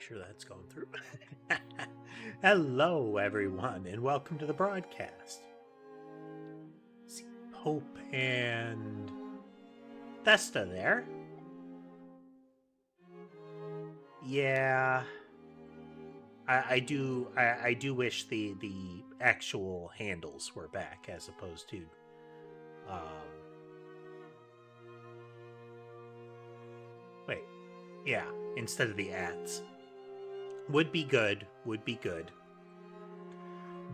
sure that's going through. Hello, everyone, and welcome to the broadcast. See Pope and Thesta there. Yeah, I do wish the actual handles were back as opposed to wait, yeah, instead of the ads. Would be good.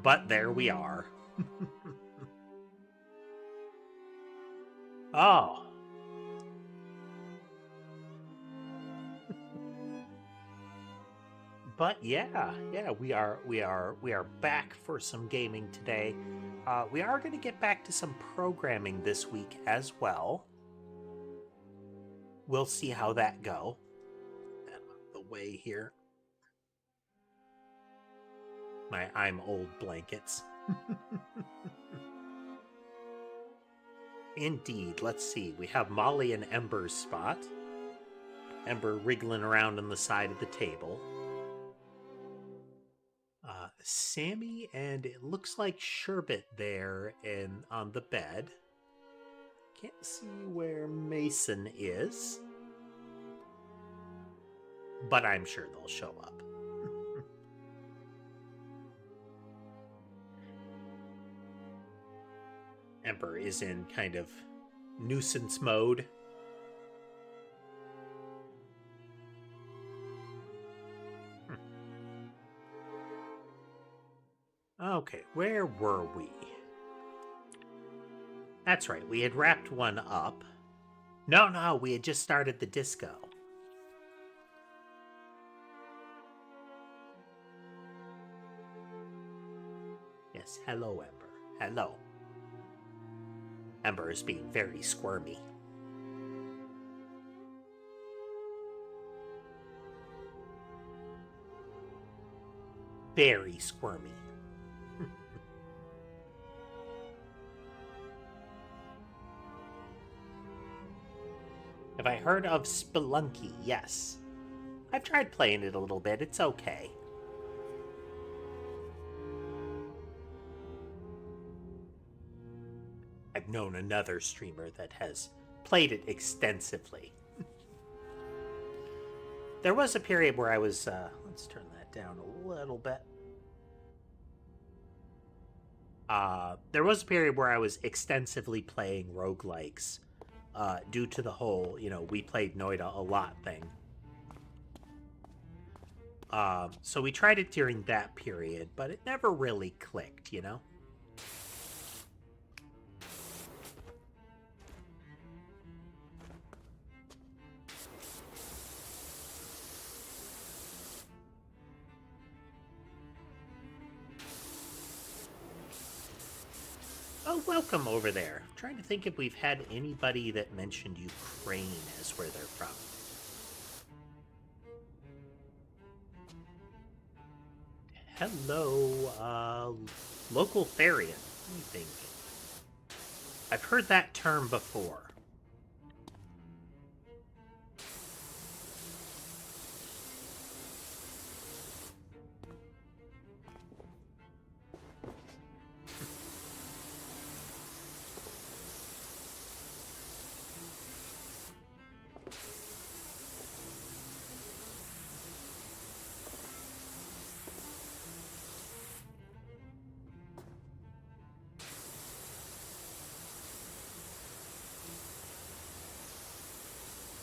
But there we are. Oh. But yeah, we are back for some gaming today. We are going to get back to some programming this week as well. We'll see how that go. Out of the way here. My I'm old blankets. Indeed. Let's see. We have Molly and Ember's spot. Ember wriggling around on the side of the table. Sammy and it looks like Sherbet there and on the bed. Can't see where Mason is. But I'm sure they'll show up. Ember is in kind of nuisance mode. Okay, where were we? That's right, we had wrapped one up. No, we had just started the disco. Yes, hello, Ember. Hello. Ember is being very squirmy. Very squirmy. Have I heard of Spelunky? Yes. I've tried playing it a little bit. It's okay. I've known another streamer that has played it extensively. There was a period where I was... let's turn that down a little bit. There was a period where I was extensively playing roguelikes. Due to the whole, we played Noida a lot thing. So we tried it during that period, but it never really clicked, Oh, welcome over there. I'm trying to think if we've had anybody that mentioned Ukraine as where they're from. Hello, local Therian. Let me think. I've heard that term before.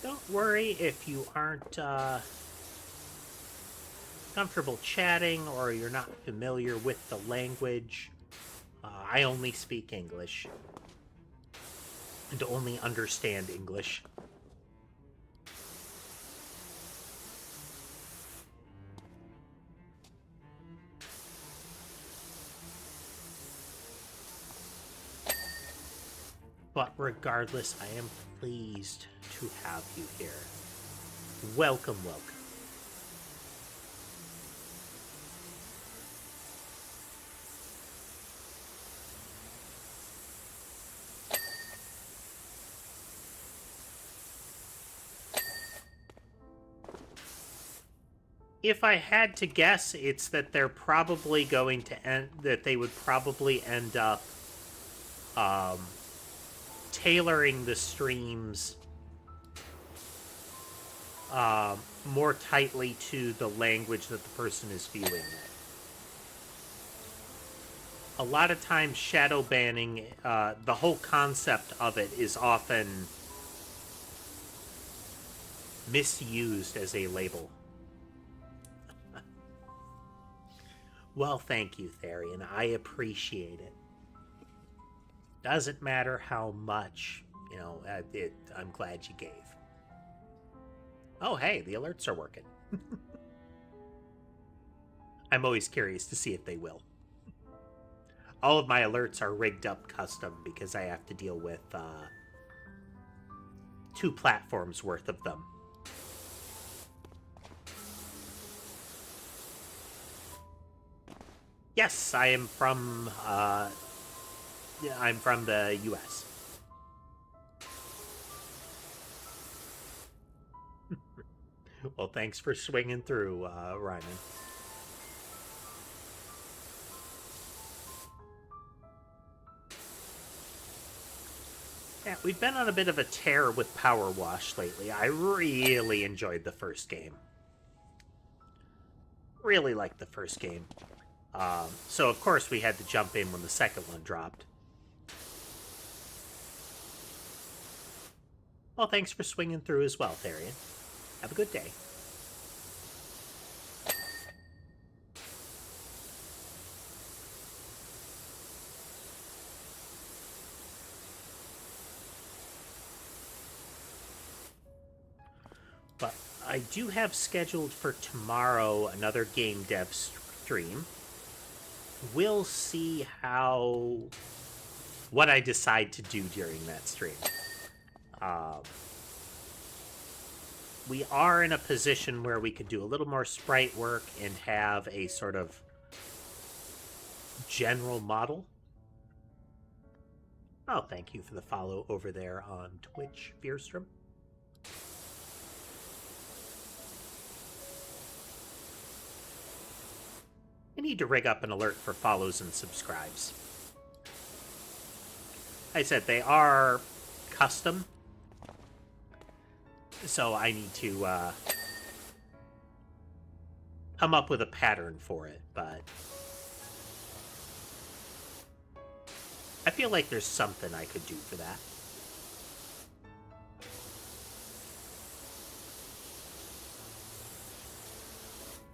Don't worry if you aren't comfortable chatting or you're not familiar with the language. I only speak English and only understand English. But regardless, I am pleased to have you here. Welcome. If I had to guess, it's that they're probably going to end, that they would probably end up tailoring the streams more tightly to the language that the person is viewing it. A lot of times shadow banning, the whole concept of it is often misused as a label. Well, thank you, Therian. I appreciate it. Doesn't matter how much, you know, I'm glad you gave. Oh, hey, the alerts are working. I'm always curious to see if they will. All of my alerts are rigged up custom because I have to deal with 2 platforms worth of them. Yes, I am from I'm from the US. Well, thanks for swinging through, Ryman. Yeah, we've been on a bit of a tear with PowerWash lately. I really enjoyed the first game. Really liked the first game. So, of course, we had to jump in when the second one dropped. Well, thanks for swinging through as well, Therian. Have a good day. But I do have scheduled for tomorrow another game dev stream. We'll see what I decide to do during that stream. We are in a position where we could do a little more sprite work and have a sort of general model. Oh, thank you for the follow over there on Twitch, Fearstrom. I need to rig up an alert for follows and subscribes. I said they are custom, so I need to come up with a pattern for it, but I feel like there's something I could do for that.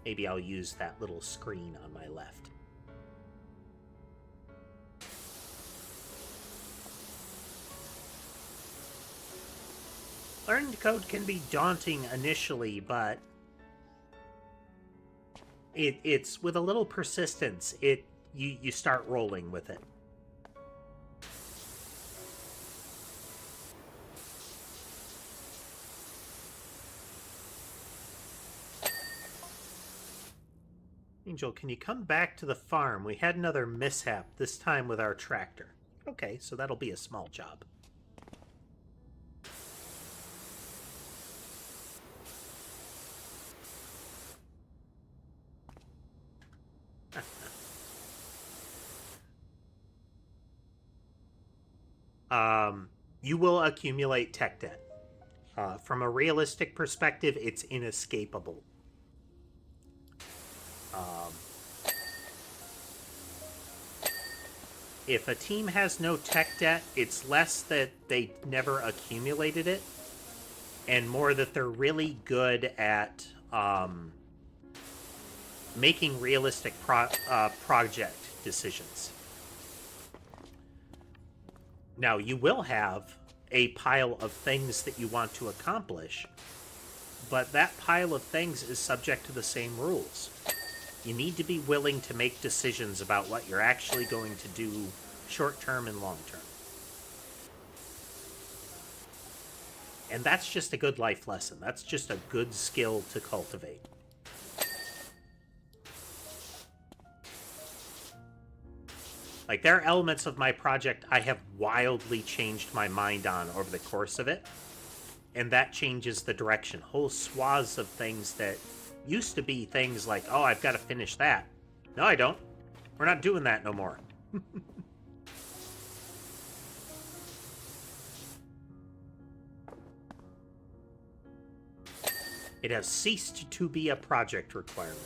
Maybe I'll use that little screen on my left. Learning code can be daunting initially, but it's with a little persistence, you start rolling with it. Angel, can you come back to the farm? We had another mishap, this time with our tractor. Okay, so that'll be a small job. You will accumulate tech debt. From a realistic perspective, it's inescapable. If a team has no tech debt, it's less that they never accumulated it, and more that they're really good at making realistic project decisions. Now, you will have a pile of things that you want to accomplish, but that pile of things is subject to the same rules. You need to be willing to make decisions about what you're actually going to do short-term and long-term. And that's just a good life lesson. That's just a good skill to cultivate. Like, there are elements of my project I have wildly changed my mind on over the course of it, and that changes the direction. Whole swaths of things that used to be things like, oh, I've got to finish that. No, I don't. We're not doing that no more. It has ceased to be a project requirement.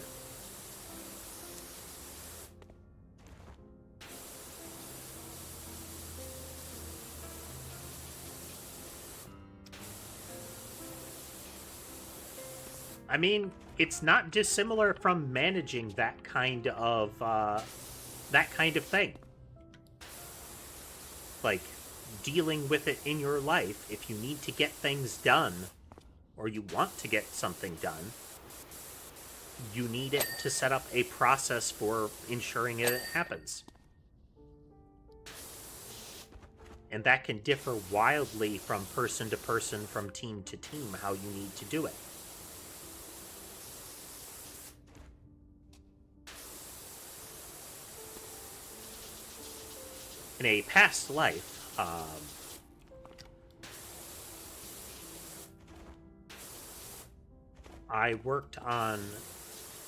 I mean, it's not dissimilar from managing that kind of thing. Like, dealing with it in your life. If you need to get things done, or you want to get something done, you need it to set up a process for ensuring it happens. And that can differ wildly from person to person, from team to team, how you need to do it. In a past life, I worked on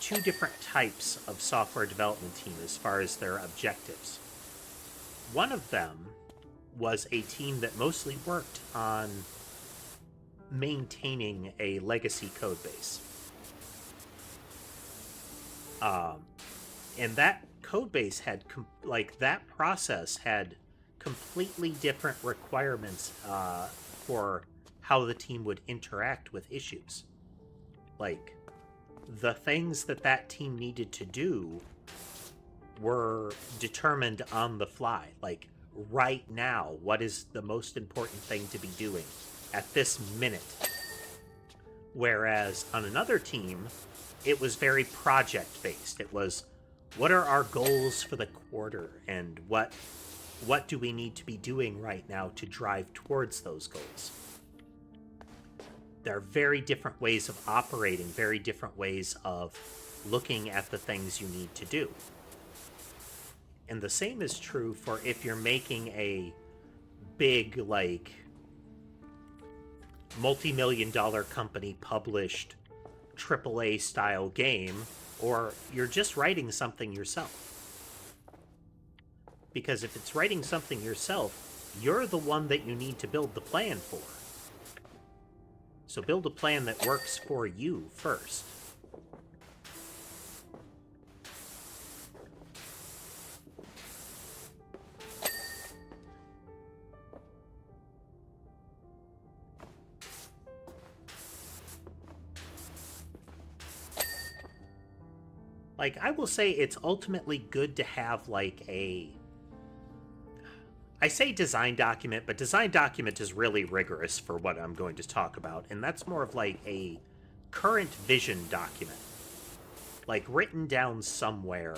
2 different types of software development team as far as their objectives. One of them was a team that mostly worked on maintaining a legacy code base. And that code base had, that process had completely different requirements for how the team would interact with issues. Like, the things that team needed to do were determined on the fly. Like, right now, what is the most important thing to be doing at this minute? Whereas on another team, it was very project-based. It was, what are our goals for the quarter, and what do we need to be doing right now to drive towards those goals? There are very different ways of operating, very different ways of looking at the things you need to do. And the same is true for if you're making a big, like, multi-million-dollar company published AAA style game, or you're just writing something yourself. Because if it's writing something yourself, you're the one that you need to build the plan for. So build a plan that works for you first. Like, I will say it's ultimately good to have, like, I say design document, but design document is really rigorous for what I'm going to talk about, and that's more of like a current vision document. Like, written down somewhere,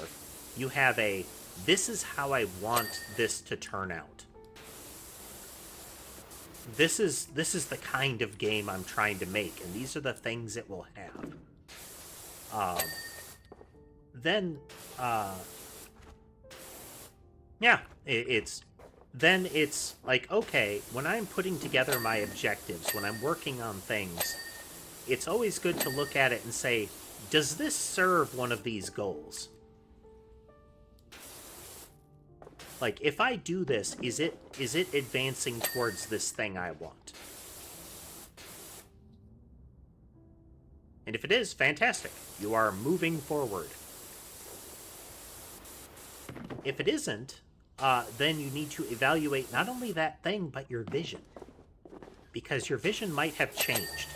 you have this is how I want this to turn out. This is the kind of game I'm trying to make, and these are the things it will have. Then it's like, okay, when I'm putting together my objectives, when I'm working on things, it's always good to look at it and say, does this serve one of these goals? Like, if I do this, is it advancing towards this thing I want? And if it is, fantastic. You are moving forward. If it isn't, then you need to evaluate not only that thing, but your vision. Because your vision might have changed.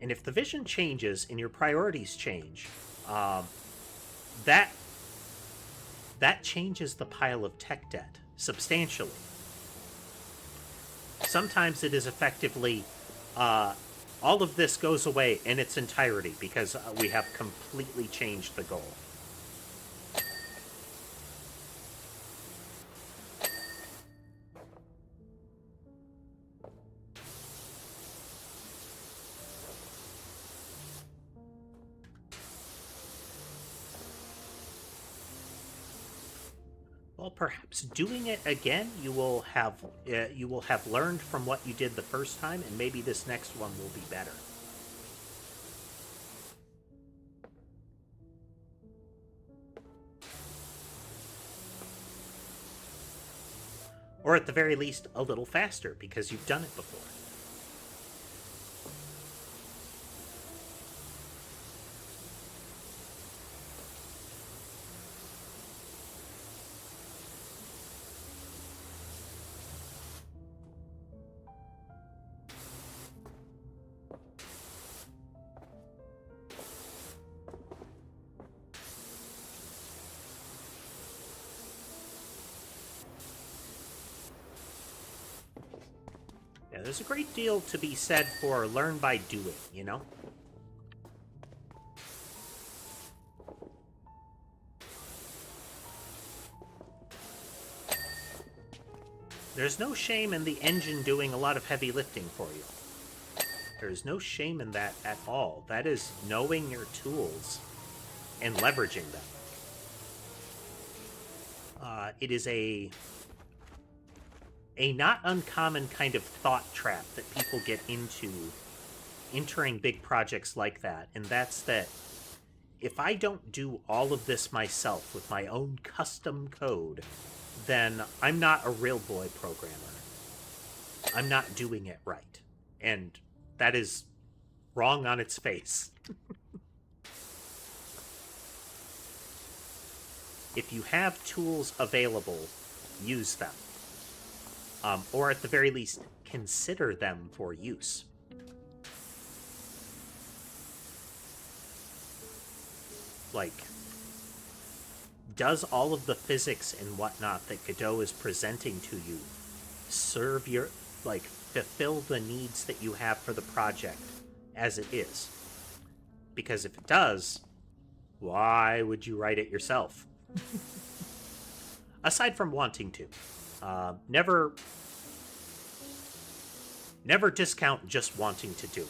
And if the vision changes and your priorities change, that changes the pile of tech debt substantially. Sometimes it is effectively all of this goes away in its entirety because we have completely changed the goal. Well, perhaps doing it again, you will have learned from what you did the first time, and maybe this next one will be better. Or at the very least, a little faster, because you've done it before. Yeah, there's a great deal to be said for learn by doing, you know? There's no shame in the engine doing a lot of heavy lifting for you. There's no shame in that at all. That is knowing your tools and leveraging them. It is a not uncommon kind of thought trap that people get into entering big projects like that, and that's that if I don't do all of this myself with my own custom code, then I'm not a real boy programmer. I'm not doing it right. And that is wrong on its face. If you have tools available, use them. Or at the very least, consider them for use. Like, does all of the physics and whatnot that Godot is presenting to you serve your, like, fulfill the needs that you have for the project as it is? Because if it does, why would you write it yourself? Aside from wanting to. Never discount just wanting to do it.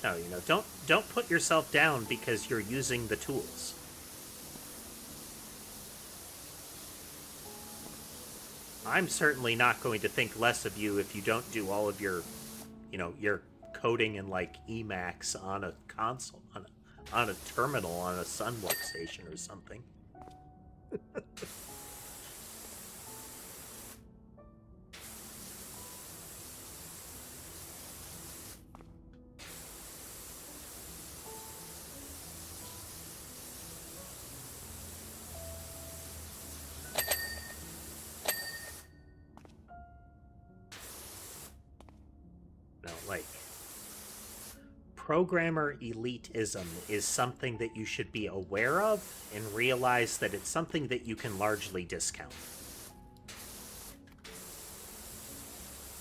No, you know, don't put yourself down because you're using the tools. I'm certainly not going to think less of you if you don't do all of your, you know, your coding in like Emacs on a console, on a terminal, on a Sun workstation or something. No, like, programmer elitism is something that you should be aware of and realize that it's something that you can largely discount.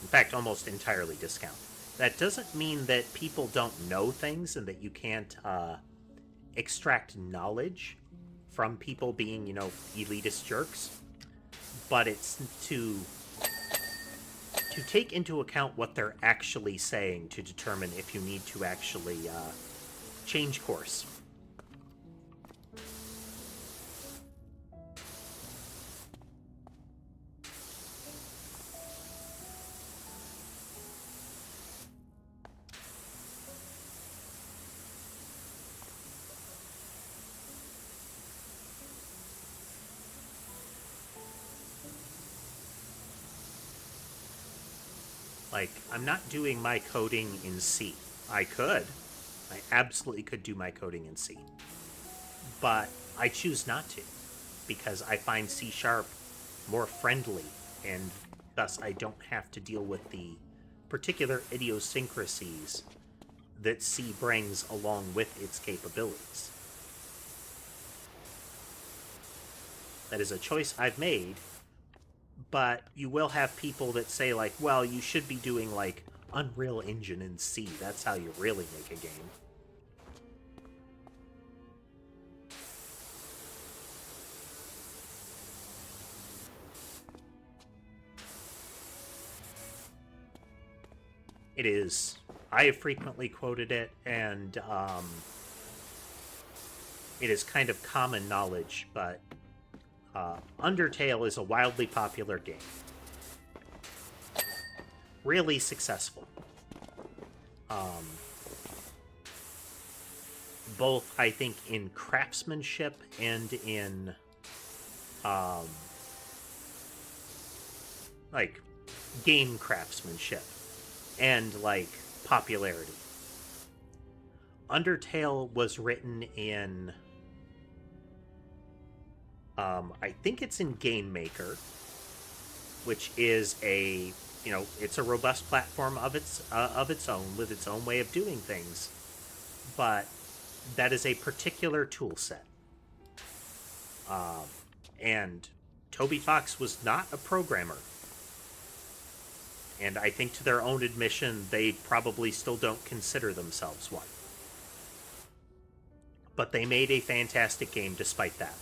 In fact, almost entirely discount. That doesn't mean that people don't know things and that you can't extract knowledge from people being, you know, elitist jerks. But it's to take into account what they're actually saying to determine if you need to actually change course. Like, I'm not doing my coding in C. I could. I absolutely could do my coding in C. But I choose not to, because I find C# more friendly, and thus I don't have to deal with the particular idiosyncrasies that C brings along with its capabilities. That is a choice I've made, but you will have people that say, like, well, you should be doing, like, Unreal Engine in C. That's how you really make a game. It is. I have frequently quoted it, and it is kind of common knowledge, but Undertale is a wildly popular game. Really successful. Both, I think, in craftsmanship and in, like, game craftsmanship and, like, popularity. Undertale was written in, I think it's in Game Maker, which is a, it's a robust platform of its own, with its own way of doing things, but that is a particular tool set. And Toby Fox was not a programmer. And I think, to their own admission, they probably still don't consider themselves one. But they made a fantastic game despite that.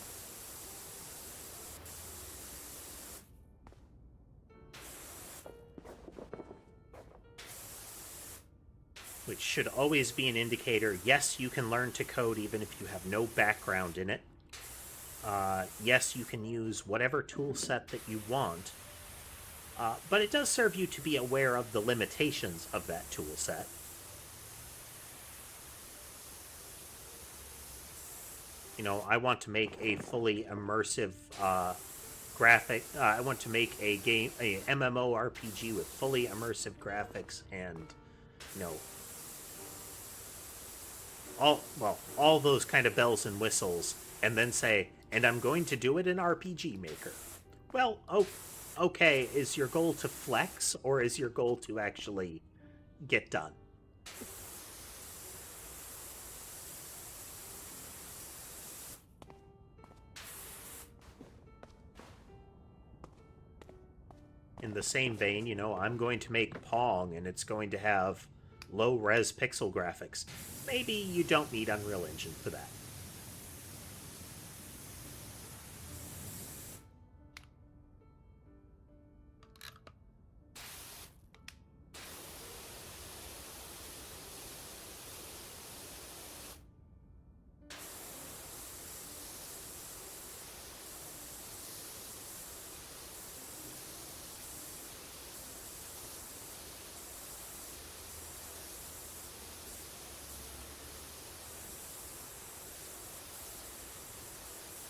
Which should always be an indicator. Yes, you can learn to code even if you have no background in it. Yes, you can use whatever tool set that you want. But it does serve you to be aware of the limitations of that tool set. I want to make a fully immersive graphic. I want to make a MMORPG with fully immersive graphics and, all those kind of bells and whistles, and then say, and I'm going to do it in RPG Maker. Well, okay, is your goal to flex, or is your goal to actually get done? In the same vein, I'm going to make Pong, and it's going to have low-res pixel graphics. Maybe you don't need Unreal Engine for that.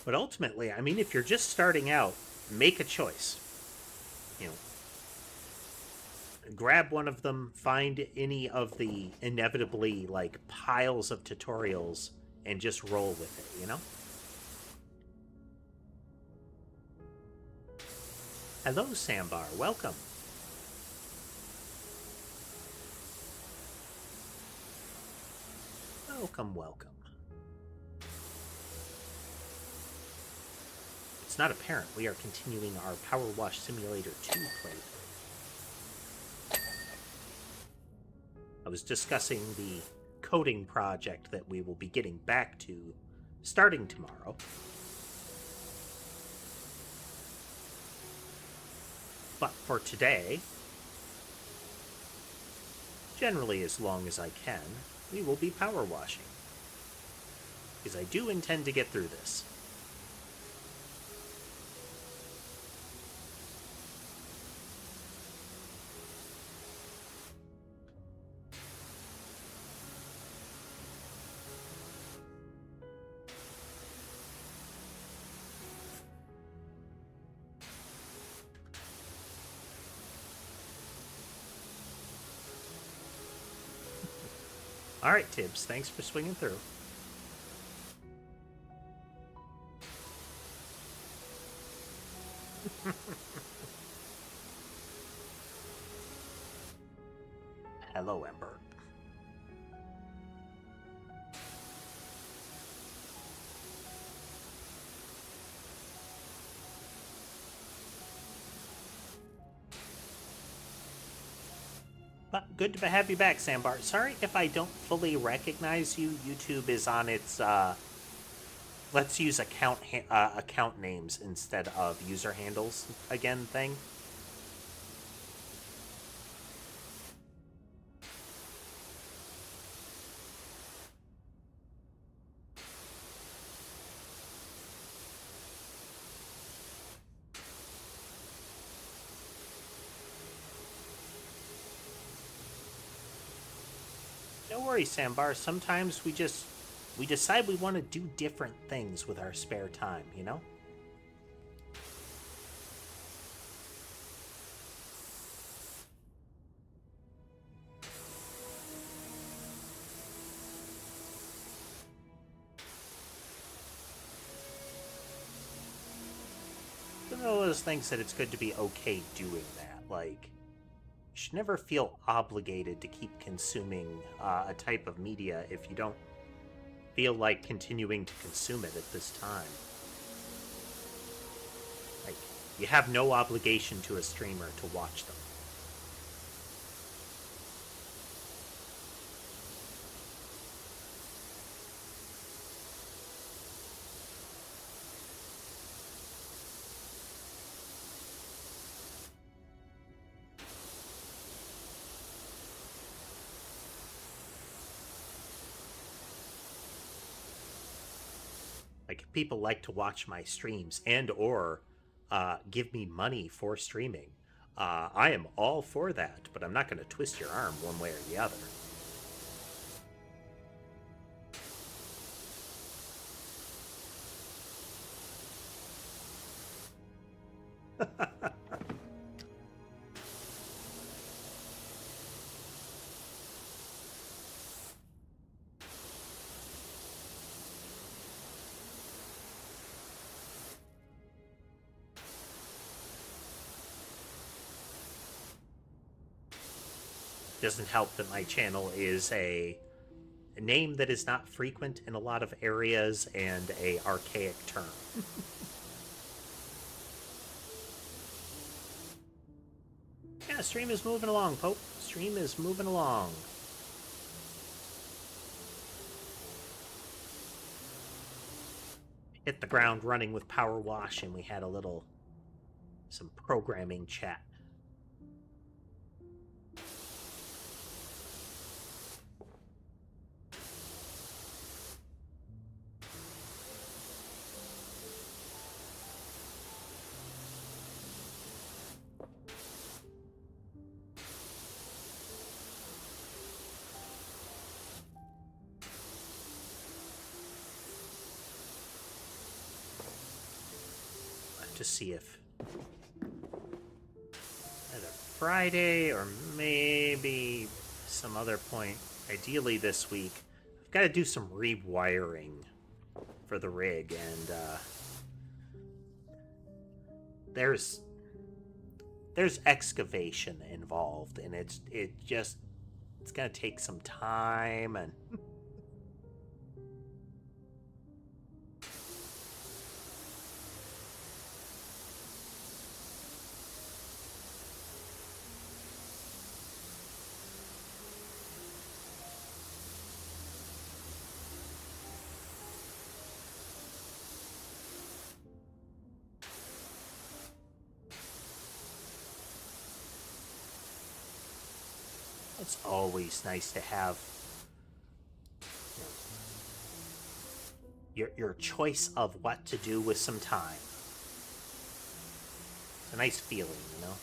But ultimately, if you're just starting out, make a choice. Grab one of them, find any of the inevitably, piles of tutorials, and just roll with it, Hello, Sambar. Welcome. Welcome. It's not apparent we are continuing our PowerWash Simulator 2 playthrough. I was discussing the coding project that we will be getting back to starting tomorrow. But for today, generally as long as I can, we will be power washing. Because I do intend to get through this. Alright, Tibbs, thanks for swinging through. Hello, Ember. But good to have you back, Sambar. Sorry if I don't fully recognize you. YouTube is on its let's use account names instead of user handles again thing. No worries, Sambar. Sometimes we decide we want to do different things with our spare time, you know? One of those things that it's good to be okay doing that. Like, you should never feel obligated to keep consuming a type of media if you don't feel like continuing to consume it at this time. Like, you have no obligation to a streamer to watch them. Like, if people like to watch my streams and or give me money for streaming, I am all for that, but I'm not going to twist your arm one way or the other. Doesn't help that my channel is a name that is not frequent in a lot of areas and a archaic term. Yeah, stream is moving along, Pope. Stream is moving along. Hit the ground running with PowerWash, and we had some programming chat. To see if either Friday or maybe some other point, ideally this week, I've got to do some rewiring for the rig, and there's excavation involved, and it's gonna take some time, and it's always nice to have your choice of what to do with some time. It's a nice feeling, you know?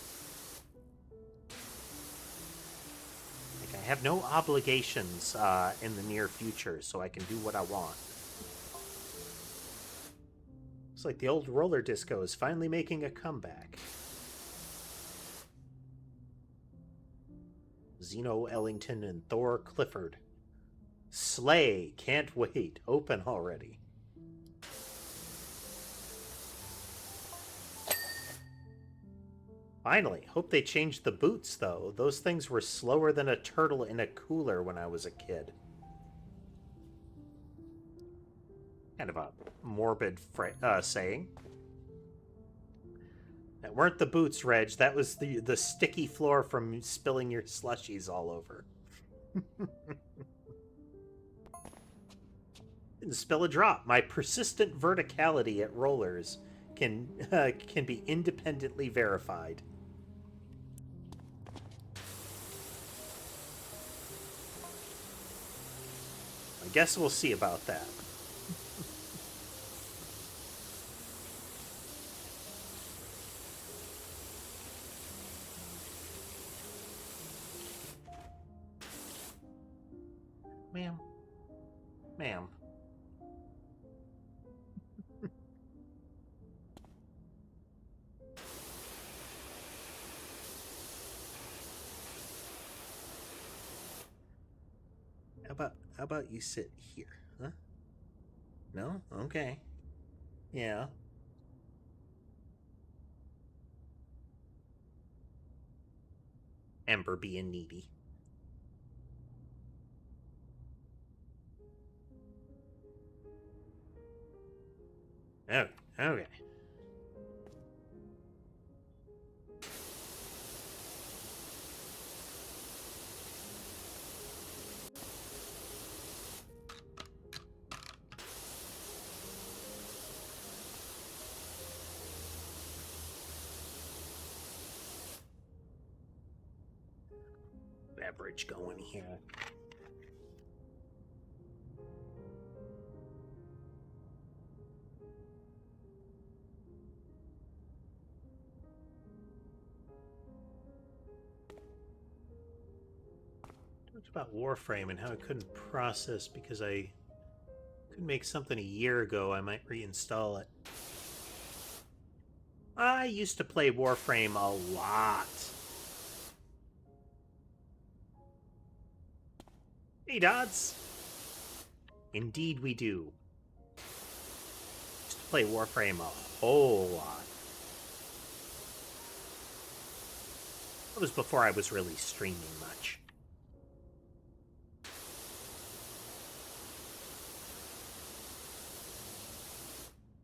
Like, I have no obligations in the near future, so I can do what I want. It's like the old roller disco is finally making a comeback. Zeno Ellington and Thor Clifford. Slay, can't wait, open already. Finally, hope they changed the boots, though. Those things were slower than a turtle in a cooler when I was a kid. Kind of a morbid saying. That weren't the boots, Reg. That was the sticky floor from spilling your slushies all over. Didn't spill a drop. My persistent verticality at rollers can be independently verified. I guess we'll see about that. Ma'am. Ma'am. How about you sit here? Huh? No? Okay. Yeah. Ember being needy. Oh, okay. Beverage going here. Talked about Warframe and how I couldn't process because I couldn't make something a year ago. I might reinstall it. I used to play Warframe a lot. Hey, Dodds. Indeed we do. Used to play Warframe a whole lot. That was before I was really streaming much.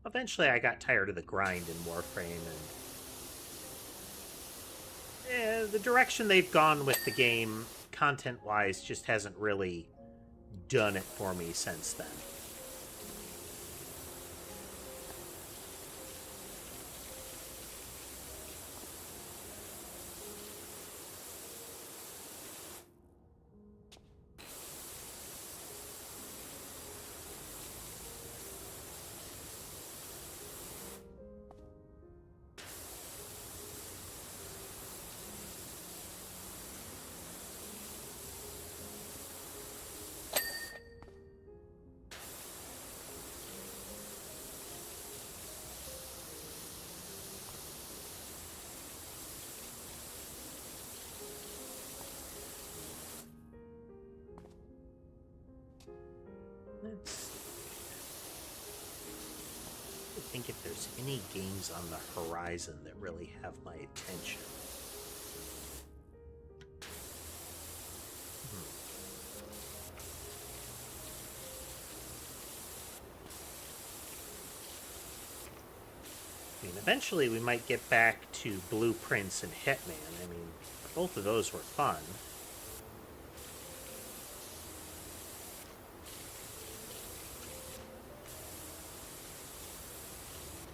Eventually I got tired of the grind in Warframe, and the direction they've gone with the game, content-wise, just hasn't really done it for me since then. I think if there's any games on the horizon that really have my attention. I mean, eventually we might get back to Blueprints and Hitman. I mean, both of those were fun.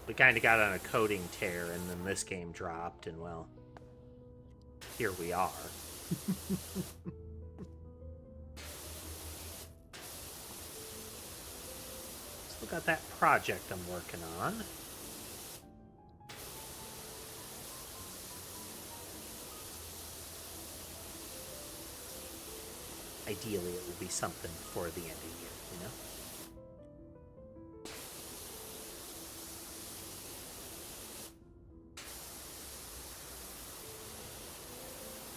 We kind of got on a coding tear, and then this game dropped, and well, here we are. Still got that project I'm working on. Ideally, it will be something before the end of the year, you know?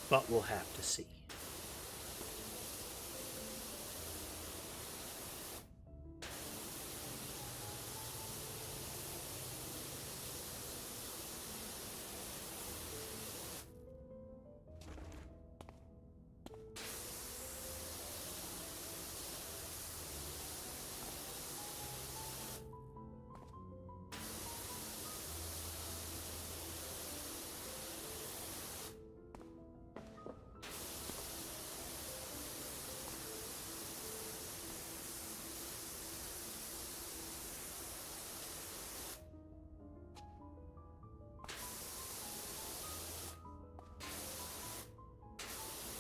But we'll have to see.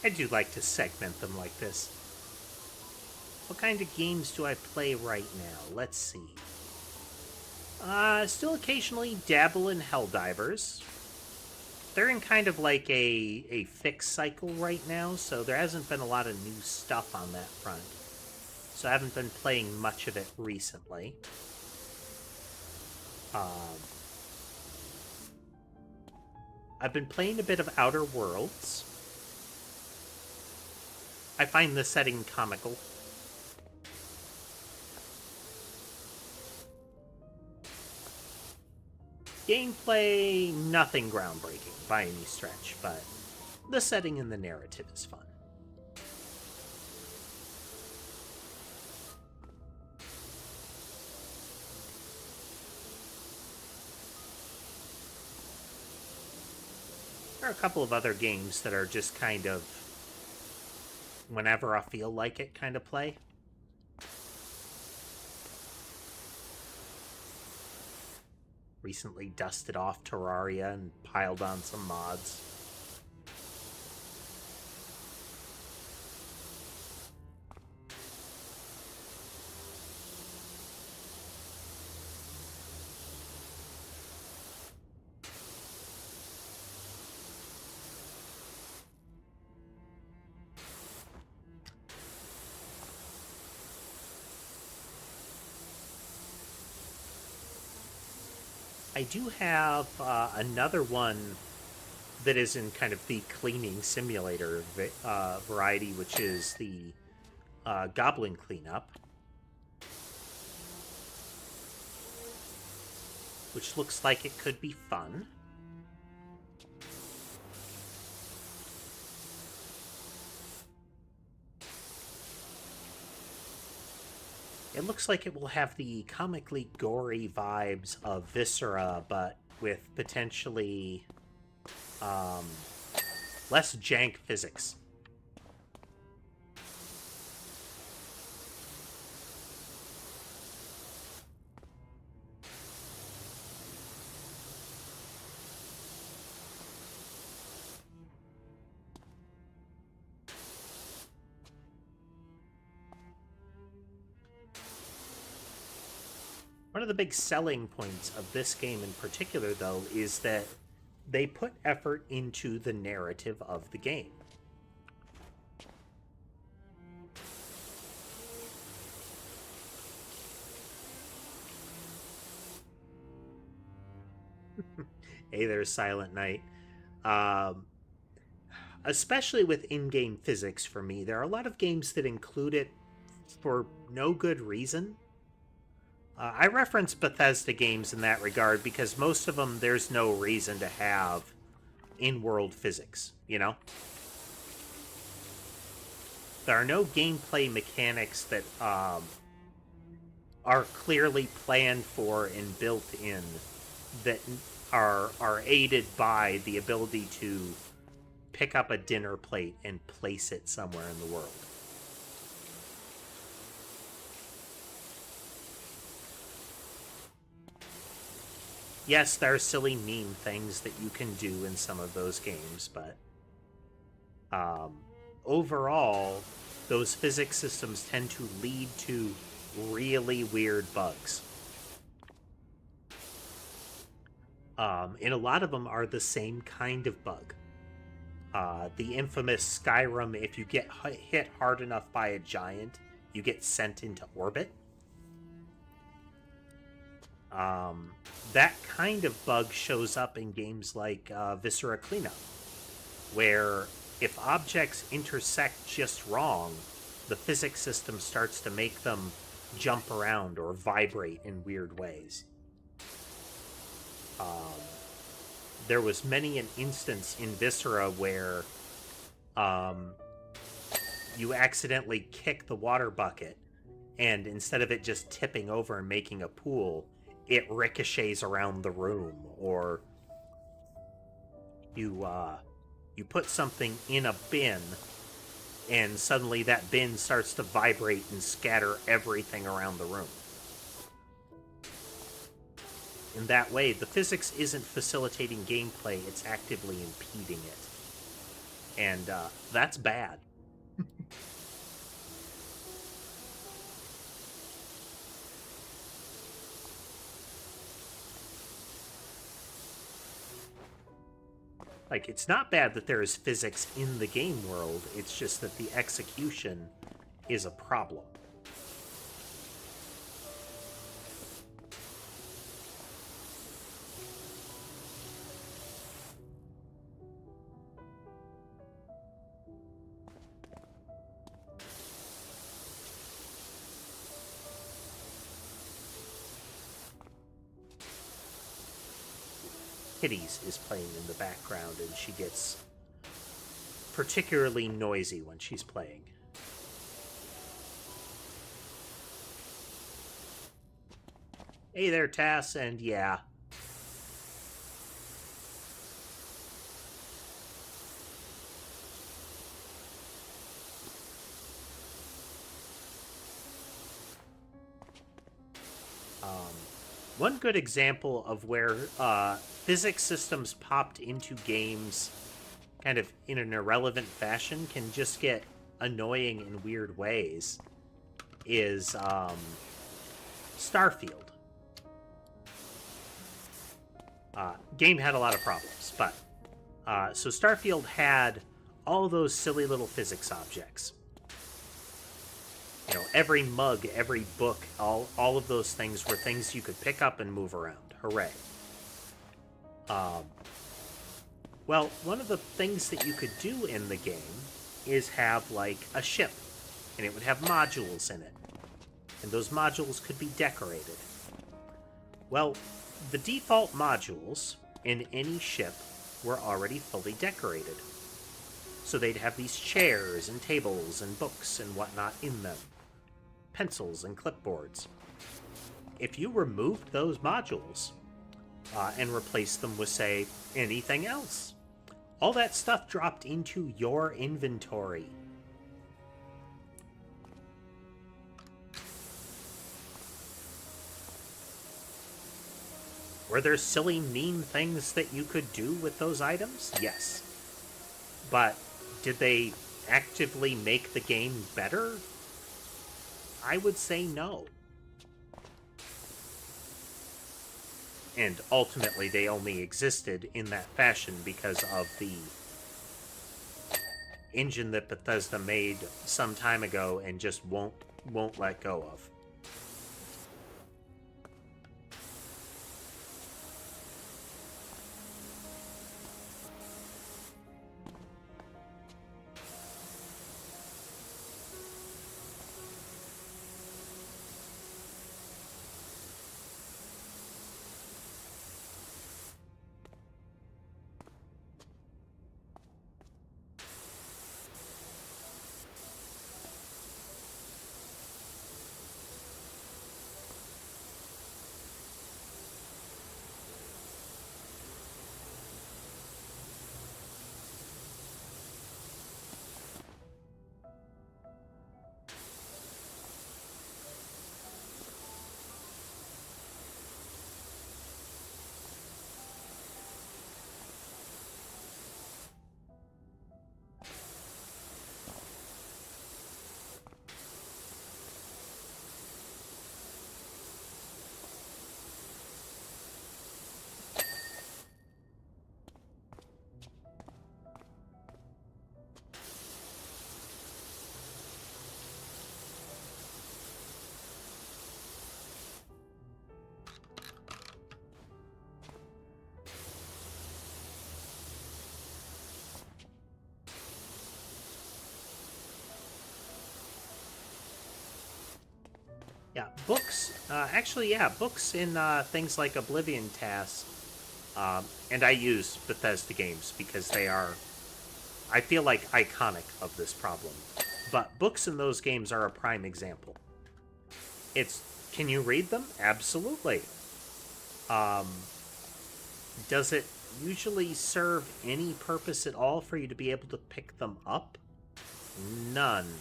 I do like to segment them like this. What kind of games do I play right now? Let's see. Still occasionally dabble in Helldivers. They're in kind of like a fix cycle right now, so there hasn't been a lot of new stuff on that front. so I haven't been playing much of it recently. I've been playing a bit of Outer Worlds. I find the setting comical. Gameplay, nothing groundbreaking by any stretch, but the setting and the narrative is fun. There are a couple of other games that are just kind of whenever I feel like it kind of play. Recently dusted off Terraria and piled on some mods. I do have another one that is in kind of the cleaning simulator variety, which is the Goblin Cleanup, which looks like it could be fun. It looks like it will have the comically gory vibes of Viscera, but with potentially less jank physics. One of the big selling points of this game in particular, though, is that they put effort into the narrative of the game. Hey, there's Silent Night. Especially with in-game physics for me, there are a lot of games that include it for no good reason. I reference Bethesda games in that regard because most of them there's no reason to have in-world physics, you know? There are no gameplay mechanics that are clearly planned for and built in that are aided by the ability to pick up a dinner plate and place it somewhere in the world. Yes, there are silly meme things that you can do in some of those games, but overall, those physics systems tend to lead to really weird bugs. And a lot of them are the same kind of bug. The infamous Skyrim, if you get hit hard enough by a giant, you get sent into orbit. That kind of bug shows up in games like Viscera Cleanup, where if objects intersect just wrong, the physics system starts to make them jump around or vibrate in weird ways. There was many an instance in Viscera where you accidentally kick the water bucket, and instead of it just tipping over and making a pool, it ricochets around the room, or you put something in a bin, and suddenly that bin starts to vibrate and scatter everything around the room. In that way, the physics isn't facilitating gameplay, it's actively impeding it. And that's bad. Like, it's not bad that there is physics in the game world, it's just that the execution is a problem. Kitties is playing in the background, and she gets particularly noisy when she's playing. Hey there, Tass, and yeah. One good example of where physics systems popped into games kind of in an irrelevant fashion can just get annoying in weird ways is Starfield. Game had a lot of problems, but so Starfield had all those silly little physics objects. You know, every mug, every book, all of those things were things you could pick up and move around. Hooray. Well, one of the things that you could do in the game is have, like, a ship, and it would have modules in it. And those modules could be decorated. Well, the default modules in any ship were already fully decorated. So they'd have these chairs and tables and books and whatnot in them. Pencils and clipboards. If you removed those modules and replaced them with, say, anything else, all that stuff dropped into your inventory. Were there silly, mean things that you could do with those items? Yes. But did they actively make the game better? I would say no. And ultimately, they only existed in that fashion because of the engine that Bethesda made some time ago and just won't let go of. Yeah, books. Books in things like Oblivion tasks. And I use Bethesda games because they are, I feel like, iconic of this problem. But books in those games are a prime example. Can you read them? Absolutely. Does it usually serve any purpose at all for you to be able to pick them up? None.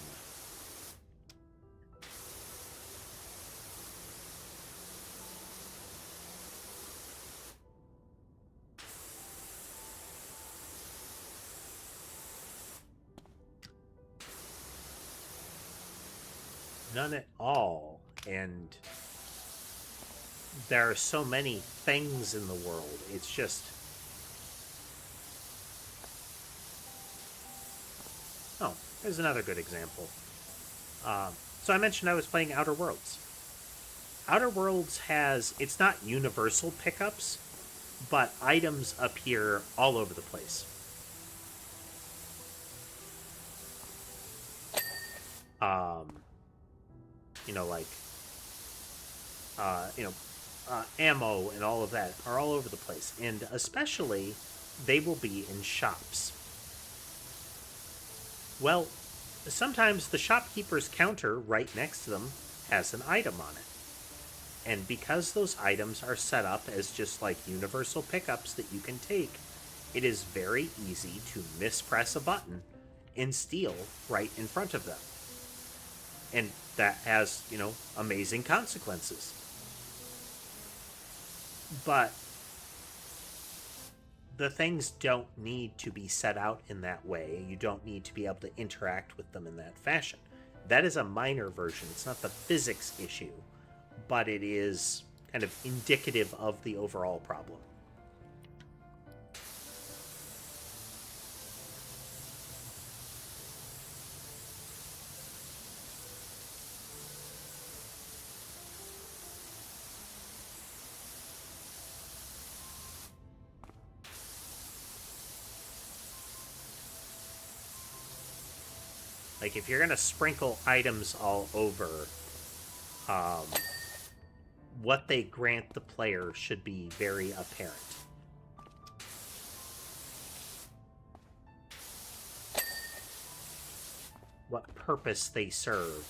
None at all. And there are so many things in the world. It's just... Oh, there's another good example. So I mentioned I was playing Outer Worlds. Outer Worlds has... It's not universal pickups, but items appear all over the place. You know, like... ammo and all of that are all over the place. And especially, they will be in shops. Well, sometimes the shopkeeper's counter right next to them has an item on it. And because those items are set up as just like universal pickups that you can take, it is very easy to mispress a button and steal right in front of them. And that has, amazing consequences. But the things don't need to be set out in that way. You don't need to be able to interact with them in that fashion. That is a minor version. It's not the physics issue, but it is kind of indicative of the overall problem. Like, if you're going to sprinkle items all over, what they grant the player should be very apparent. What purpose they serve,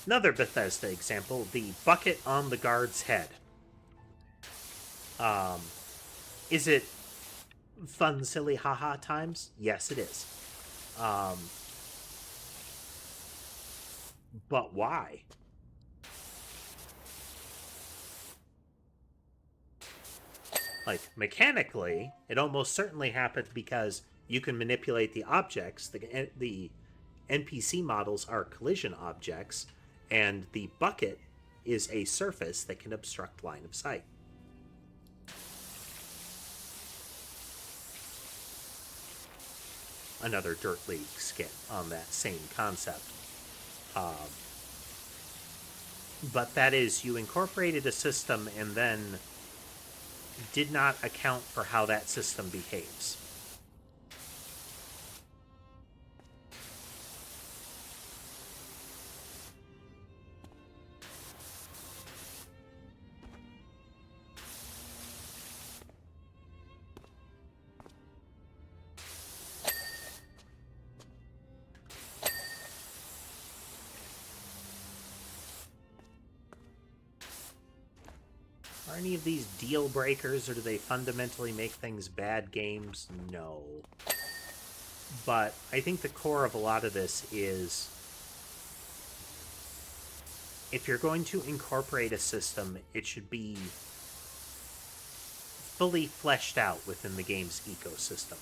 Another Bethesda example, the bucket on the guard's head. Is it fun, silly, haha times? Yes, it is. But why? Like, mechanically, it almost certainly happens because you can manipulate the objects. The NPC models are collision objects, and the bucket is a surface that can obstruct line of sight. Another Dirt League skit on that same concept. But that is, you incorporated a system and then did not account for how that system behaves. Are any of these deal breakers, or do they fundamentally make things bad games? No. But I think the core of a lot of this is, if you're going to incorporate a system, it should be fully fleshed out within the game's ecosystem.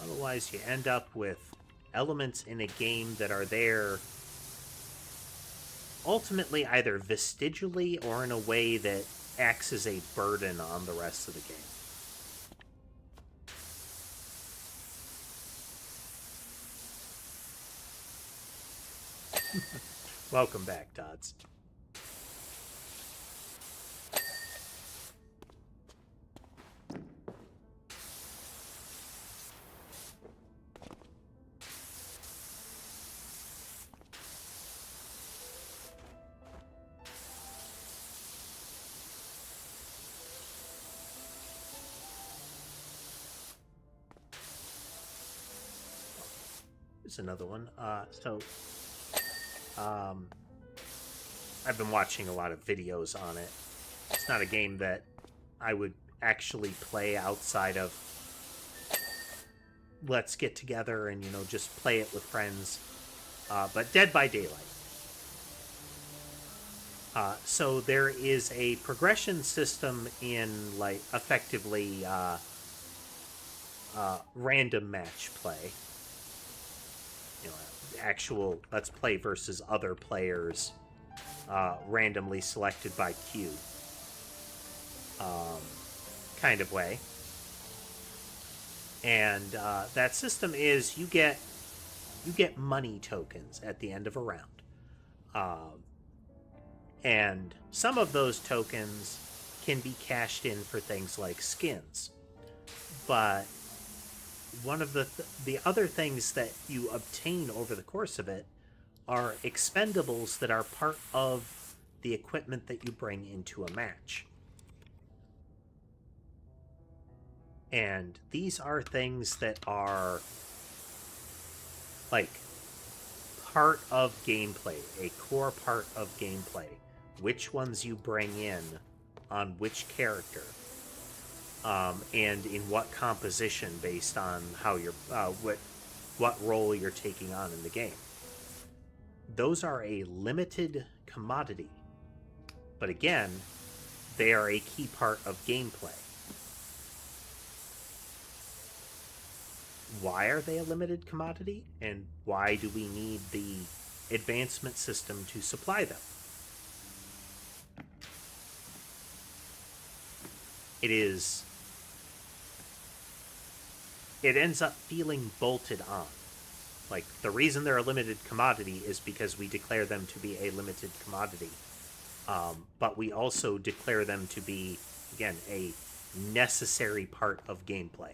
Otherwise, you end up with elements in a game that are there ultimately either vestigially or in a way that acts as a burden on the rest of the game. Welcome back, Tots. Here's another one. I've been watching a lot of videos on it. It's not a game that I would actually play outside of let's get together and, just play it with friends. But Dead by Daylight. So there is a progression system in, like, effectively random match play. You know, actual let's play versus other players, randomly selected by queue, kind of way. And that system is you get money tokens at the end of a round. And some of those tokens can be cashed in for things like skins. But one of the other things that you obtain over the course of it are expendables that are part of the equipment that you bring into a match. And these are things that are like part of gameplay, a core part of gameplay. Which ones you bring in on which character, and in what composition based on how you're what role you're taking on in the game. Those are a limited commodity, but again, they are a key part of gameplay. Why are they a limited commodity, and why do we need the advancement system to supply them? It ends up feeling bolted on. Like, the reason they're a limited commodity is because we declare them to be a limited commodity. But we also declare them to be, again, a necessary part of gameplay.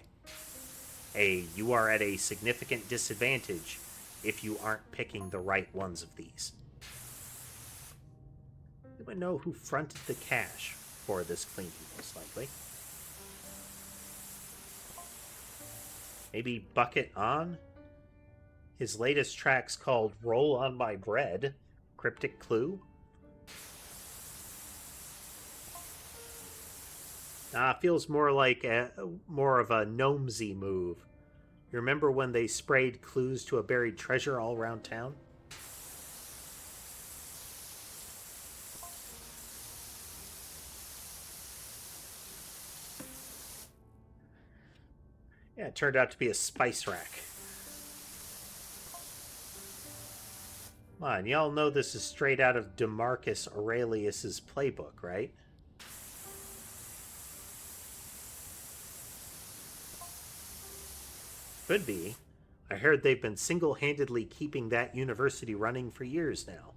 You are at a significant disadvantage if you aren't picking the right ones of these. Anyone know who fronted the cash for this cleaning, most likely? Maybe Bucket On? His latest track's called Roll on My Bread. Cryptic clue? Feels more like more of a Gnomesy move. You remember when they sprayed clues to a buried treasure all around town? Yeah, it turned out to be a spice rack. Come on, y'all know this is straight out of DeMarcus Aurelius's playbook, right? Could be. I heard they've been single-handedly keeping that university running for years now.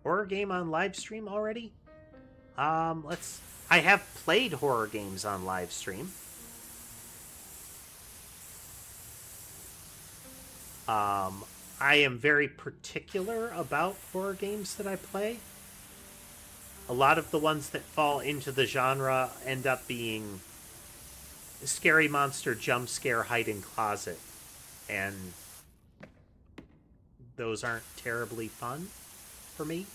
Horror game on live stream already? I have played horror games on live stream. I am very particular about horror games that I play. A lot of the ones that fall into the genre end up being scary monster, jump scare, hide in closet, and those aren't terribly fun for me.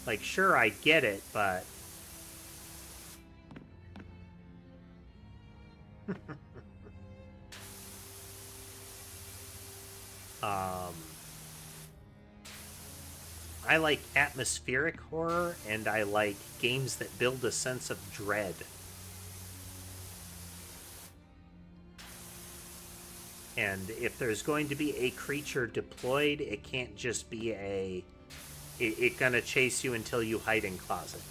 Like, sure, I get it, but I like atmospheric horror, and I like games that build a sense of dread. And if there's going to be a creature deployed, it can't just be it gonna chase you until you hide in closet.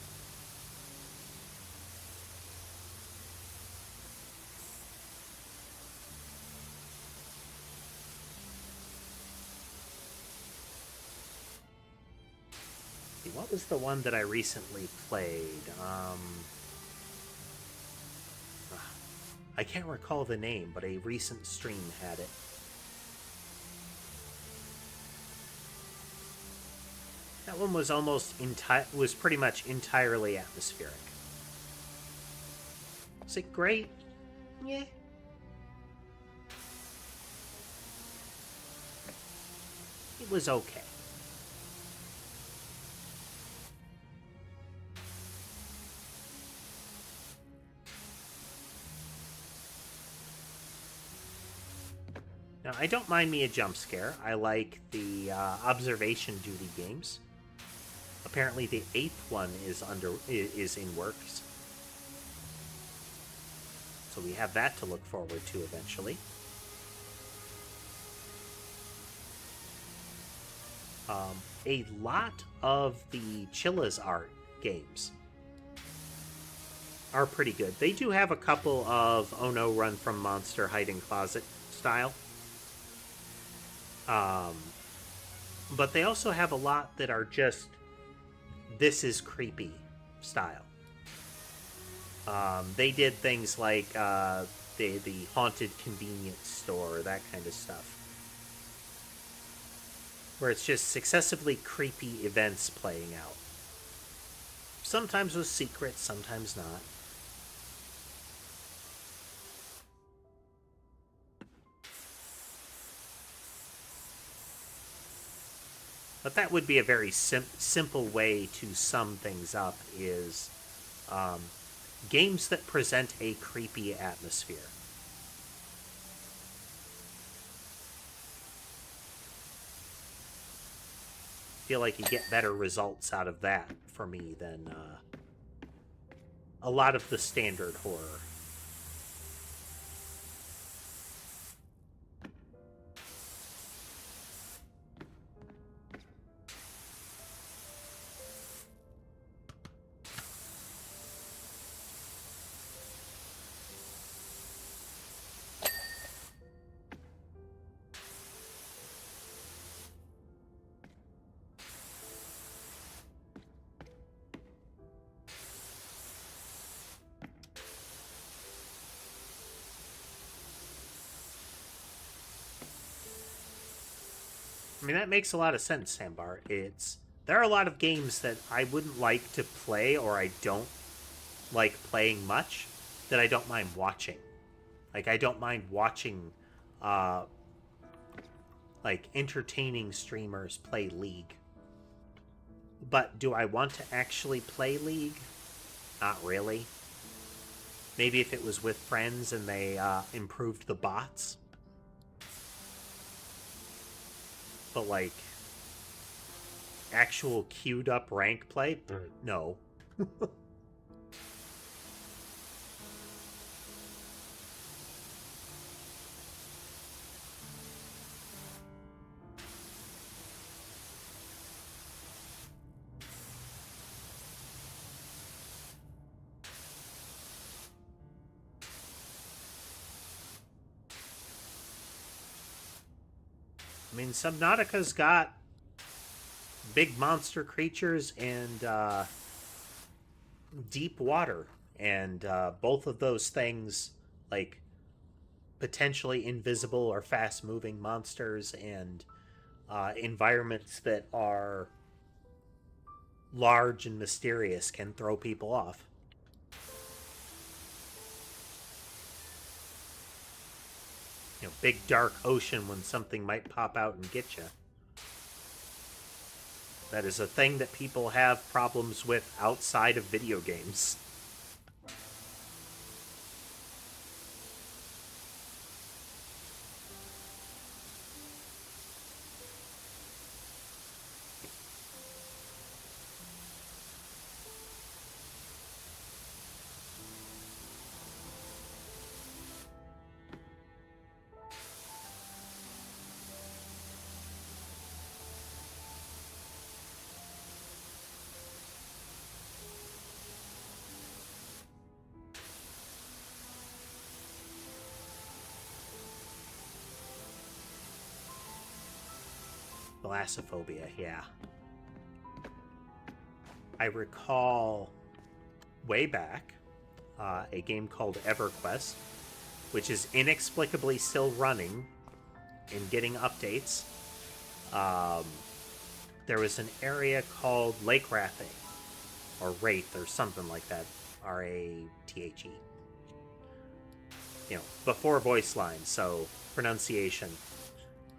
What was the one that I recently played? I can't recall the name, but a recent stream had it. That one was was pretty much entirely atmospheric. Was it great? Yeah. It was okay. I don't mind me a jump scare. I like the observation duty games. Apparently, the 8th one is in works, so we have that to look forward to eventually. A lot of the Chilla's art games are pretty good. They do have a couple of Oh No, Run from Monster, Hiding Closet style. But they also have a lot that are just this is creepy style. They did things like the haunted convenience store, that kind of stuff, where it's just successively creepy events playing out. Sometimes with secrets, sometimes not. But that would be a very simple way to sum things up, is games that present a creepy atmosphere. I feel like you get better results out of that, for me, than a lot of the standard horror. I mean, that makes a lot of sense, Sambar. There are a lot of games that I wouldn't like to play, or I don't like playing much, that I don't mind watching. Like, I don't mind watching, like, entertaining streamers play League. But do I want to actually play League? Not really. Maybe if it was with friends and they improved the bots. But, like, actual queued up rank play? No. I mean, Subnautica's got big monster creatures and deep water, and both of those things, like potentially invisible or fast-moving monsters, and environments that are large and mysterious, can throw people off. You know, big dark ocean when something might pop out and get you. That is a thing that people have problems with outside of video games. Thalassophobia, yeah. I recall way back a game called EverQuest, which is inexplicably still running and getting updates. There was an area called Lake Rathe, or Wraith, or something like that. R-A-T-H-E. You know, before voice lines, so pronunciation.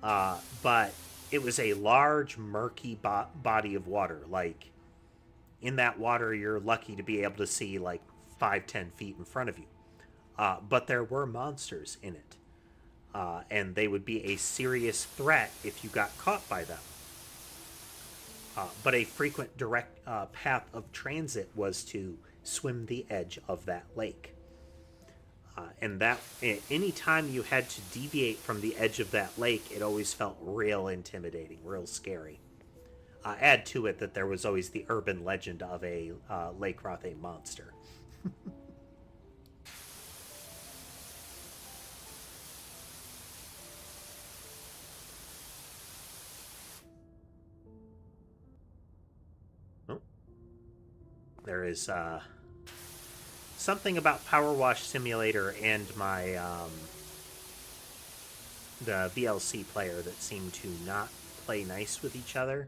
But it was a large, murky body of water. Like, in that water, you're lucky to be able to see, like, 5-10 feet in front of you. But there were monsters in it. and they would be a serious threat if you got caught by them. But a frequent direct path of transit was to swim the edge of that lake. And that any time you had to deviate from the edge of that lake, it always felt real intimidating, real scary. Add to it that there was always the urban legend of a Lake Rothe monster. Oh. There is something about PowerWash Simulator and my the VLC player that seem to not play nice with each other.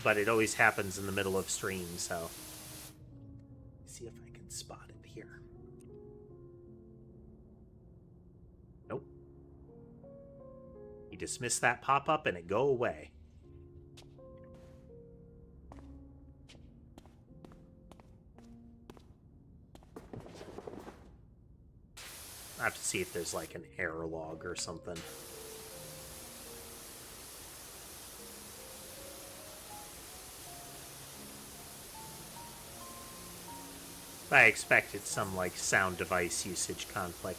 But it always happens in the middle of stream, so... Let's see if I can spot it here. Nope. You dismiss that pop-up and it go away. I have to see if there's like an error log or something. I expect it's some, like, sound device usage conflict.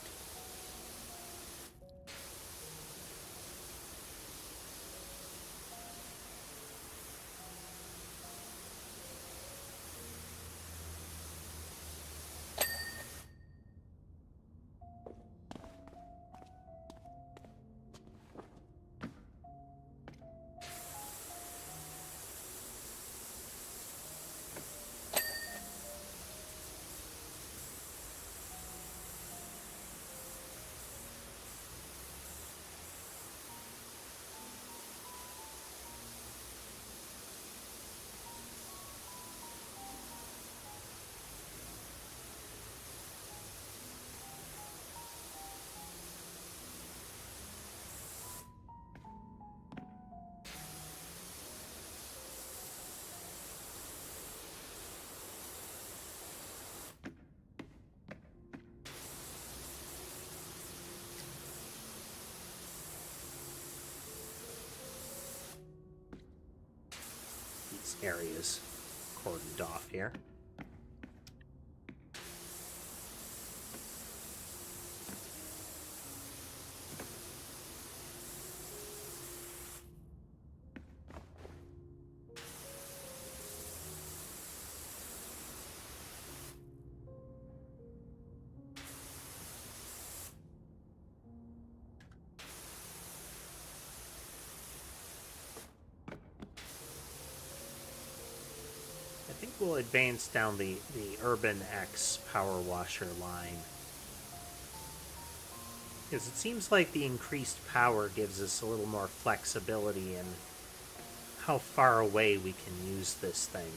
Areas cordoned off here. We'll advance down the Urban X Power Washer line. Because it seems like the increased power gives us a little more flexibility in how far away we can use this thing.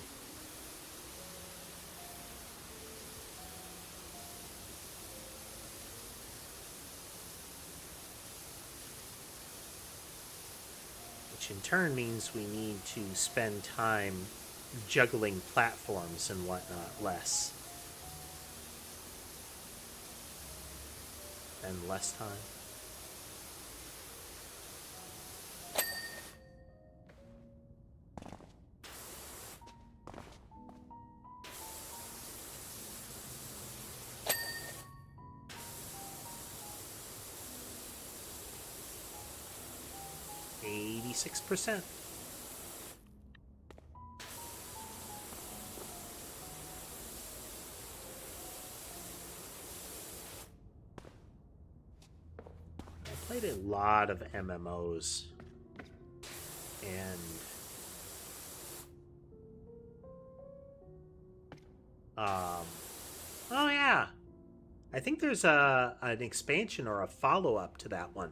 Which in turn means we need to spend time juggling platforms and whatnot less. And less time. %. Played a lot of MMOs, and oh yeah, I think there's an expansion or a follow-up to that one.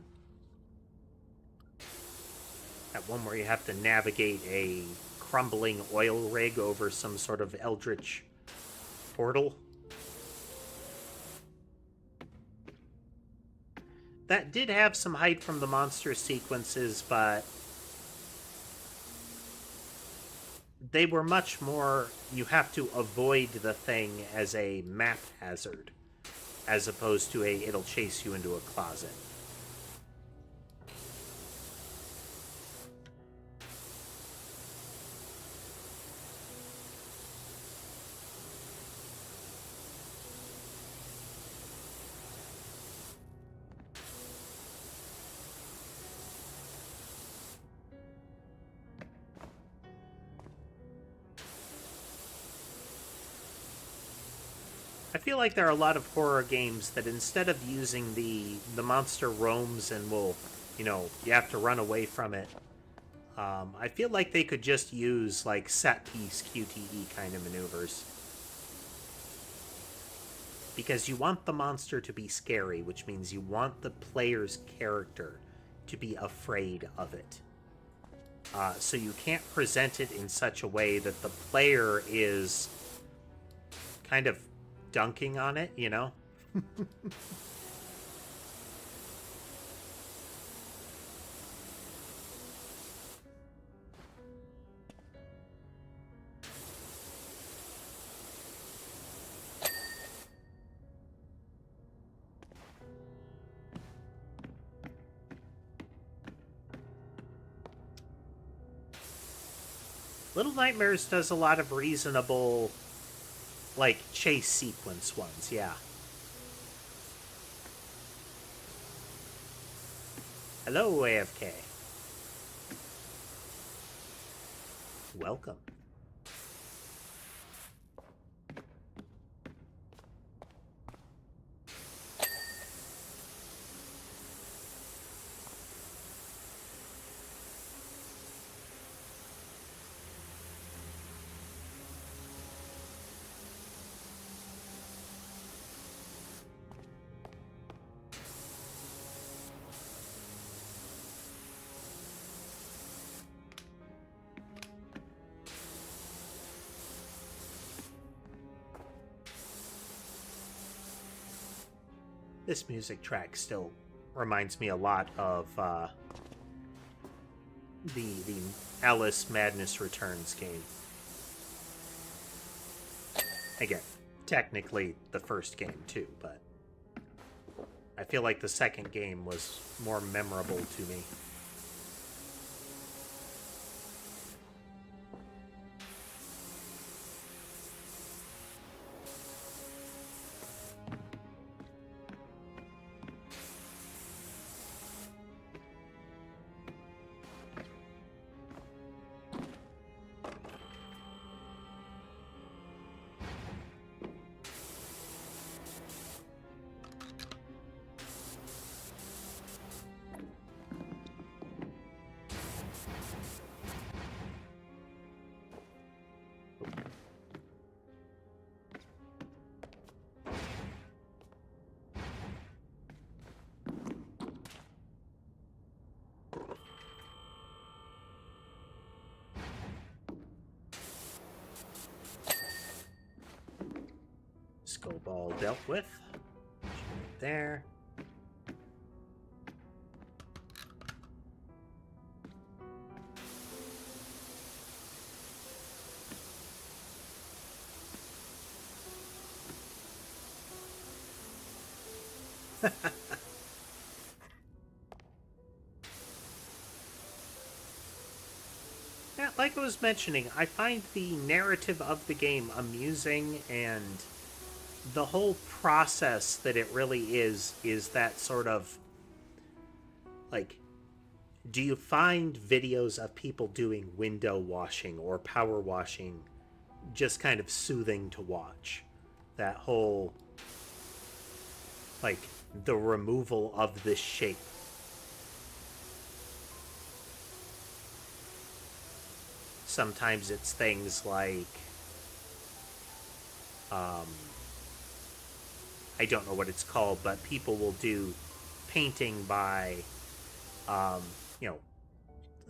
That one where you have to navigate a crumbling oil rig over some sort of eldritch portal. That did have some hide from the monster sequences, but they were much more, you have to avoid the thing as a map hazard, as opposed to it'll chase you into a closet. I feel like there are a lot of horror games that instead of using the monster roams and will, you have to run away from it. I feel like they could just use like set piece QTE kind of maneuvers. Because you want the monster to be scary, which means you want the player's character to be afraid of it. So you can't present it in such a way that the player is kind of dunking on it, you know? Little Nightmares does a lot of reasonable, like, chase sequence ones, yeah. Hello, AFK. Welcome. This music track still reminds me a lot of the Alice Madness Returns game. Again, technically the first game too, but I feel like the second game was more memorable to me. Skull ball dealt with. Right there. Yeah, like I was mentioning, I find the narrative of the game amusing, and the whole process that it really is that sort of, like, do you find videos of people doing window washing or power washing just kind of soothing to watch? That whole, like, the removal of this shape. Sometimes it's things like, I don't know what it's called, but people will do painting by,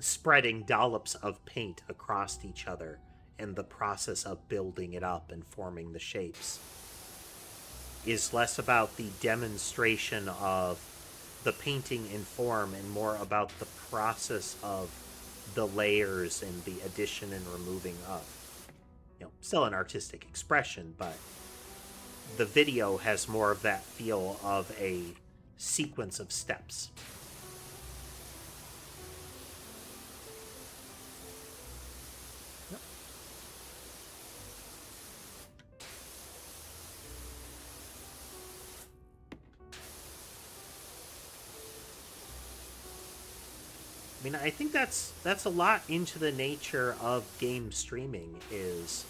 spreading dollops of paint across each other in the process of building it up and forming the shapes. Is less about the demonstration of the painting in form and more about the process of the layers and the addition and removing of. Still an artistic expression, but the video has more of that feel of a sequence of steps. I mean, I think that's a lot into the nature of game streaming, is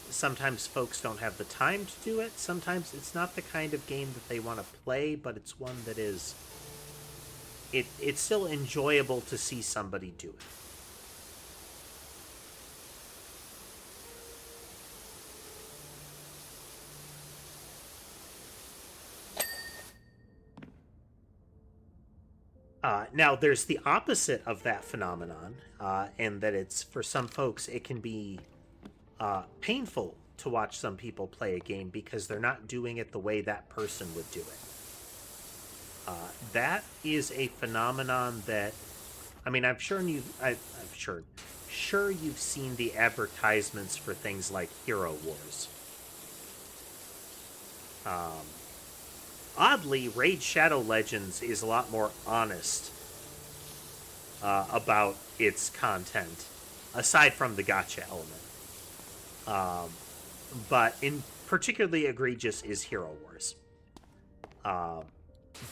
sometimes folks don't have the time to do it. Sometimes it's not the kind of game that they want to play, but it's one that is... It's still enjoyable to see somebody do it. Now, there's the opposite of that phenomenon, and that it's, for some folks, it can be painful to watch some people play a game because they're not doing it the way that person would do it. That is a phenomenon that, I mean, I'm sure you've seen the advertisements for things like Hero Wars. Oddly, Raid Shadow Legends is a lot more honest about its content, aside from the gacha element. But in particularly egregious is Hero Wars.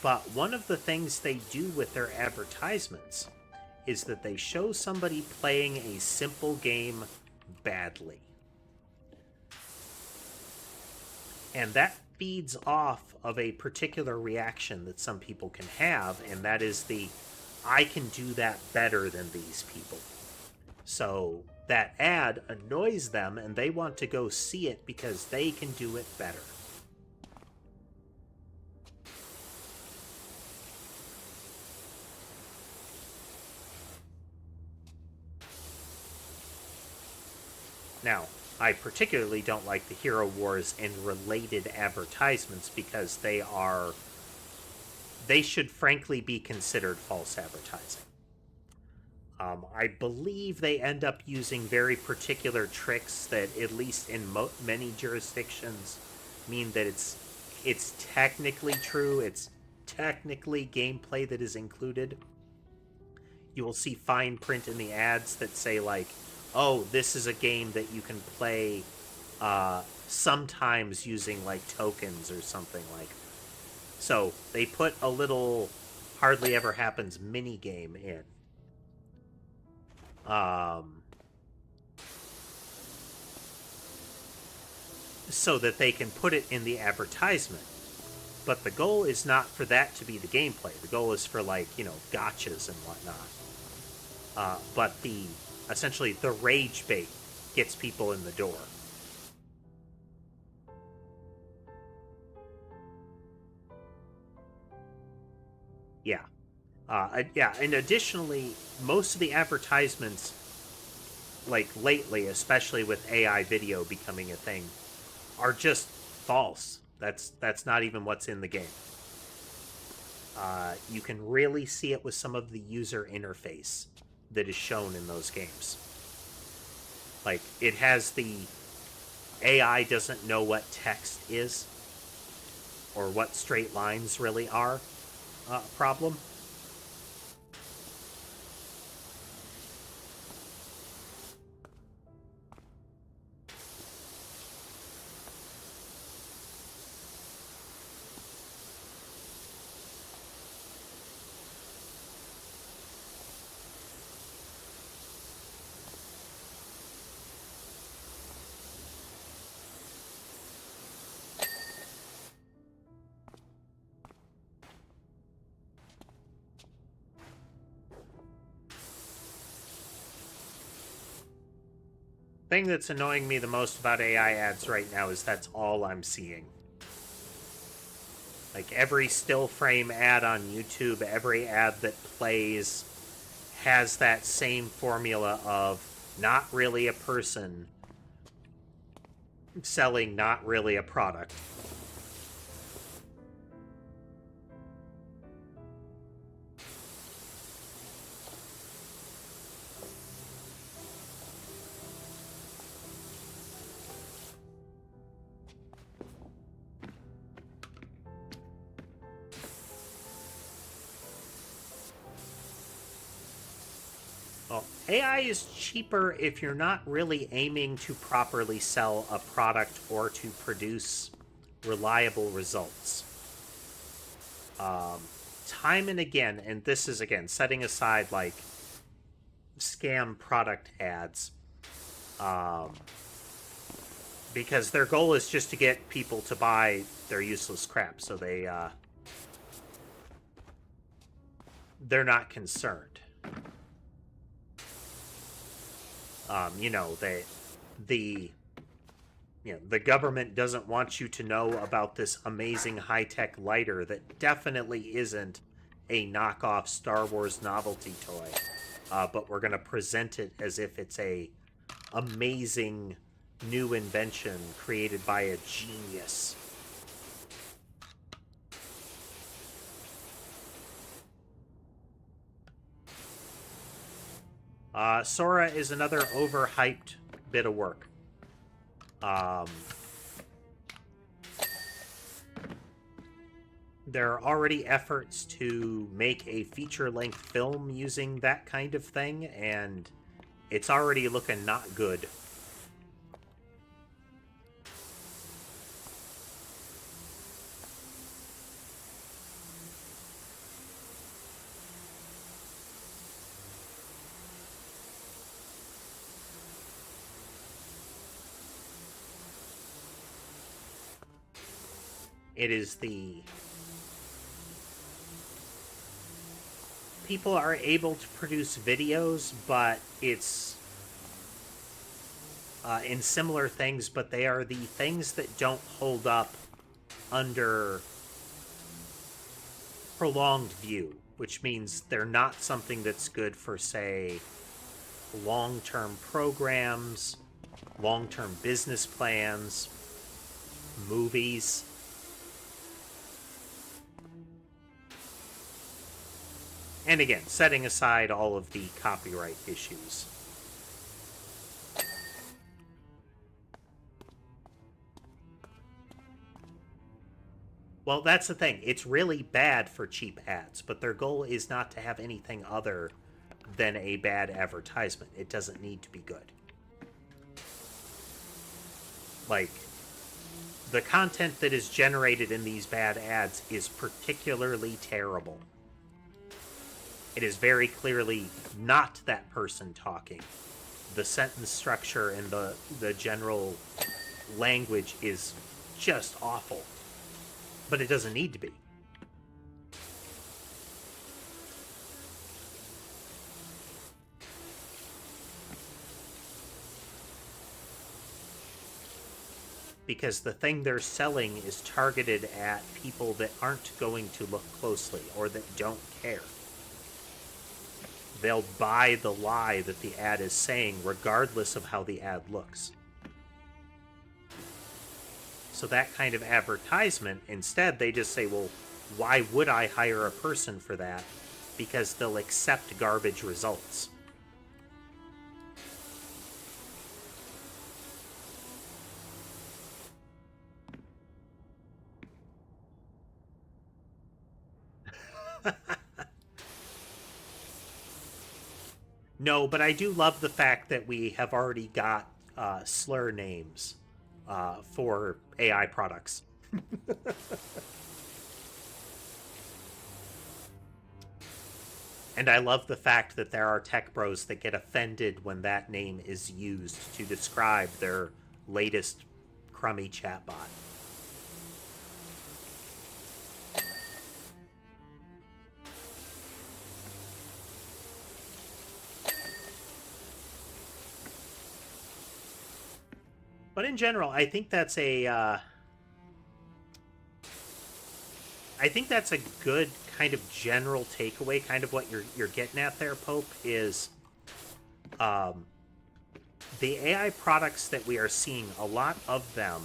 But one of the things they do with their advertisements is that they show somebody playing a simple game badly. And that feeds off of a particular reaction that some people can have, and that is the, I can do that better than these people. So that ad annoys them, and they want to go see it because they can do it better. Now, I particularly don't like the Hero Wars and related advertisements because they should frankly be considered false advertising. I believe they end up using very particular tricks that, at least in many jurisdictions, mean that it's technically true, it's technically gameplay that is included. You will see fine print in the ads that say, like, oh, this is a game that you can play sometimes using, like, tokens or something like that. So they put a little Hardly Ever Happens mini-game in. So that they can put it in the advertisement. But the goal is not for that to be the gameplay. The goal is for, like, you know, gotchas and whatnot. But essentially the rage bait gets people in the door. Yeah. Yeah, and additionally, most of the advertisements, like lately, especially with AI video becoming a thing, are just false. That's not even what's in the game. You can really see it with some of the user interface that is shown in those games. Like, it has the AI doesn't know what text is or what straight lines really are problem. Thing that's annoying me the most about AI ads right now is that's all I'm seeing. Like, every still frame ad on YouTube, every ad that plays has that same formula of not really a person selling not really a product. AI is cheaper if you're not really aiming to properly sell a product or to produce reliable results. Time and again, and this is, again, setting aside, like, scam product ads, Because their goal is just to get people to buy their useless crap, so they're not concerned. You know, the government doesn't want you to know about this amazing high-tech lighter that definitely isn't a knockoff Star Wars novelty toy, but we're going to present it as if it's a amazing new invention created by a genius. Sora is another overhyped bit of work. There are already efforts to make a feature-length film using that kind of thing, and it's already looking not good. It is the... People are able to produce videos, but it's in similar things, but they are the things that don't hold up under prolonged view, which means they're not something that's good for, say, long-term programs, long-term business plans, movies. And again, setting aside all of the copyright issues. Well, that's the thing. It's really bad for cheap ads, but their goal is not to have anything other than a bad advertisement. It doesn't need to be good. Like, the content that is generated in these bad ads is particularly terrible. It is very clearly not that person talking. The sentence structure and the general language is just awful. But it doesn't need to be. Because the thing they're selling is targeted at people that aren't going to look closely or that don't care. They'll buy the lie that the ad is saying regardless of how the ad looks. So that kind of advertisement, instead they just say, well, why would I hire a person for that? Because they'll accept garbage results. No, but I do love the fact that we have already got slur names for AI products. And I love the fact that there are tech bros that get offended when that name is used to describe their latest crummy chatbot. But in general, I think that's a good kind of general takeaway. Kind of what you're getting at there, Pope, is the AI products that we are seeing. A lot of them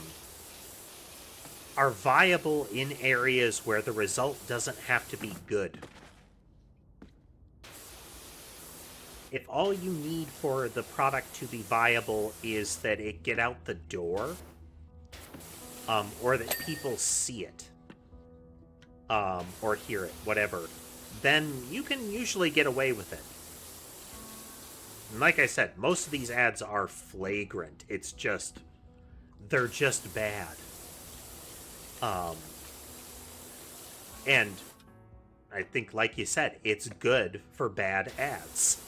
are viable in areas where the result doesn't have to be good. If all you need for the product to be viable is that it get out the door, or that people see it, or hear it, whatever, then you can usually get away with it. And like I said, most of these ads are flagrant. It's just, they're just bad. And I think, like you said, it's good for bad ads.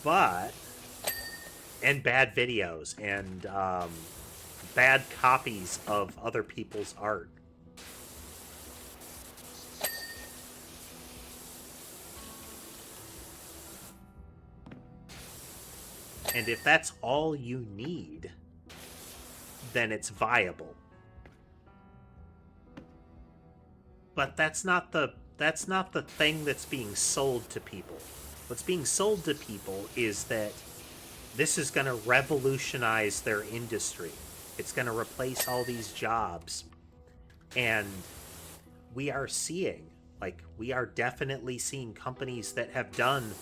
But and bad videos and bad copies of other people's art. And if that's all you need, then it's viable. But that's not the thing that's being sold to people. What's being sold to people is that this is going to revolutionize their industry. It's going to replace all these jobs. And we are seeing, we are definitely seeing companies that have done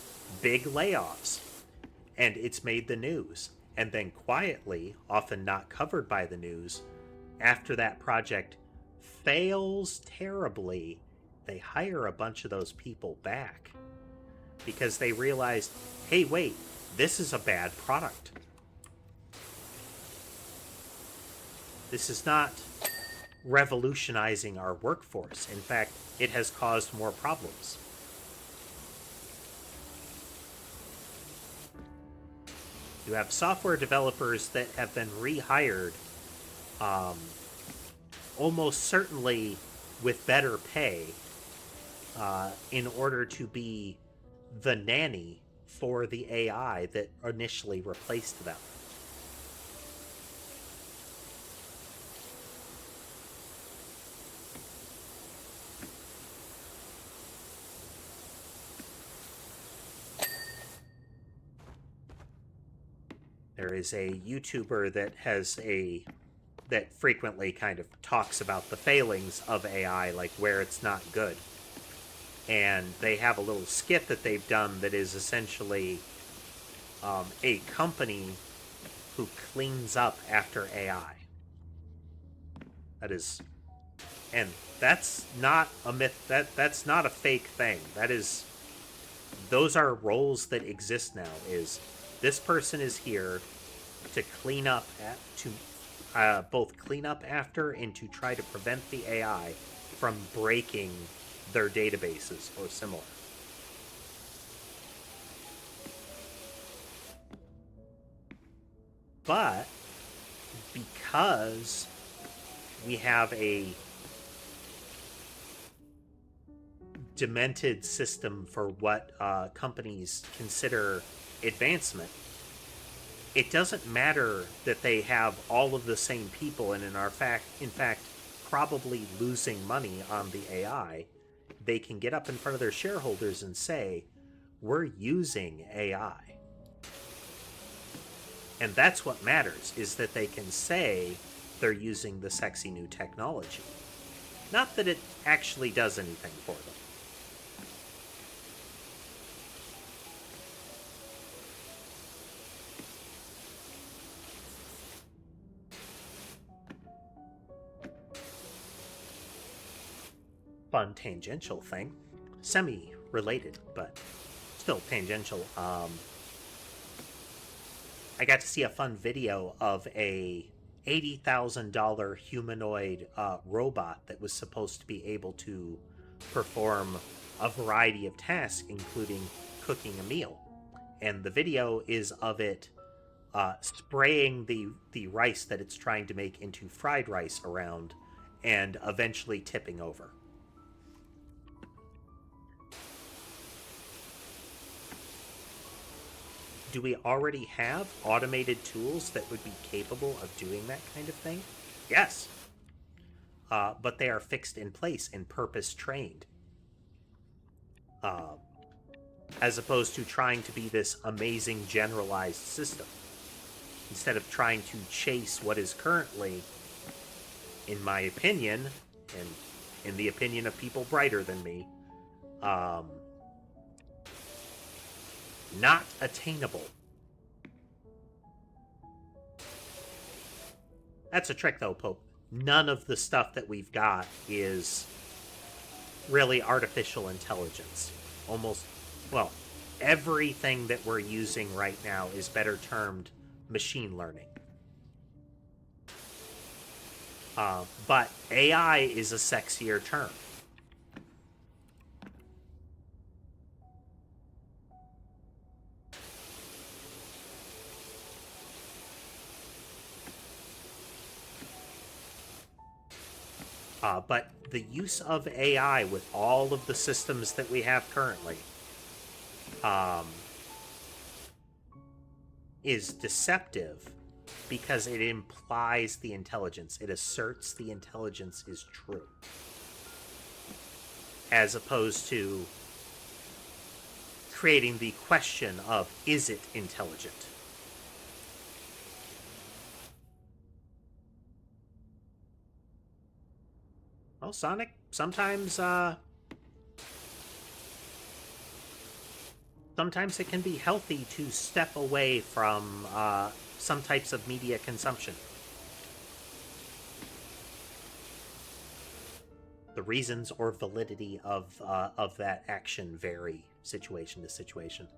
big layoffs. And it's made the news. And then quietly, often not covered by the news, after that project fails terribly, they hire a bunch of those people back. Because they realized, hey, wait, this is a bad product. This is not revolutionizing our workforce. In fact, it has caused more problems. You have software developers that have been rehired, almost certainly with better pay, in order to be the nanny for the AI that initially replaced them. There is a YouTuber that frequently kind of talks about the failings of AI, like where it's not good. And they have a little skit that they've done that is essentially a company who cleans up after AI. That is, and that's not a myth. That's not a fake thing. Those are roles that exist now. Is this person is here to clean up both clean up after and to try to prevent the AI from breaking their databases or similar. But because we have a demented system for what companies consider advancement, it doesn't matter that they have all of the same people and in fact probably losing money on the AI. They can get up in front of their shareholders and say, we're using AI. And that's what matters, is that they can say they're using the sexy new technology. Not that it actually does anything for them. Fun tangential thing. Semi-related, but still tangential. I got to see a fun video of a $80,000 humanoid robot that was supposed to be able to perform a variety of tasks, including cooking a meal. And the video is of it spraying the rice that it's trying to make into fried rice around and eventually tipping over. Do we already have automated tools that would be capable of doing that kind of thing? Yes. But they are fixed in place and purpose trained. As opposed to trying to be this amazing generalized system. Instead of trying to chase what is currently, in my opinion, and in the opinion of people brighter than me, not attainable. That's a trick, though, Pope. None of the stuff that we've got is really artificial intelligence. Everything that we're using right now is better termed machine learning. But AI is a sexier term. But the use of AI with all of the systems that we have currently is deceptive because it implies the intelligence. It asserts the intelligence is true, as opposed to creating the question of, is it intelligent? Well, Sonic, sometimes it can be healthy to step away from some types of media consumption. The reasons or validity of that action vary situation to situation.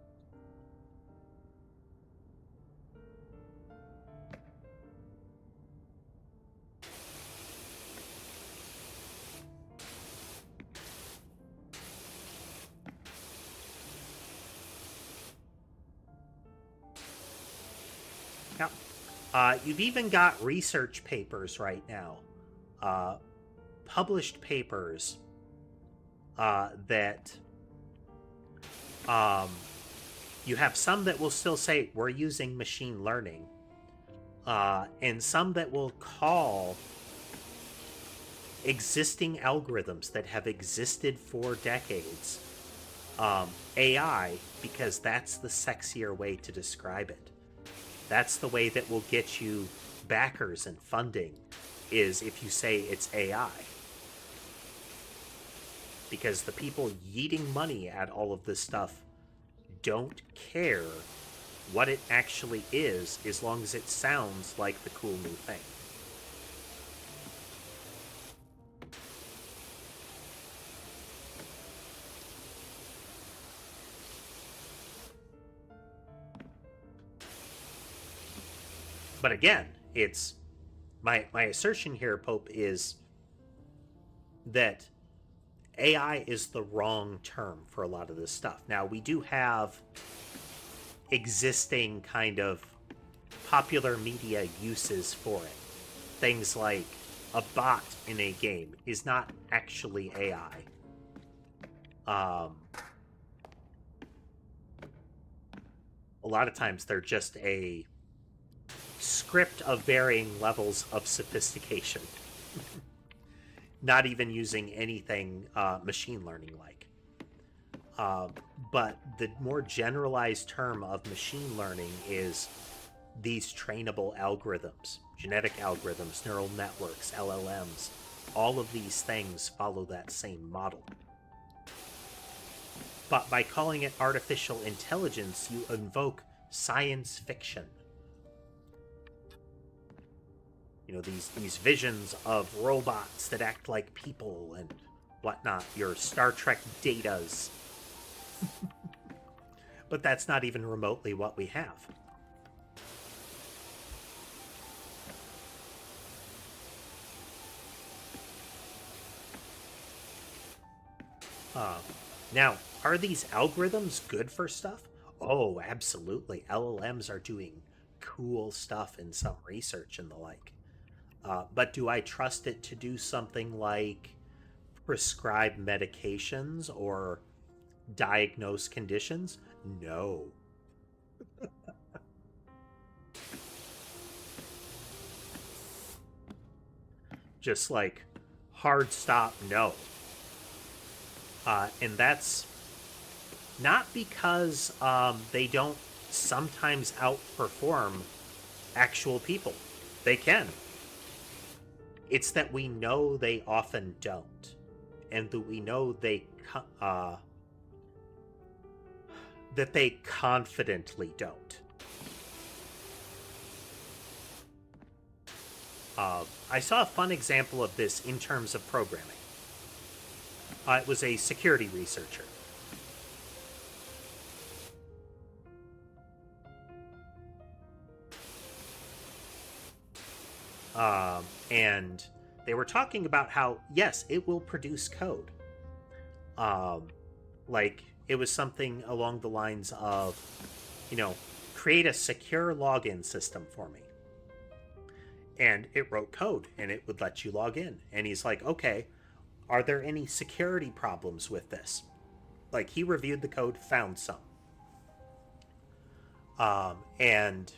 Now, you've even got research papers right now, published papers that you have some that will still say we're using machine learning, and some that will call existing algorithms that have existed for decades AI, because that's the sexier way to describe it. That's the way that will get you backers and funding, is if you say it's AI. Because the people yeeting money at all of this stuff don't care what it actually is, as long as it sounds like the cool new thing. But again, it's my assertion here, Pope, is that AI is the wrong term for a lot of this stuff. Now, we do have existing kind of popular media uses for it. Things like a bot in a game is not actually AI. A lot of times they're just a script of varying levels of sophistication. Not even using anything machine learning like. But the more generalized term of machine learning is these trainable algorithms, genetic algorithms, neural networks, LLMs. All of these things follow that same model. But by calling it artificial intelligence, you invoke science fiction. You know, these visions of robots that act like people and whatnot, your Star Trek datas. But that's not even remotely what we have. Now, are these algorithms good for stuff? Oh, absolutely. LLMs are doing cool stuff in some research and the like. But do I trust it to do something like prescribe medications or diagnose conditions? No. Just like hard stop, no. And that's not because they don't sometimes outperform actual people. They can. It's that we know they often don't, and that we know that they confidently don't. I saw a fun example of this in terms of programming. It was a security researcher. And they were talking about how, yes, it will produce code. Like, it was something along the lines of, create a secure login system for me. and it wrote code and it would let you log in. And he's like, okay, are there any security problems with this? Like, he reviewed the code, found some. And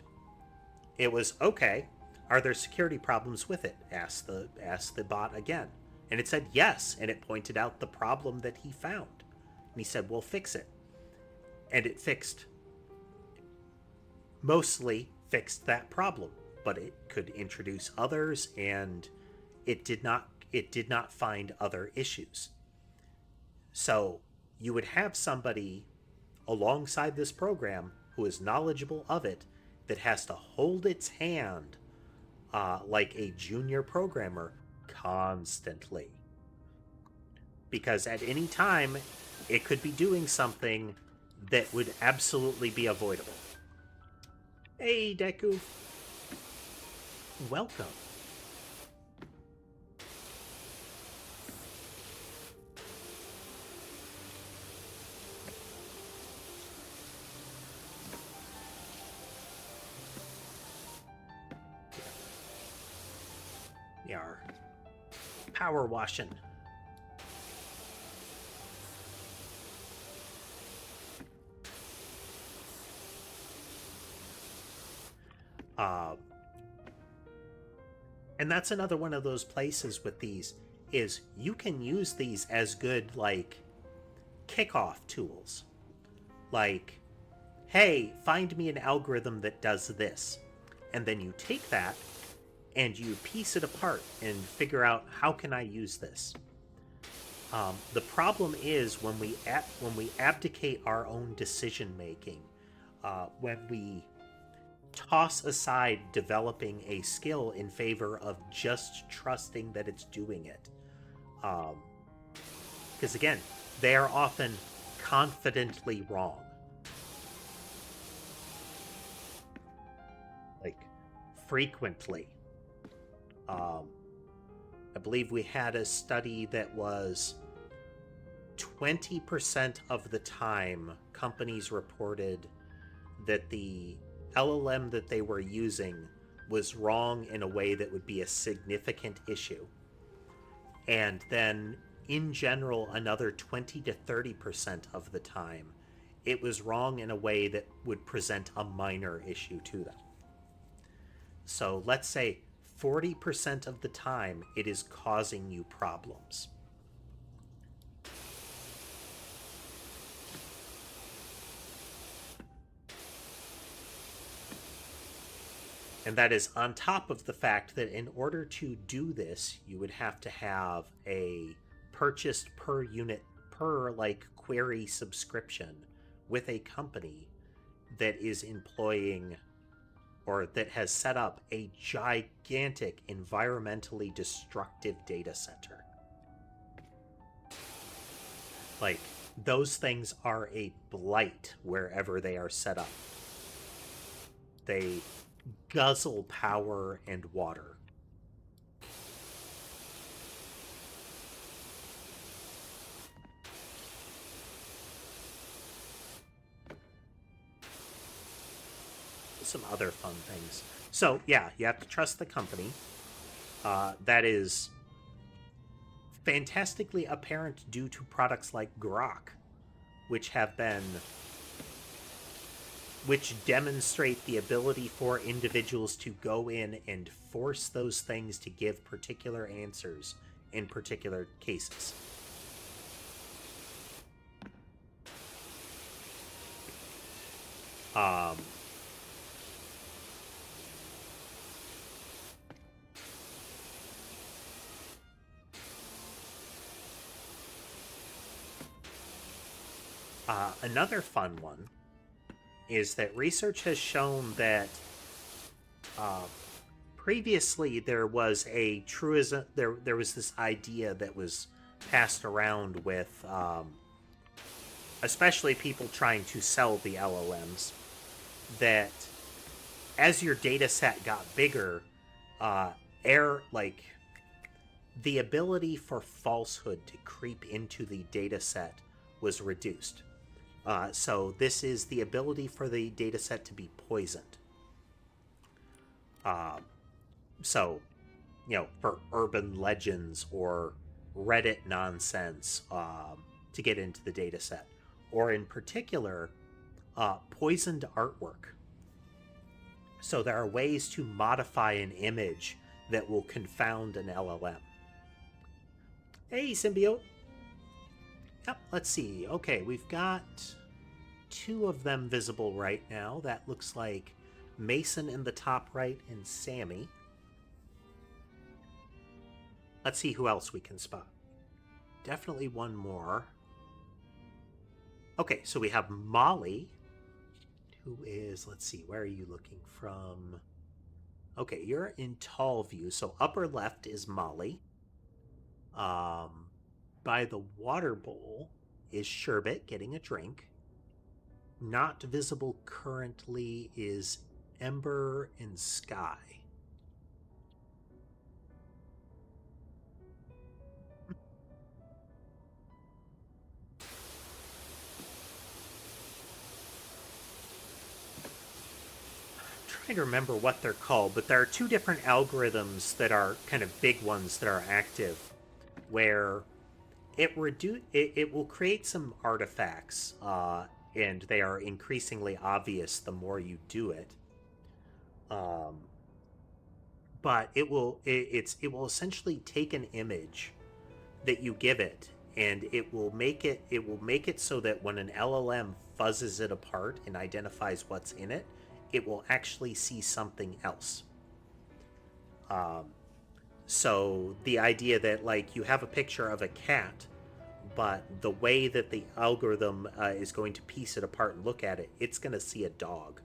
it was, okay, are there security problems with it? Asked the bot again. And it said yes, and it pointed out the problem that he found. And he said, well, fix it. And it mostly fixed that problem, but it could introduce others, and it did not find other issues. So you would have somebody alongside this program who is knowledgeable of it, that has to hold its hand like a junior programmer constantly, because at any time it could be doing something that would absolutely be avoidable. Hey, Deku. Welcome. We are power washing. And that's another one of those places with these, is you can use these as good, like, kickoff tools. Like, hey, find me an algorithm that does this. And then you take that and you piece it apart and figure out, how can I use this? The problem is when we abdicate our own decision making, when we toss aside developing a skill in favor of just trusting that it's doing it. Because again, they are often confidently wrong. Like, frequently. I believe we had a study that was 20% of the time companies reported that the LLM that they were using was wrong in a way that would be a significant issue. And then, in general, another 20 to 30% of the time, it was wrong in a way that would present a minor issue to them. So let's say 40% of the time, it is causing you problems. And that is on top of the fact that in order to do this, you would have to have a purchased per unit, per like query subscription with a company that is employing, or that has set up, a gigantic environmentally destructive data center. Like, those things are a blight wherever they are set up. They guzzle power and water. Some other fun things. So yeah, you have to trust the company. That is fantastically apparent due to products like Grok, which demonstrate the ability for individuals to go in and force those things to give particular answers in particular cases. Another fun one is that research has shown that previously there was a truism, there was this idea that was passed around with especially people trying to sell the LLMs, that as your data set got bigger, the ability for falsehood to creep into the data set was reduced. So this is the ability for the data set to be poisoned. So, for urban legends or Reddit nonsense to get into the data set, or in particular, poisoned artwork. So there are ways to modify an image that will confound an LLM. Hey, symbiote. Yep, let's see. Okay, we've got two of them visible right now. That looks like Mason in the top right and Sammy. Let's see who else we can spot. Definitely one more. Okay, so we have Molly, who is, let's see, where are you looking from? Okay, you're in tall view, so upper left is Molly. By the water bowl is Sherbet getting a drink. Not visible currently is Ember and Sky. Trying to remember what they're called, but there are two different algorithms that are kind of big ones that are active, where it will create some artifacts, and they are increasingly obvious the more you do it. But it will essentially take an image that you give it, and it will make it so that when an LLM fuzzes it apart and identifies what's in it, it will actually see something else. So the idea that, like, you have a picture of a cat, but the way that the algorithm is going to piece it apart and look at it, it's going to see a dog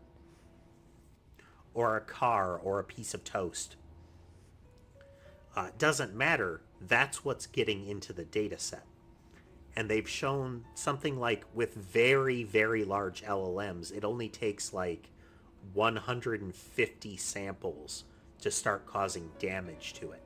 or a car or a piece of toast. Doesn't matter. That's what's getting into the data set. And they've shown something like with very, very large LLMs, it only takes like 150 samples to start causing damage to it.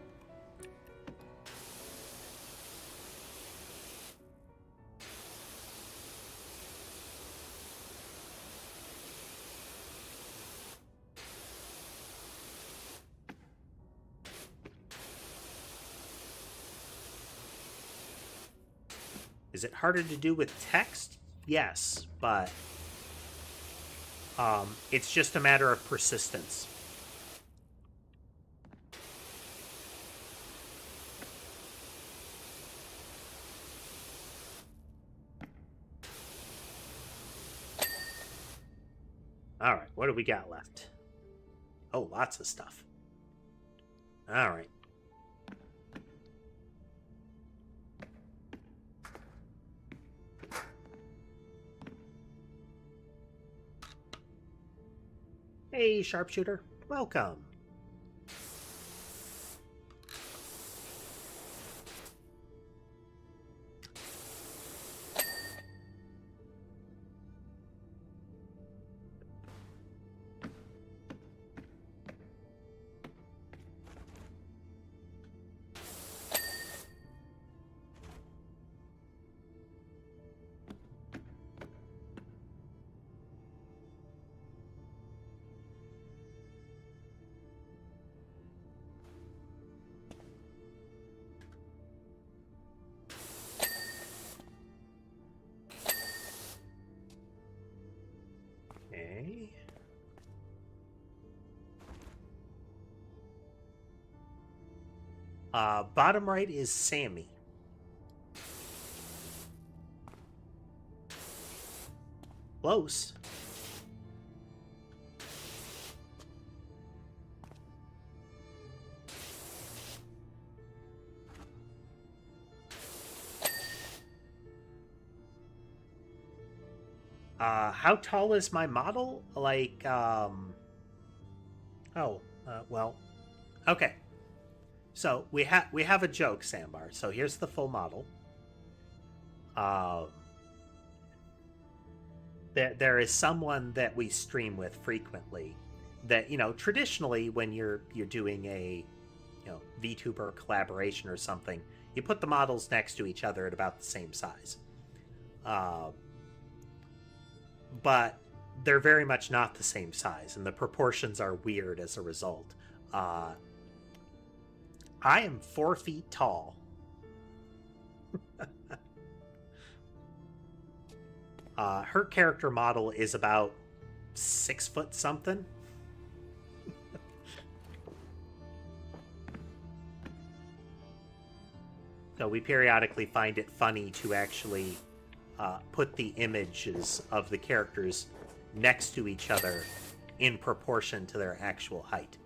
Is it harder to do with text? Yes, but it's just a matter of persistence. All right, what do we got left? Oh, lots of stuff. All right. Hey, sharpshooter. Welcome. Okay. Bottom right is Sammy. Close. How tall is my model? Like, well, okay. So we have a joke, Sambar. So here's the full model. There is someone that we stream with frequently that, traditionally when you're doing a VTuber collaboration or something, you put the models next to each other at about the same size. But they're very much not the same size, and the proportions are weird as a result. I am 4 feet tall. Her character model is about 6 foot something. So we periodically find it funny to actually put the images of the characters next to each other in proportion to their actual height.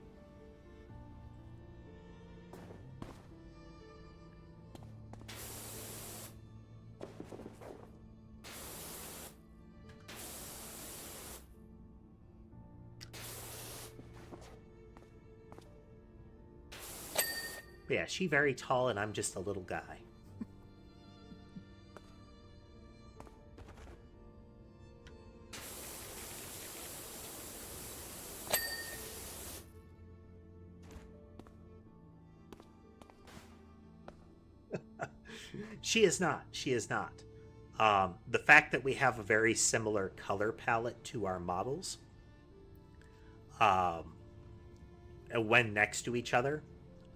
But yeah, she's very tall and I'm just a little guy. She is not. She is not. The fact that we have a very similar color palette to our models, um, when next to each other,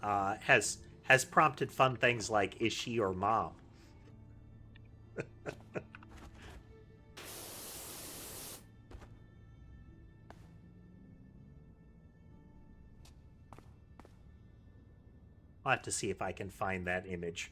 has prompted fun things like, "Is she your mom?" I'll have to see if I can find that image.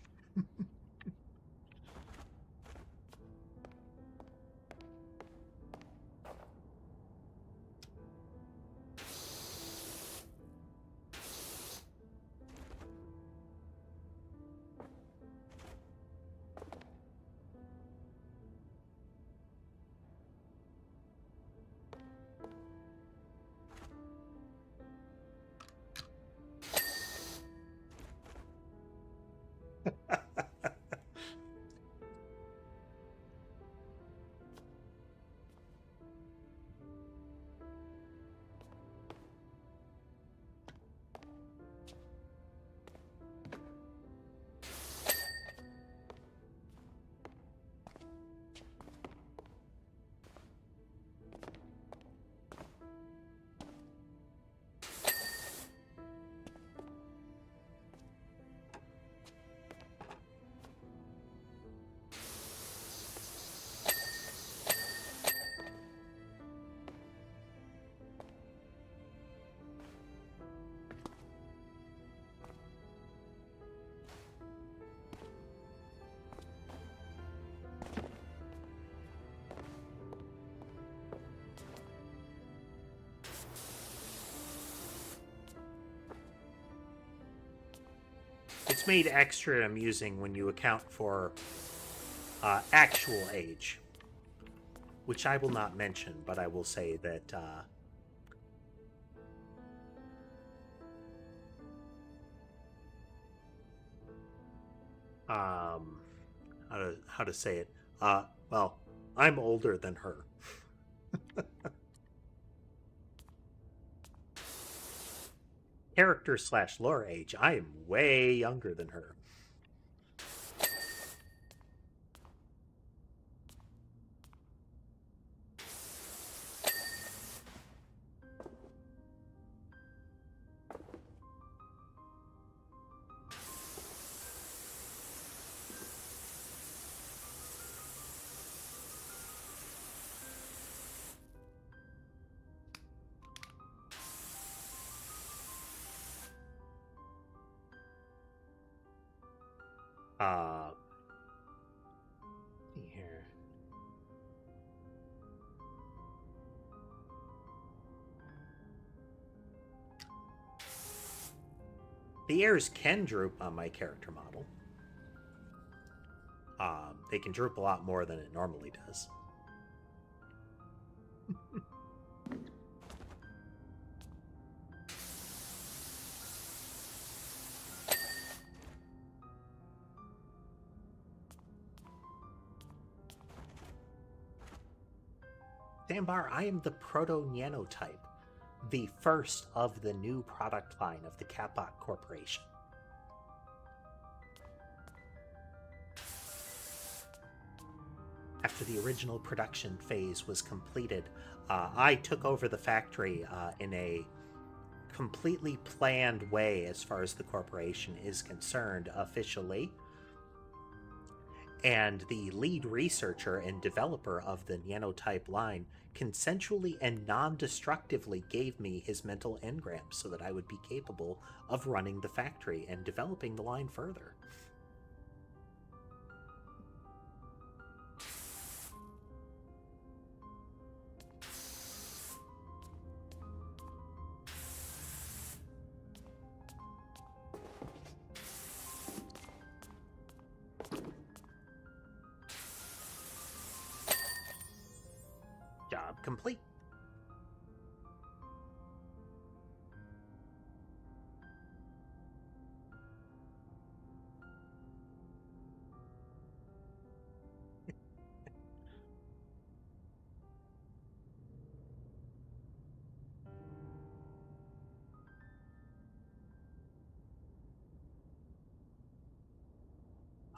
It's made extra amusing when you account for actual age, which I will not mention, but I will say that how to say it? Well, I'm older than her. Character / lore age, I am way younger than her. Here. The ears can droop on my character model. They can droop a lot more than it normally does. Sambar, I am the proto-nanotype, the first of the new product line of the Kapok Corporation. After the original production phase was completed, I took over the factory in a completely planned way as far as the corporation is concerned officially. And the lead researcher and developer of the nanotype line consensually and non-destructively gave me his mental engram so that I would be capable of running the factory and developing the line further. Job complete.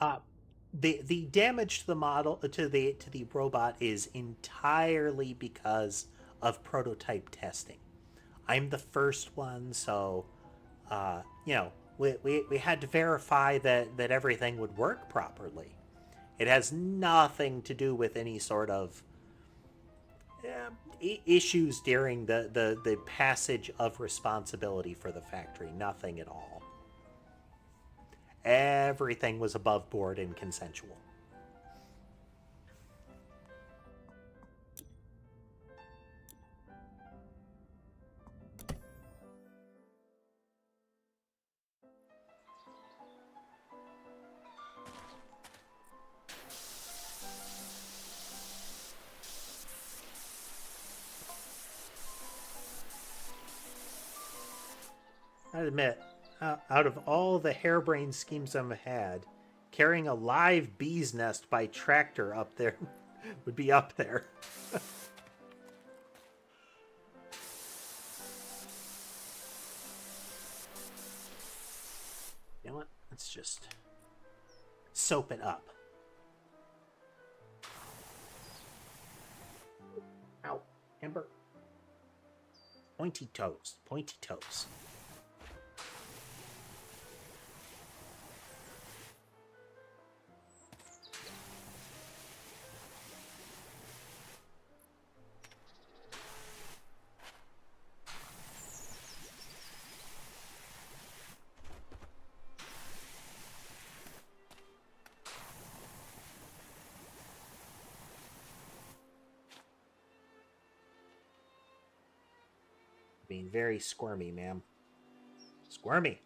Uh, the damage to the model to the robot is entirely because of prototype testing. I'm the first one, so we had to verify that everything would work properly. It has nothing to do with any sort of issues during the passage of responsibility for the factory. Nothing at all. Everything was above board and consensual. I admit, out of all the harebrained schemes I've had, carrying a live bee's nest by tractor up there would be up there. You know what? Let's just soap it up. Ow, Amber. Pointy toes, pointy toes. Being very squirmy, ma'am. Squirmy.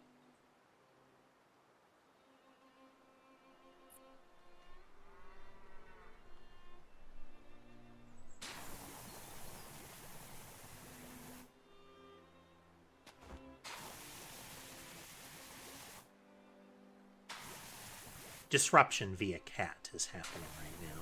Disruption via cat is happening right now.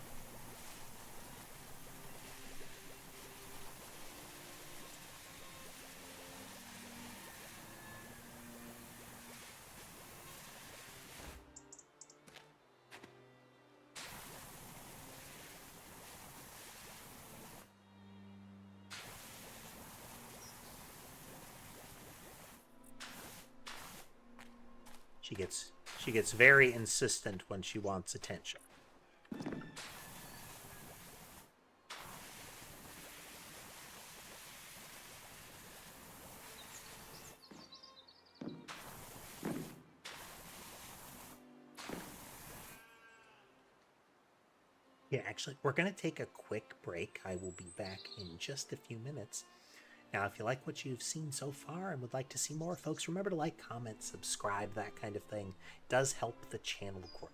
She gets very insistent when she wants attention. Yeah, actually, we're going to take a quick break. I will be back in just a few minutes. Now, if you like what you've seen so far and would like to see more, folks, remember to like, comment, subscribe, that kind of thing. It does help the channel grow.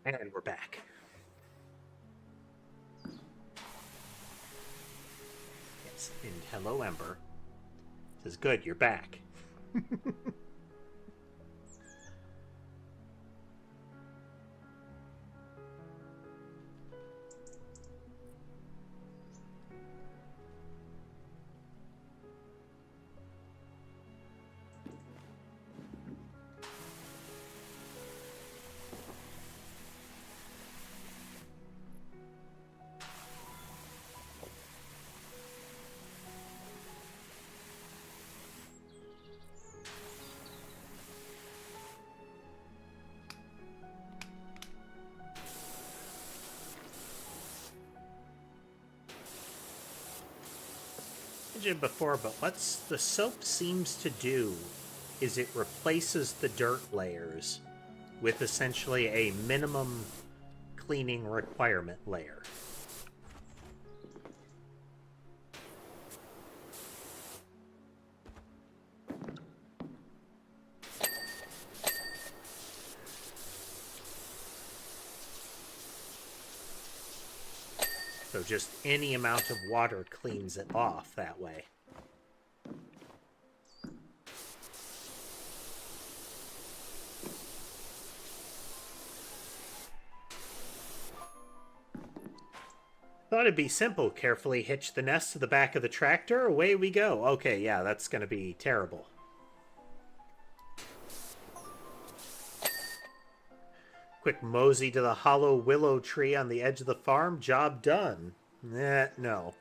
And we're back. Yes, and hello, Ember. Says, good, you're back. Before, but what the soap seems to do is it replaces the dirt layers with essentially a minimum cleaning requirement layer. So just any amount of water cleans it off that way. Thought it'd be simple. Carefully hitch the nest to the back of the tractor. Away we go. Okay, yeah, that's going to be terrible. Quick mosey to the hollow willow tree on the edge of the farm. Job done. No.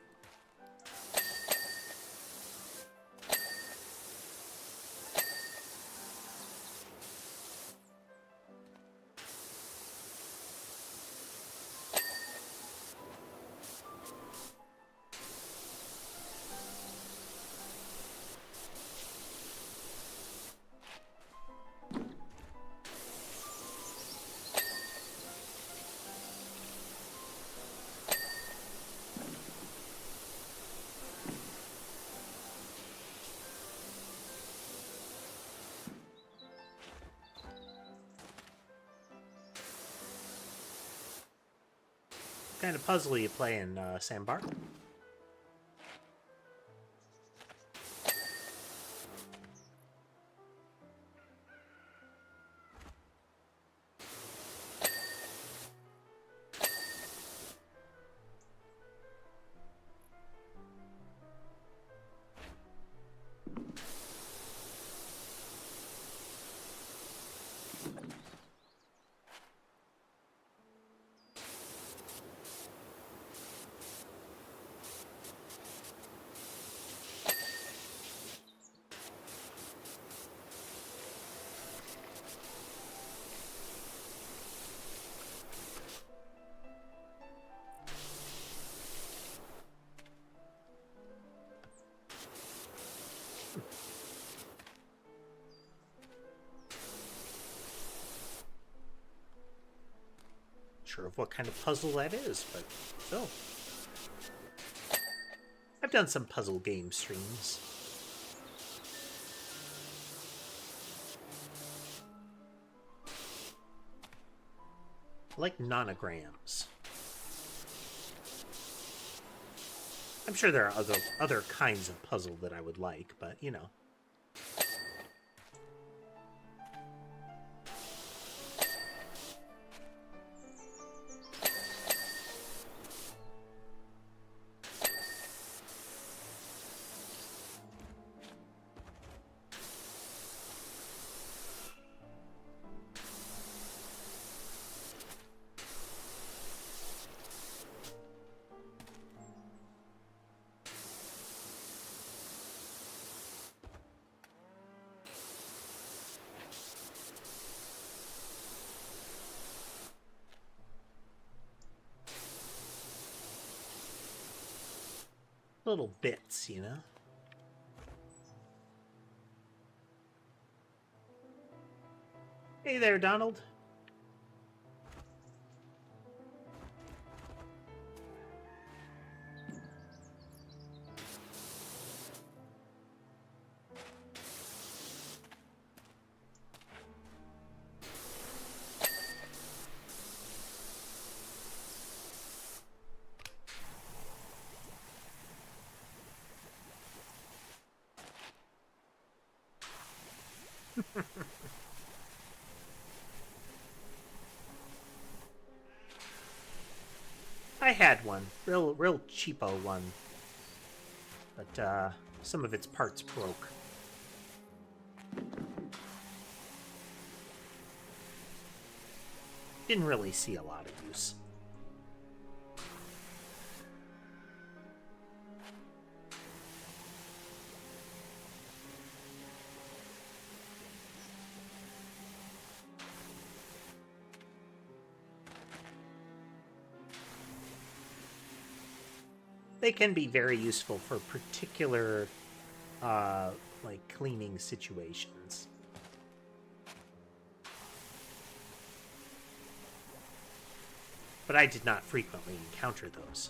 What kind of puzzle are you playing, Sambar? Sure of what kind of puzzle that is, but still. I've done some puzzle game streams. I like nonograms. I'm sure there are other kinds of puzzle that I would like, but you know. Little bits, you know? Hey there, Donald. I had one. Real cheapo one. But, some of its parts broke. Didn't really see a lot of use. They can be very useful for particular, like, cleaning situations. But I did not frequently encounter those.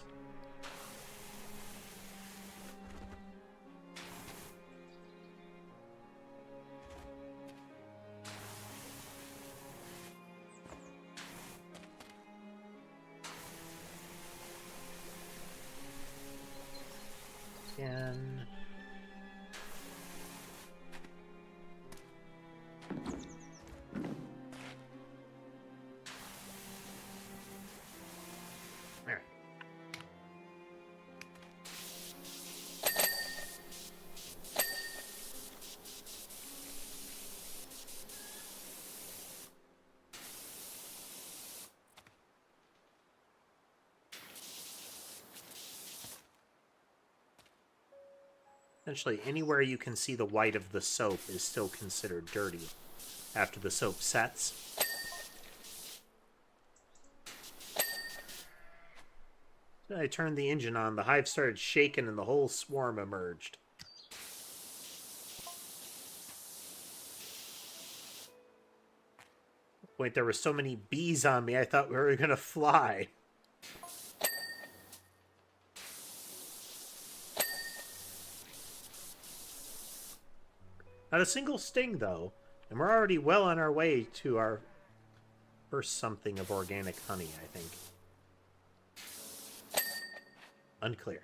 Again. There. Essentially, anywhere you can see the white of the soap is still considered dirty after the soap sets. I turned the engine on, the hive started shaking, and the whole swarm emerged. Wait, there were so many bees on me, I thought we were gonna fly. Not a single sting, though, and we're already well on our way to our first something of organic honey, I think. Unclear.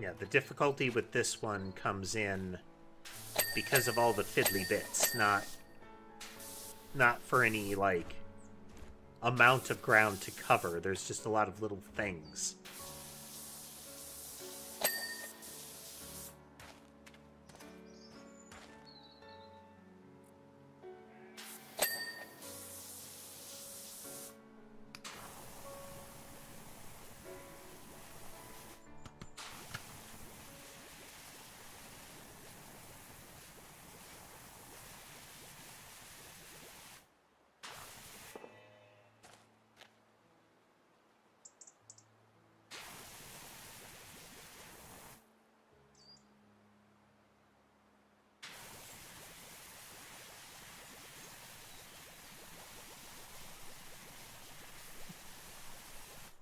Yeah, the difficulty with this one comes in because of all the fiddly bits, not for any, like, amount of ground to cover. There's just a lot of little things.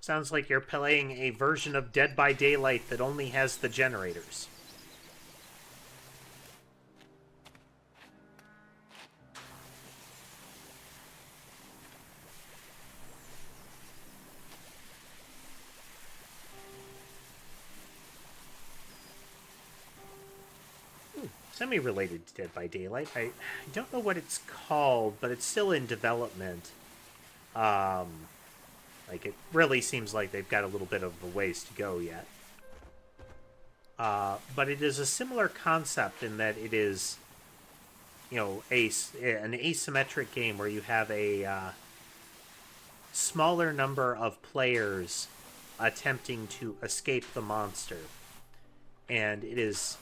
Sounds like you're playing a version of Dead by Daylight that only has the generators. Semi-related to Dead by Daylight. I don't know what it's called, but it's still in development. Like, it really seems like they've got a little bit of a ways to go yet. But it is a similar concept in that it is, you know, an asymmetric game where you have a smaller number of players attempting to escape the monster. And it is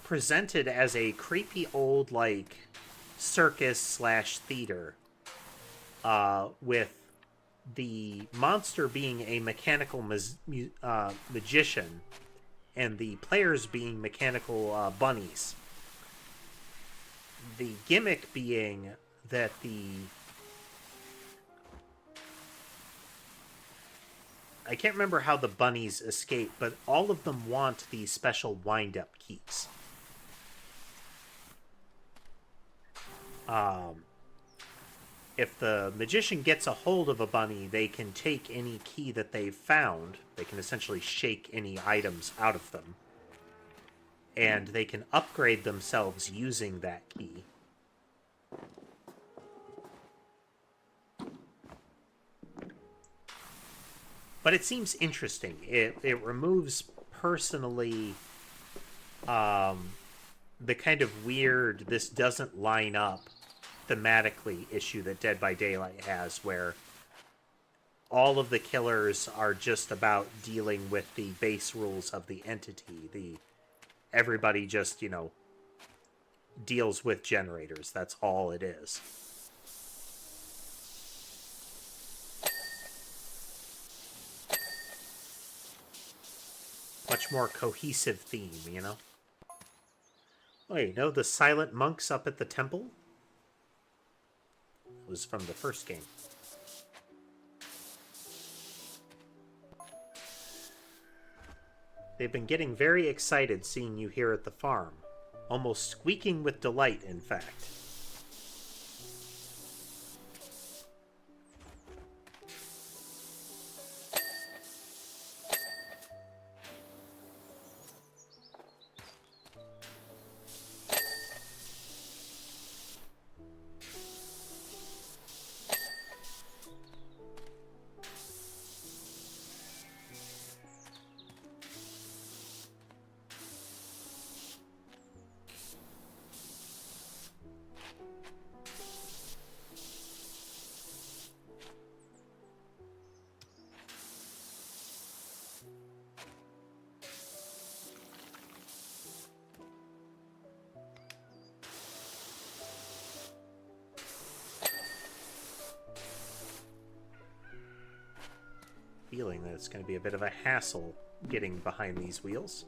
presented as a creepy old, like, circus/theater, with the monster being a mechanical magician, and the players being mechanical bunnies. The gimmick being that I can't remember how the bunnies escape, but all of them want these special wind-up keys. If the magician gets a hold of a bunny, they can take any key that they've found. They can essentially shake any items out of them. And they can upgrade themselves using that key. But it seems interesting. It removes, personally, the kind of weird, this doesn't line up thematically issue that Dead by Daylight has, where all of the killers are just about dealing with the base rules of the entity. Everybody just, you know, deals with generators. That's all it is. Much more cohesive theme, you know? Oh, you know the silent monks up at the temple? It was from the first game. They've been getting very excited seeing you here at the farm. Almost squeaking with delight, in fact. Feeling that it's going to be a bit of a hassle getting behind these wheels.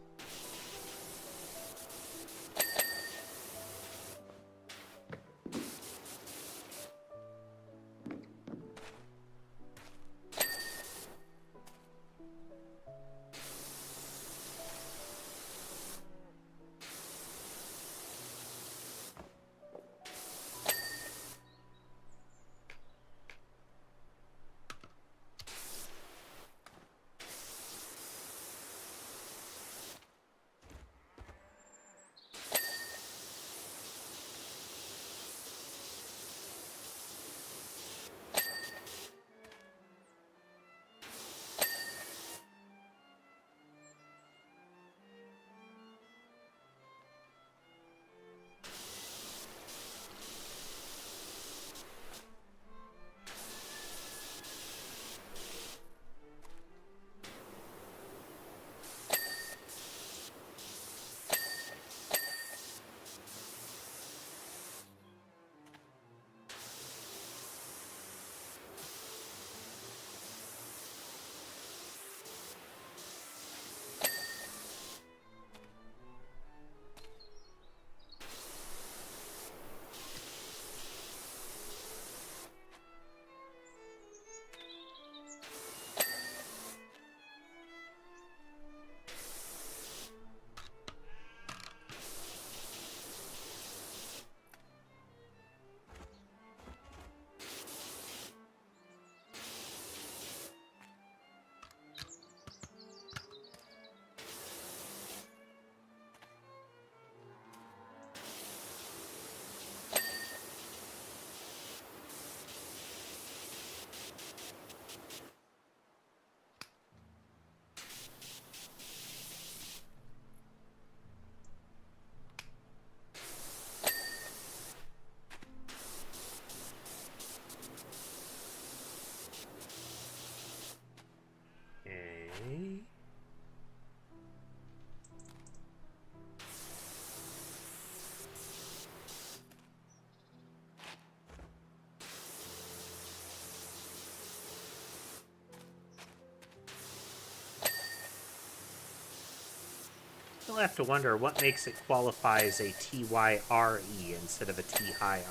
You'll have to wonder what makes it qualify as a TYRE instead of a TIRE.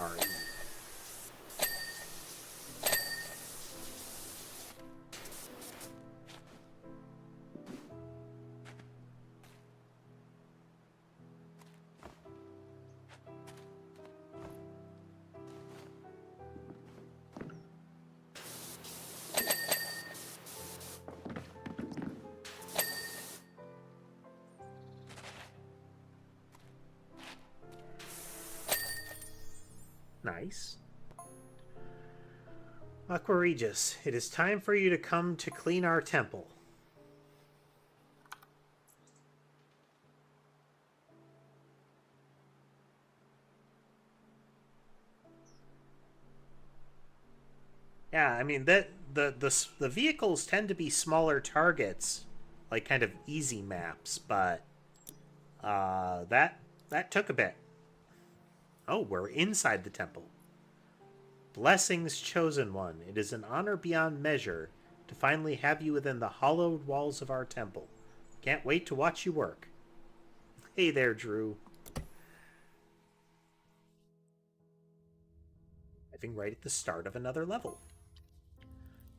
Nice. Aqua Regis, it is time for you to come to clean our temple. Yeah, I mean that the vehicles tend to be smaller targets, like kind of easy maps, but that took a bit. Oh, we're inside the temple. Blessings, chosen one. It is an honor beyond measure to finally have you within the hallowed walls of our temple. Can't wait to watch you work. Hey there, Drew. Arriving right at the start of another level.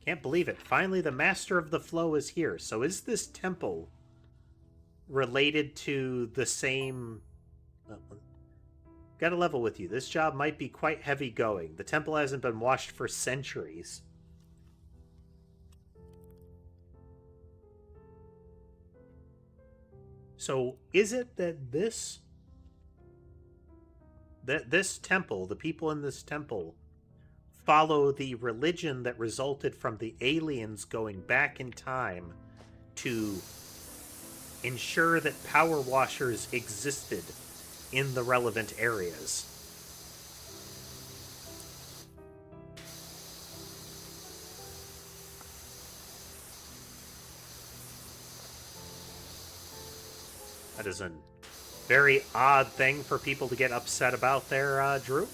Can't believe it. Finally, the master of the flow is here. So is this temple related to the same... Gotta level with you. This job might be quite heavy going. The temple hasn't been washed for centuries. So is it that this temple, the people in this temple, follow the religion that resulted from the aliens going back in time to ensure that power washers existed in the relevant areas? That is a very odd thing for people to get upset about there, Drew.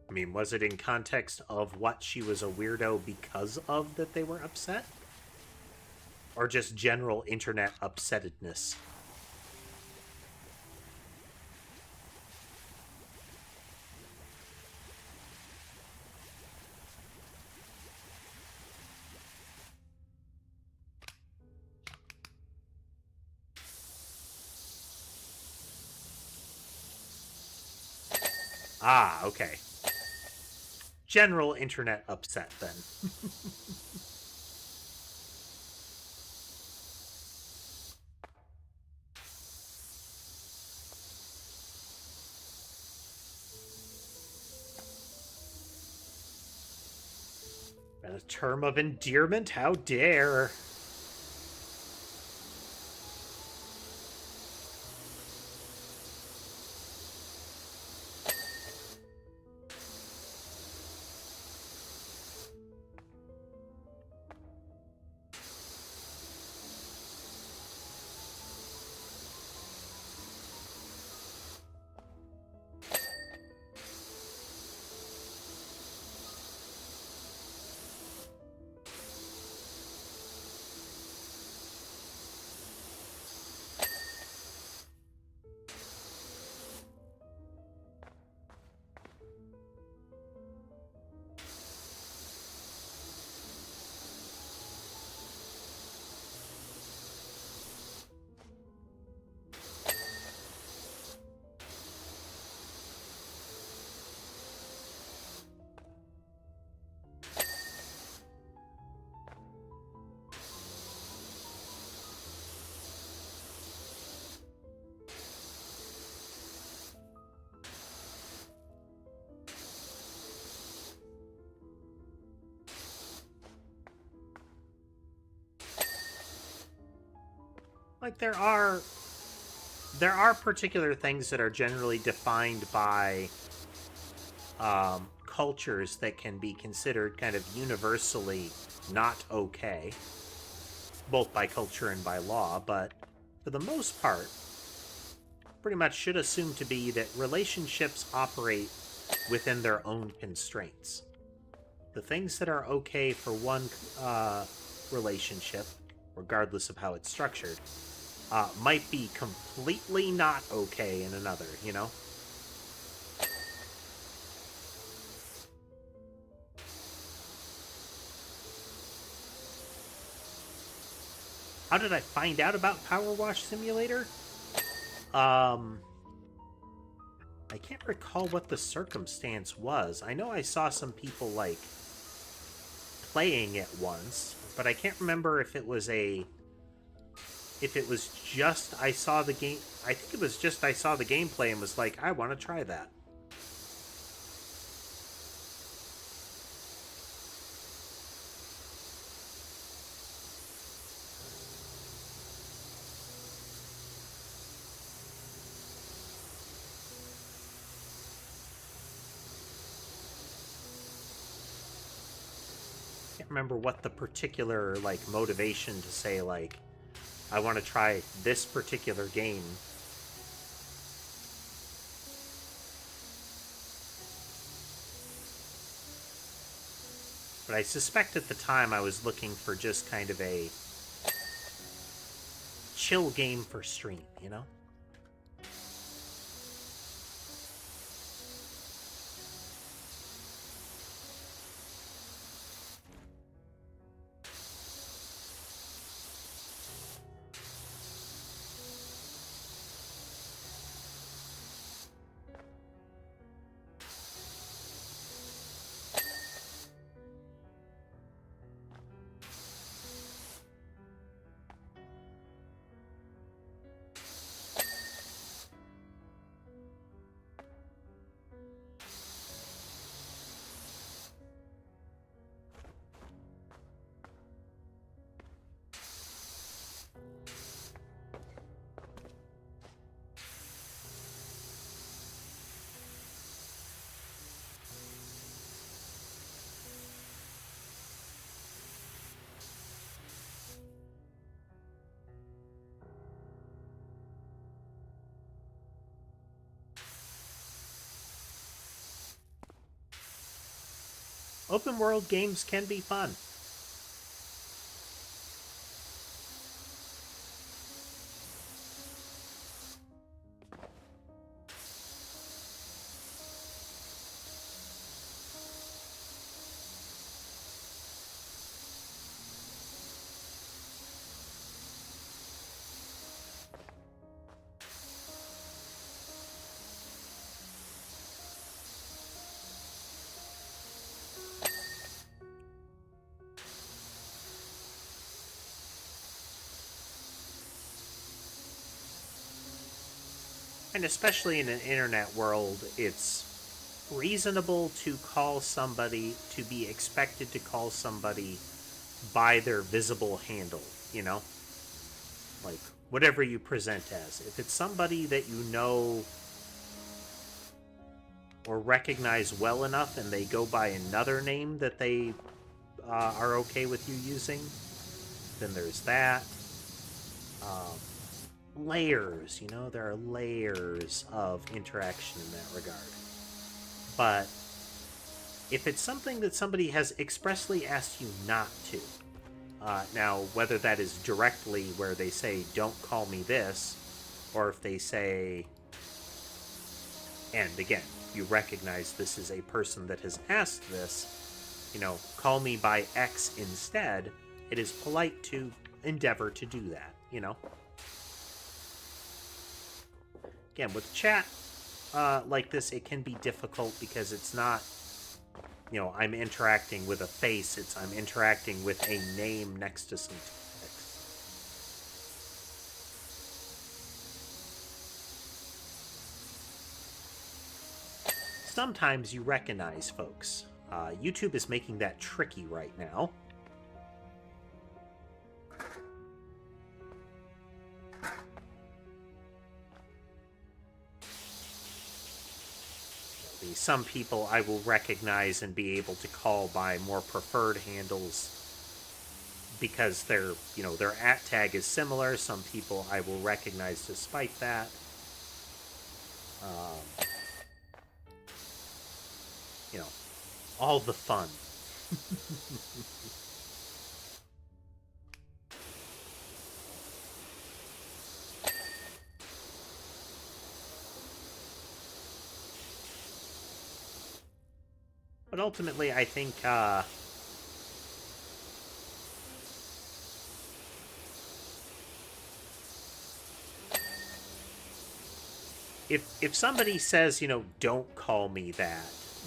I mean, was it in context of what she was a weirdo because of that they were upset? Or just general internet upsettedness? Ah, okay. General internet upset, then. A term of endearment? How dare! Like, there are particular things that are generally defined by cultures that can be considered kind of universally not okay, both by culture and by law, but for the most part, pretty much should assume to be that relationships operate within their own constraints. The things that are okay for one relationship, regardless of how it's structured, might be completely not okay in another, you know? How did I find out about PowerWash Simulator? I can't recall what the circumstance was. I know I saw some people, like, playing it once, but I can't remember if it was just I saw the game. I think it was just I saw the gameplay and was like, I want to try that. Remember what the particular like motivation to say like I want to try this particular game. But I suspect at the time I was looking for just kind of a chill game for stream, you know? Open world games can be fun. And especially in an internet world, it's reasonable to call somebody, to be expected to call somebody by their visible handle, you know? Like, whatever you present as. If it's somebody that you know or recognize well enough and they go by another name that they are okay with you using, then there's that. Layers, you know, there are layers of interaction in that regard. But if it's something that somebody has expressly asked you not to, now whether that is directly where they say don't call me this, or if they say, and again you recognize this is a person that has asked this, you know, call me by X instead, it is polite to endeavor to do that, you know. Again, with chat like this, it can be difficult because it's not, you know, I'm interacting with a face, it's I'm interacting with a name next to some text. Sometimes you recognize folks. YouTube is making that tricky right now. Some people I will recognize and be able to call by more preferred handles because their, you know, their @ tag is similar. Some people I will recognize despite that. You know, all the fun. But ultimately, I think if somebody says, you know, don't call me that,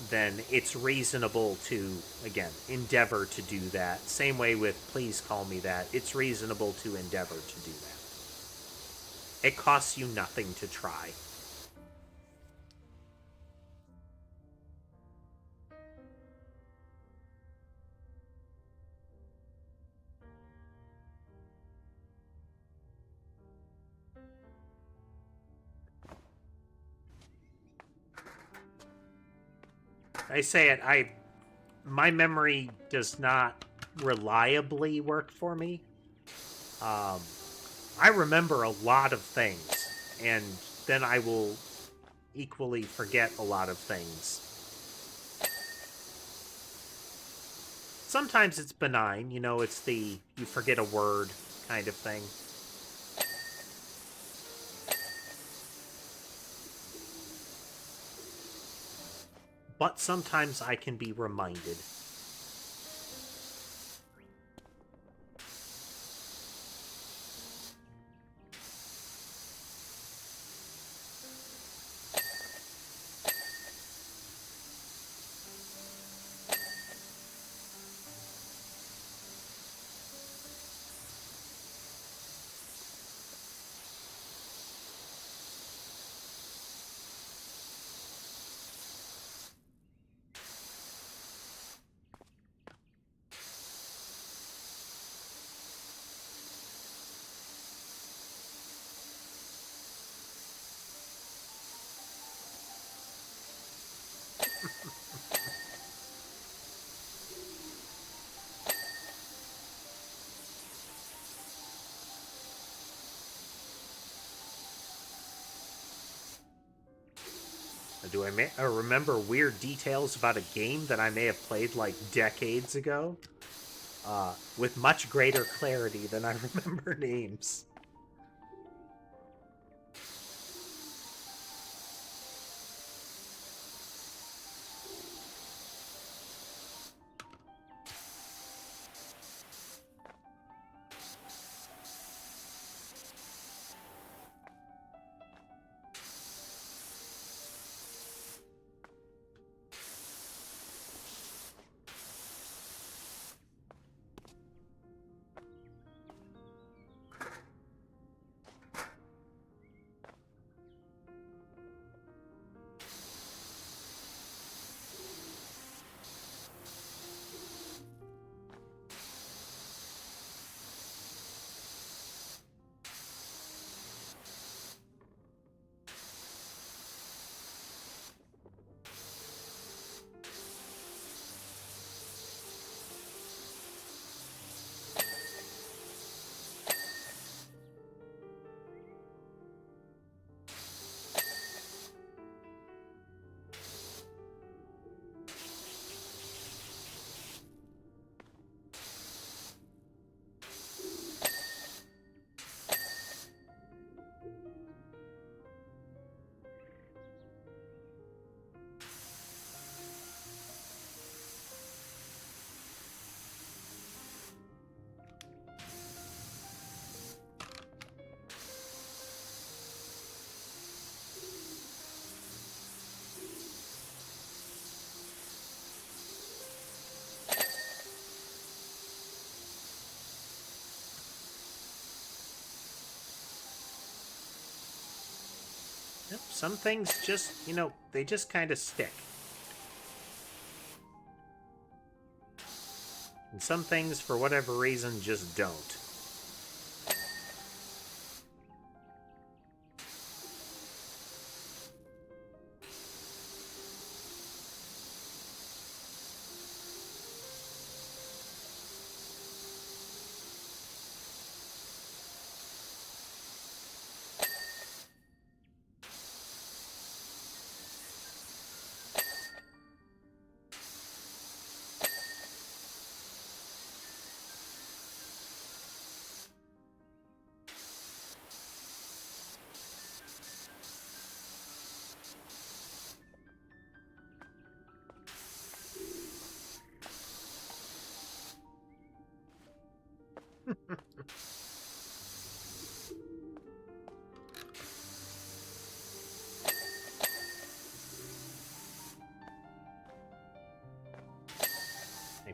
then it's reasonable to, again, endeavor to do that. Same way with please call me that. It's reasonable to endeavor to do that. It costs you nothing to try. I say it, my memory does not reliably work for me. I remember a lot of things, and then I will equally forget a lot of things. Sometimes it's benign, you know, it's the you forget a word kind of thing. But sometimes I can be reminded. Do I remember weird details about a game that I may have played like decades ago? With much greater clarity than I remember names. Yep, some things just, you know, they just kind of stick. And some things, for whatever reason, just don't.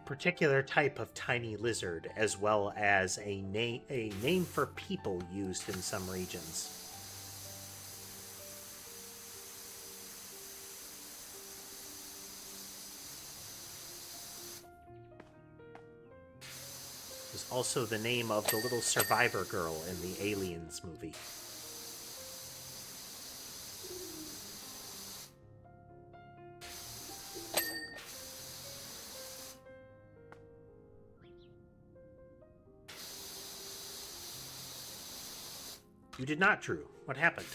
particular type of tiny lizard, as well as a name for people used in some regions. It was also the name of the little survivor girl in the Aliens movie. You did not, Drew. What happened?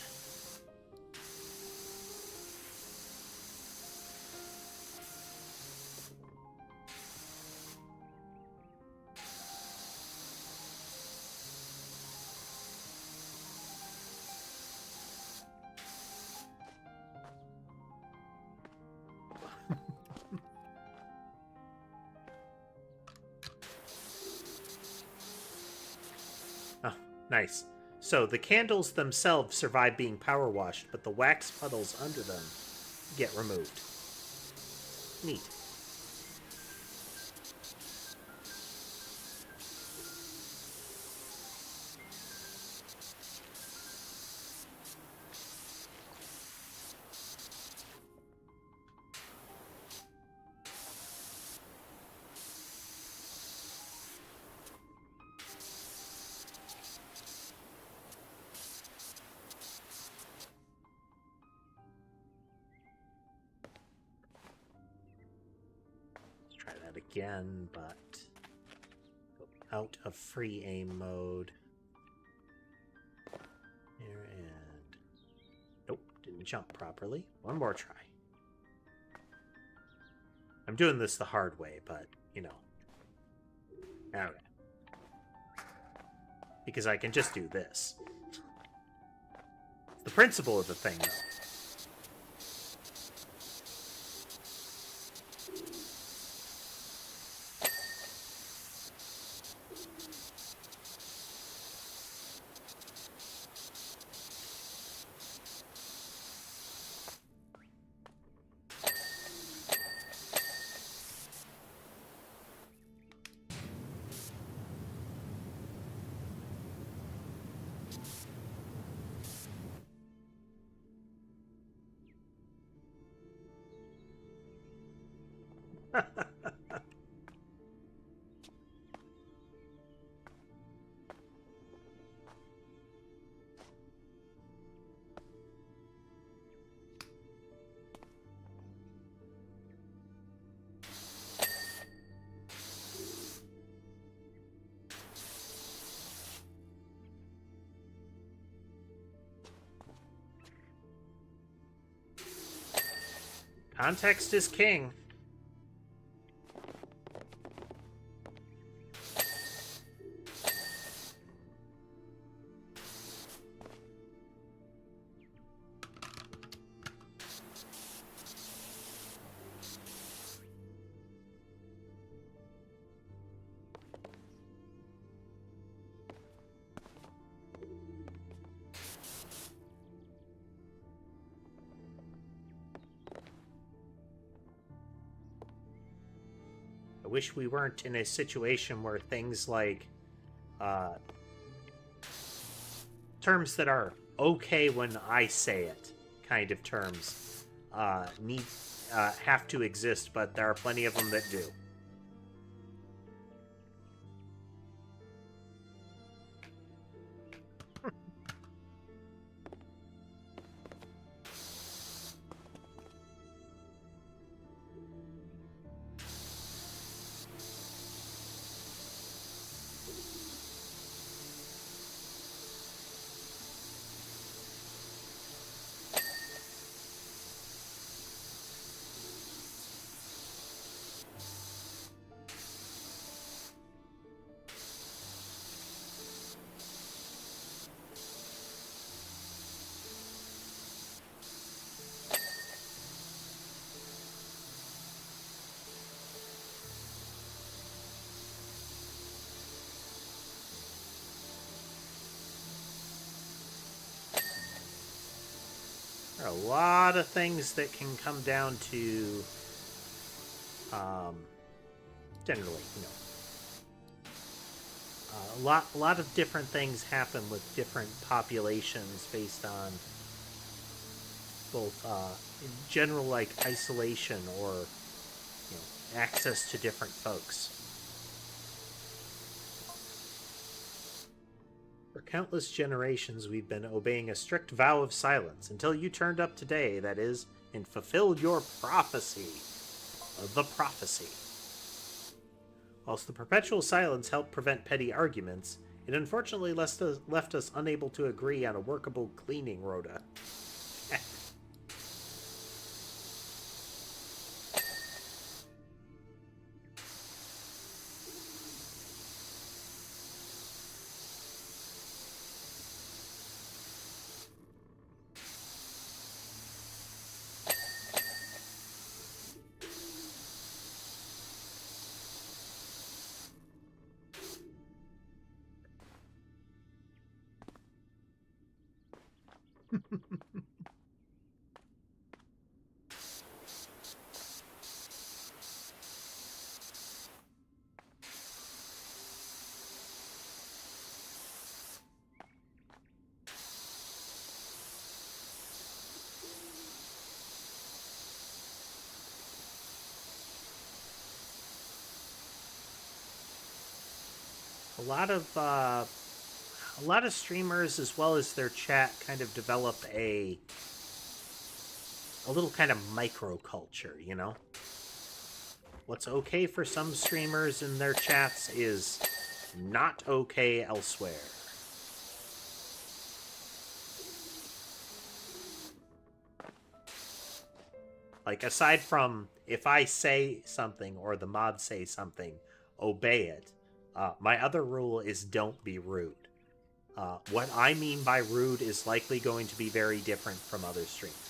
Oh, nice. So, the candles themselves survive being power washed, but the wax puddles under them get removed. Neat. Again, but go out of free aim mode. There, and nope, didn't jump properly. One more try. I'm doing this the hard way, but you know. Okay. Because I can just do this. It's the principle of the thing, though. Context is king. I wish we weren't in a situation where things like terms that are okay when I say it kind of terms have to exist, but there are plenty of them that do. There are a lot of things that can come down to generally, you know. A lot of different things happen with different populations based on both general like isolation or access to different folks. For countless generations, we've been obeying a strict vow of silence until you turned up today, that is, and fulfilled your prophecy. The prophecy. Whilst the perpetual silence helped prevent petty arguments, it unfortunately left us unable to agree on a workable cleaning rota. A lot of streamers, as well as their chat, kind of develop a little kind of microculture, you know? What's okay for some streamers in their chats is not okay elsewhere. Like, aside from if I say something or the mods say something, obey it. My other rule is don't be rude. What I mean by rude is likely going to be very different from other streamers.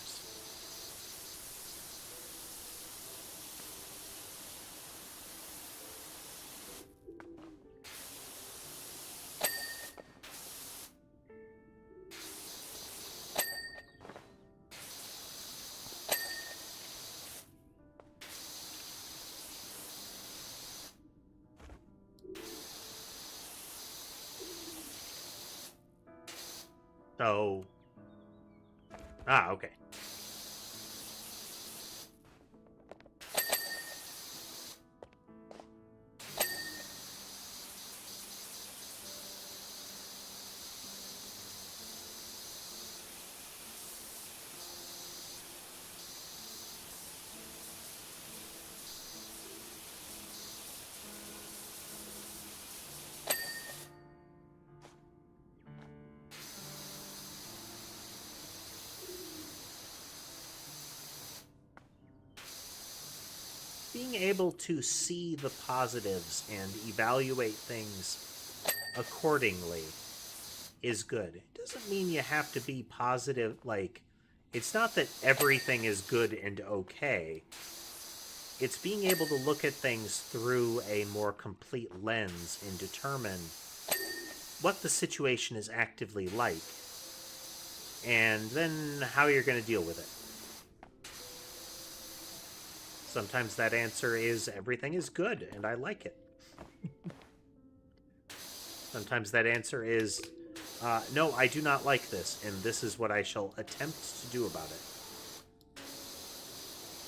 So... okay. Being able to see the positives and evaluate things accordingly is good. It doesn't mean you have to be positive, like, it's not that everything is good and okay. It's being able to look at things through a more complete lens and determine what the situation is actively like, and then how you're going to deal with it. Sometimes that answer is everything is good and I like it. Sometimes that answer is no, I do not like this, and this is what I shall attempt to do about it.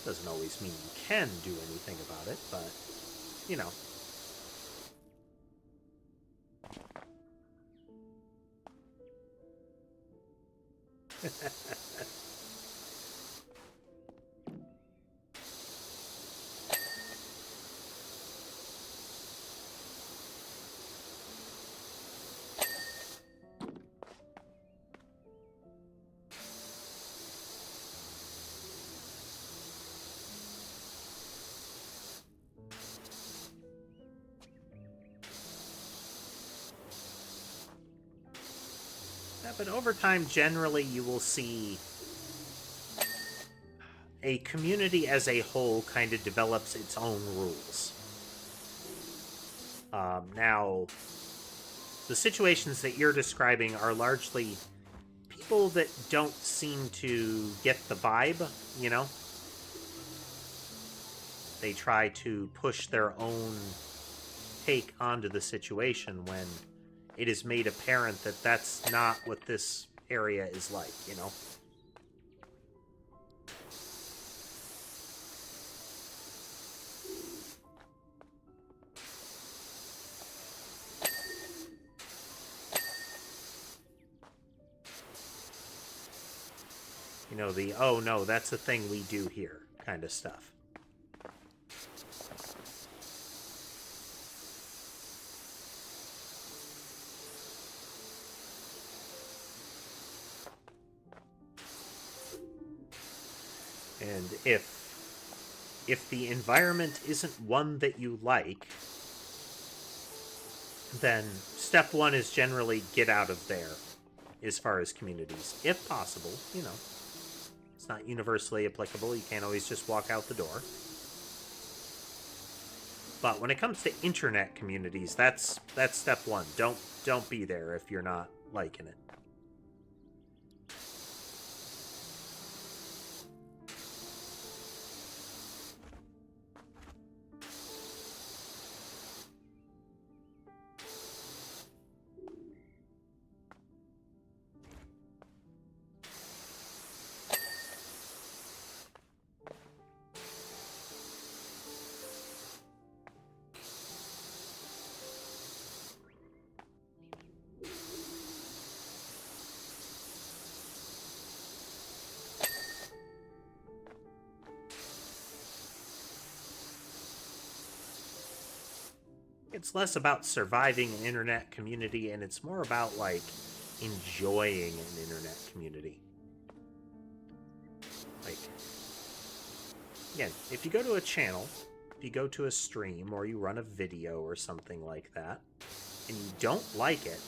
Doesn't always mean you can do anything about it, but, you know. But over time, generally, you will see a community as a whole kind of develops its own rules. Now, the situations that you're describing are largely people that don't seem to get the vibe, you know? they try to push their own take onto the situation when it is made apparent that that's not what this area is like, you know? You know, the, oh no, that's a thing we do here kind of stuff. And if the environment isn't one that you like, then step one is generally get out of there as far as communities, if possible, you know. It's not universally applicable. You can't always just walk out the door. But when it comes to internet communities, that's step one. Don't be there if you're not liking it. It's less about surviving an internet community, and it's more about, like, enjoying an internet community. Like, again, if you go to a channel, if you go to a stream, or you run a video or something like that, and you don't like it,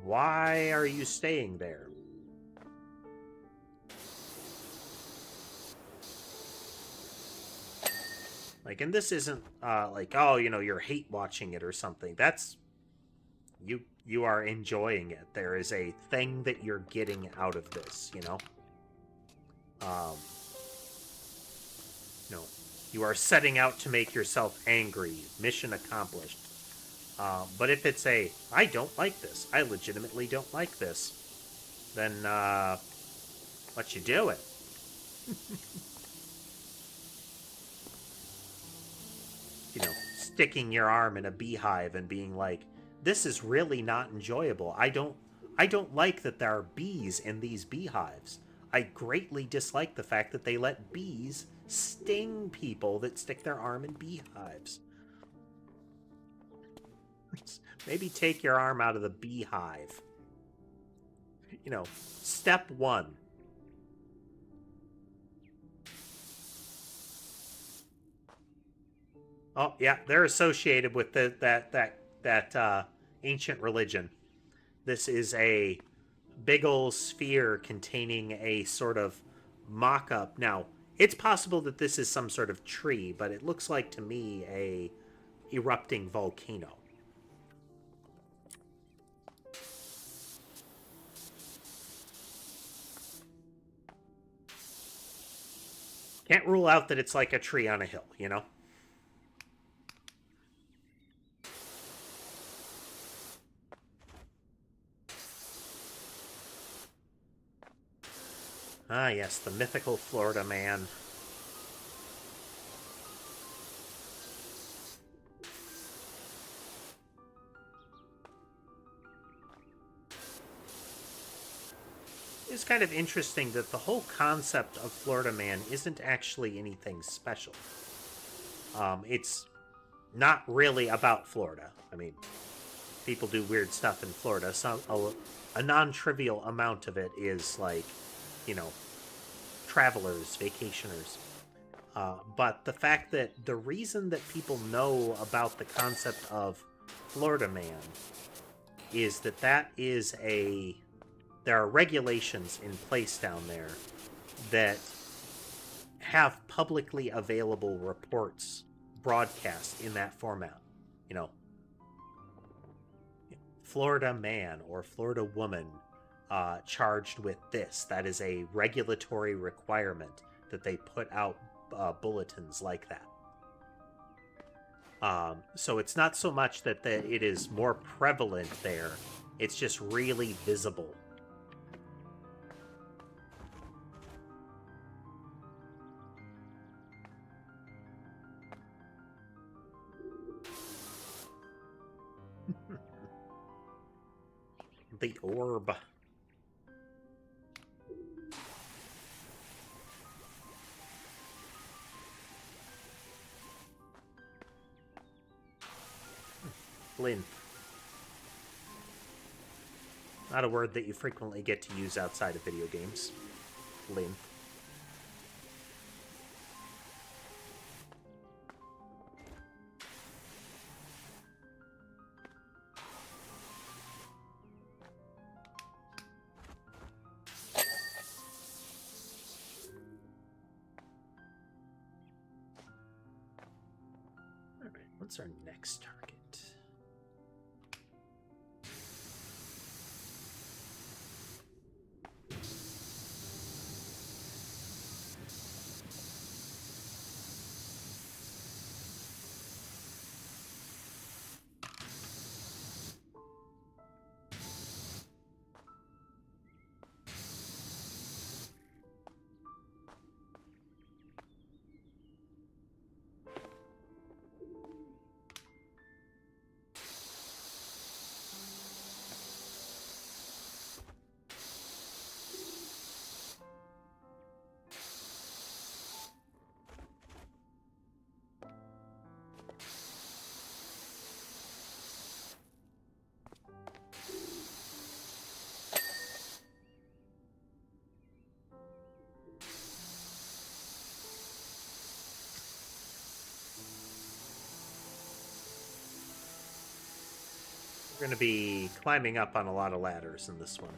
why are you staying there? Like, and this isn't like, oh, you know, you're hate watching it or something. That's you are enjoying it. There is a thing that you're getting out of this, you know. No, you are setting out to make yourself angry. Mission accomplished. But if it's a, I don't like this, I legitimately don't like this, then what you doing? You know, sticking your arm in a beehive and being like, this is really not enjoyable. I don't like that there are bees in these beehives. I greatly dislike the fact that they let bees sting people that stick their arm in beehives. Maybe take your arm out of the beehive. You know, step one. Oh yeah, they're associated with that ancient religion. This is a big ol' sphere containing a sort of mock-up. Now, it's possible that this is some sort of tree, but it looks like to me a erupting volcano. Can't rule out that it's like a tree on a hill, you know? Ah, yes, the mythical Florida man. It's kind of interesting that the whole concept of Florida man isn't actually anything special. It's not really about Florida. I mean, people do weird stuff in Florida. So a non-trivial amount of it is like, you know, travelers, vacationers. But the fact that the reason that people know about the concept of Florida man is that is a, there are regulations in place down there that have publicly available reports broadcast in that format. You know, Florida man or Florida woman charged with this. That is a regulatory requirement that they put out bulletins like that. So it's not so much that it is more prevalent there, it's just really visible. The orb. Linth. Not a word that you frequently get to use outside of video games. Linth. Alright, what's our next target? We're going to be climbing up on a lot of ladders in this one.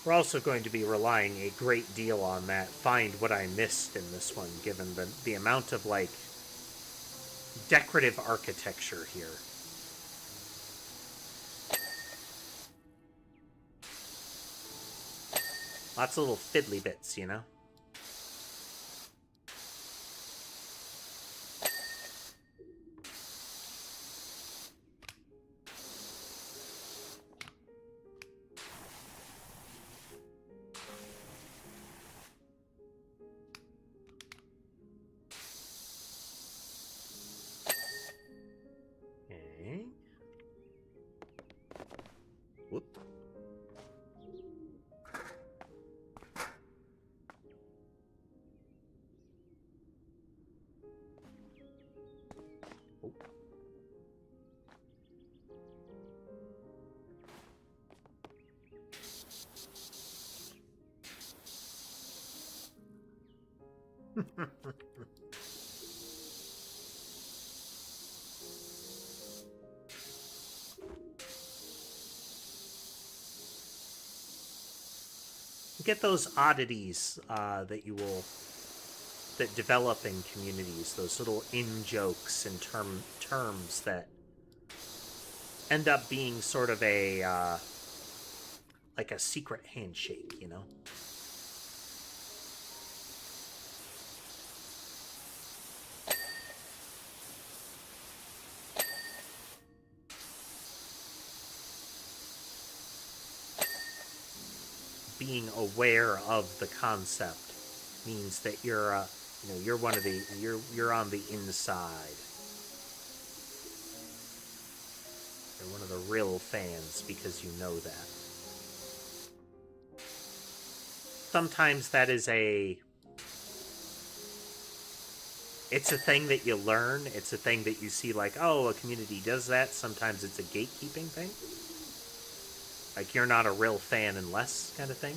We're also going to be relying a great deal on that find what I missed in this one, given the amount of, like, decorative architecture here. Lots of little fiddly bits, you know? Okay. Whoop. Get those oddities that develop in communities, those little in-jokes and terms that end up being sort of a like a secret handshake, you know? Being aware of the concept means that you're you're one of the you're on the inside. You're one of the real fans because you know that. Sometimes that is it's a thing that you learn. It's a thing that you see, like, oh, a community does that. Sometimes it's a gatekeeping thing. Like, you're not a real fan unless kind of thing.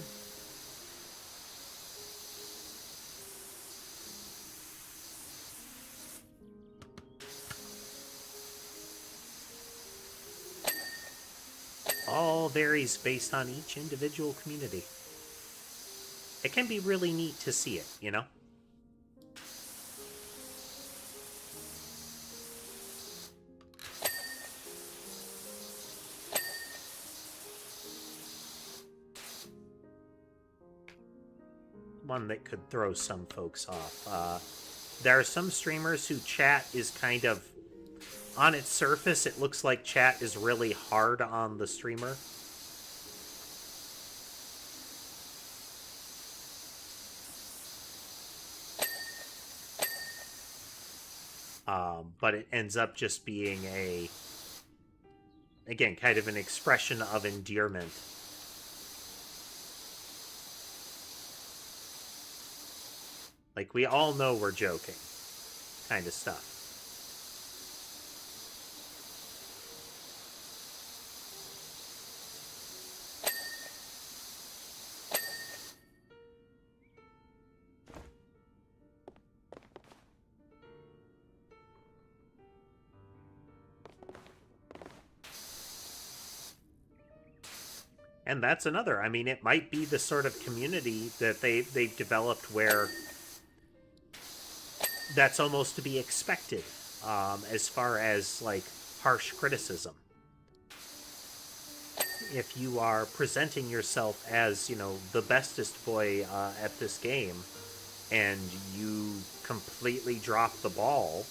All varies based on each individual community. It can be really neat to see it, you know? One that could throw some folks off. There are some streamers who chat is kind of, on its surface, it looks like chat is really hard on the streamer. But it ends up just being again, kind of an expression of endearment. Like, we all know we're joking, kind of stuff. And that's another. I mean, it might be the sort of community that they've developed where that's almost to be expected, as far as, like, harsh criticism. If you are presenting yourself as, you know, the bestest boy at this game, and you completely drop the ball,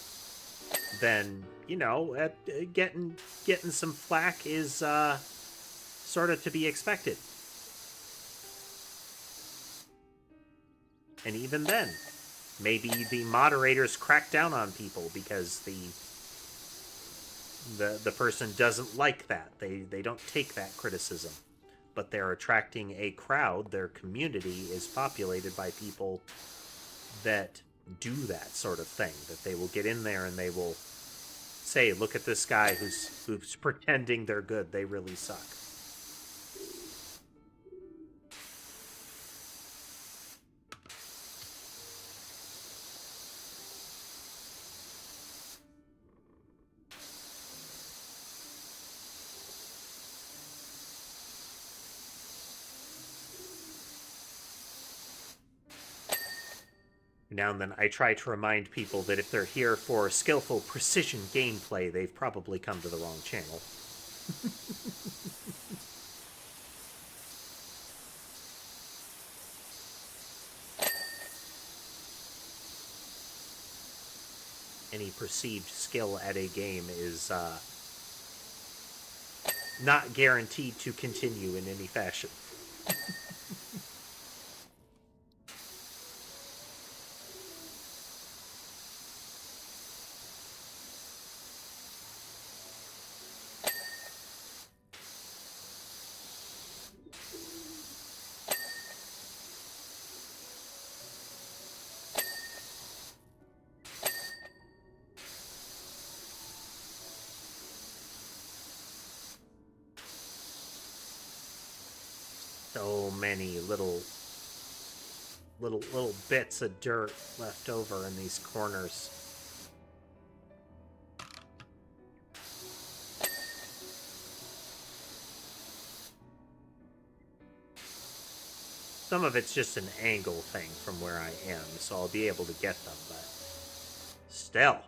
then, you know, getting some flack is sort of to be expected. And even then, maybe the moderators crack down on people because the person doesn't like that. They don't take that criticism. But they're attracting a crowd. Their community is populated by people that do that sort of thing. That they will get in there and they will say, look at this guy who's pretending they're good. They really suck. Now and then I try to remind people that if they're here for skillful precision gameplay, they've probably come to the wrong channel. Any perceived skill at a game is not guaranteed to continue in any fashion. So many little bits of dirt left over in these corners. Some of it's just an angle thing from where I am, so I'll be able to get them, but still.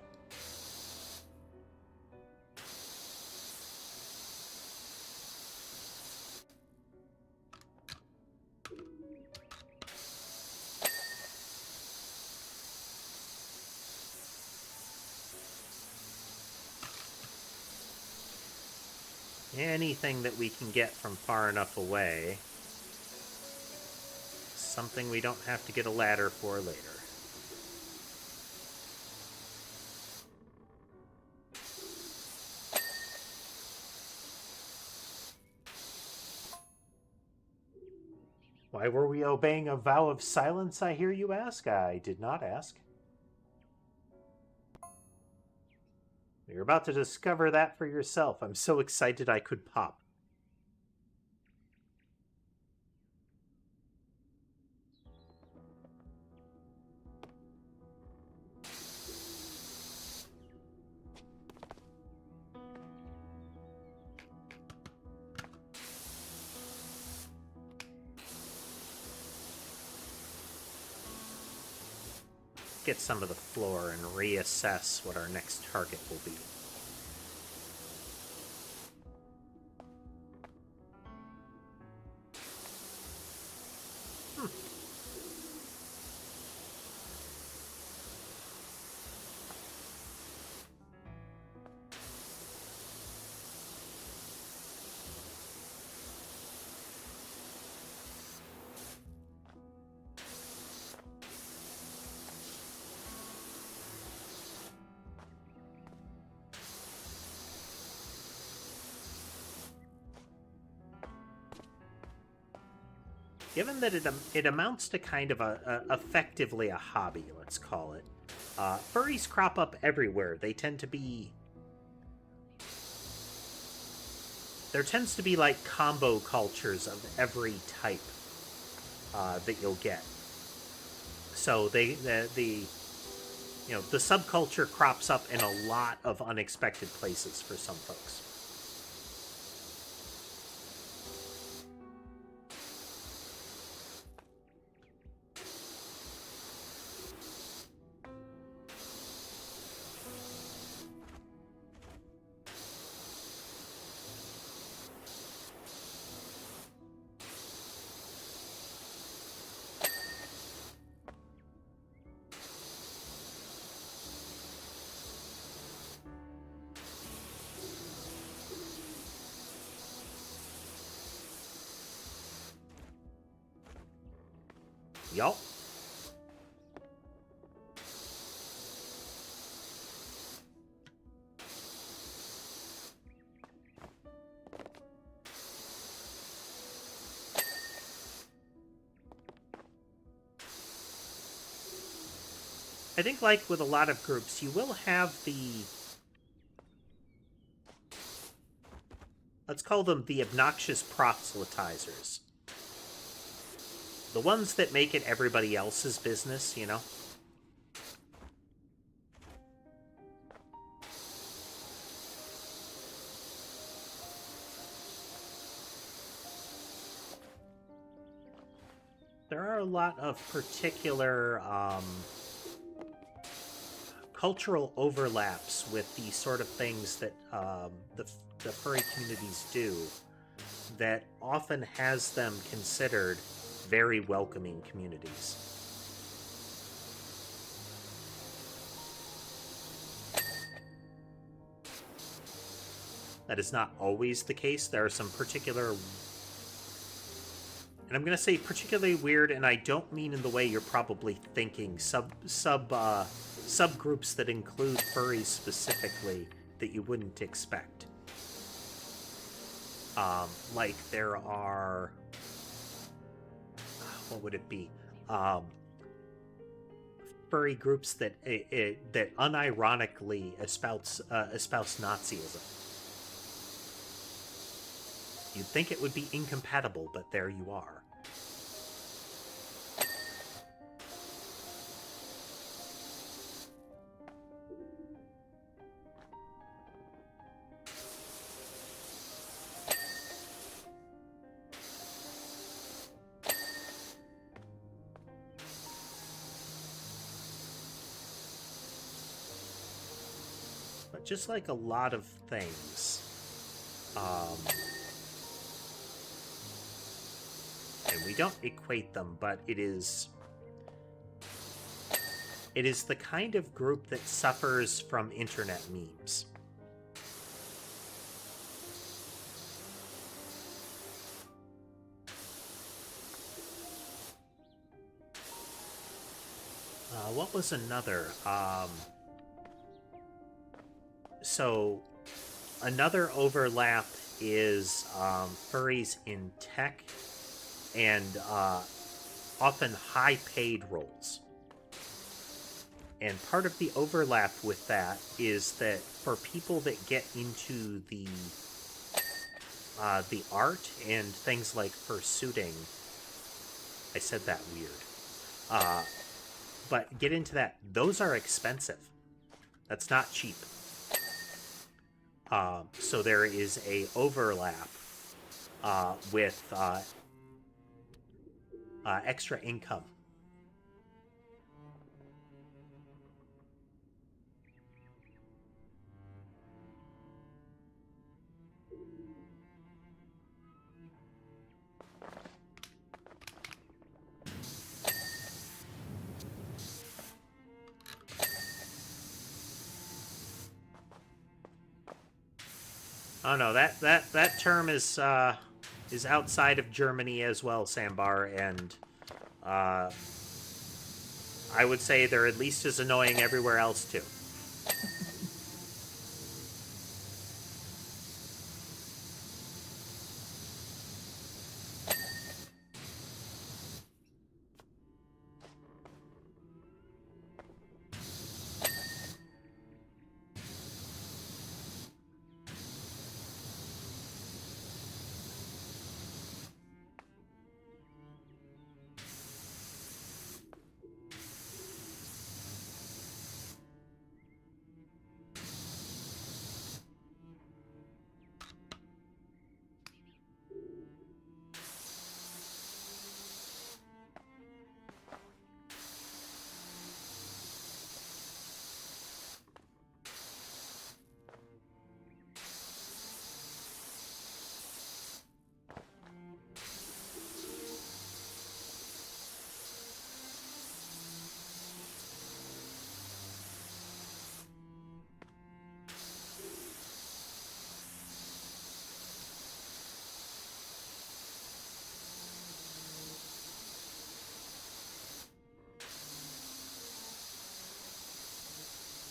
Anything that we can get from far enough away. Something we don't have to get a ladder for later. Why were we obeying a vow of silence, I hear you ask? I did not ask. You're about to discover that for yourself. I'm so excited I could pop. get some of the floor and reassess what our next target will be. Given that it amounts to kind of effectively a hobby, let's call it, furries crop up everywhere. They tend to be... There tends to be, like, combo cultures of every type that you'll get. So the subculture crops up in a lot of unexpected places for some folks. Yup. I think, like with a lot of groups, you will have the... Let's call them the obnoxious proselytizers. The ones that make it everybody else's business, you know? There are a lot of particular cultural overlaps with the sort of things that the furry communities do that often has them considered very welcoming communities. That is not always the case. There are some particular... And I'm going to say particularly weird, and I don't mean in the way you're probably thinking, subgroups that include furries specifically that you wouldn't expect. Like there are... What would it be? Furry groups that that unironically espouse Nazism. You'd think it would be incompatible, but there you are. But just like a lot of things, and we don't equate them, but it is the kind of group that suffers from internet memes. What was another? So another overlap is furries in tech and often high-paid roles. And part of the overlap with that is that for people that get into the art and things like fursuiting, I said that weird, but get into that, those are expensive. That's not cheap. So there is a overlap with extra income. Oh no, that term is outside of Germany as well, Sambar, and uh, I would say they're at least as annoying everywhere else too.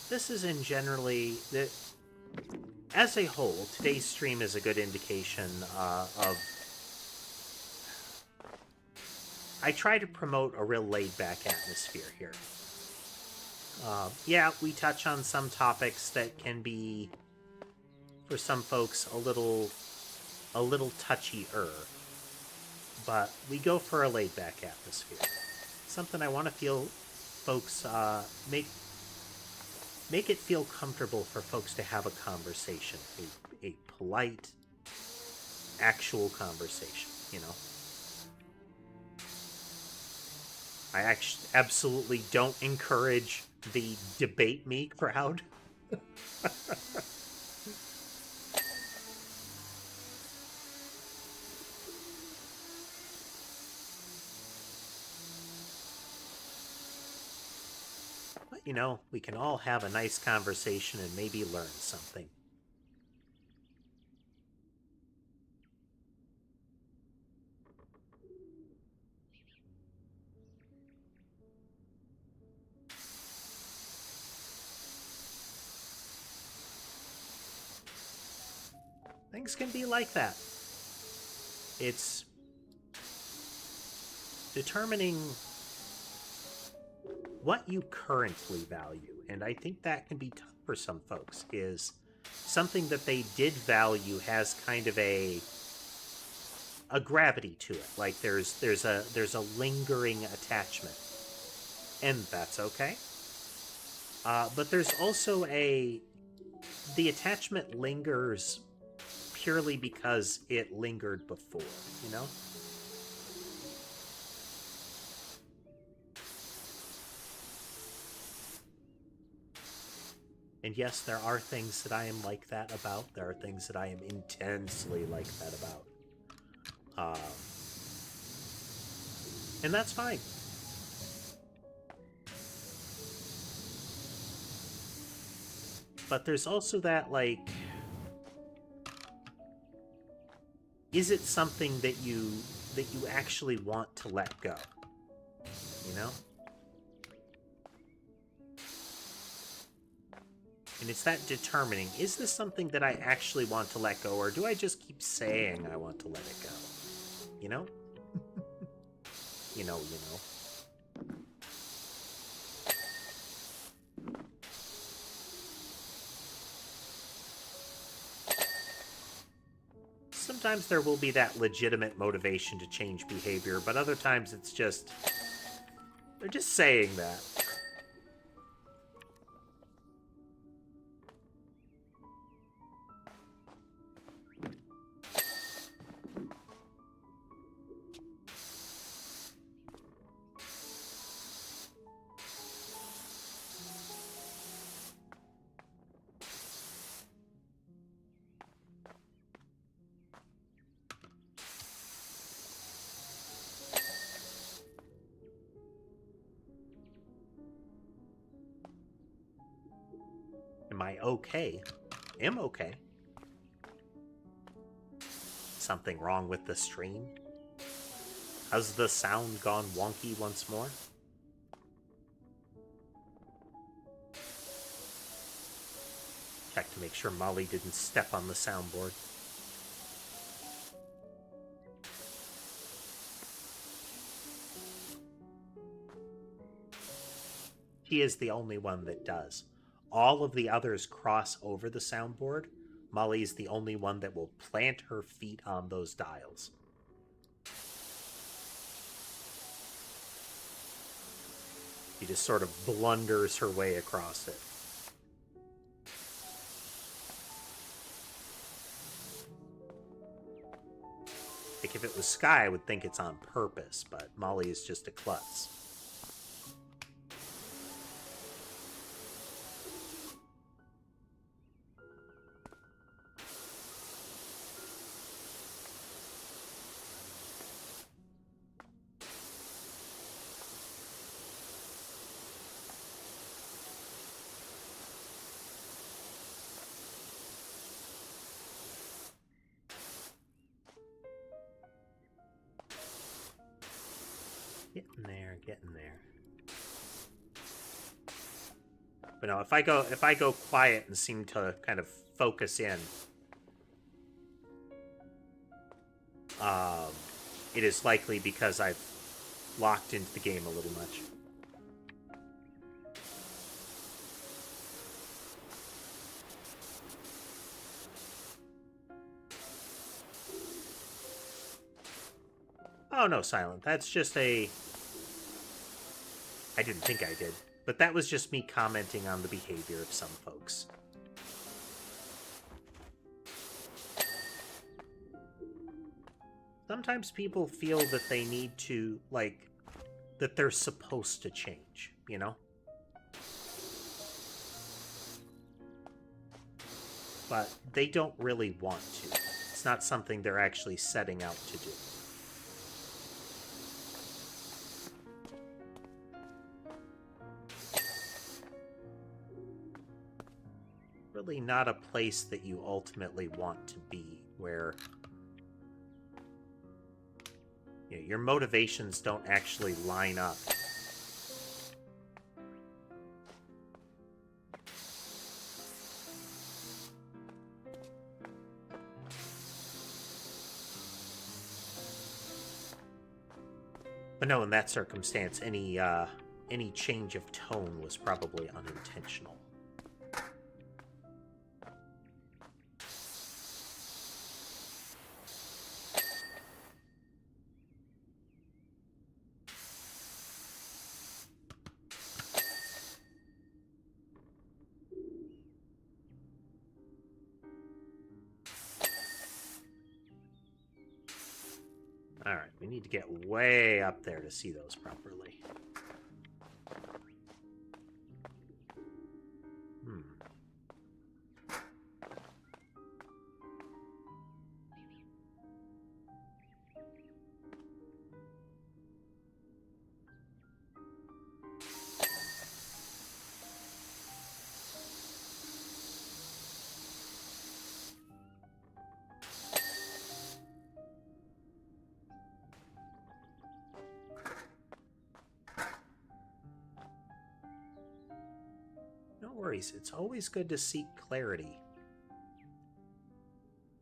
This is in generally the. As a whole, today's stream is a good indication of. I try to promote a real laid-back atmosphere here. Yeah, we touch on some topics that can be, for some folks, a little touchy-er, but we go for a laid-back atmosphere. Something I want to feel folks make it feel comfortable for folks to have a conversation, a polite, actual conversation, you know? I absolutely don't encourage the debate me crowd. But, you know, we can all have a nice conversation and maybe learn something. Things can be like that. It's determining what you currently value, and I think that can be tough for some folks, is something that they did value has kind of a gravity to it. Like there's a lingering attachment, and that's okay. But there's also the attachment lingers purely because it lingered before, you know? And yes, there are things that I am like that about. There are things that I am intensely like that about. And that's fine. But there's also that, like, is it something that you actually want to let go? You know? And it's that determining, is this something that I actually want to let go, or do I just keep saying I want to let it go? You know? You know. Sometimes there will be that legitimate motivation to change behavior, but other times it's just... they're just saying that. Am I okay? Am okay. something wrong with the stream? Has the sound gone wonky once more? Check to make sure Molly didn't step on the soundboard. She is the only one that does. All of the others cross over the soundboard. Molly is the only one that will plant her feet on those dials. She just sort of blunders her way across it. Like, if it was Sky, I would think it's on purpose, but Molly is just a klutz. Getting there. But no, if I go quiet and seem to kind of focus in, it is likely because I've locked into the game a little much. Oh no, Silent. That's just a... I didn't think I did, but that was just me commenting on the behavior of some folks. Sometimes people feel that they need to, like, that they're supposed to change, you know? But they don't really want to. It's not something they're actually setting out to do. Really not a place that you ultimately want to be, where you know, your motivations don't actually line up. But no, in that circumstance, any change of tone was probably unintentional. Alright, we need to get way up there to see those properly. No worries, it's always good to seek clarity.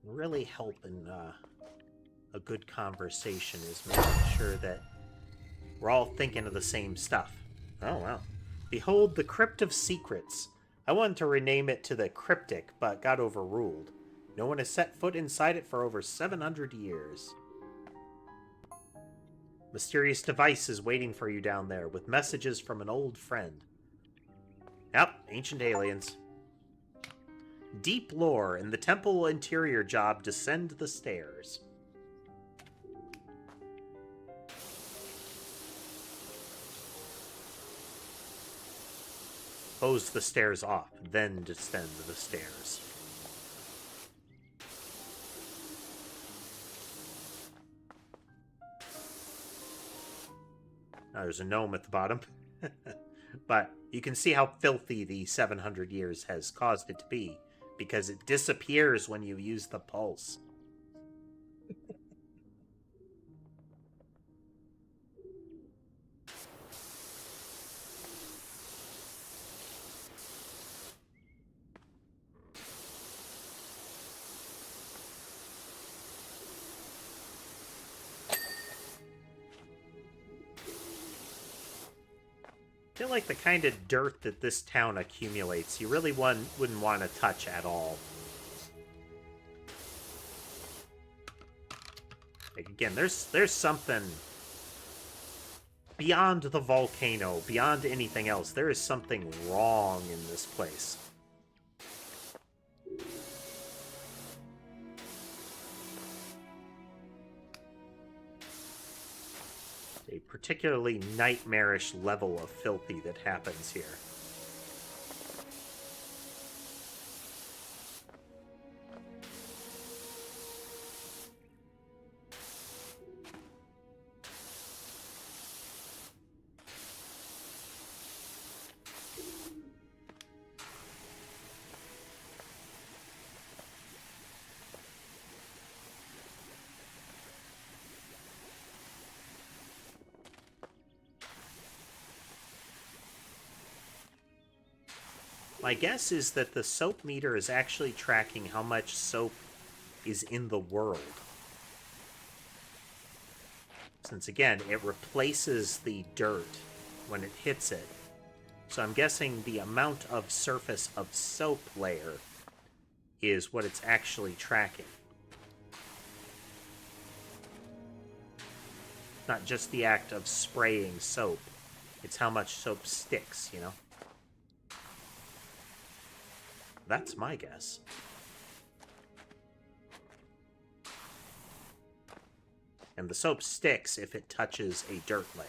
Really help in a good conversation is making sure that we're all thinking of the same stuff. Oh, wow. Behold the Crypt of Secrets. I wanted to rename it to the Cryptic, but got overruled. No one has set foot inside it for over 700 years. Mysterious device is waiting for you down there, with messages from an old friend. Yep, ancient aliens. Deep lore in the temple interior job. Descend the stairs. Close the stairs off, then descend the stairs. Now there's a gnome at the bottom. But you can see how filthy the 700 years has caused it to be, because it disappears when you use the pulse. feel like the kind of dirt that this town accumulates, you really wouldn't want to touch at all. Like, again, there's something beyond the volcano, beyond anything else. There is something wrong in this place. A particularly nightmarish level of filthy that happens here. My guess is that the soap meter is actually tracking how much soap is in the world. Since, again, it replaces the dirt when it hits it. So I'm guessing the amount of surface of soap layer is what it's actually tracking. Not just the act of spraying soap. It's how much soap sticks, you know? That's my guess. And the soap sticks if it touches a dirt layer.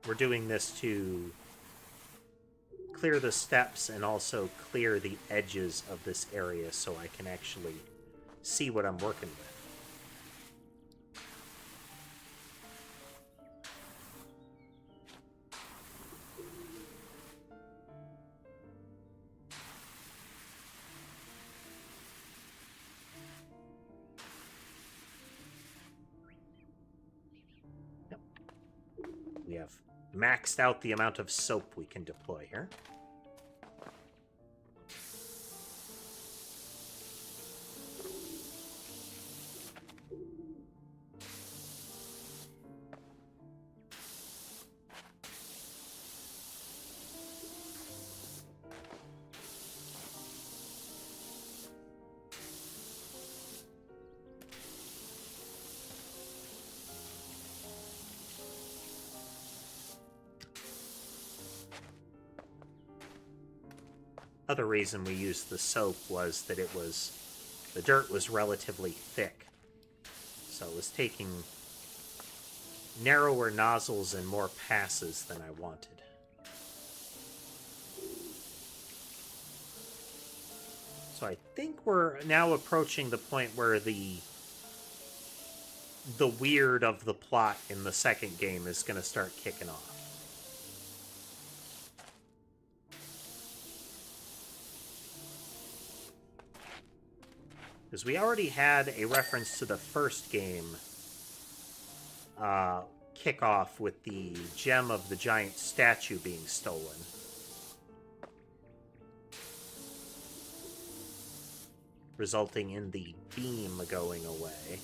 We're doing this to clear the steps and also clear the edges of this area so I can actually see what I'm working with. We have maxed out the amount of soap we can deploy here. Other reason we used the soap was that the dirt was relatively thick. So it was taking narrower nozzles and more passes than I wanted. So I think we're now approaching the point where the weird of the plot in the second game is going to start kicking off. Because we already had a reference to the first game kickoff with the gem of the giant statue being stolen. Resulting in the beam going away.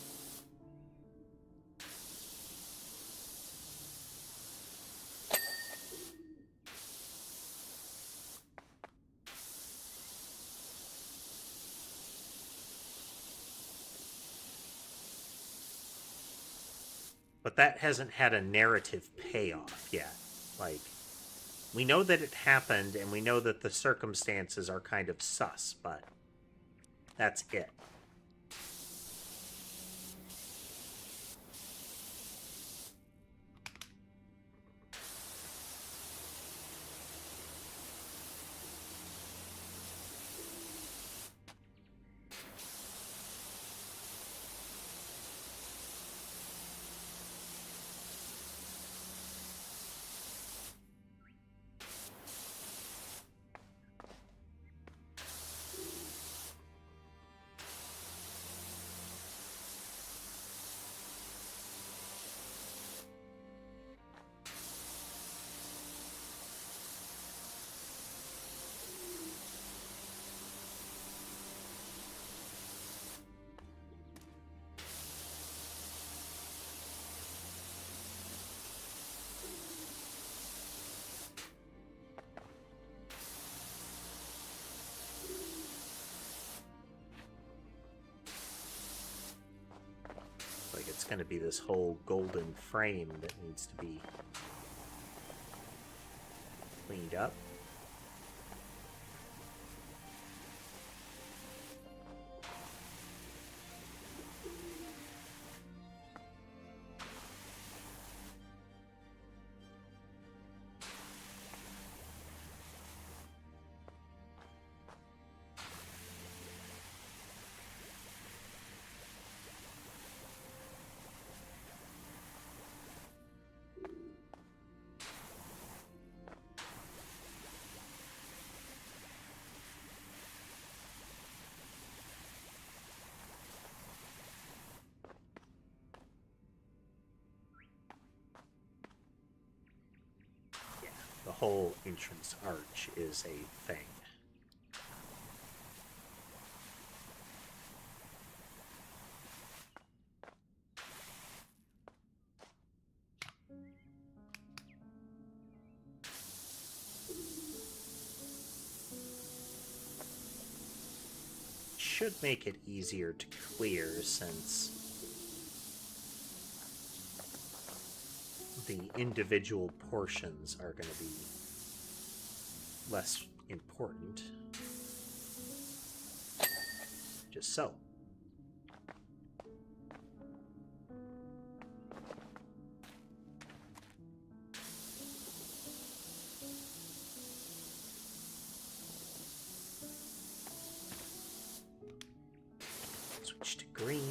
But that hasn't had a narrative payoff yet. Like, we know that it happened, and we know that the circumstances are kind of sus, but that's it. going to be this whole golden frame that needs to be cleaned up. The whole entrance arch is a thing. Should make it easier to clear since the individual portions are going to be less important. Just so. Switch to green.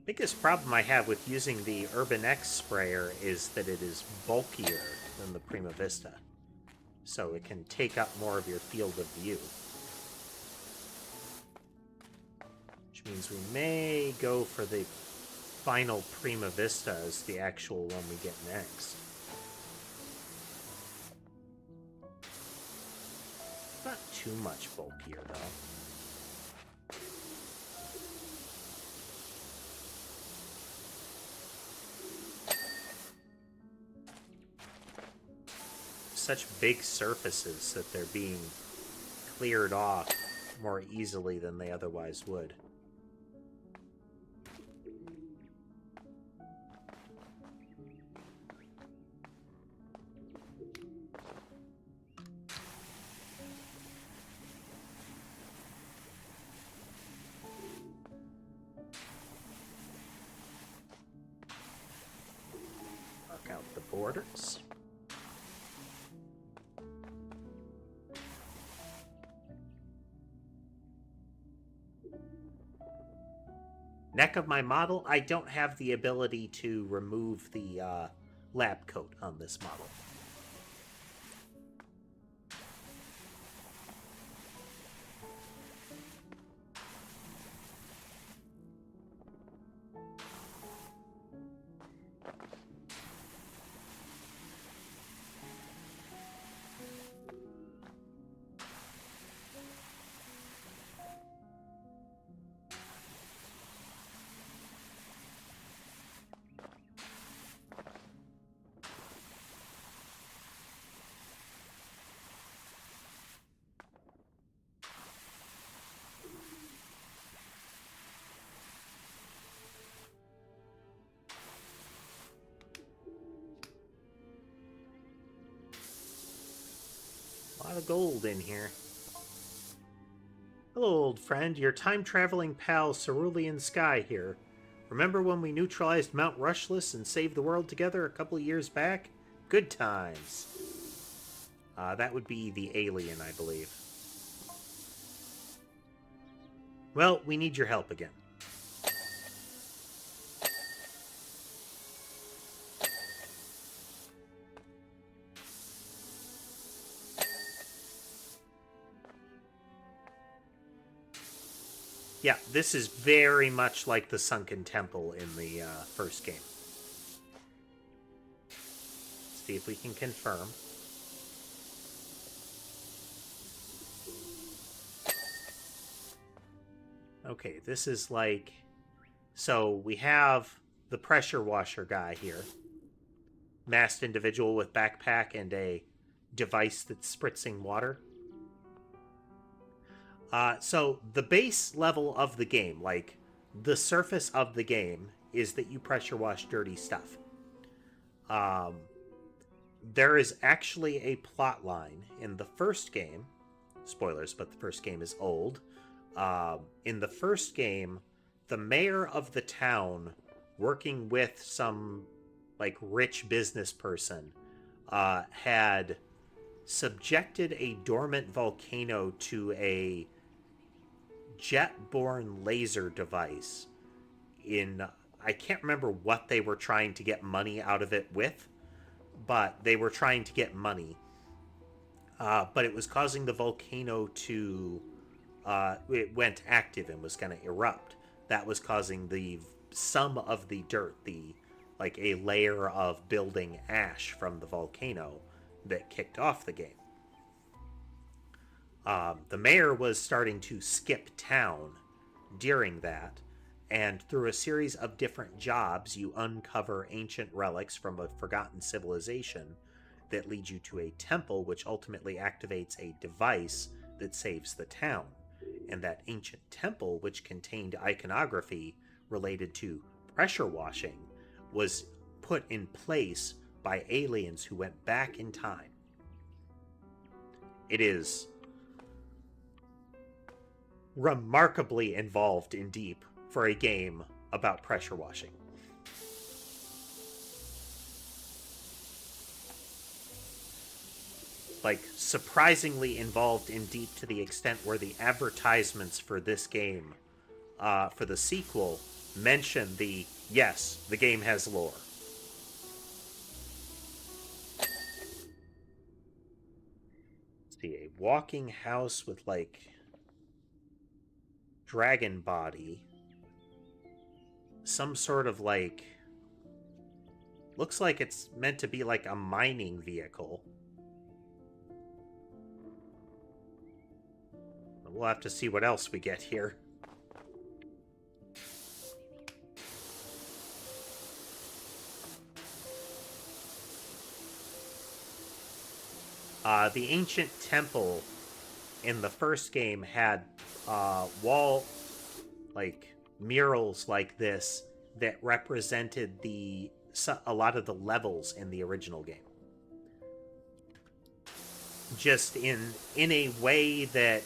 Biggest problem I have with using the Urban X sprayer is that it is bulkier than the Prima Vista, so it can take up more of your field of view. Which means we may go for the final Prima Vista as the actual one we get next. Not too much bulkier, though. Such big surfaces that they're being cleared off more easily than they otherwise would. Mark out the borders. Neck of my model, I don't have the ability to remove the lab coat on this model. A lot of gold in here. Hello, old friend. Your time-traveling pal, Cerulean Sky here. Remember when we neutralized Mount Rushless and saved the world together a couple of years back? Good times. That would be the alien, I believe. Well, we need your help again. Yeah, this is very much like the Sunken Temple in the first game. See if we can confirm. Okay, this is like So we have the pressure washer guy here. Masked individual with backpack and a device that's spritzing water. So the base level of the game, like the surface of the game, is that you pressure wash dirty stuff. There is actually a plot line in the first game. Spoilers, but the first game is old. In the first game, the mayor of the town, working with some like rich business person, had subjected a dormant volcano to a jet-borne laser device. I can't remember what they were trying to get money out of it with, but they were trying to get money. But it was causing the volcano to it went active and was going to erupt. That was causing some of the dirt, like a layer of building ash from the volcano that kicked off the game. The mayor was starting to skip town during that, and through a series of different jobs, you uncover ancient relics from a forgotten civilization that leads you to a temple, which ultimately activates a device that saves the town. And that ancient temple, which contained iconography related to pressure washing, was put in place by aliens who went back in time. It is remarkably involved and deep for a game about pressure washing. Like, surprisingly involved and deep to the extent where the advertisements for this game, for the sequel, mention yes, the game has lore. Let's see, a walking house with, like, dragon body. Some sort of, like, looks like it's meant to be like a mining vehicle. We'll have to see what else we get here. The ancient temple in the first game had wall, like, murals like this that represented a lot of the levels in the original game. Just in a way that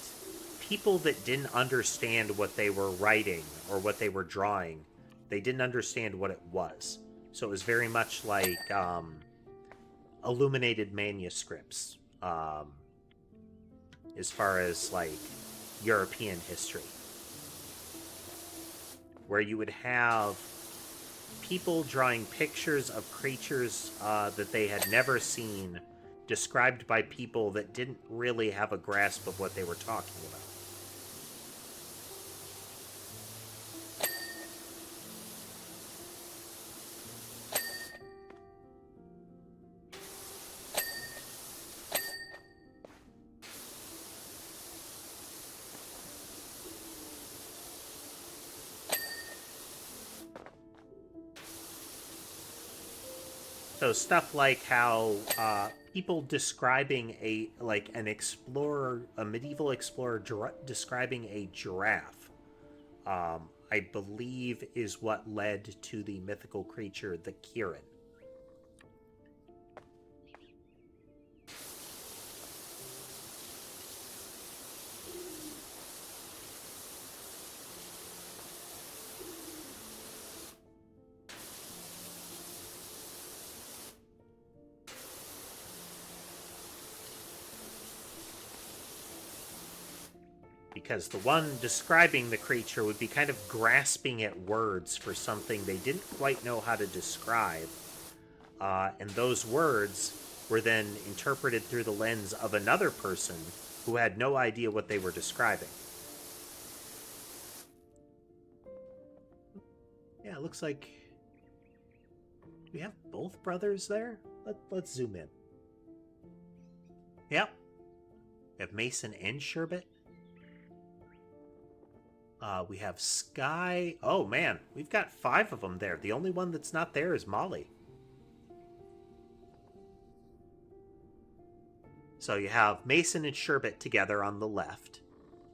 people that didn't understand what they were writing or what they were drawing, they didn't understand what it was. So it was very much like illuminated manuscripts, as far as, like, European history, where you would have people drawing pictures of creatures that they had never seen, described by people that didn't really have a grasp of what they were talking about. So stuff like how people describing a medieval explorer describing a giraffe, I believe, is what led to the mythical creature, the Kirin. Because the one describing the creature would be kind of grasping at words for something they didn't quite know how to describe. And those words were then interpreted through the lens of another person who had no idea what they were describing. Yeah, it looks like we have both brothers there. Let's zoom in. Yep. We have Mason and Sherbet. We have Sky. Oh, man. We've got 5 of them there. The only one that's not there is Molly. So you have Mason and Sherbet together on the left.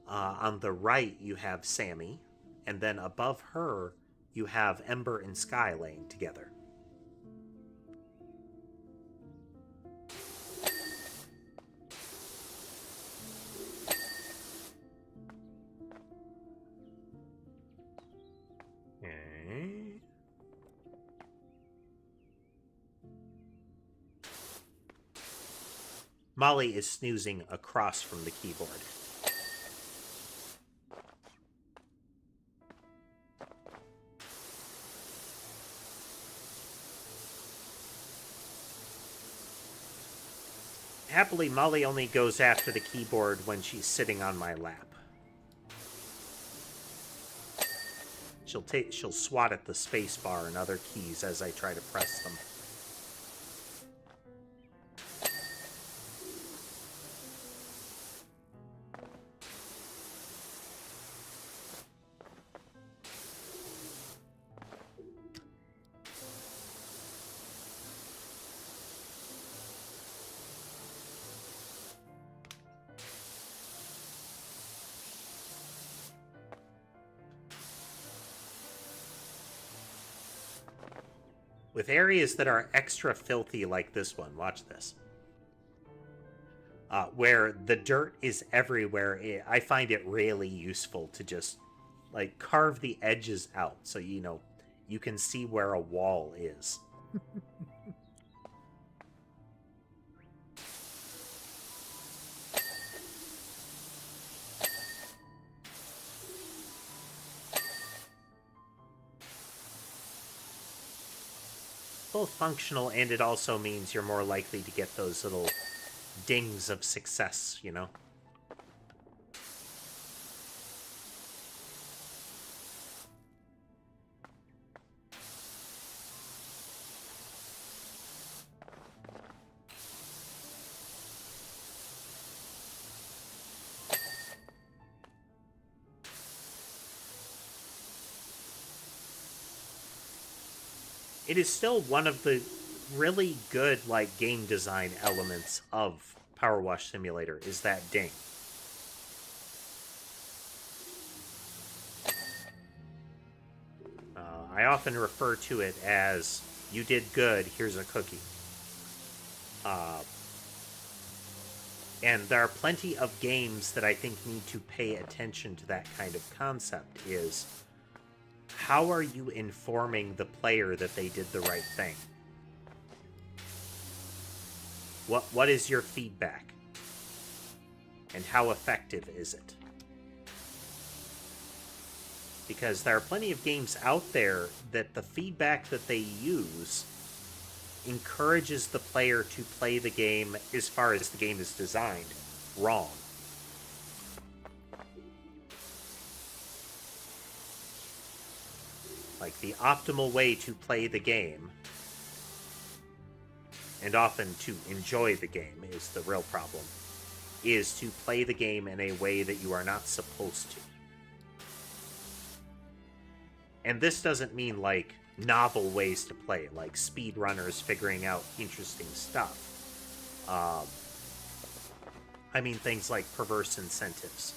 On the right, you have Sammy. And then above her, you have Ember and Sky laying together. Okay. Molly is snoozing across from the keyboard. Happily, Molly only goes after the keyboard when she's sitting on my lap. She'll swat at the space bar and other keys as I try to press them. With areas that are extra filthy like this one, watch this. Where the dirt is everywhere, I find it really useful to just, like, carve the edges out so, you can see where a wall is. Both functional, and it also means you're more likely to get those little dings of success, It is still one of the really good, game design elements of PowerWash Simulator, is that ding. I often refer to it as, you did good, here's a cookie. And there are plenty of games that I think need to pay attention to that kind of concept, is how are you informing the player that they did the right thing? What is your feedback? And how effective is it? Because there are plenty of games out there that the feedback that they use encourages the player to play the game, as far as the game is designed, wrong. Like, the optimal way to play the game, and often to enjoy the game is the real problem, is to play the game in a way that you are not supposed to. And this doesn't mean, novel ways to play, like speedrunners figuring out interesting stuff. I mean things like perverse incentives.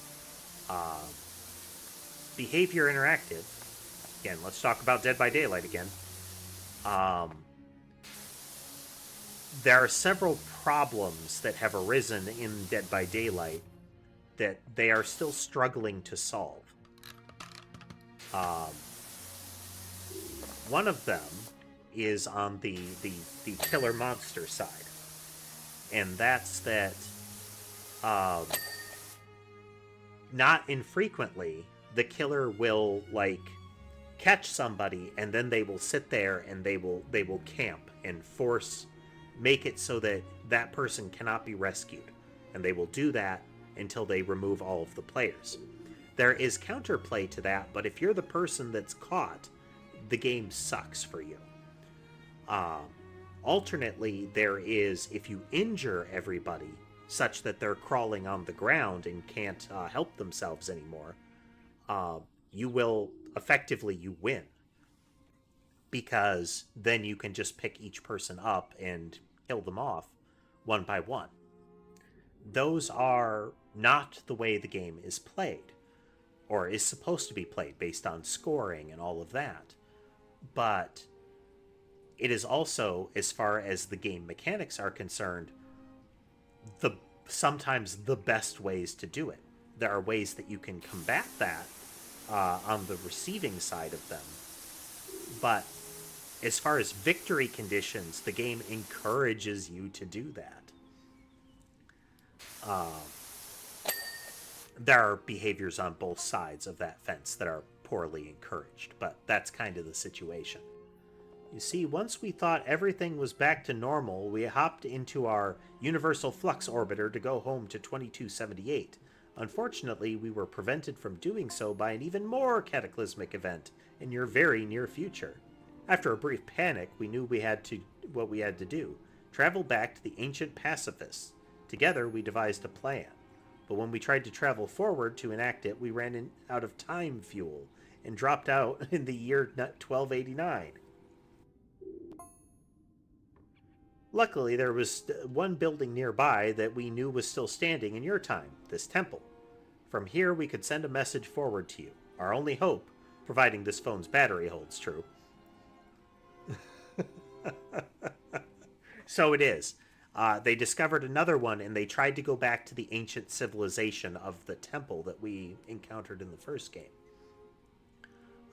Behavior interactive. Again, let's talk about Dead by Daylight again. There are several problems that have arisen in Dead by Daylight that they are still struggling to solve. One of them is on the killer monster side. And that's that not infrequently, the killer will, catch somebody, and then they will sit there and they will camp and make it so that that person cannot be rescued. And they will do that until they remove all of the players. There is counterplay to that, but if you're the person that's caught, the game sucks for you. Alternately, there is, if you injure everybody such that they're crawling on the ground and can't help themselves anymore, you will effectively you win, because then you can just pick each person up and kill them off one by one. Those are not the way the game is played, or is supposed to be played based on scoring and all of that. But it is also, as far as the game mechanics are concerned, the sometimes the best ways to do it. There are ways that you can combat that on the receiving side of them. But as far as victory conditions, the game encourages you to do that. There are behaviors on both sides of that fence that are poorly encouraged, but that's kind of the situation. You see, once we thought everything was back to normal, we hopped into our universal flux orbiter to go home to 2278. Unfortunately, we were prevented from doing so by an even more cataclysmic event in your very near future. After a brief panic, we knew what we had to do. Travel back to the ancient pacifists. Together, we devised a plan. But when we tried to travel forward to enact it, we ran out of time fuel and dropped out in the year 1289. Luckily, there was one building nearby that we knew was still standing in your time, this temple. From here, we could send a message forward to you. Our only hope, providing this phone's battery holds true. So it is. They discovered another one, and they tried to go back to the ancient civilization of the temple that we encountered in the first game.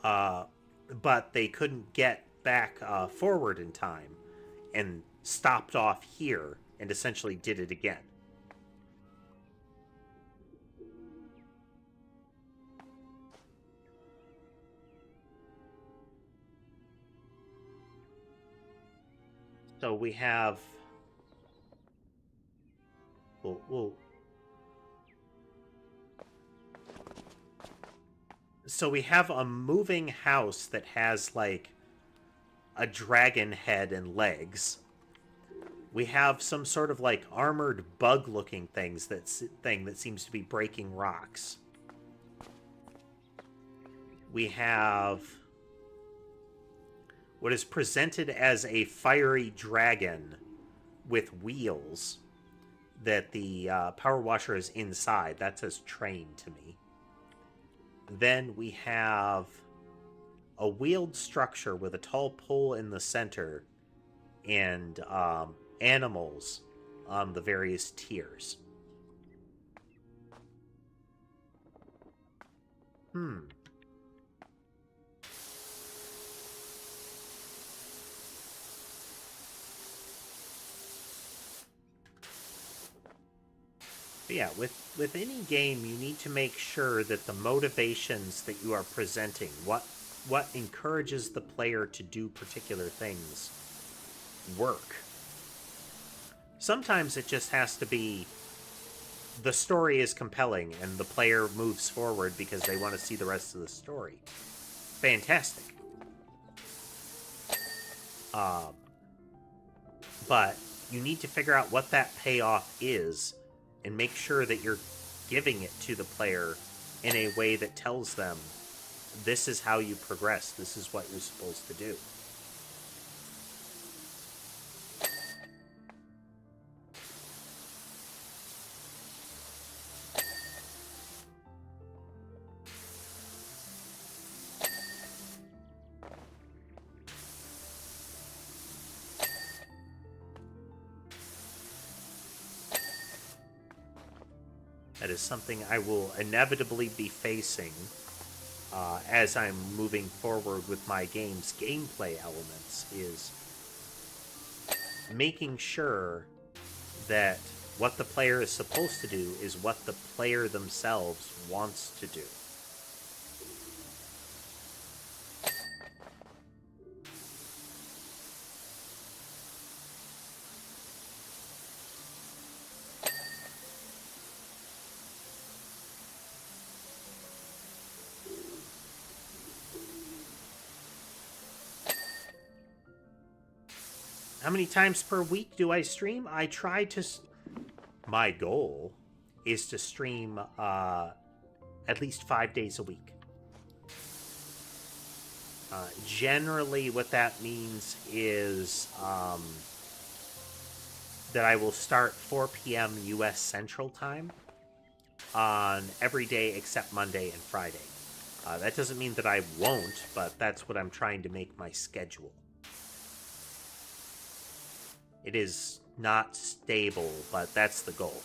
But they couldn't get back forward in time, and stopped off here, and essentially did it again. So we have... So we have a moving house that has, like, a dragon head and legs. We have some sort of, like, armored bug-looking thing that seems to be breaking rocks. We have what is presented as a fiery dragon with wheels that the power washer is inside. That says train to me. Then we have a wheeled structure with a tall pole in the center and animals on the various tiers. But yeah, with any game, you need to make sure that the motivations that you are presenting, what encourages the player to do particular things, work. Sometimes it just has to be the story is compelling and the player moves forward because they want to see the rest of the story. Fantastic. But you need to figure out what that payoff is and make sure that you're giving it to the player in a way that tells them this is how you progress, this is what you're supposed to do. That is something I will inevitably be facing as I'm moving forward with my game's gameplay elements, is making sure that what the player is supposed to do is what the player themselves wants to do. How many times per week do I stream? I try to... My goal is to stream at least 5 days a week. Generally, what that means is that I will start 4 p.m. U.S. Central Time on every day except Monday and Friday. That doesn't mean that I won't, but that's what I'm trying to make my schedule. It is not stable, but that's the goal.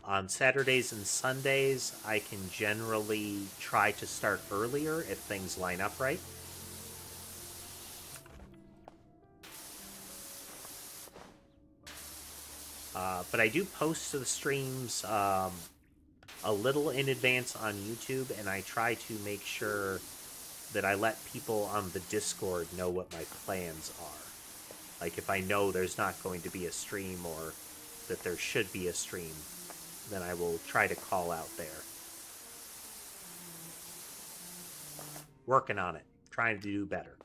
On Saturdays and Sundays, I can generally try to start earlier if things line up right. But I do post to the streams a little in advance on YouTube, and I try to make sure that I let people on the Discord know what my plans are. Like, if I know there's not going to be a stream or that there should be a stream, then I will try to call out there. Working on it. Trying to do better.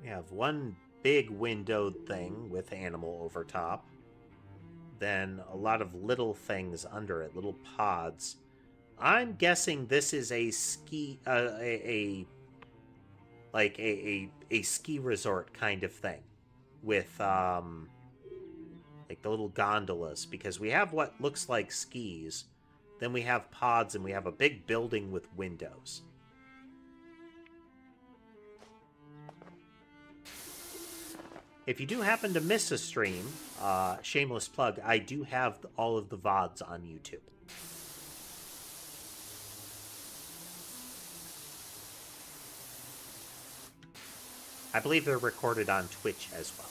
We have one big windowed thing with animal over top. Then a lot of little things under it, little pods. I'm guessing this is a ski, like a ski resort kind of thing, with like the little gondolas, because we have what looks like skis, then we have pods, and we have a big building with windows. If you do happen to miss a stream, shameless plug, I do have all of the VODs on YouTube. I believe they're recorded on Twitch as well.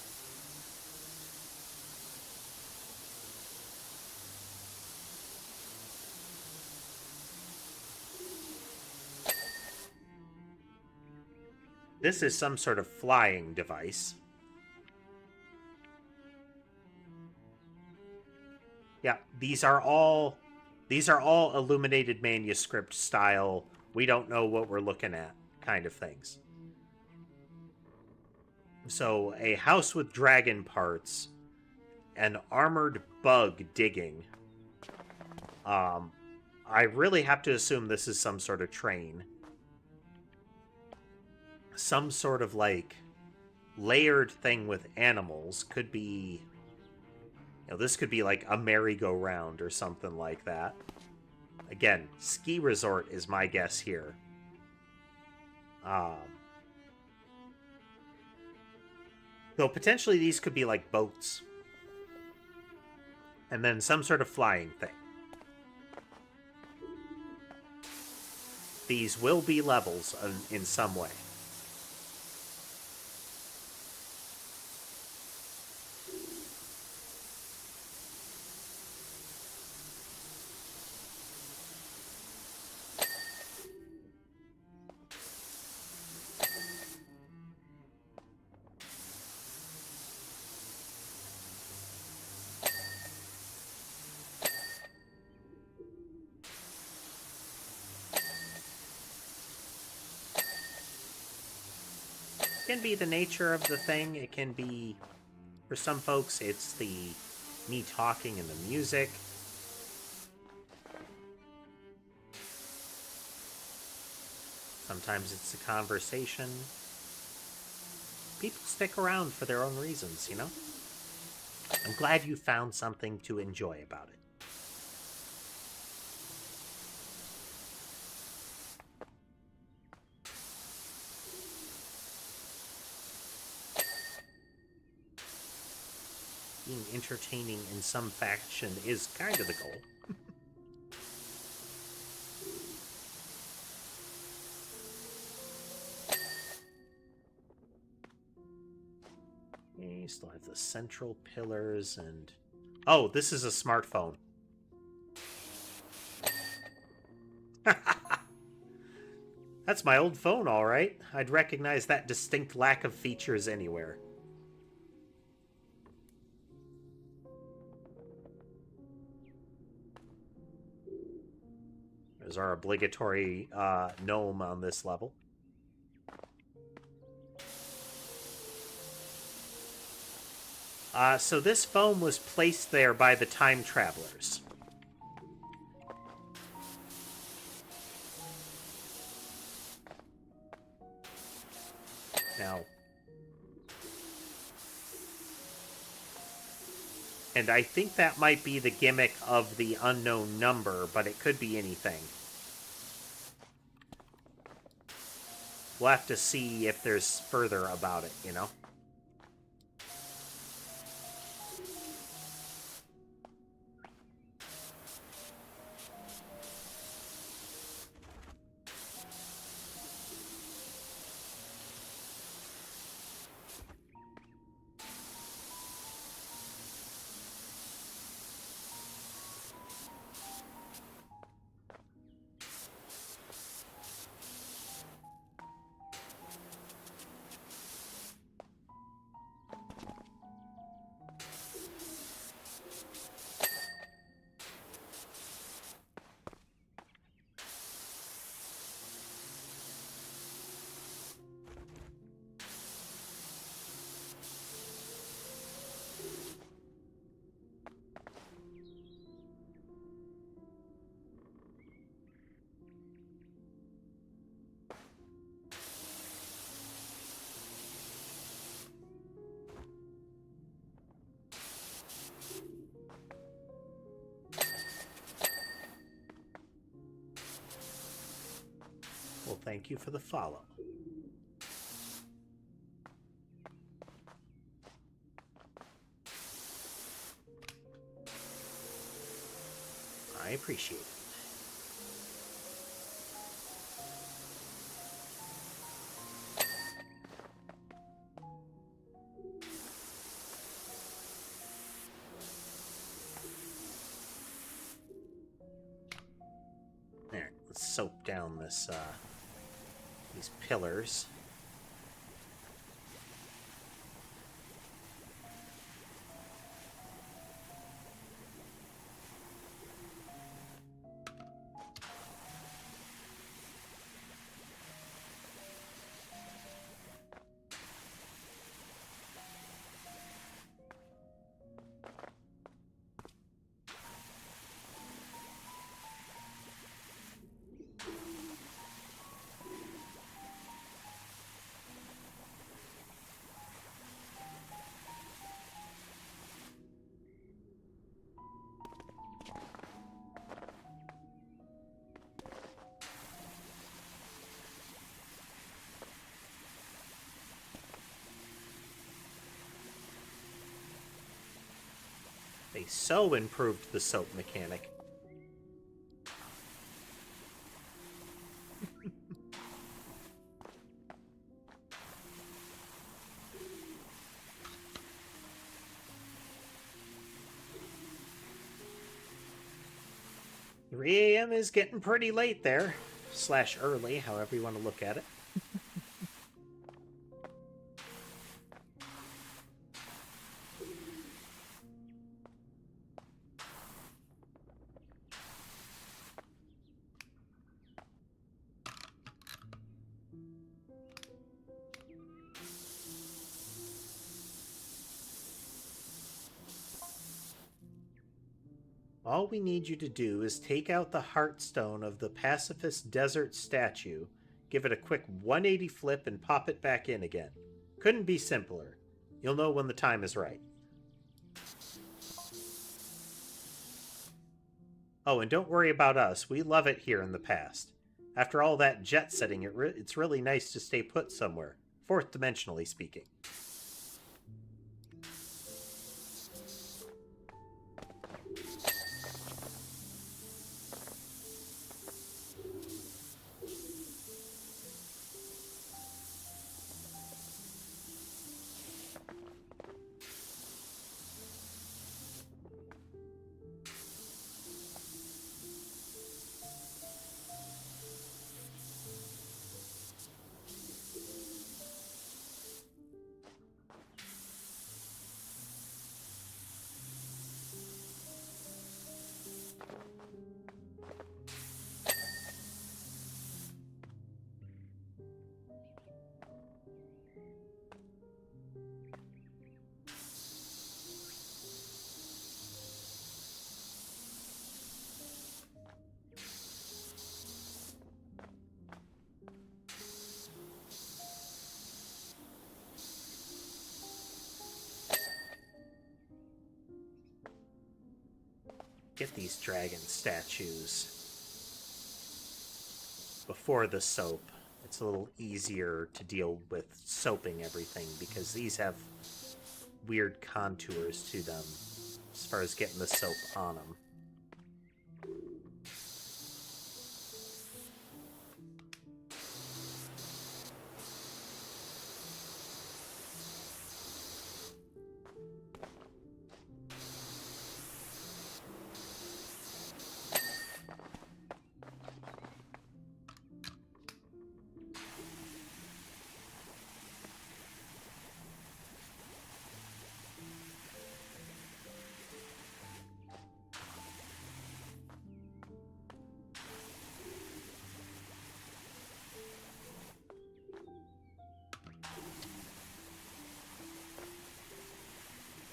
This is some sort of flying device. Yeah, these are all illuminated manuscript style, we don't know what we're looking at kind of things. So, a house with dragon parts, an armored bug digging. I really have to assume this is some sort of train. Some sort of, like, layered thing with animals. Could be... You know, this could be like a merry-go-round or something like that. Again, ski resort is my guess here. Though potentially these could be like boats. And then some sort of flying thing. These will be levels in some way. It can be the nature of the thing. It can be, for some folks, it's me talking and the music. Sometimes it's a conversation. People stick around for their own reasons, you know? I'm glad you found something to enjoy about it. Being entertaining in some fashion is kind of the goal. Okay, still have the central pillars and... Oh, this is a smartphone. That's my old phone, all right. I'd recognize that distinct lack of features anywhere. There's our obligatory gnome on this level. So this foam was placed there by the time travelers. Now, and I think that might be the gimmick of the unknown number, but it could be anything. We'll have to see if there's further about it, you know? Well, thank you for the follow. I appreciate it. There, let's soak down this, these pillars. They so improved the soap mechanic. "3 a.m. is getting pretty late there. / early, however you want to look at it. All we need you to do is take out the heartstone of the pacifist desert statue, give it a quick 180 flip, and pop it back in again. Couldn't be simpler. You'll know when the time is right. Oh, and don't worry about us. We love it here in the past. After all that jet setting, it's really nice to stay put somewhere, fourth dimensionally speaking. get these dragon statues before the soap. It's a little easier to deal with soaping everything because these have weird contours to them as far as getting the soap on them.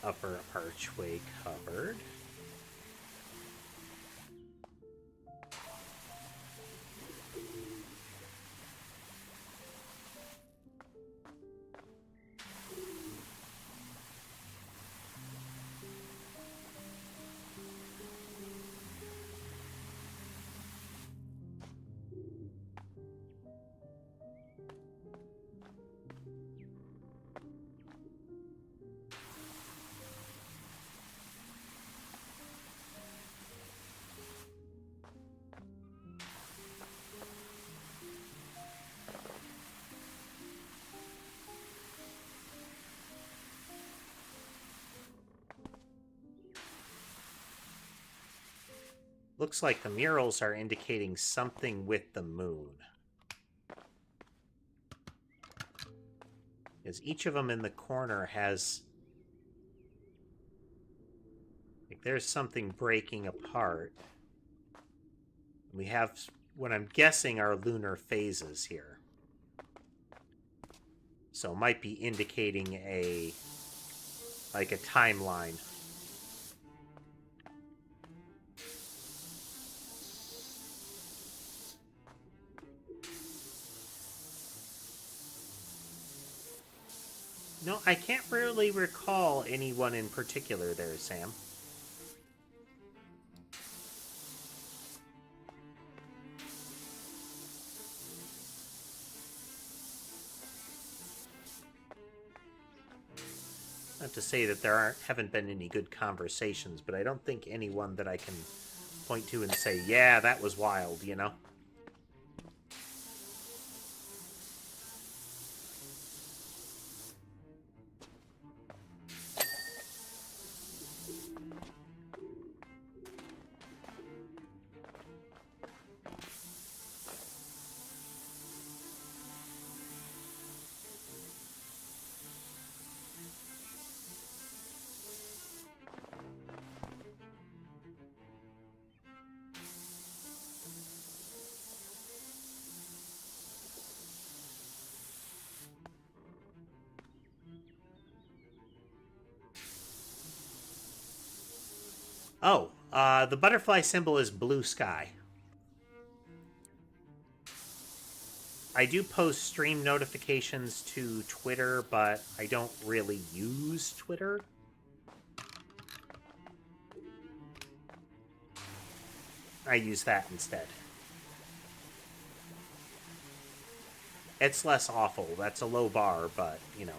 Upper archway covered. Looks like the murals are indicating something with the moon. Because each of them in the corner has... like, there's something breaking apart. We have what I'm guessing are lunar phases here. So it might be indicating a... like a timeline. No, I can't really recall anyone in particular there, Sam. Not to say that there haven't been any good conversations, but I don't think anyone that I can point to and say, yeah, that was wild, you know? Oh, the butterfly symbol is blue sky. I do post stream notifications to Twitter, but I don't really use Twitter. I use that instead. It's less awful. That's a low bar, but, you know.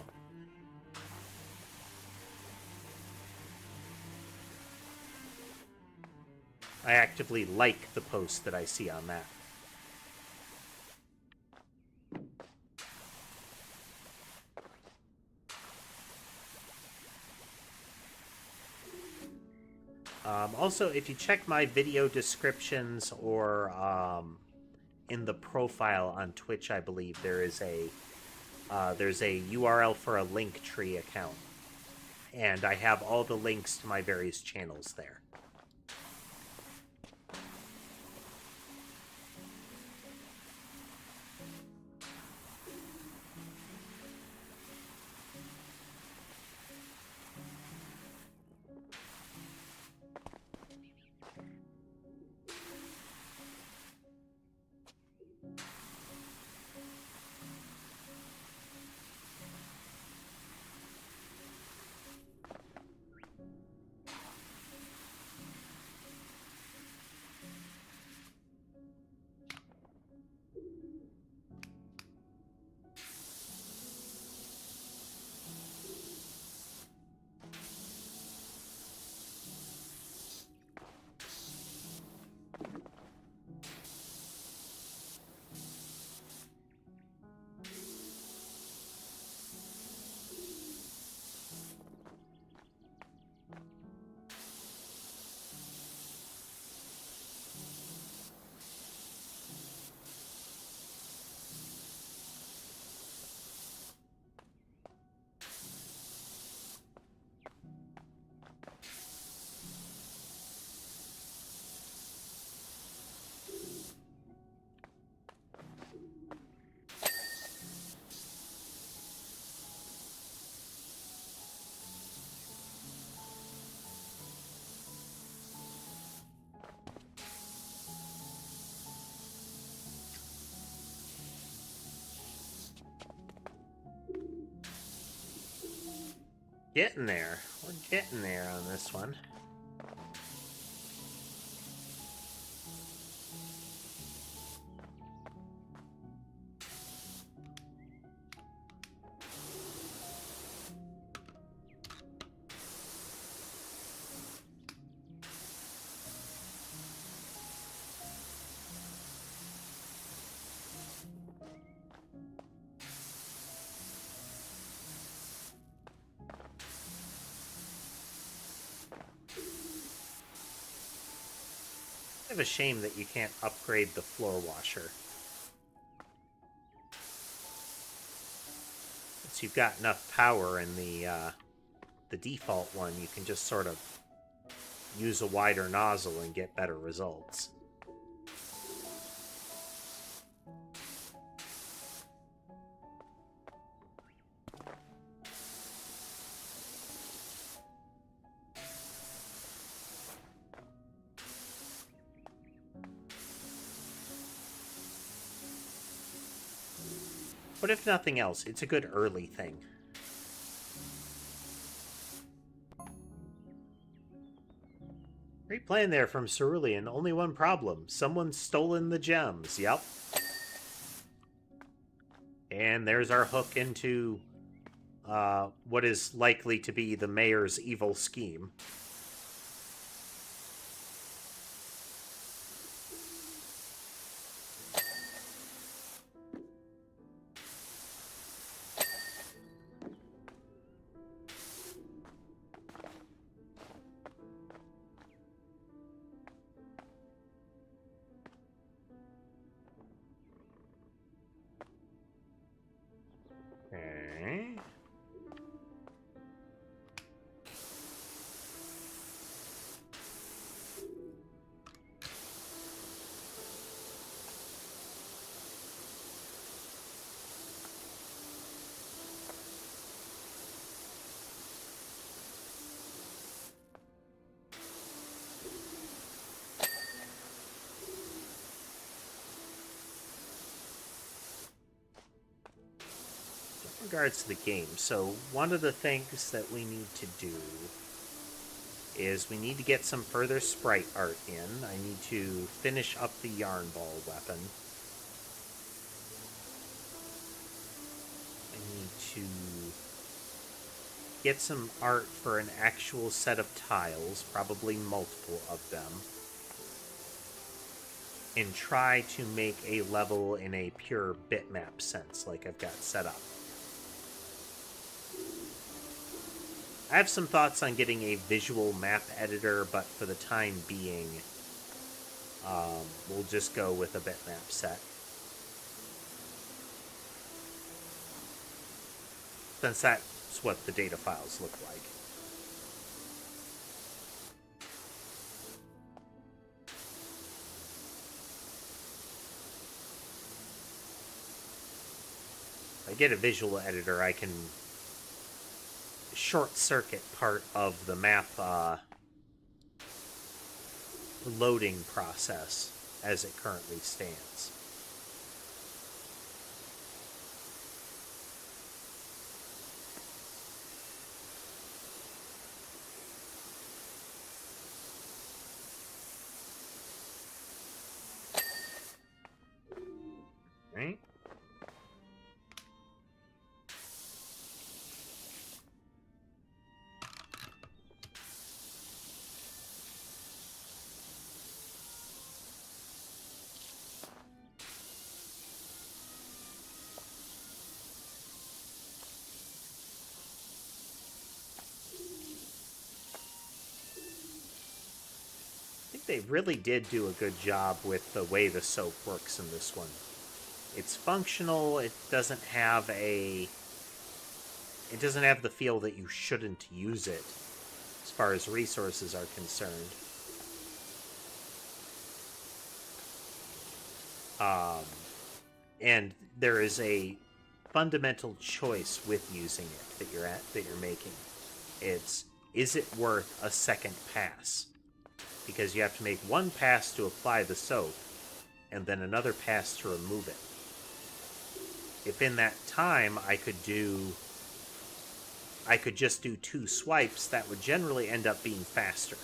I actively like the posts that I see on that. Also, if you check my video descriptions or in the profile on Twitch, I believe there's a URL for a LinkTree account, and I have all the links to my various channels there. Getting there. We're getting there on this one. Kind of a shame that you can't upgrade the floor washer. Once you've got enough power in the default one, you can just sort of use a wider nozzle and get better results. But if nothing else, it's a good early thing. Great plan there from Cerulean. Only one problem. Someone's stolen the gems. Yep. And there's our hook into what is likely to be the mayor's evil scheme. Okay. In regards to the game, so one of the things that we need to do is we need to get some further sprite art in. I need to finish up the yarn ball weapon. I need to get some art for an actual set of tiles, probably multiple of them, and try to make a level in a pure bitmap sense like I've got set up. I have some thoughts on getting a visual map editor, but for the time being, we'll just go with a bitmap set. Since that's what the data files look like. If I get a visual editor, I can short-circuit part of the map loading process as it currently stands. Right? They really did do a good job with the way the soap works in this one. It's functional. It doesn't have the feel that you shouldn't use it as far as resources are concerned. And there is a fundamental choice with using it that you're making. Is it worth a second pass? Because you have to make one pass to apply the soap, and then another pass to remove it. If in that time I could do I could just do 2 swipes, that would generally end up being faster.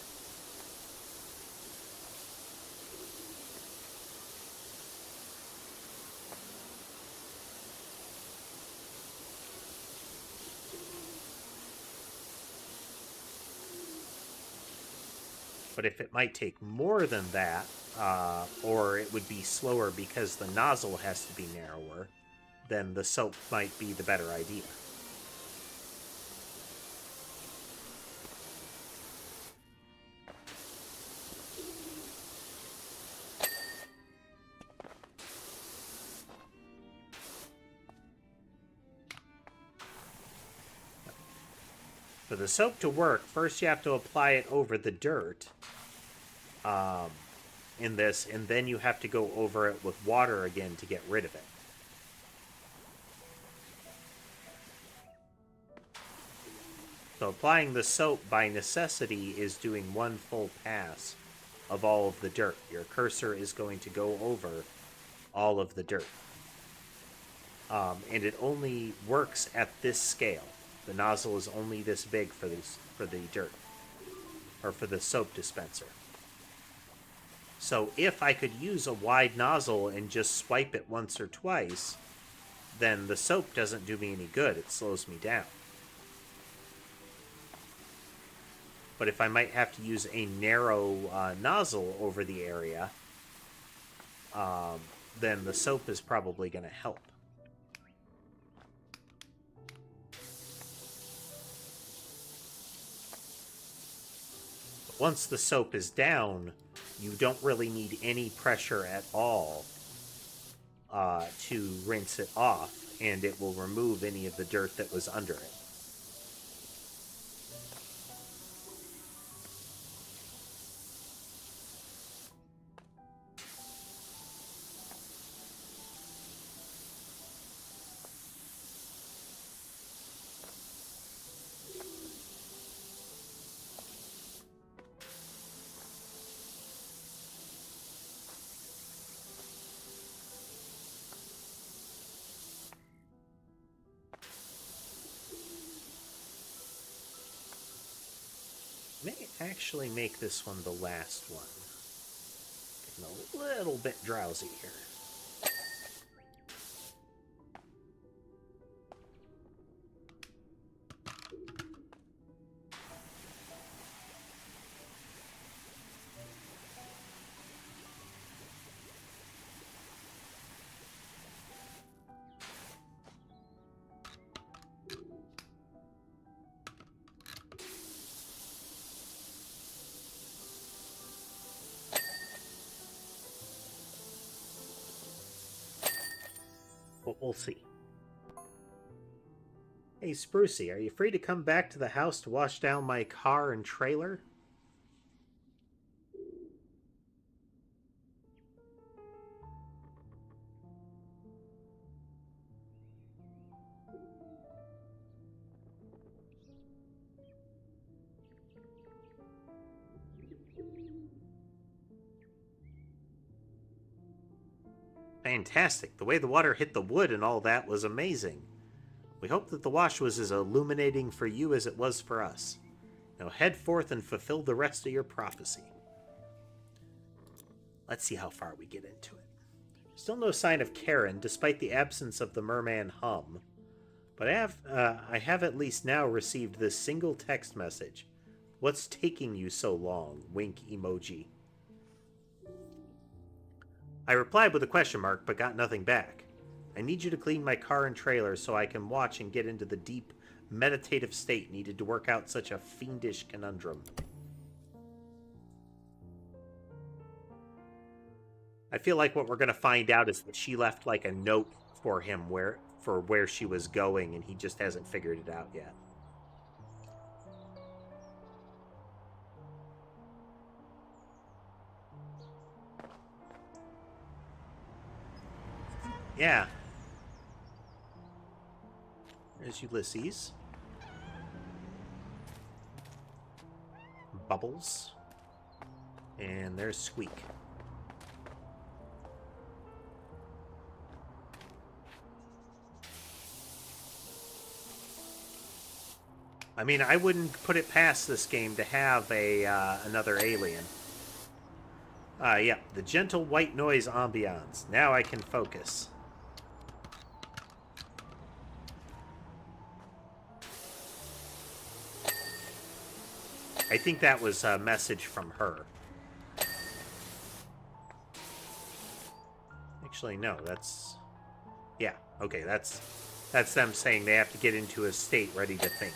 But if it might take more than that, or it would be slower because the nozzle has to be narrower, then the soap might be the better idea. For the soap to work, first you have to apply it over the dirt in this, and then you have to go over it with water again to get rid of it. So applying the soap by necessity is doing one full pass of all of the dirt. Your cursor is going to go over all of the dirt. And it only works at this scale. The nozzle is only this big for the dirt, or for the soap dispenser. So if I could use a wide nozzle and just swipe it once or twice, then the soap doesn't do me any good. It slows me down. But if I might have to use a narrow nozzle over the area, then the soap is probably going to help. Once the soap is down, you don't really need any pressure at all to rinse it off, and it will remove any of the dirt that was under it. May actually make this one the last one. Getting a little bit drowsy here. But we'll see. Hey, Sprucey, are you free to come back to the house to wash down my car and trailer? Fantastic. The way the water hit the wood and all that was amazing. We hope that the wash was as illuminating for you as it was for us. Now head forth and fulfill the rest of your prophecy. Let's see how far we get into it. Still no sign of Karen, despite the absence of the merman hum. But I have at least now received this single text message. What's taking you so long? Wink emoji. I replied with a question mark, but got nothing back. I need you to clean my car and trailer so I can watch and get into the deep, meditative state needed to work out such a fiendish conundrum. I feel like what we're going to find out is that she left like a note for him where she was going, and he just hasn't figured it out yet. Yeah. There's Ulysses. Bubbles. And there's Squeak. I mean, I wouldn't put it past this game to have another alien. Yeah, the gentle white noise ambiance. Now I can focus. I think that was a message from her. Actually, no, that's... Yeah, okay, that's them saying they have to get into a state ready to think.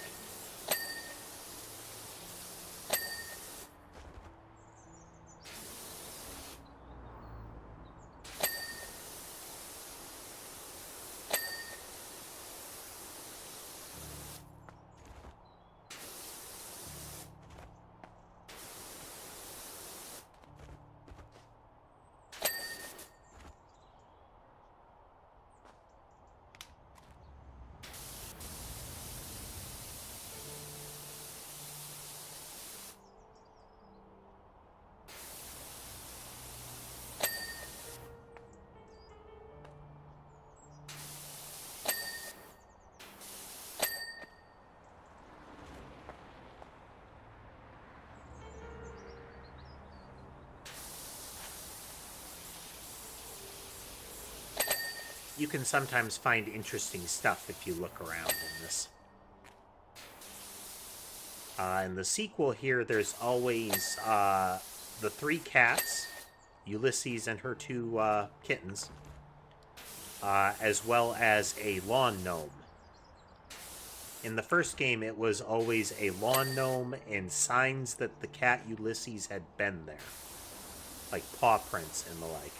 You can sometimes find interesting stuff if you look around in this. In the sequel here, there's always the 3 cats, Ulysses and her 2 kittens, as well as a lawn gnome. In the first game, it was always a lawn gnome and signs that the cat Ulysses had been there, like paw prints and the like.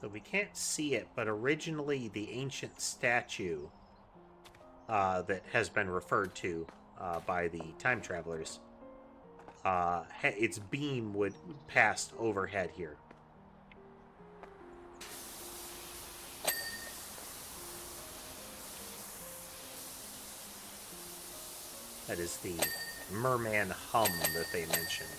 So we can't see it, but originally the ancient statue that has been referred to by the time travelers, its beam would pass overhead here. That is the merman hum that they mentioned.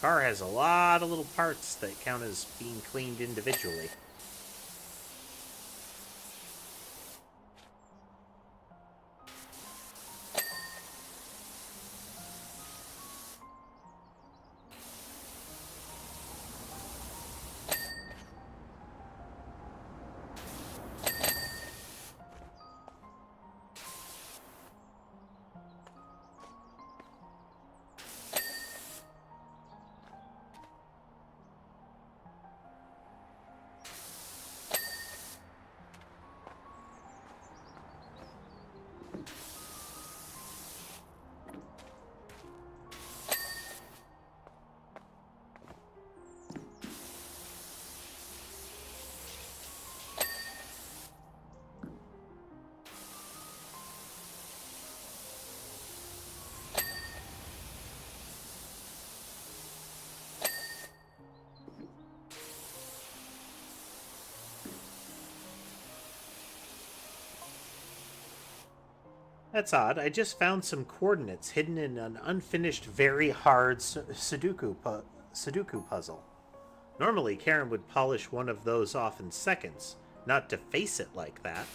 Car has a lot of little parts that count as being cleaned individually. That's odd. I just found some coordinates hidden in an unfinished, very hard Sudoku puzzle. Normally, Karen would polish one of those off in seconds, not to face it like that.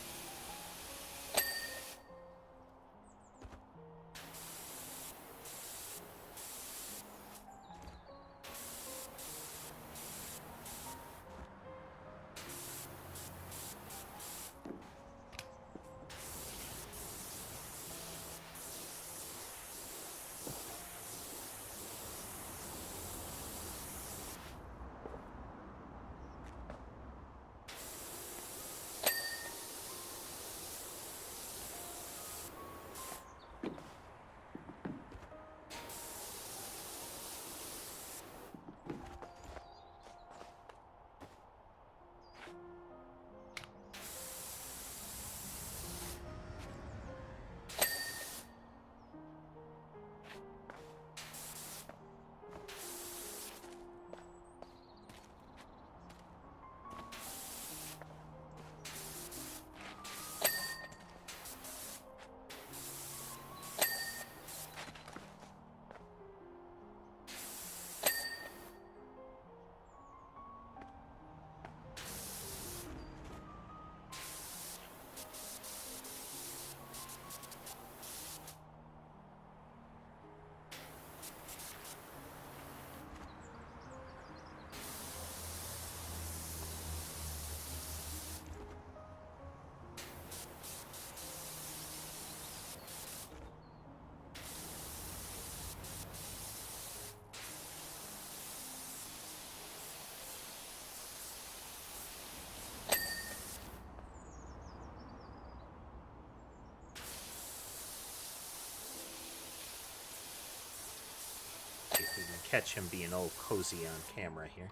See if we can catch him being all cozy on camera here.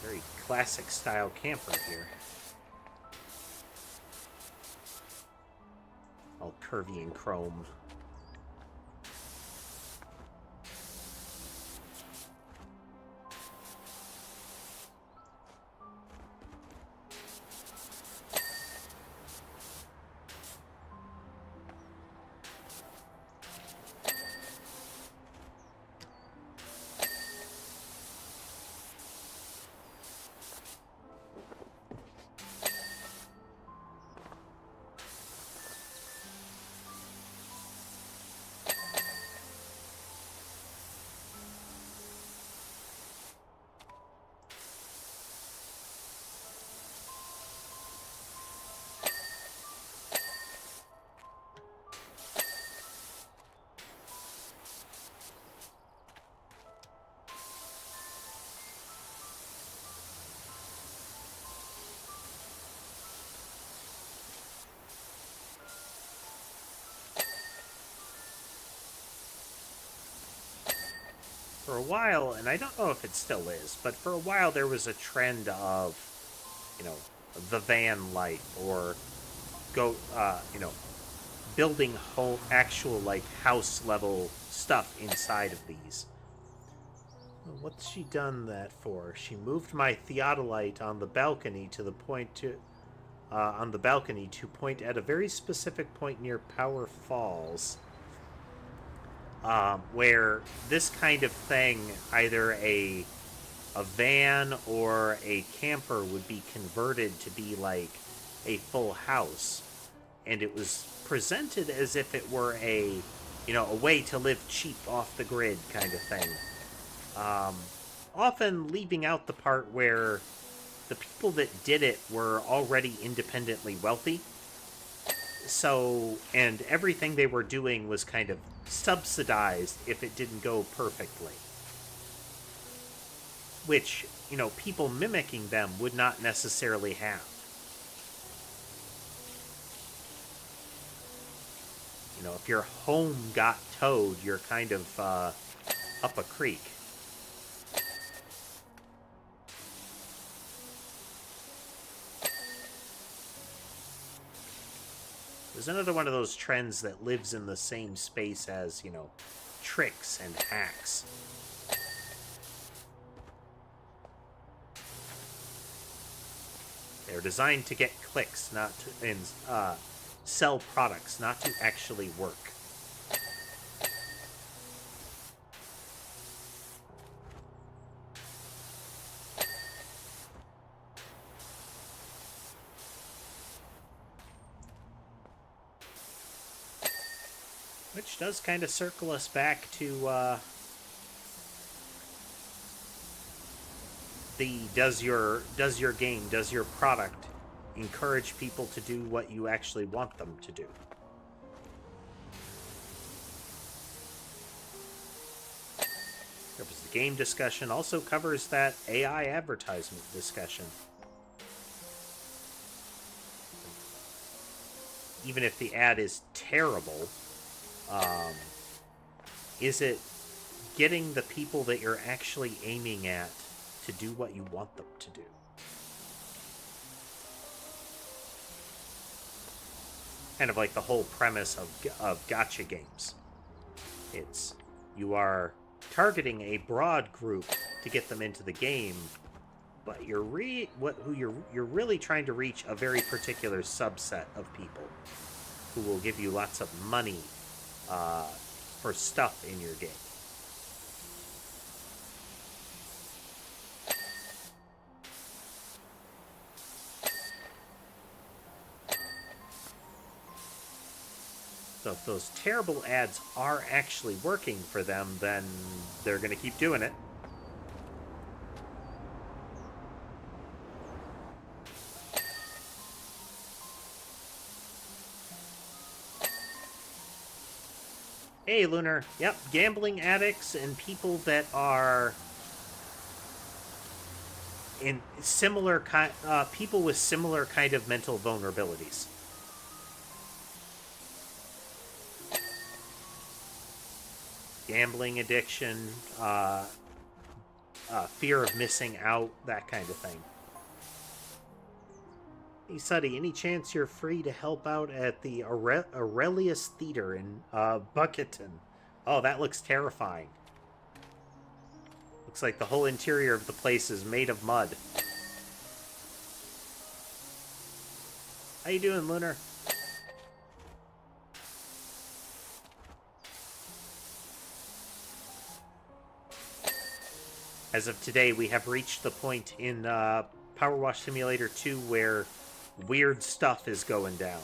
Very classic style camper here. All curvy and chrome. For a while, and I don't know if it still is, but for a while there was a trend of, you know, the van life, or building whole actual like house level stuff inside of these. What's she done that for? She moved my theodolite on the balcony to the point to on the balcony to point at a very specific point near Power Falls. Where this kind of thing, either a van or a camper, would be converted to be like a full house, and it was presented as if it were a way to live cheap off the grid kind of thing. Often leaving out the part where the people that did it were already independently wealthy. So, and everything they were doing was kind of subsidized if it didn't go perfectly. Which, people mimicking them would not necessarily have. If your home got towed, you're kind of up a creek. There's another one of those trends that lives in the same space as, tricks and hacks. They're designed to get clicks, not to, and sell products, not to actually work. Which does kind of circle us back to does your game, does your product encourage people to do what you actually want them to do? Covers the game discussion, also covers that AI advertisement discussion. Even if the ad is terrible, is it getting the people that you're actually aiming at to do what you want them to do? Kind of like the whole premise of gacha games. It's, you are targeting a broad group to get them into the game, but you're really trying to reach a very particular subset of people who will give you lots of money for stuff in your game. So if those terrible ads are actually working for them, then they're going to keep doing it. Hey, Lunar. Yep, gambling addicts and people that are in similar people with similar kind of mental vulnerabilities. Gambling addiction, fear of missing out, that kind of thing. Hey, Suddy, any chance you're free to help out at the Aurelius Theater in Bucketon? Oh, that looks terrifying. Looks like the whole interior of the place is made of mud. How you doing, Lunar? As of today, we have reached the point in PowerWash Simulator 2 where weird stuff is going down.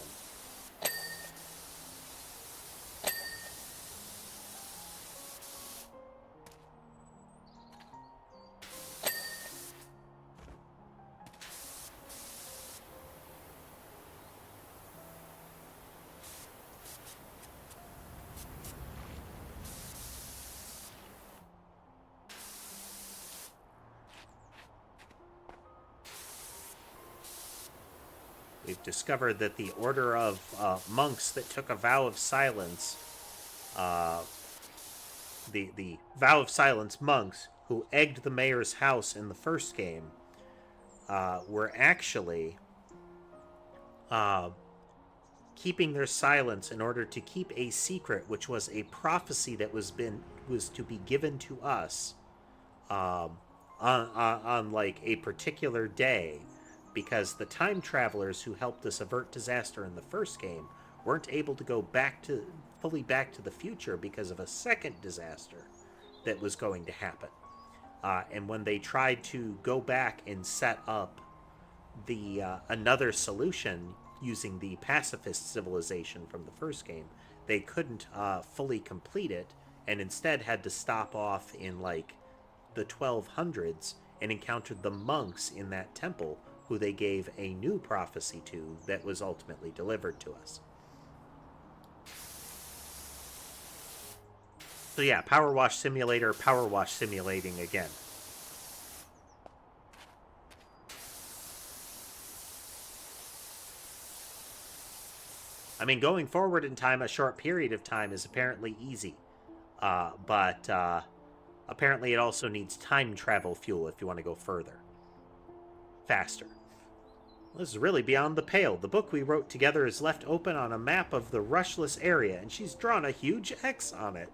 We've discovered that the order of monks that took a vow of silence, the vow of silence monks who egged the mayor's house in the first game, were actually keeping their silence in order to keep a secret, which was a prophecy that was to be given to us on like a particular day. Because the time travelers who helped us avert disaster in the first game weren't able to go fully back to the future because of a second disaster that was going to happen. And when they tried to go back and set up the another solution using the pacifist civilization from the first game, they couldn't fully complete it, and instead had to stop off in like the 1200s and encountered the monks in that temple, who they gave a new prophecy to that was ultimately delivered to us. So yeah, PowerWash Simulator, PowerWash simulating again. I mean, going forward in time, a short period of time is apparently easy. But apparently it also needs time travel fuel if you want to go further. Faster. This is really beyond the pale. The book we wrote together is left open on a map of the rushless area, and she's drawn a huge X on it.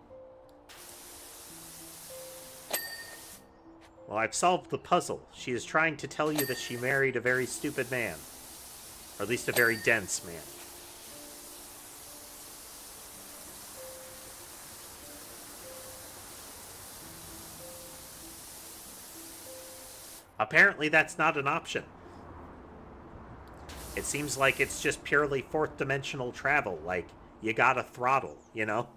Well, I've solved the puzzle. She is trying to tell you that she married a very stupid man. Or at least a very dense man. Apparently that's not an option. It seems like it's just purely fourth dimensional travel, like, you gotta throttle, you know?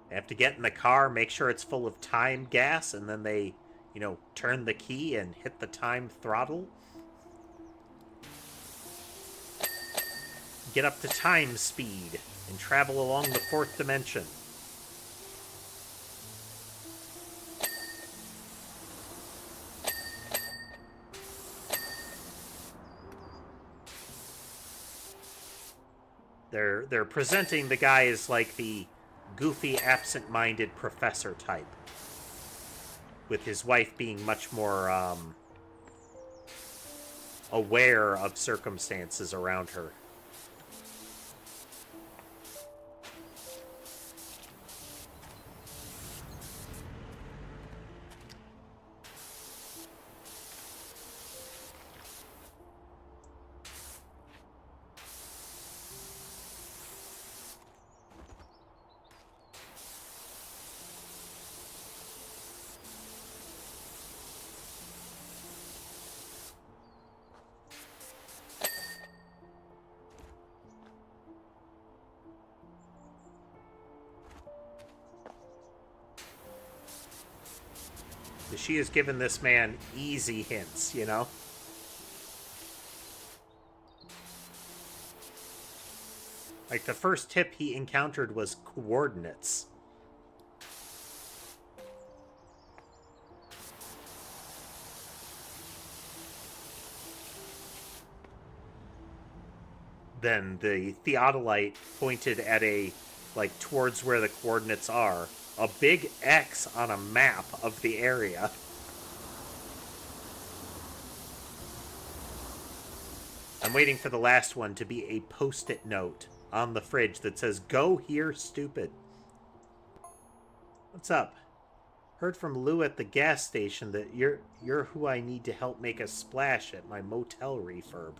They have to get in the car, make sure it's full of time gas, and then they, you know, turn the key and hit the time throttle. Get up to time speed and travel along the fourth dimension. They're presenting the guy as like the goofy, absent-minded professor type, with his wife being much more aware of circumstances around her. She has given this man easy hints, you know? Like, the first tip he encountered was coordinates. Then the theodolite pointed at a, like, towards where the coordinates are. A big X on a map of the area. I'm waiting for the last one to be a post-it note on the fridge that says, "Go here, stupid." What's up? Heard from Lou at the gas station that you're who I need to help make a splash at my motel refurb.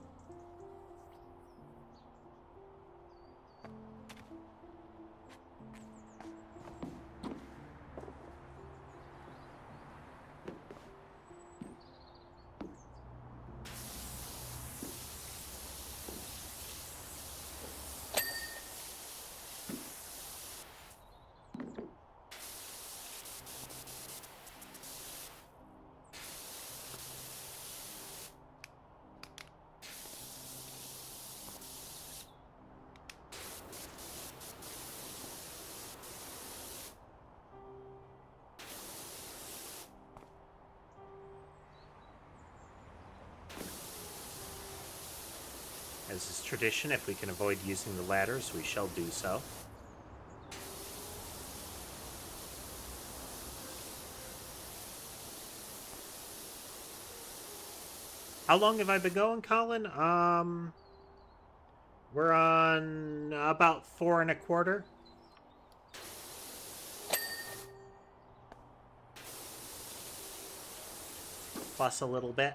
As is tradition, if we can avoid using the ladders, we shall do so. How long have I been going, Colin? We're on about 4 1/4. Plus a little bit.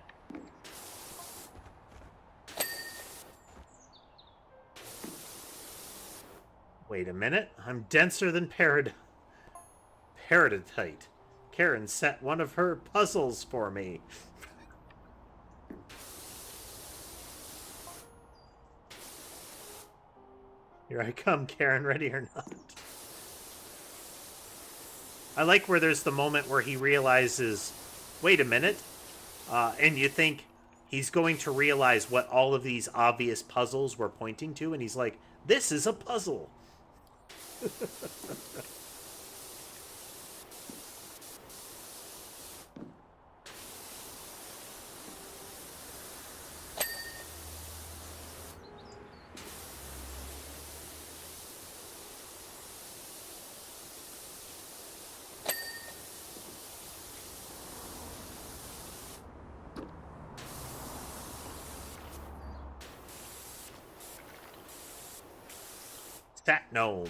Wait a minute. I'm denser than peridotite. Karen set one of her puzzles for me. Here I come, Karen, ready or not. I like where there's the moment where he realizes, wait a minute, and you think he's going to realize what all of these obvious puzzles were pointing to, and he's like, this is a puzzle. Fat gnome.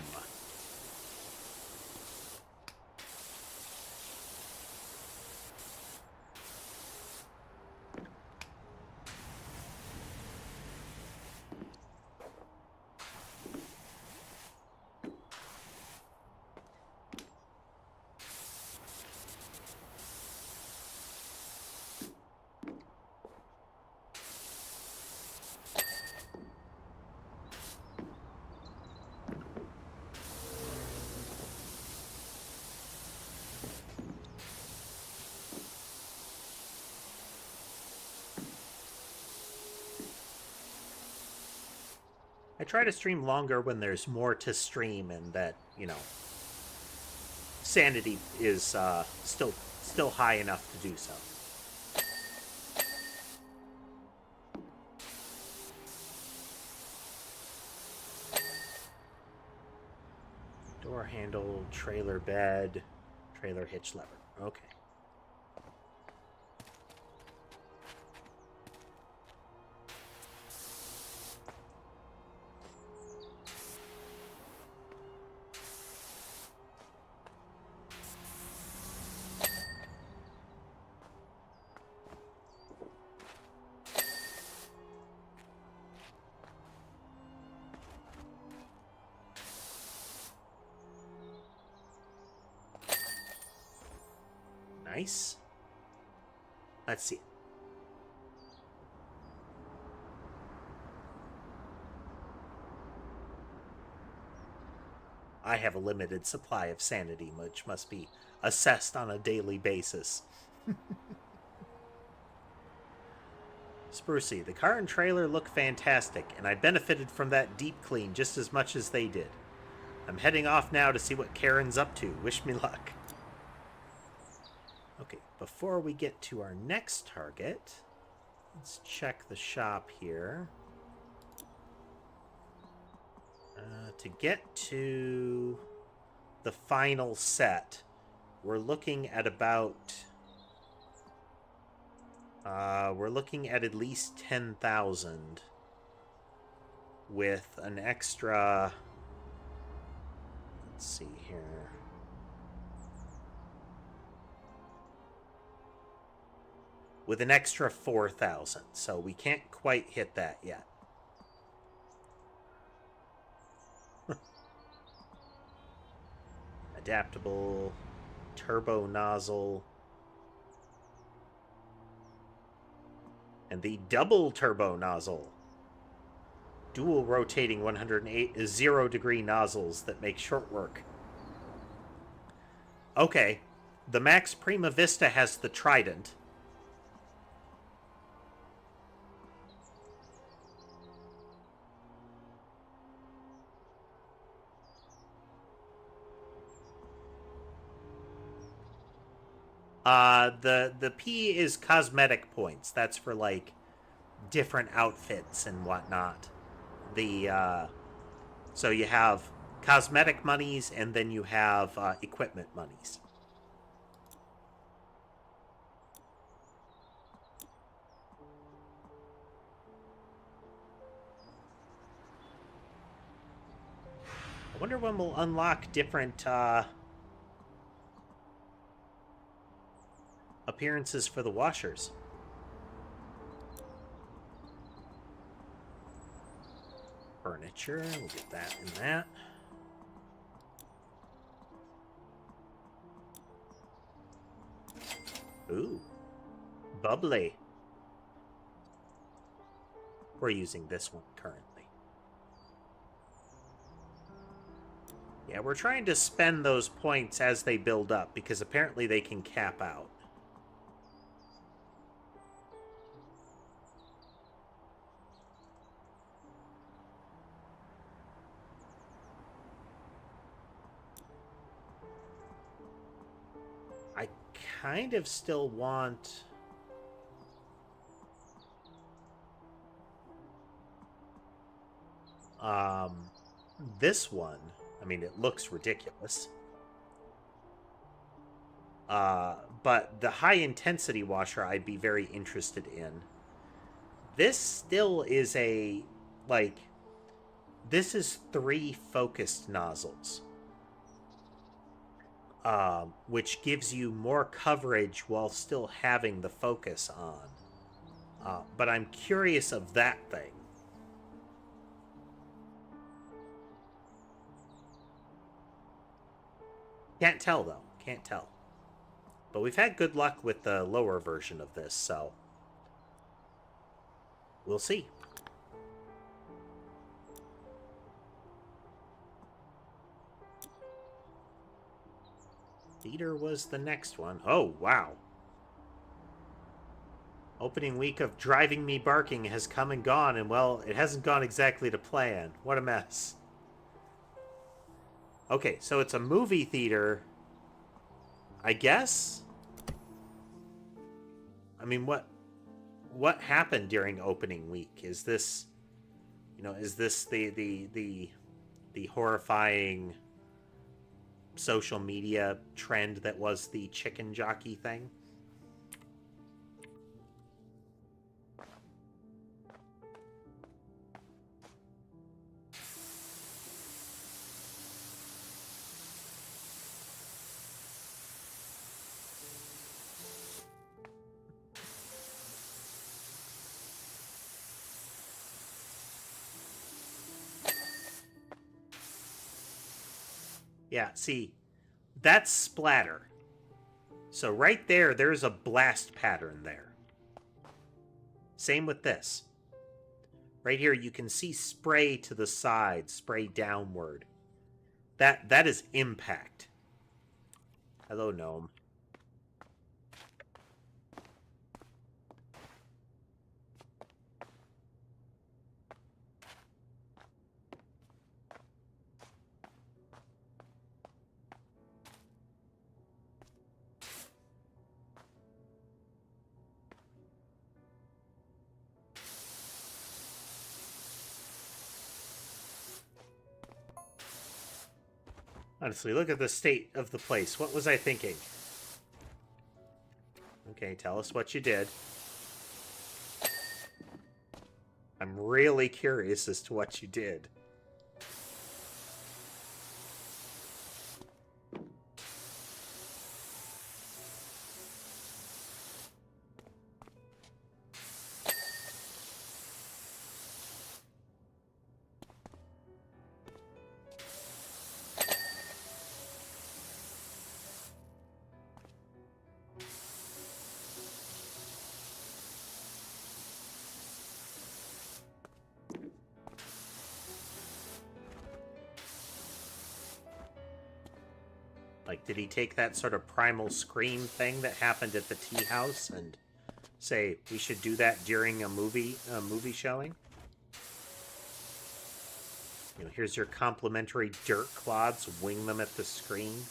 I try to stream longer when there's more to stream and that, you know, sanity is still high enough to do so. Door handle, trailer bed, trailer hitch lever. Okay. Nice. Let's see. I have a limited supply of sanity, which must be assessed on a daily basis. Sprucey, the car and trailer look fantastic, and I benefited from that deep clean just as much as they did. I'm heading off now to see what Karen's up to. Wish me luck. Okay, before we get to our next target, let's check the shop here. To get to the final set, we're looking at about... we're looking at least 10,000 with an extra... Let's see here. With an extra 4,000, so we can't quite hit that yet. Adaptable, turbo nozzle, and the double turbo nozzle. Dual rotating 108 is 0-degree nozzles that make short work. Okay, the Max Prima Vista has the Trident. The P is cosmetic points. That's for, like, different outfits and whatnot. So you have cosmetic monies, and then you have equipment monies. I wonder when we'll unlock different appearances for the washers. Furniture, we'll get that in that. Ooh, bubbly. We're using this one currently. Yeah, we're trying to spend those points as they build up, because apparently they can cap out. I kind of still want... this one. I mean, it looks ridiculous. But the high-intensity washer I'd be very interested in. This still is a, like, This is 3 focused nozzles, which gives you more coverage while still having the focus on. But I'm curious of that thing. Can't tell, though. Can't tell. But we've had good luck with the lower version of this, so we'll see. Theater was the next one. Oh, wow. Opening week of Driving Me Barking has come and gone, and well, it hasn't gone exactly to plan. What a mess. Okay, so it's a movie theater, I guess? I mean, what happened during opening week? Is this, is this the horrifying social media trend that was the chicken jockey thing? Yeah, see, that's splatter. So right there, there's a blast pattern there. Same with this. Right here, you can see spray to the side, spray downward. That is impact. Hello, gnome. Honestly, look at the state of the place. What was I thinking? Okay, tell us what you did. I'm really curious as to what you did. Like, did he take that sort of primal scream thing that happened at the tea house and say we should do that during a movie showing? Here's your complimentary dirt clods. Wing them at the screen.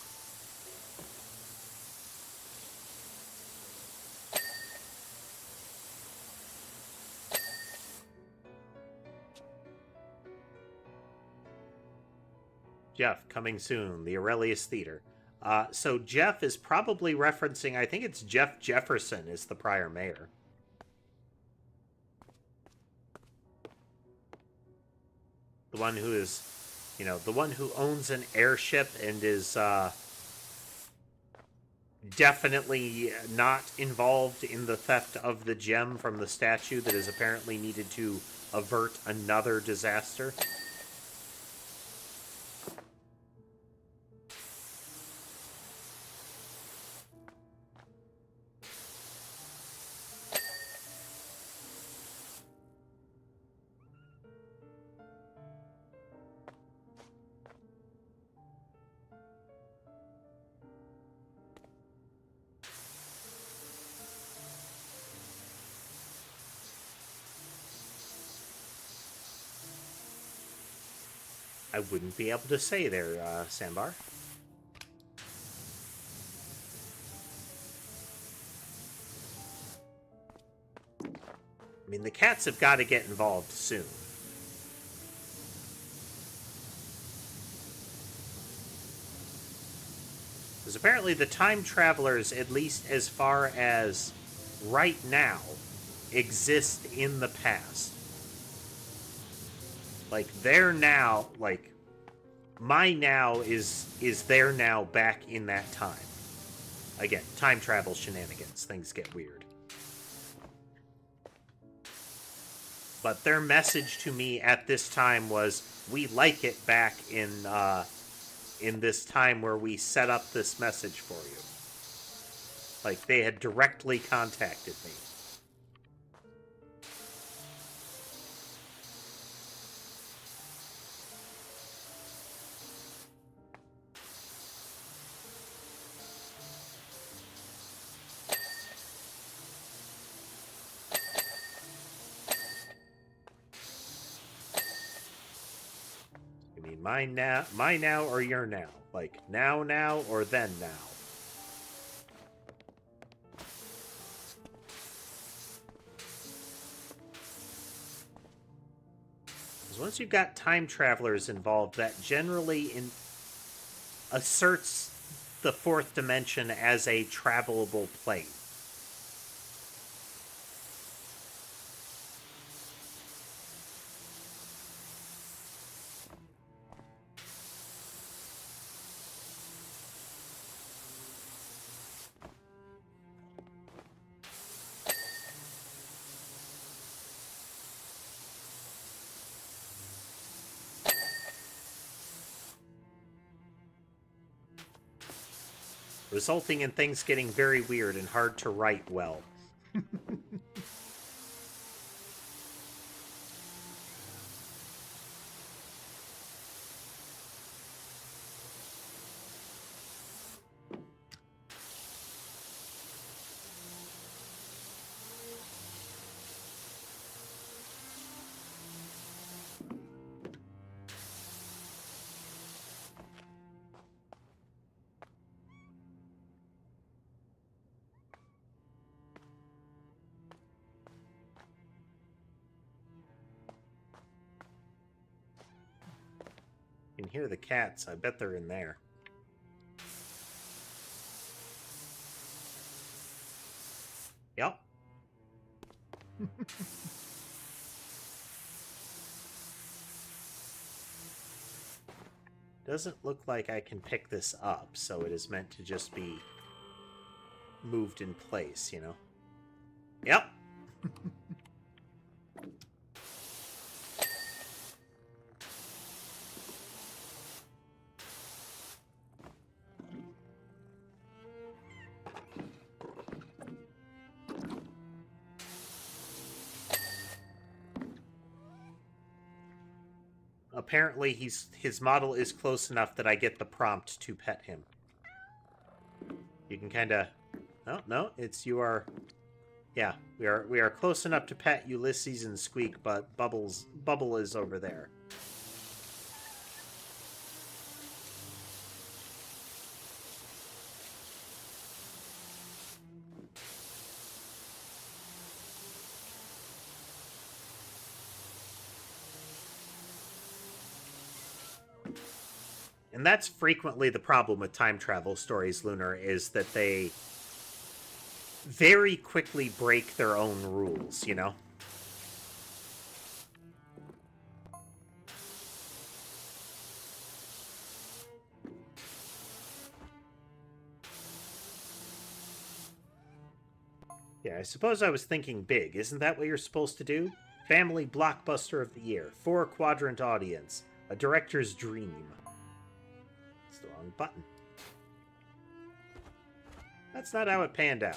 Jeff, coming soon. The Aurelius Theater. So Jeff is probably referencing, I think it's Jeff Jefferson is the prior mayor. The one who is, the one who owns an airship and is definitely not involved in the theft of the gem from the statue that is apparently needed to avert another disaster. I wouldn't be able to say there, Sambar. I mean, the cats have got to get involved soon. Because apparently the time travelers, at least as far as right now, exist in the past. Like, their now, like, my now is their now back in that time. Again, time travel shenanigans. Things get weird. But their message to me at this time was, we like it back in this time where we set up this message for you. Like, they had directly contacted me. You mean my now or your now? Like, now or then now? Because once you've got time travelers involved, that generally asserts the fourth dimension as a travelable plane. Resulting in things getting very weird and hard to write well. You can hear the cats. I bet they're in there. Yep. Doesn't look like I can pick this up, so it is meant to just be moved in place, you know? Yep. Apparently, his model is close enough that I get the prompt to pet him. You can kind of... Oh, no, it's you are... Yeah, we are close enough to pet Ulysses and Squeak, but Bubble is over there. And that's frequently the problem with time travel stories, Lunar, is that they very quickly break their own rules, you know? Yeah, I suppose I was thinking big. Isn't that what you're supposed to do? Family blockbuster of the year, 4-quadrant audience, a director's dream. It's the wrong button. That's not how it panned out.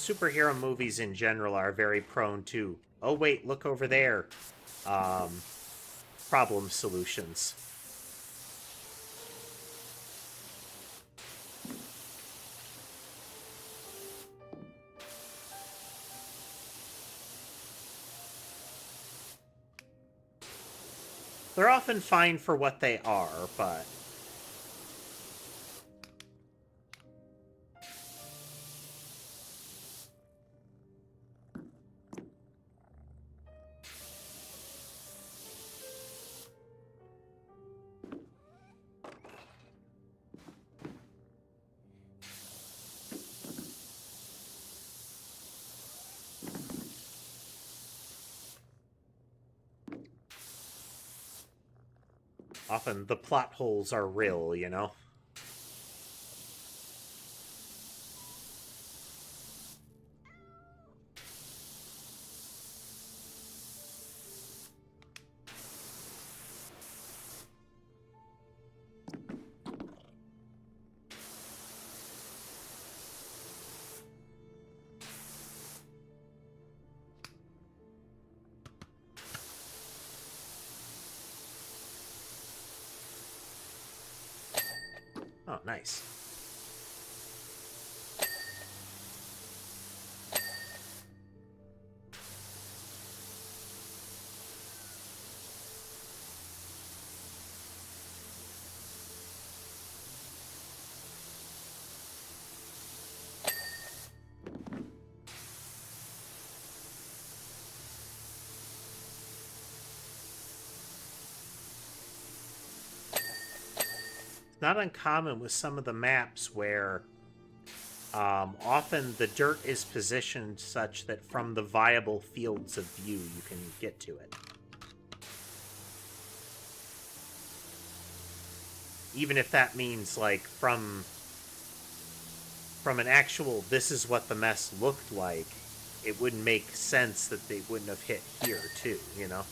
superhero movies in general are very prone to, oh wait, look over there, problem solutions. They're often fine for what they are, but... often the plot holes are real, you know? Oh, nice. Not uncommon with some of the maps where often the dirt is positioned such that from the viable fields of view you can get to it. Even if that means, like, from an actual, this is what the mess looked like, it wouldn't make sense that they wouldn't have hit here, too, you know?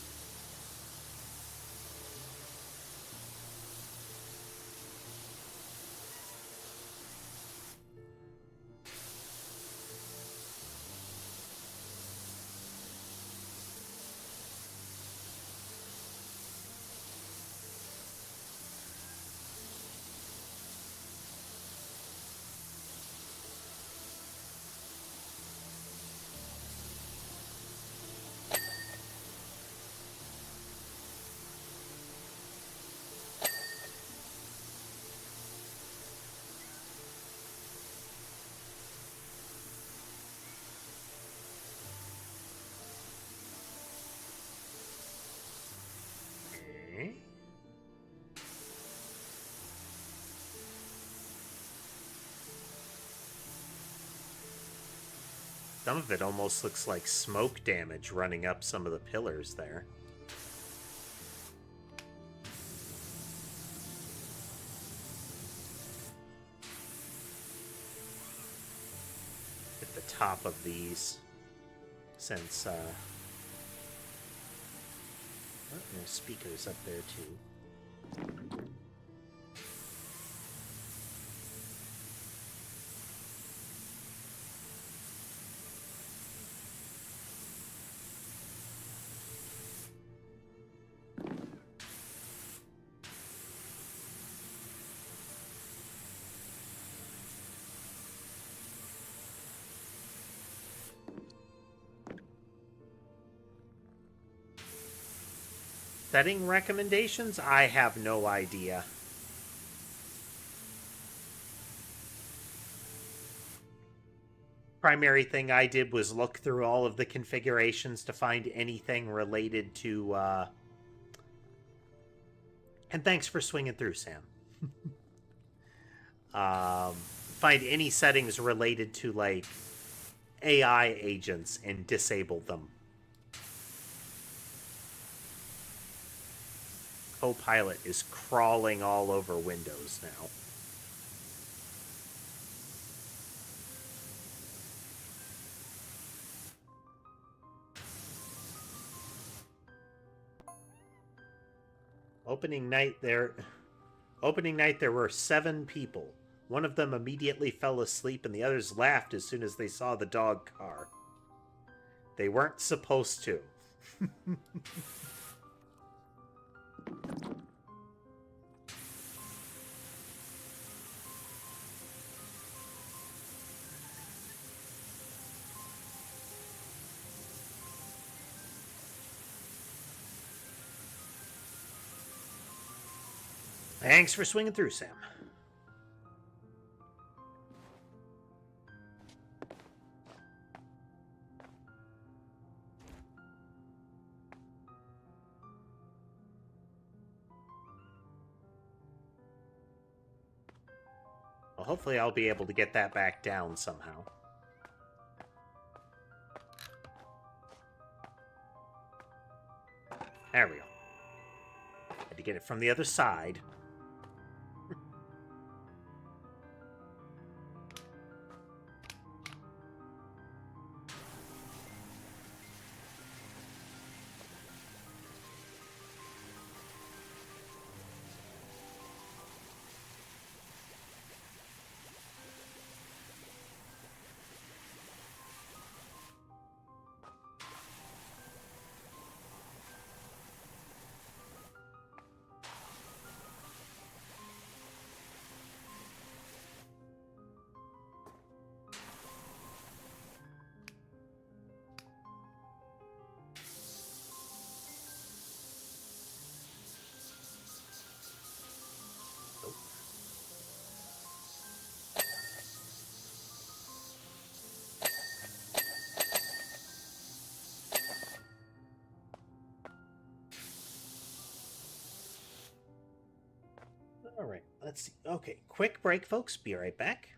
Some of it almost looks like smoke damage running up some of the pillars there. At the top of these, since, oh, there's speakers up there too. Setting recommendations? I have no idea. Primary thing I did was look through all of the configurations to find anything related to, and thanks for swinging through, Sam. Find any settings related to, like, AI agents and disable them. Copilot is crawling all over Windows now. Opening night there were 7 people. One of them immediately fell asleep, and the others laughed as soon as they saw the dog car. They weren't supposed to. Thanks for swinging through, Sam. Well, hopefully I'll be able to get that back down somehow. There we go. Had to get it from the other side. All right, let's see. Okay, quick break, folks. Be right back.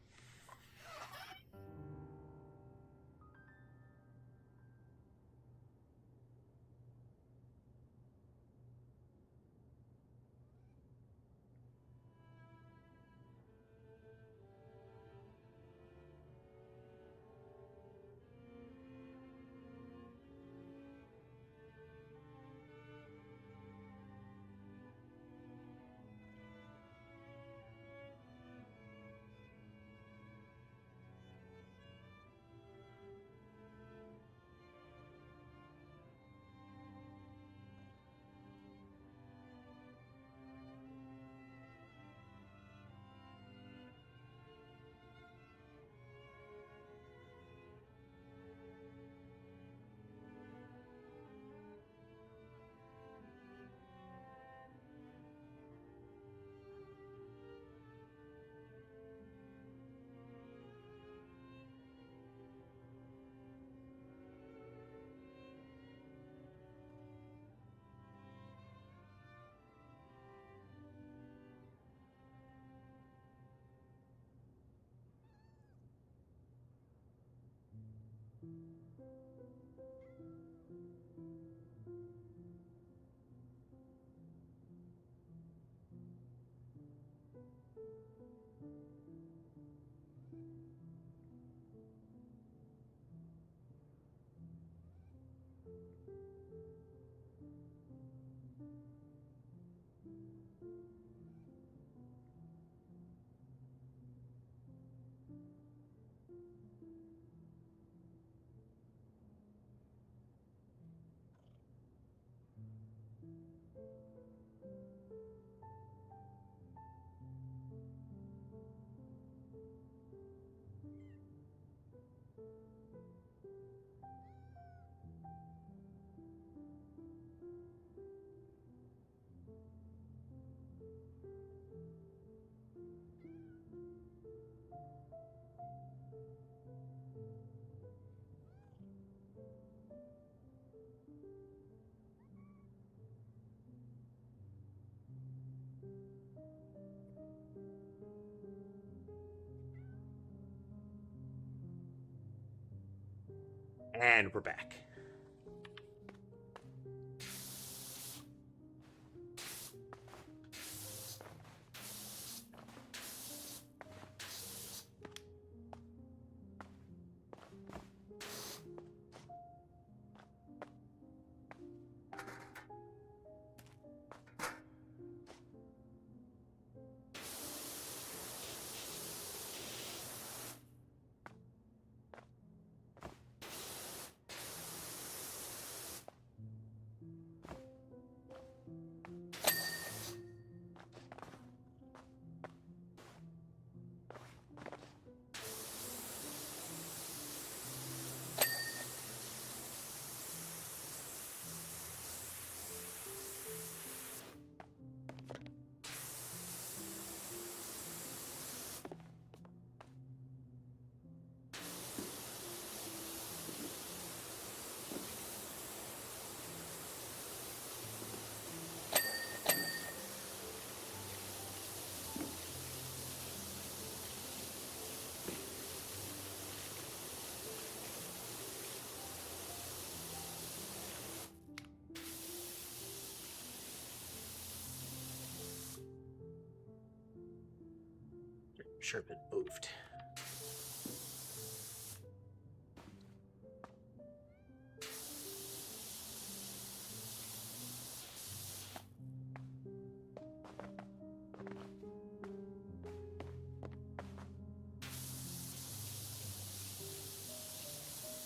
And we're back. Sure, been moved.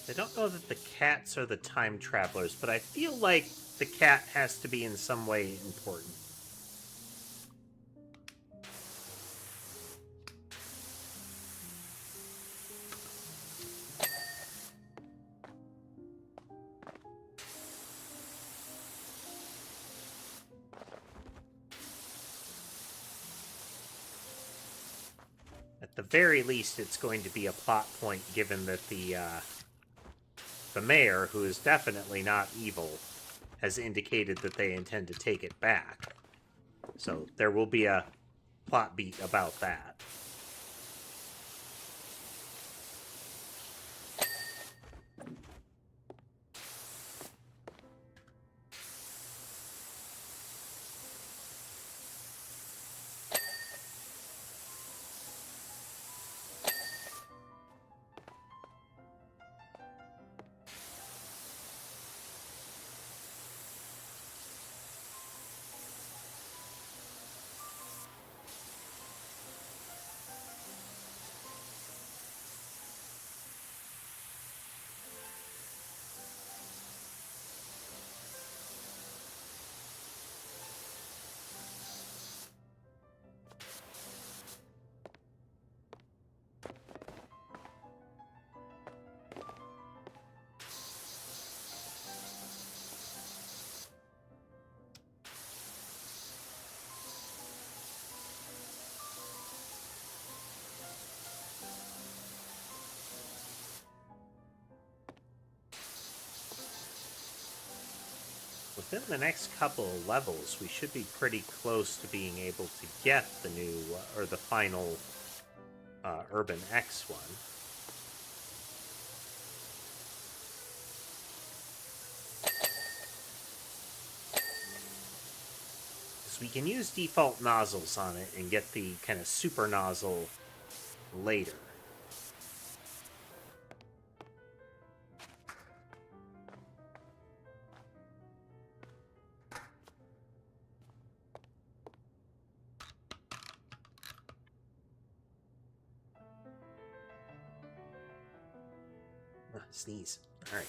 I don't know that the cats are the time travelers, but I feel like the cat has to be in some way important. At the very least, it's going to be a plot point, given that the mayor, who is definitely not evil, has indicated that they intend to take it back. So there will be a plot beat about that. Within the next couple of levels, we should be pretty close to being able to get the new, or the final Urban X one. So we can use default nozzles on it and get the kind of super nozzle later. Sneeze. All right.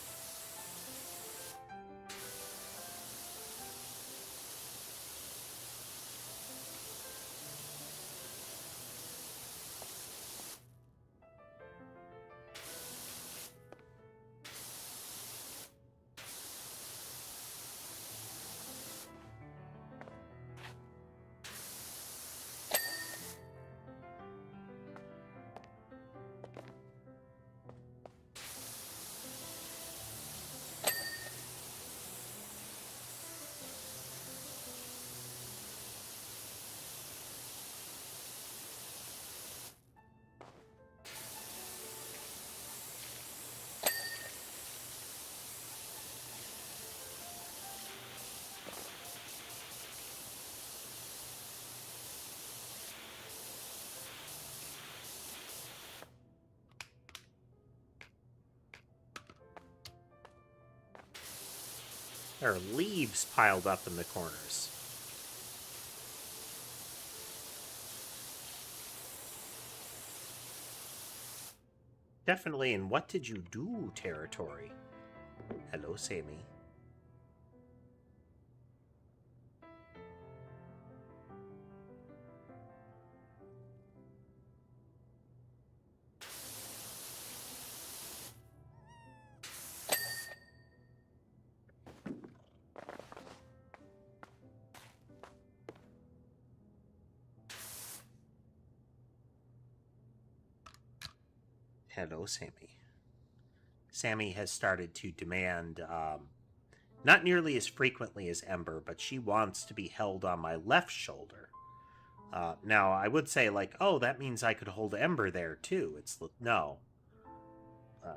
There are leaves piled up in the corners. Definitely in what did you do territory. Hello, Sammy. Hello, Sammy. Sammy has started to demand, not nearly as frequently as Ember, but she wants to be held on my left shoulder. Now, I would say, like, oh, that means I could hold Ember there, too. It's no.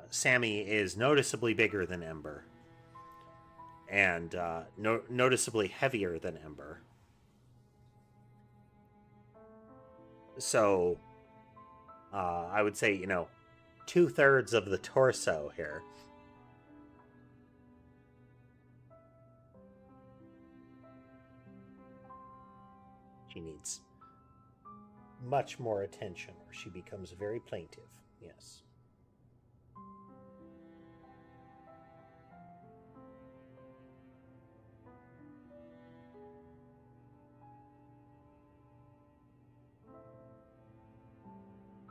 Sammy is noticeably bigger than Ember. And noticeably heavier than Ember. So, I would say, 2/3 of the torso here. She needs much more attention, or she becomes very plaintive. Yes.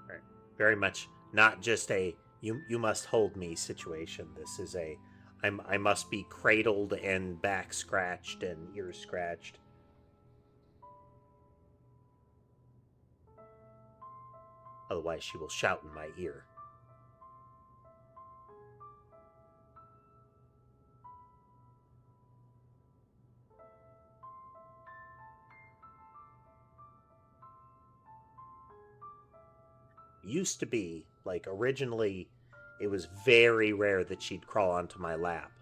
Right. Very much not just a you must hold me situation. This is a I must be cradled and back scratched and ears scratched. Otherwise she will shout in my ear. Used to be, like, originally, it was very rare that she'd crawl onto my lap.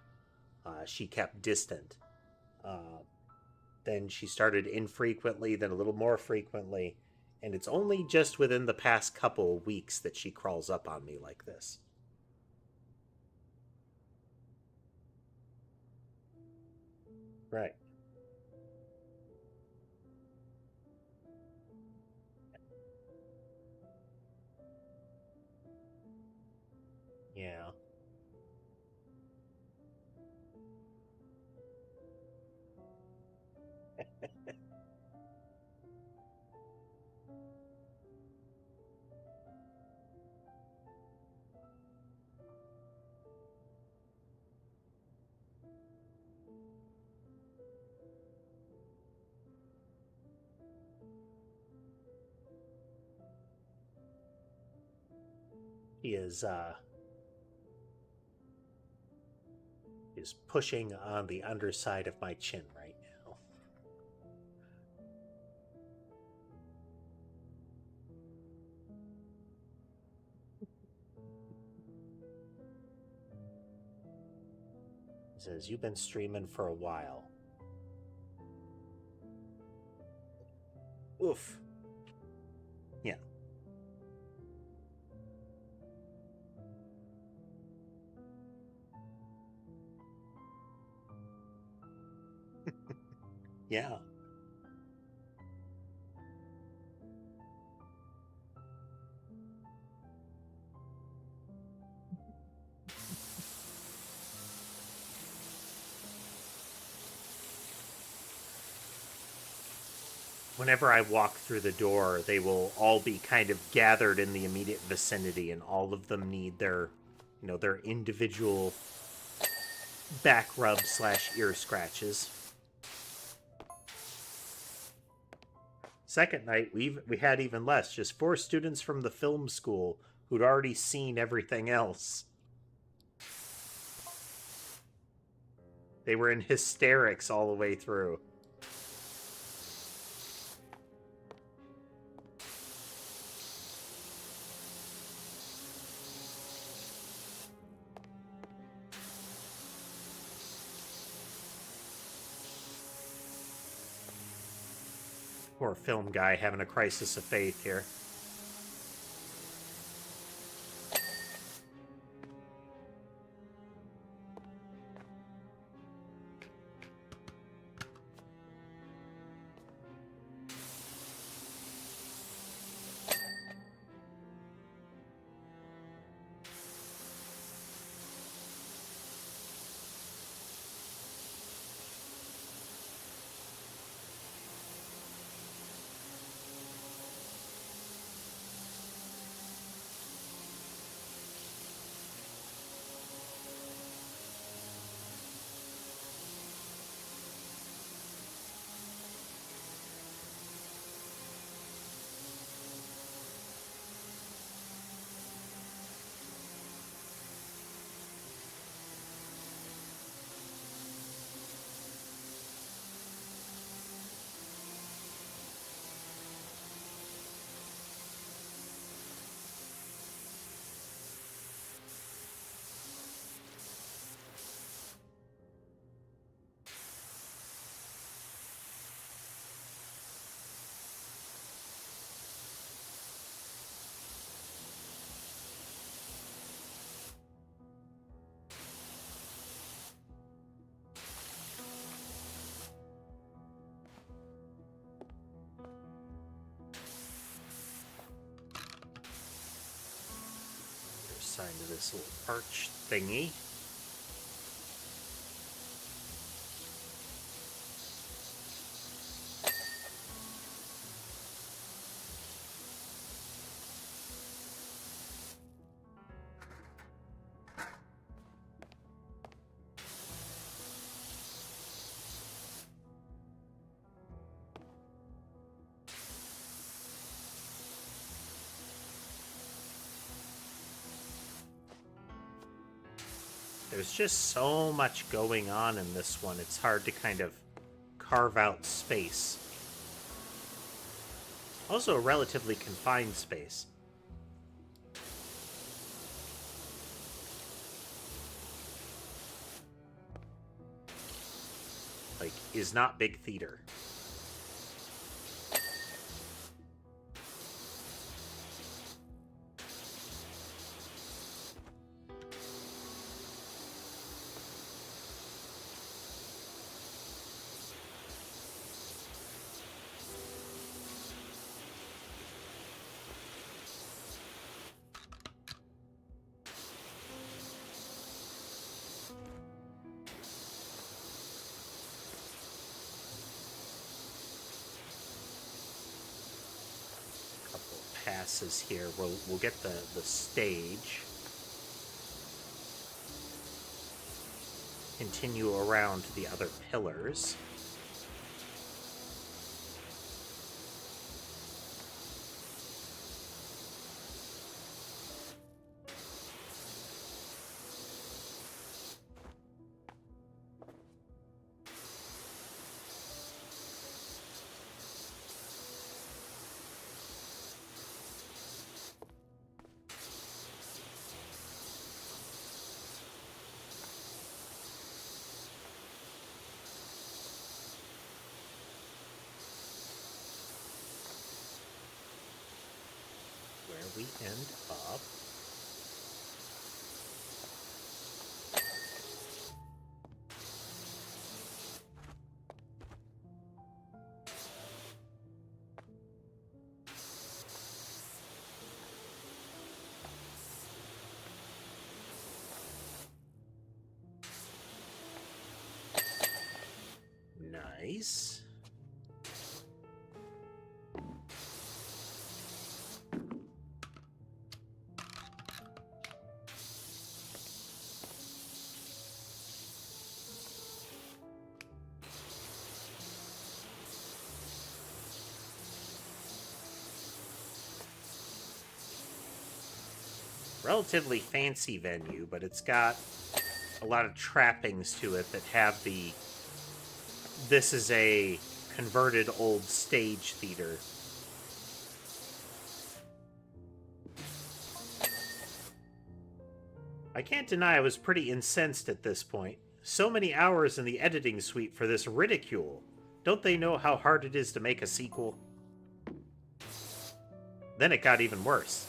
She kept distant. Uh, then she started infrequently, then a little more frequently, and it's only just within the past couple weeks that she crawls up on me like this. Right. Yeah. He is pushing on the underside of my chin right now. He says, "You've been streaming for a while." Oof. Yeah. Yeah. Whenever I walk through the door, they will all be kind of gathered in the immediate vicinity, and all of them need their individual back rub / ear scratches. Second night, we had even less, just 4 students from the film school who'd already seen everything else. They were in hysterics all the way through. Poor film guy having a crisis of faith here. side of this little arch thingy. There's just so much going on in this one, it's hard to kind of carve out space. Also a relatively confined space. Like, is not big theater. Passes here. We'll get the stage. Continue around to the other pillars. We end up nice. Relatively fancy venue, but it's got a lot of trappings to it that have the... This is a converted old stage theater. I can't deny I was pretty incensed at this point. So many hours in the editing suite for this ridicule. Don't they know how hard it is to make a sequel? Then it got even worse.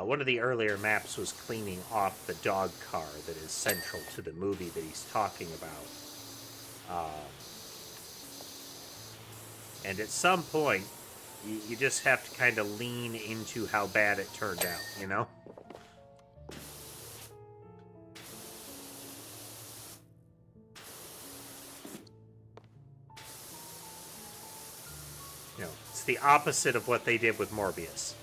One of the earlier maps was cleaning off the dog car that is central to the movie that he's talking about. And at some point, you just have to kind of lean into how bad it turned out, you know? You know, it's the opposite of what they did with Morbius.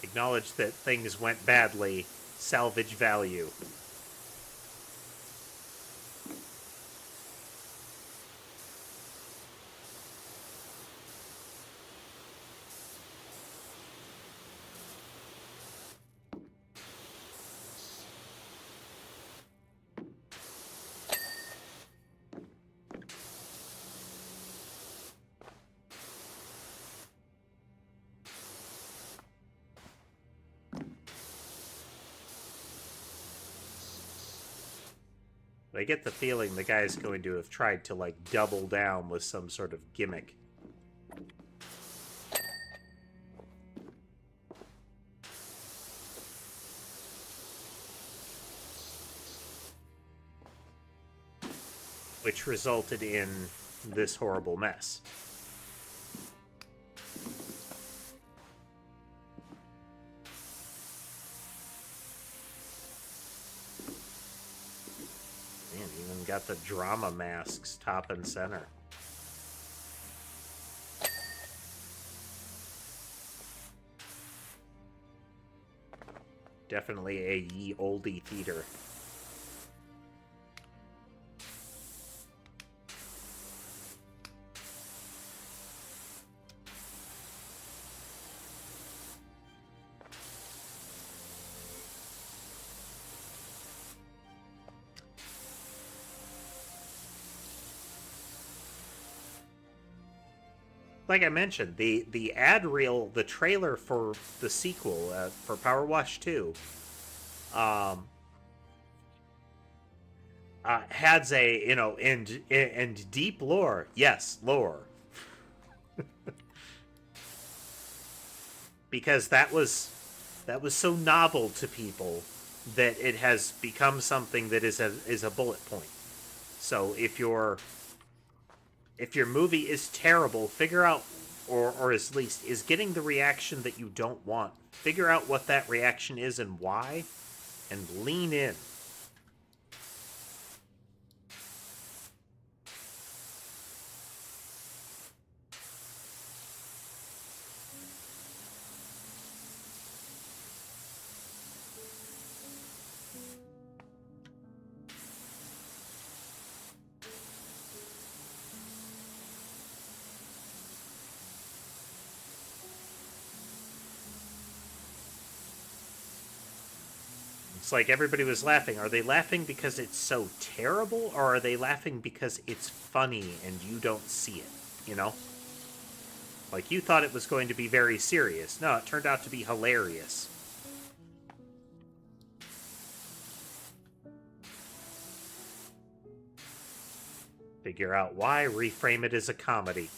Acknowledge that things went badly. Salvage value. But I get the feeling the guy's going to have tried to, like, double down with some sort of gimmick. Which resulted in this horrible mess. Man, even got the drama masks top and center. Definitely a ye olde theater. Like I mentioned, the ad reel, the trailer for the sequel for PowerWash 2, has a, you know, and deep lore. Yes, lore. Because that was so novel to people that it has become something that is a bullet point. So if your movie is terrible, figure out, or at least is getting the reaction that you don't want. Figure out what that reaction is and why, and lean in. It's like everybody was laughing. Are they laughing because it's so terrible, or are they laughing because it's funny and you don't see it? You know? Like, you thought it was going to be very serious. No, it turned out to be hilarious. Figure out why, reframe it as a comedy.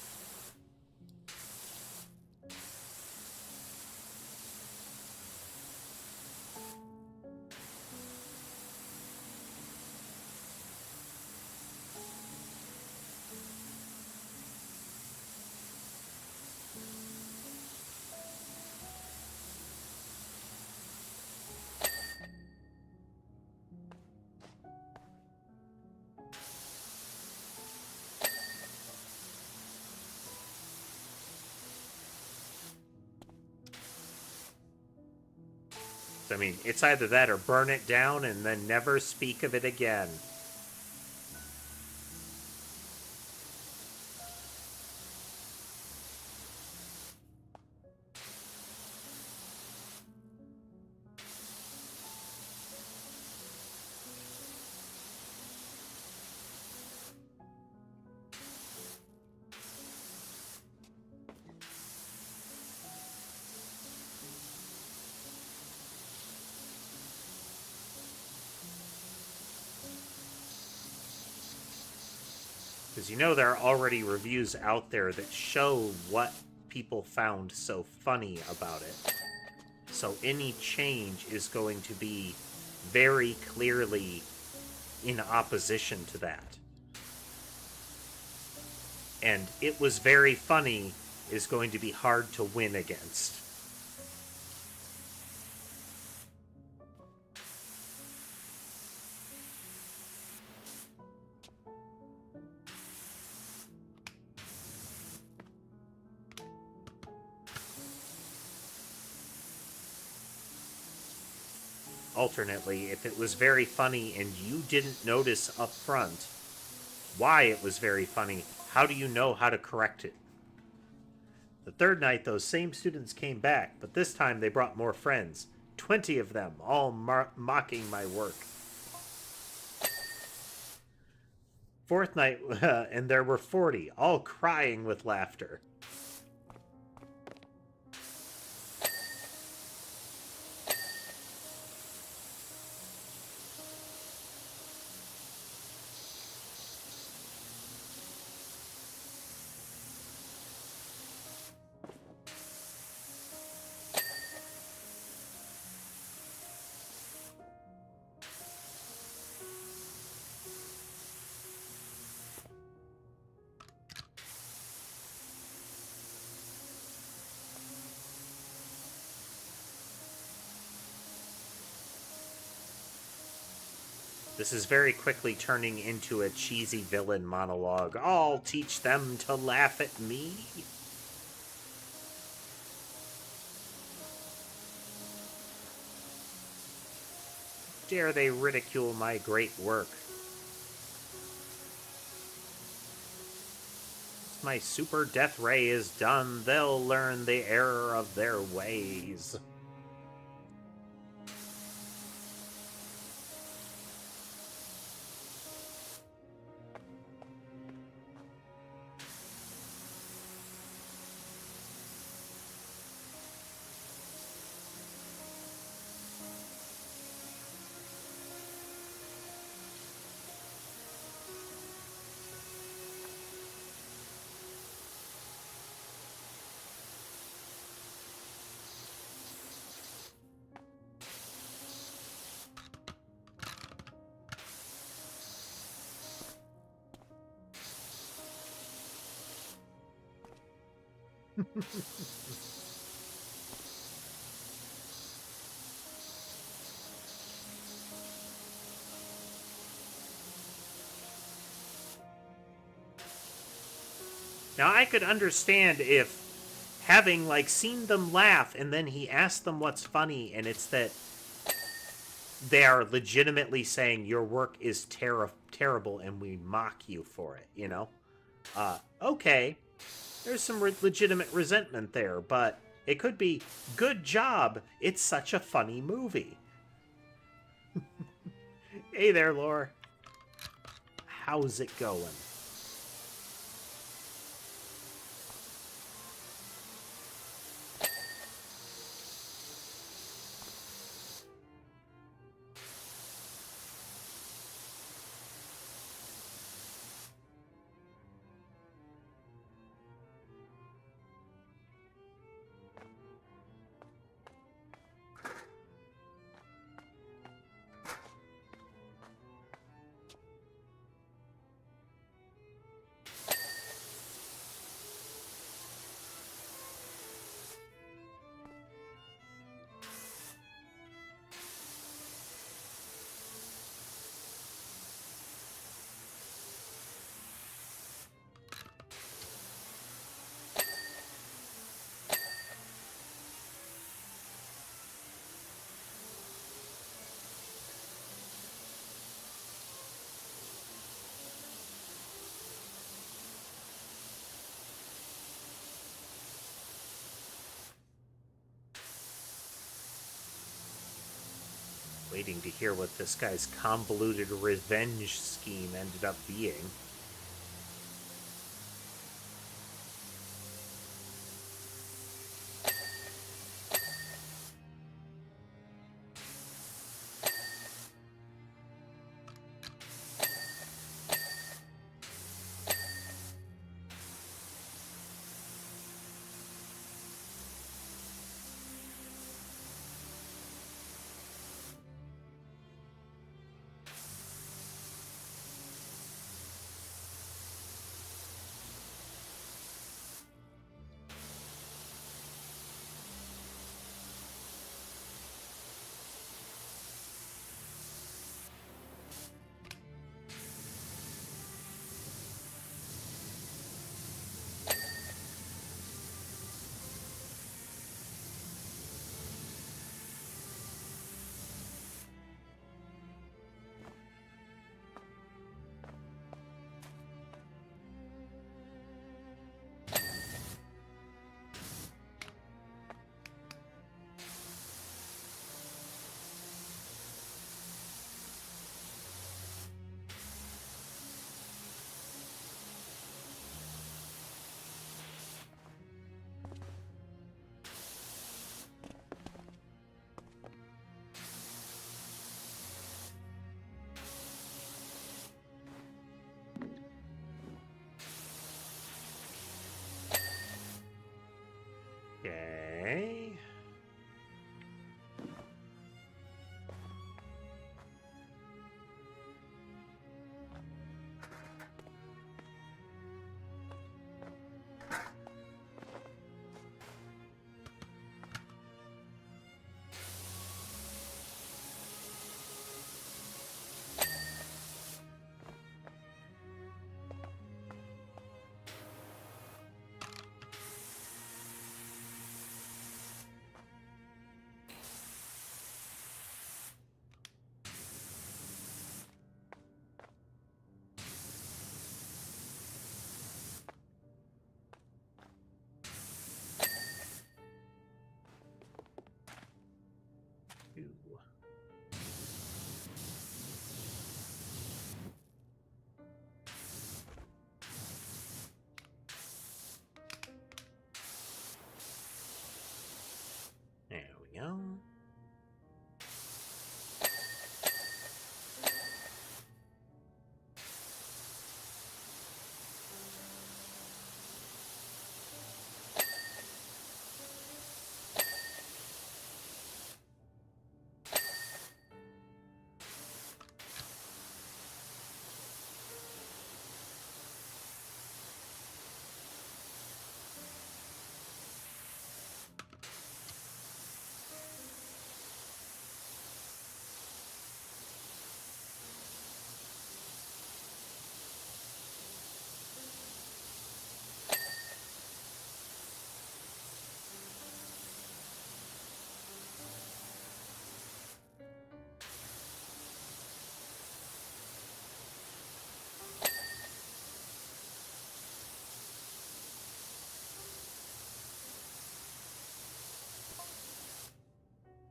I mean, it's either that or burn it down and then never speak of it again. Because you know there are already reviews out there that show what people found so funny about it. So any change is going to be very clearly in opposition to that. And it was very funny is going to be hard to win against. Alternately, if it was very funny and you didn't notice up front why it was very funny, how do you know how to correct it? The third night, those same students came back, but this time they brought more friends. 20 of them, all mocking my work. Fourth night, and there were 40, all crying with laughter. This is very quickly turning into a cheesy villain monologue. I'll teach them to laugh at me. Dare they ridicule my great work? My super death ray is done, they'll learn the error of their ways. Now, I could understand if having, like, seen them laugh and then he asked them what's funny, and it's that they are legitimately saying your work is terrible and we mock you for it, you know? Okay, there's some legitimate resentment there, but it could be, good job, it's such a funny movie. Hey there, Lore. How's it going? Waiting to hear what this guy's convoluted revenge scheme ended up being.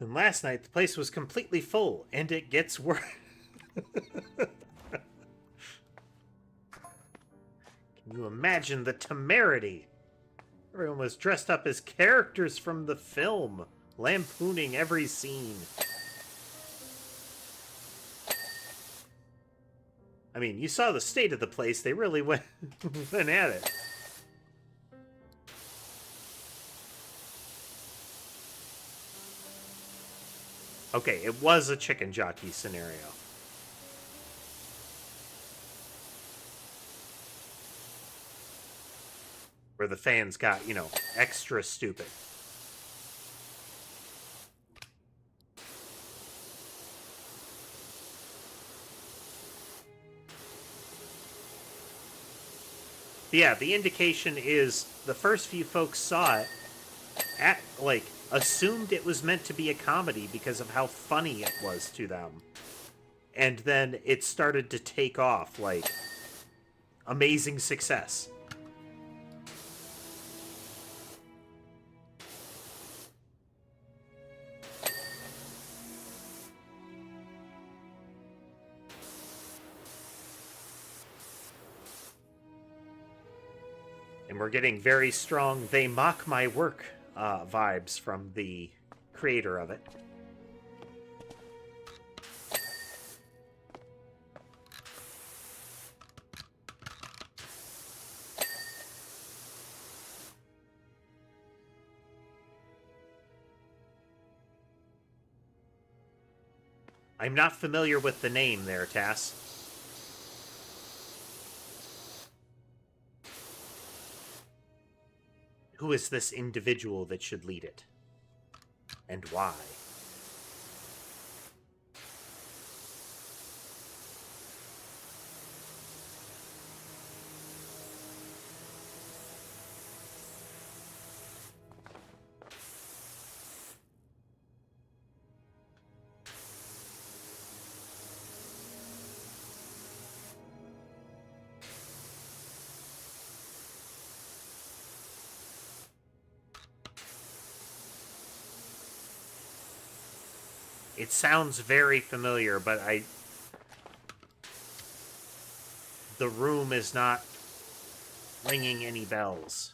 And last night, the place was completely full, and it gets worse. Can you imagine the temerity? Everyone was dressed up as characters from the film, lampooning every scene. I mean, you saw the state of the place. They really went at it. Okay, it was a chicken jockey scenario. Where the fans got, you know, extra stupid. Yeah, the indication is the first few folks saw it, assumed it was meant to be a comedy because of how funny it was to them. And then it started to take off, like, amazing success. And we're getting very strong "they mock my work" vibes from the creator of it. I'm not familiar with the name there, Tass. Who is this individual that should lead it? And why? It sounds very familiar, but the room is not ringing any bells.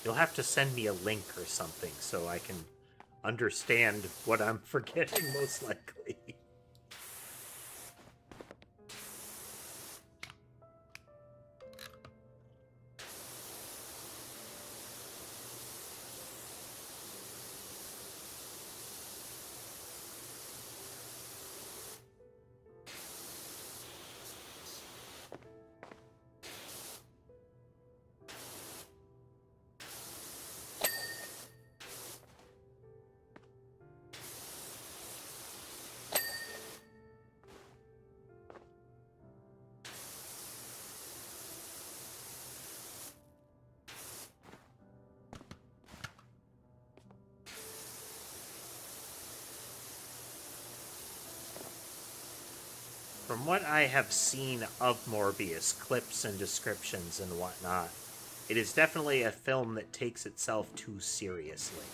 You'll have to send me a link or something so I can understand what I'm forgetting, most likely. From what I have seen of Morbius, clips and descriptions and whatnot, it is definitely a film that takes itself too seriously.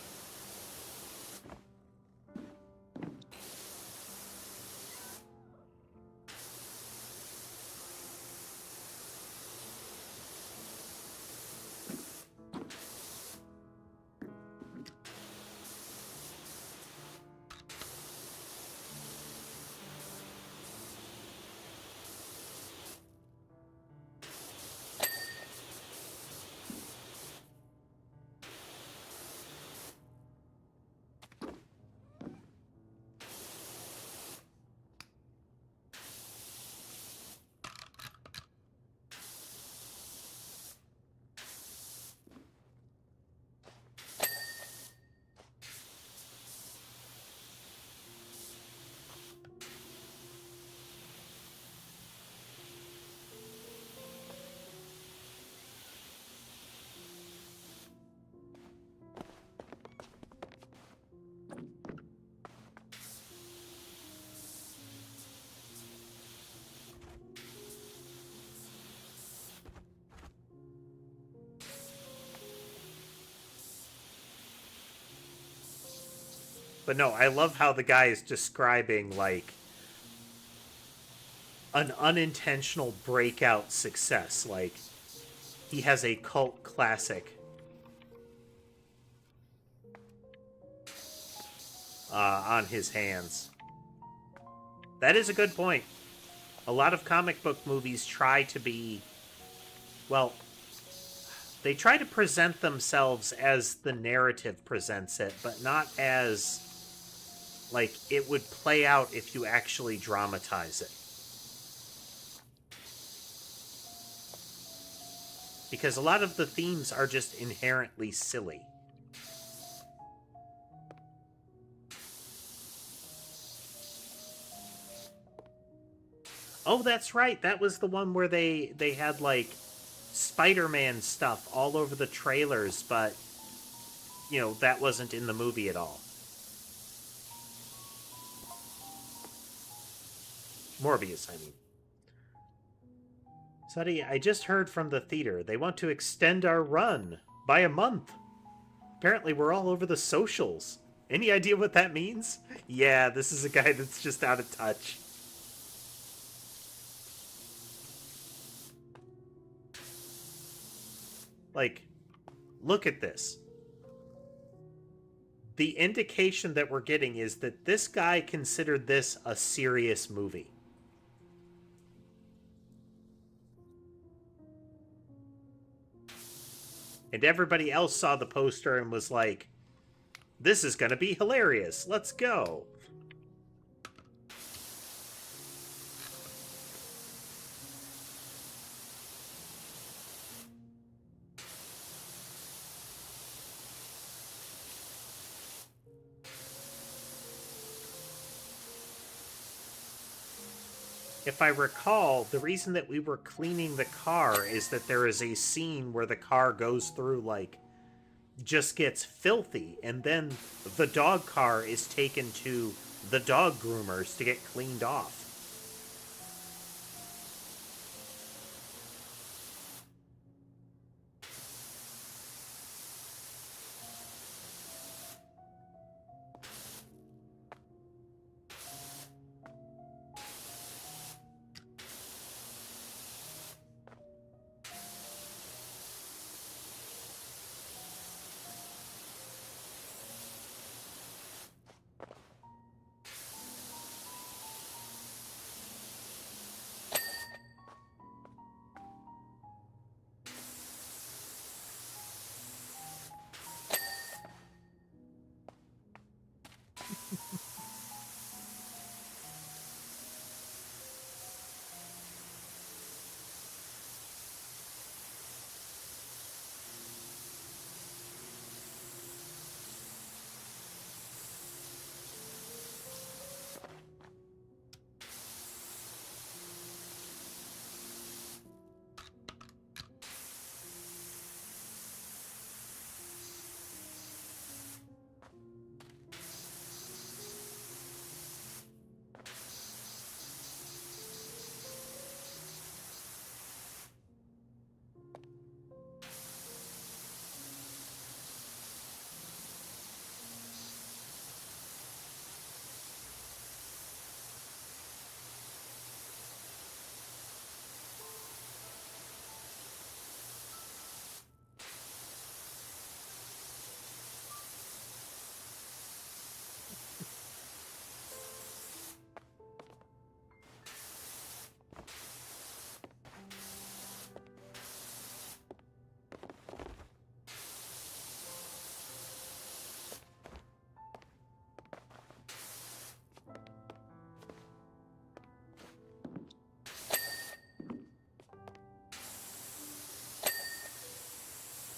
But no, I love how the guy is describing, like, an unintentional breakout success. Like, he has a cult classic on his hands. That is a good point. A lot of comic book movies try to be, well, they try to present themselves as the narrative presents it, but not as, like, it would play out if you actually dramatize it. Because a lot of the themes are just inherently silly. Oh, that's right. That was the one where they had, like, Spider-Man stuff all over the trailers, but, you know, that wasn't in the movie at all. Morbius, I mean. Suddy, I just heard from the theater. They want to extend our run by a month. Apparently we're all over the socials. Any idea what that means? Yeah, this is a guy that's just out of touch. Like, look at this. The indication that we're getting is that this guy considered this a serious movie. And everybody else saw the poster and was like, this is going to be hilarious. Let's go. If I recall, the reason that we were cleaning the car is that there is a scene where the car goes through, like, just gets filthy, and then the dog car is taken to the dog groomers to get cleaned off.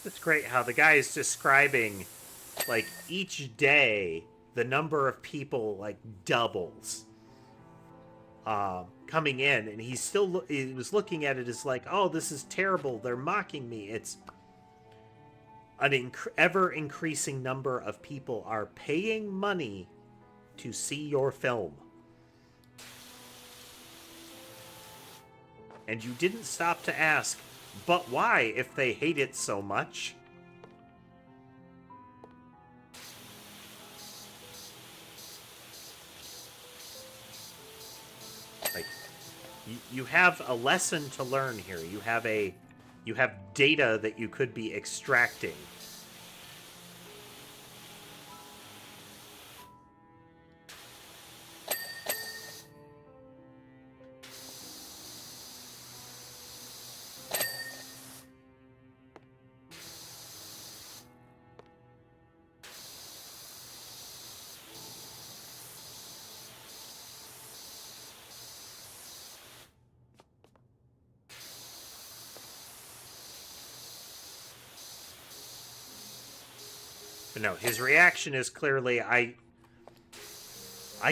It's great how the guy is describing, like, each day the number of people, like, doubles coming in, and he was looking at it as like, oh, this is terrible, they're mocking me. It's an ever increasing number of people are paying money to see your film, and you didn't stop to ask, but why, if they hate it so much? You have a lesson to learn here. You have data that you could be extracting. But no, his reaction is clearly, I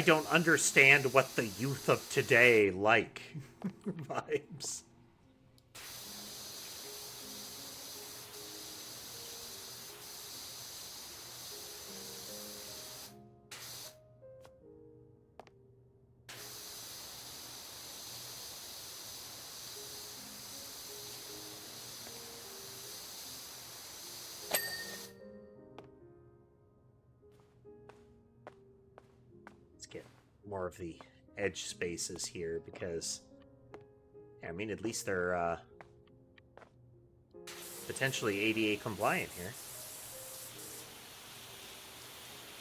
don't understand what the youth of today like vibes. Let's get more of the edge spaces here because, I mean, at least they're potentially ADA compliant here.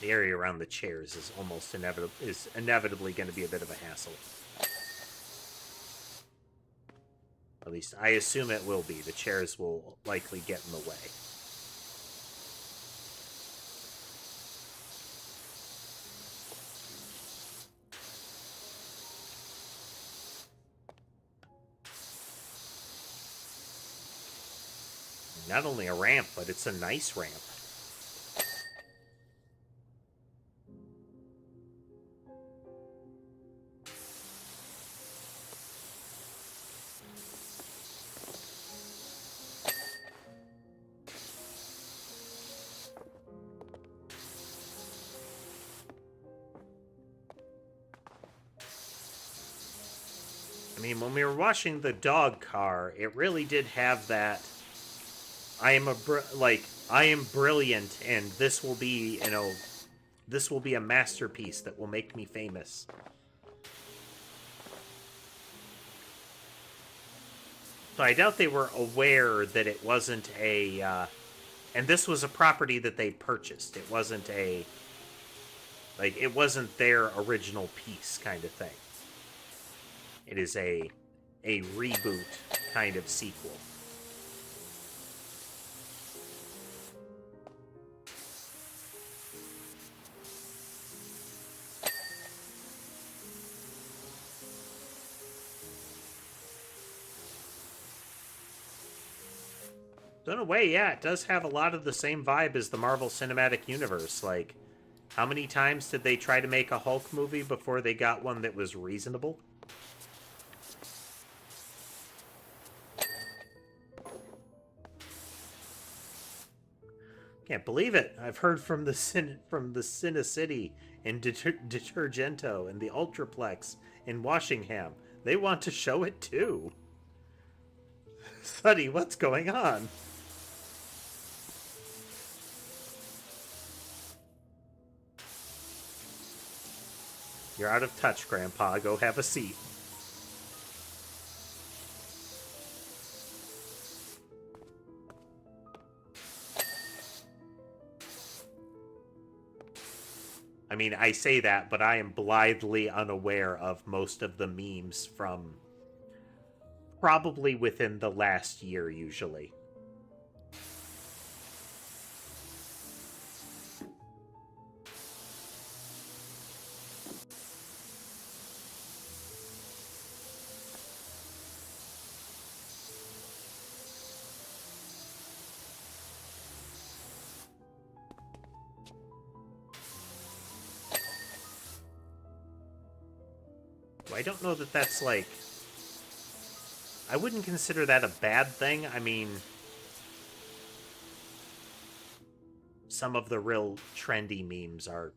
The area around the chairs is almost inevitably going to be a bit of a hassle. At least I assume it will be. The chairs will likely get in the way. Not only a ramp, but it's a nice ramp. I mean, when we were watching the dog car, it really did have that I am brilliant, and this will be, this will be a masterpiece that will make me famous. So I doubt they were aware that it wasn't a, and this was a property that they purchased. It wasn't a, it wasn't their original piece kind of thing. It is a reboot kind of sequel. So in a way, yeah, it does have a lot of the same vibe as the Marvel Cinematic Universe. Like, how many times did they try to make a Hulk movie before they got one that was reasonable? Can't believe it. I've heard from the Cinecity and Detergento and the Ultraplex in Washington. They want to show it too. Sonny, what's going on? You're out of touch, Grandpa. Go have a seat. I mean, I say that, but I am blithely unaware of most of the memes from probably within the last year, usually. I don't know that that's like... I wouldn't consider that a bad thing. I mean, some of the real trendy memes are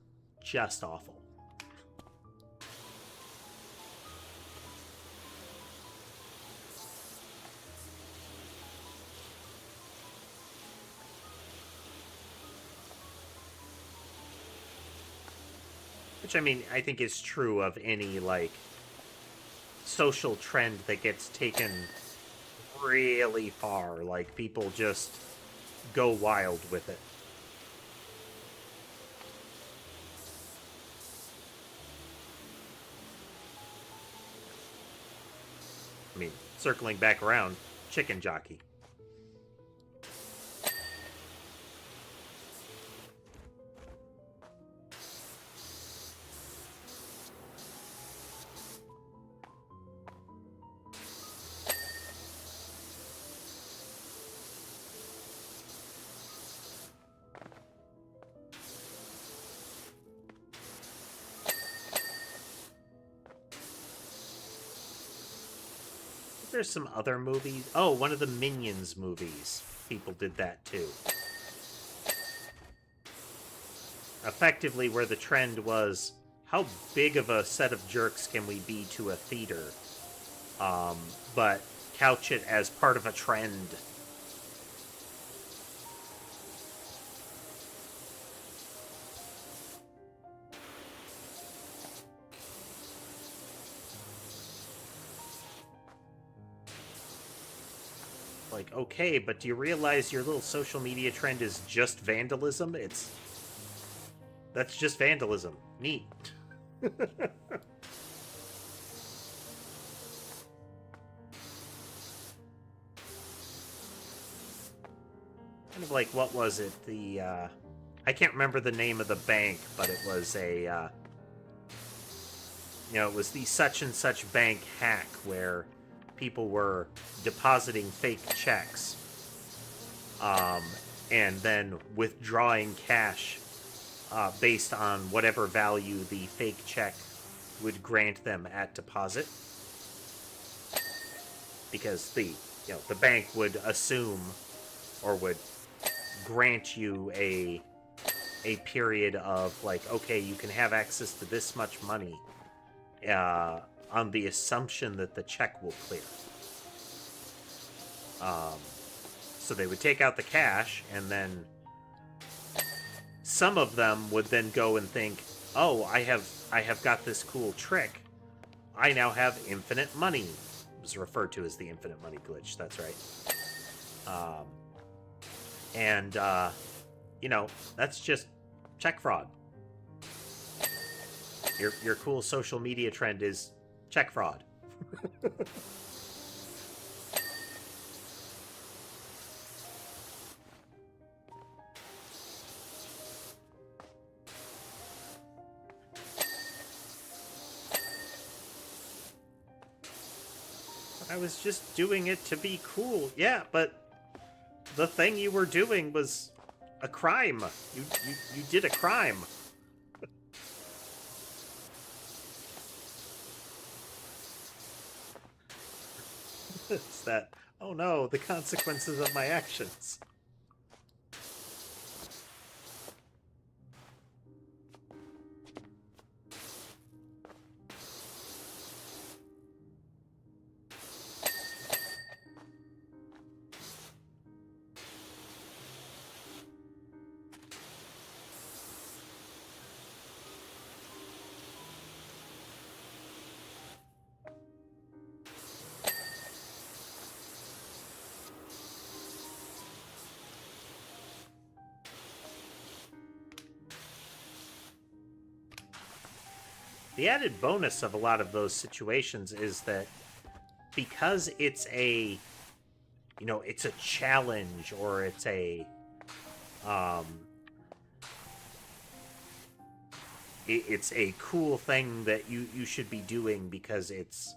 just awful. Which, I mean, I think is true of any, like, social trend that gets taken really far. Like, people just go wild with it. I mean, circling back around, chicken jockey. There's some other movies. Oh, one of the Minions movies. People did that too. Effectively, where the trend was, how big of a set of jerks can we be to a theater? But couch it as part of a trend. Like, okay, but do you realize your little social media trend is just vandalism? That's just vandalism. Neat. Kind of like, what was it? I can't remember the name of the bank, but it was it was the such and such bank hack where people were depositing fake checks, and then withdrawing cash based on whatever value the fake check would grant them at deposit, because the bank would assume or would grant you a period of, like, okay, you can have access to this much money on the assumption that the check will clear. So they would take out the cash, and then some of them would then go and think, oh, I have got this cool trick. I now have infinite money. It was referred to as the infinite money glitch. That's right. That's just check fraud. Your cool social media trend is check fraud. I was just doing it to be cool. Yeah, but the thing you were doing was a crime. You did a crime. It's that, oh no, the consequences of my actions. The added bonus of a lot of those situations is that because it's a challenge, or it's it's a cool thing that you should be doing because it's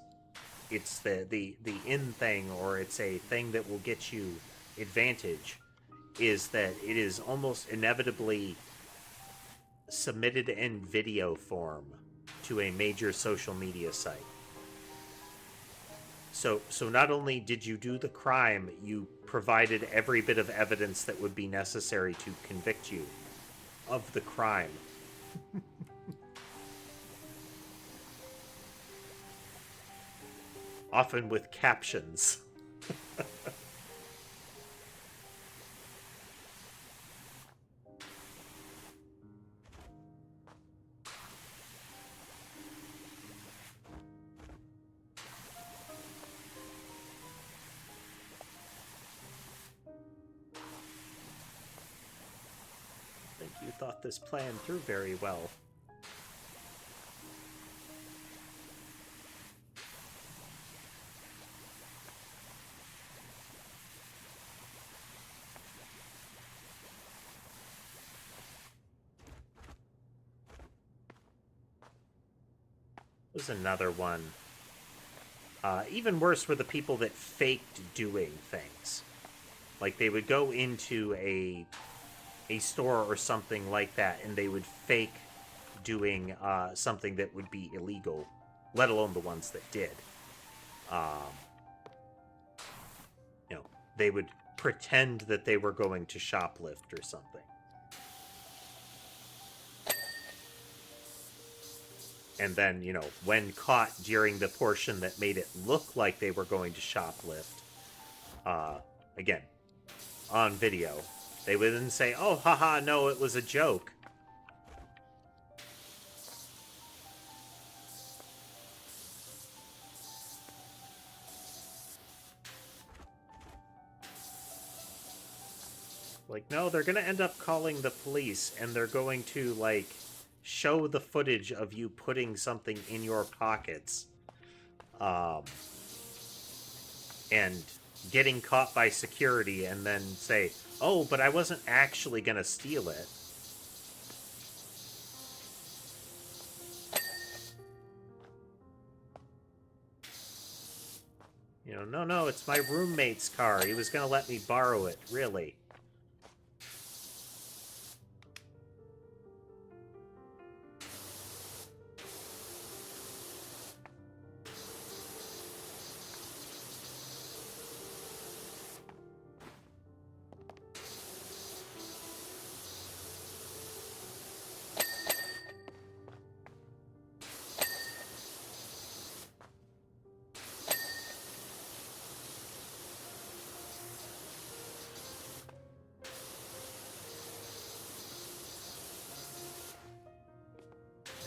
the in thing, or it's a thing that will get you advantage, is that it is almost inevitably submitted in video form to a major social media site. So not only did you do the crime, you provided every bit of evidence that would be necessary to convict you of the crime. Often with captions. thought this plan through very well. There's another one. Even worse were the people that faked doing things. Like, they would go into a store or something like that, and they would fake doing something that would be illegal, let alone the ones that did. You know, they would pretend that they were going to shoplift or something. And then, you know, when caught during the portion that made it look like they were going to shoplift, again, on video, they would then say, oh, haha, no, it was a joke. Like, no, they're going to end up calling the police, and they're going to, like, show the footage of you putting something in your pockets, and getting caught by security, and then say, oh, but I wasn't actually gonna steal it. You know, no, it's my roommate's car. He was gonna let me borrow it, really.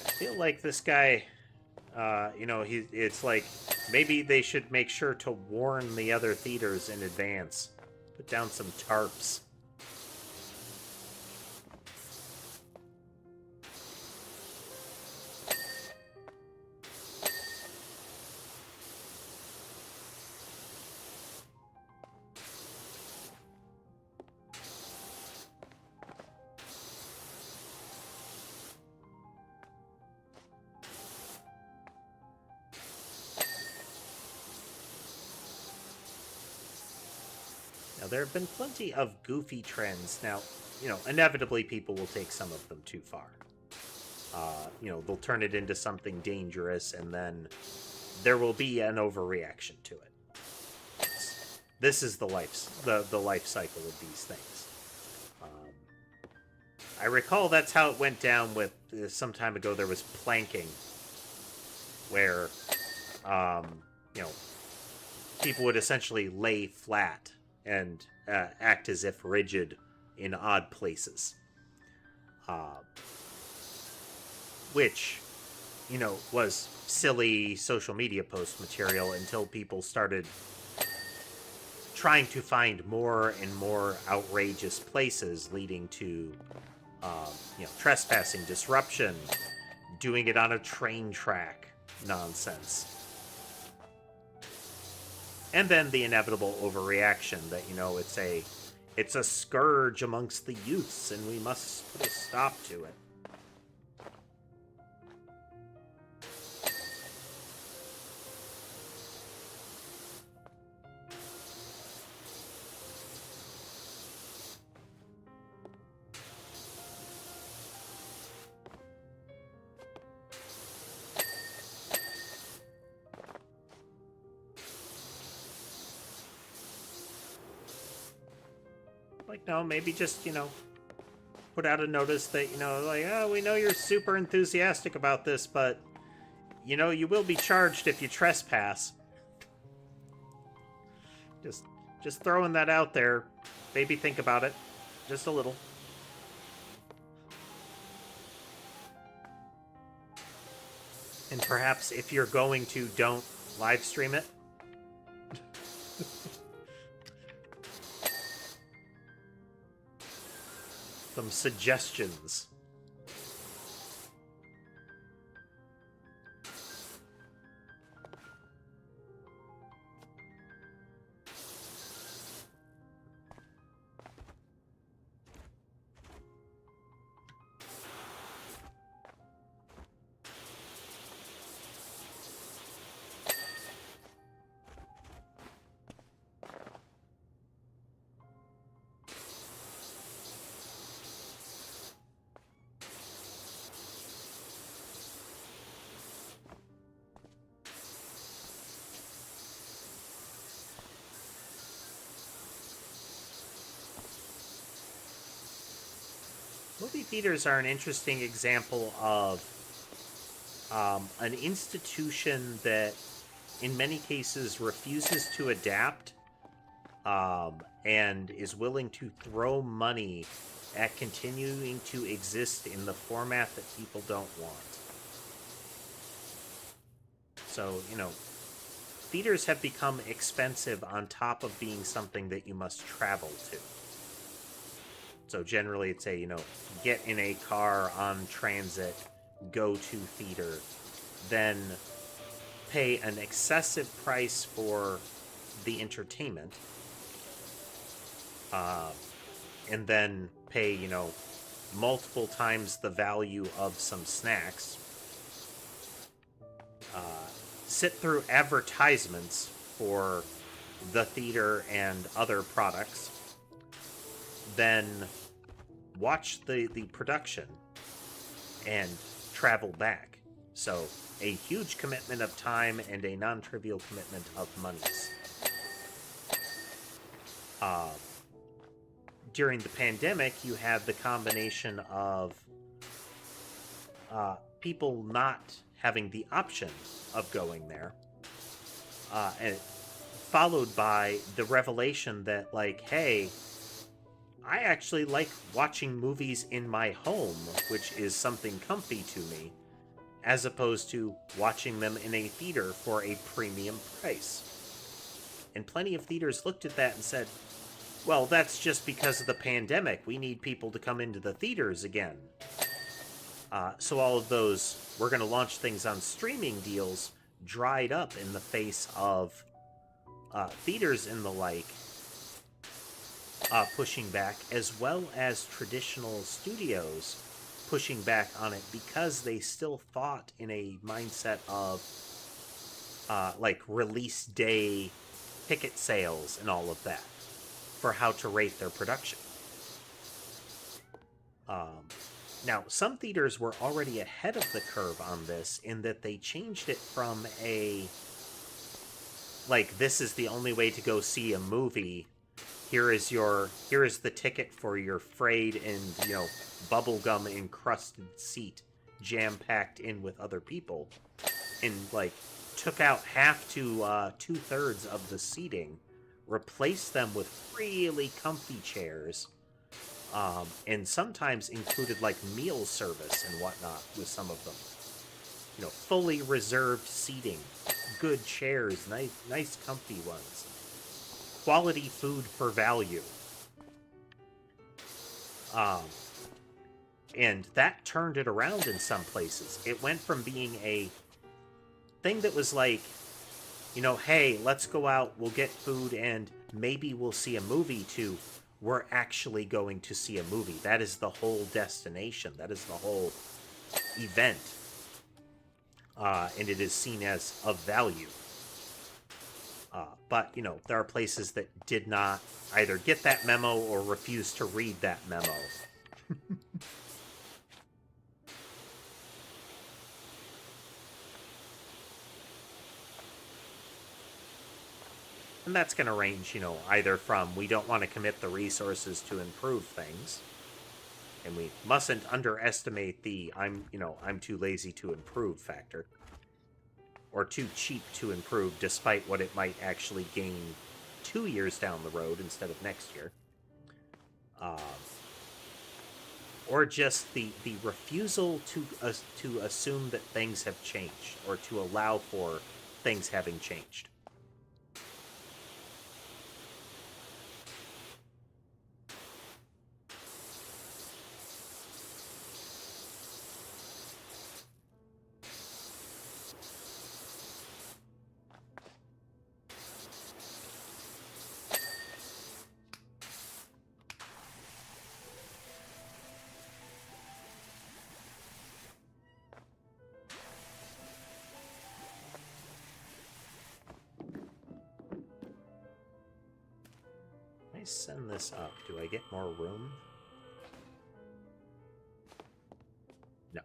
I feel like this guy, you know, it's like, maybe they should make sure to warn the other theaters in advance. Put down some tarps. Now, there have been plenty of goofy trends. Now, you know, inevitably people will take some of them too far. You know, they'll turn it into something dangerous, and then there will be an overreaction to it. This is the life cycle of these things. I recall that's how it went down with, some time ago, there was planking, where, you know, people would essentially lay flat and act as if rigid in odd places. Which, you know, was silly social media post material until people started trying to find more and more outrageous places, leading to, you know, trespassing, disruption, doing it on a train track nonsense. And then the inevitable overreaction that, you know, it's a scourge amongst the youths, and we must put a stop to it. Like, no, maybe just, you know, put out a notice that, you know, like, oh, we know you're super enthusiastic about this, but, you know, you will be charged if you trespass. Just throwing that out there. Maybe think about it. Just a little. And perhaps if you're going to, don't live stream it. Some suggestions. Movie theaters are an interesting example of an institution that, in many cases, refuses to adapt and is willing to throw money at continuing to exist in the format that people don't want. So, theaters have become expensive on top of being something that you must travel to. So generally it's a, get in a car on transit, go to theater, then pay an excessive price for the entertainment, and then pay, multiple times the value of some snacks, sit through advertisements for the theater and other products, then watch the production and travel back. So a huge commitment of time and a non-trivial commitment of monies. During the pandemic, you had the combination of people not having the option of going there, and followed by the revelation that, like, hey, I actually like watching movies in my home, which is something comfy to me, as opposed to watching them in a theater for a premium price. And plenty of theaters looked at that and said, well, that's just because of the pandemic. We need people to come into the theaters again. So all of those, we're going to launch things on streaming deals, dried up in the face of theaters and the like pushing back, as well as traditional studios pushing back on it, because they still thought in a mindset of like release day ticket sales and all of that for how to rate their production. Now, some theaters were already ahead of the curve on this in that they changed it from a, like, this is the only way to go see a movie. Here is the ticket for your frayed and, bubblegum encrusted seat jam-packed in with other people. And, like, took out half to 2/3 of the seating, replaced them with really comfy chairs, and sometimes included, like, meal service and whatnot with some of them. Fully reserved seating, good chairs, nice comfy ones. Quality food for value. And that turned it around in some places. It went from being a thing that was like, hey, let's go out, we'll get food, and maybe we'll see a movie, to we're actually going to see a movie. That is the whole destination. That is the whole event. And it is seen as of value. But, there are places that did not either get that memo or refuse to read that memo. And that's going to range, either from we don't want to commit the resources to improve things, and we mustn't underestimate the I'm too lazy to improve factor, or too cheap to improve despite what it might actually gain 2 years down the road instead of next year. Or just the refusal to assume that things have changed, or to allow for things having changed. I send this up, do I get more room? No.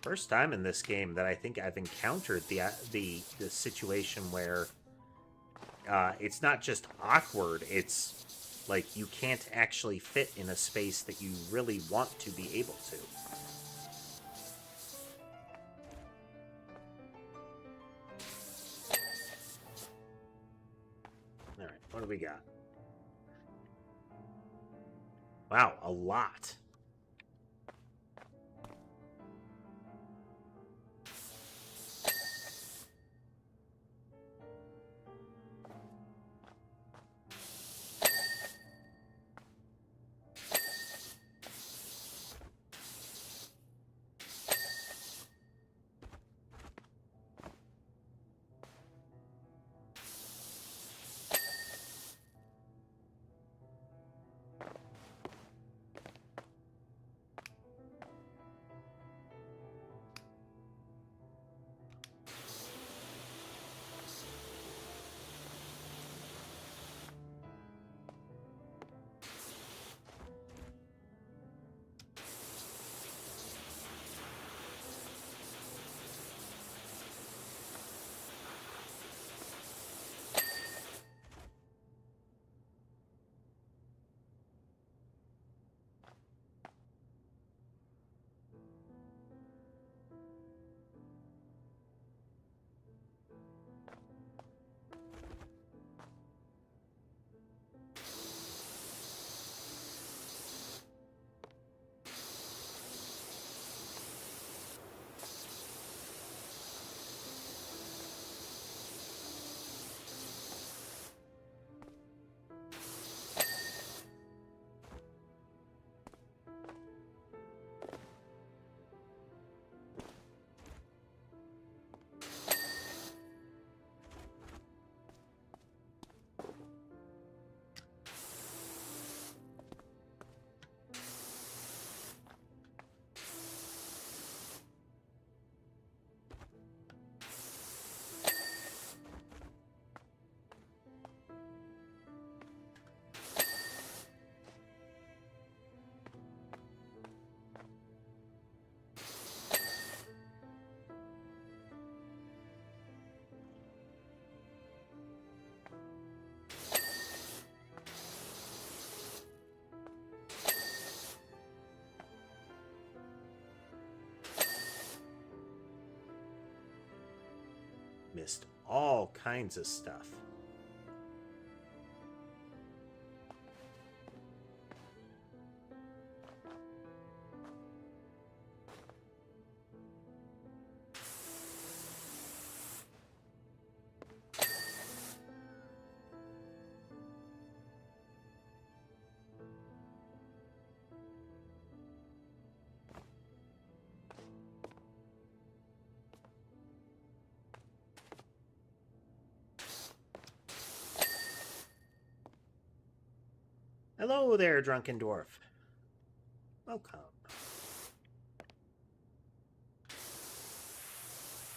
First time in this game that I think I've encountered the situation where it's not just awkward, it's like you can't actually fit in a space that you really want to be able to. Alright, what do we got? Wow, a lot. Missed all kinds of stuff. Hello there, drunken dwarf. Welcome.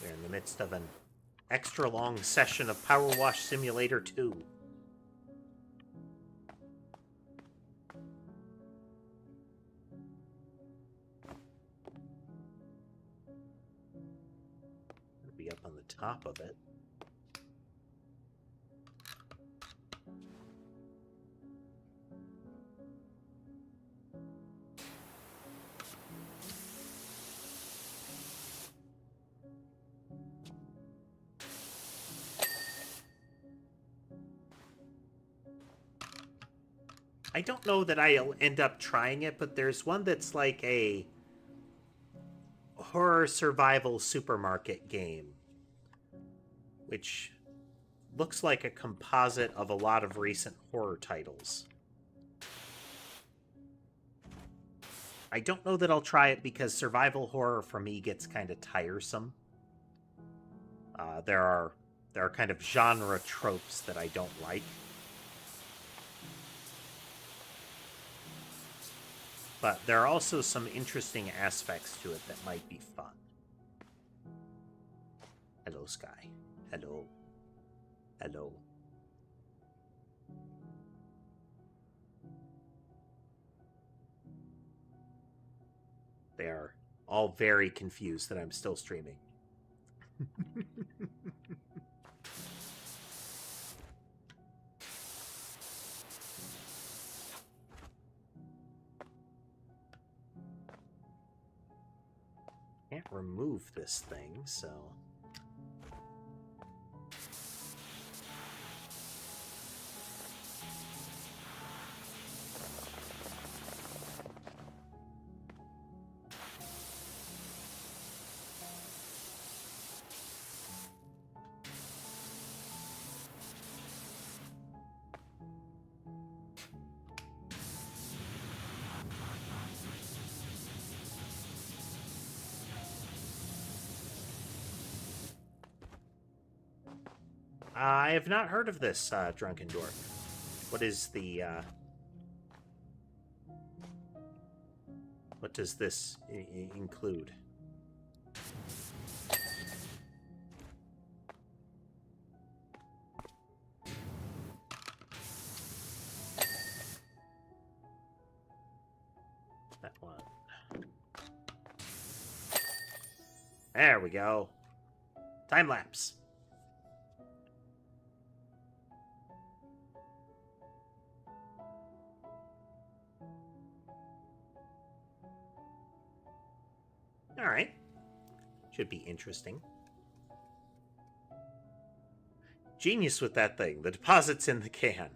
We're in the midst of an extra long session of PowerWash Simulator 2. It'll be up on the top of it. I don't know that I'll end up trying it, but there's one that's like a horror survival supermarket game, which looks like a composite of a lot of recent horror titles. I don't know that I'll try it because survival horror for me gets kind of tiresome. There are kind of genre tropes that I don't like. But there are also some interesting aspects to it that might be fun. Hello, Sky. Hello. Hello. They are all very confused that I'm still streaming. Can't remove this thing, so... I have not heard of this, Drunken Dwarf. What is the, What does this include? That one. There we go. Time lapse. All right. Should be interesting. Genius with that thing. The deposit's in the can.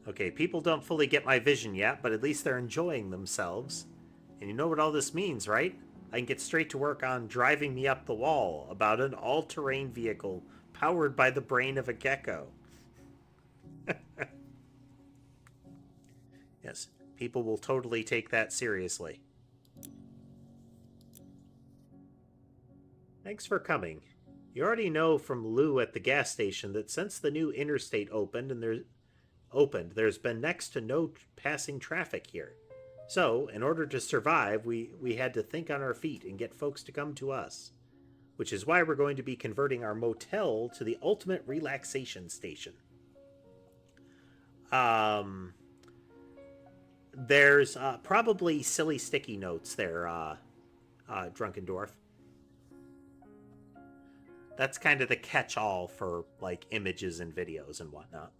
Okay, people don't fully get my vision yet, but at least they're enjoying themselves. And you know what all this means, right? I can get straight to work on driving me up the wall about an all-terrain vehicle powered by the brain of a gecko. Yes, people will totally take that seriously. Thanks for coming. You already know from Lou at the gas station that since the new interstate opened, there's been next to no passing traffic here. So, in order to survive, we had to think on our feet and get folks to come to us. Which is why we're going to be converting our motel to the ultimate relaxation station. There's probably silly sticky notes there, Drunken Dwarf. That's kind of the catch-all for, like, images and videos and whatnot.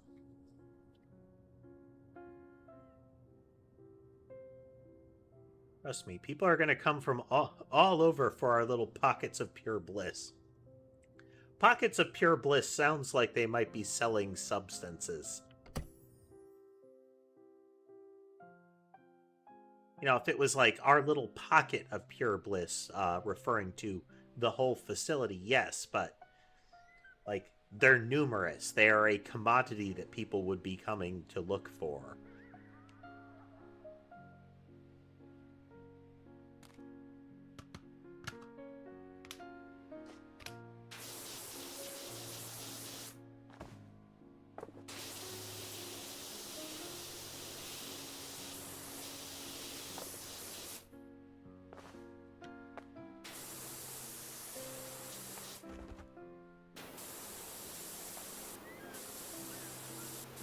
Trust me, people are going to come from all over for our little pockets of pure bliss. Pockets of pure bliss sounds like they might be selling substances. You know, if it was like our little pocket of pure bliss, referring to the whole facility, yes, but like they're numerous. They are a commodity that people would be coming to look for.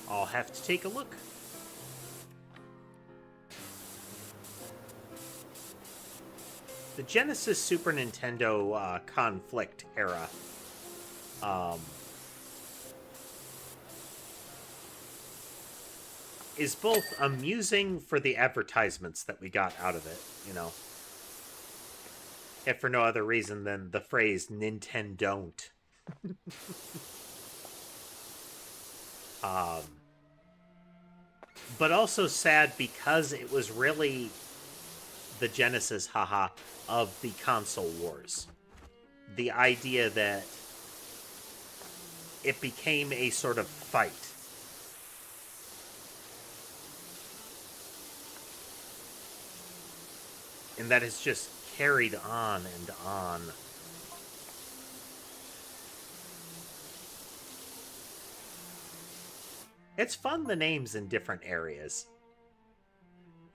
I'll have to take a look. The Genesis Super Nintendo conflict era is both amusing for the advertisements that we got out of it, you know, if for no other reason than the phrase Nintendon't. But also sad because it was really the genesis, haha, of the console wars. The idea that it became a sort of fight. And that has just carried on and on. It's fun, the names in different areas.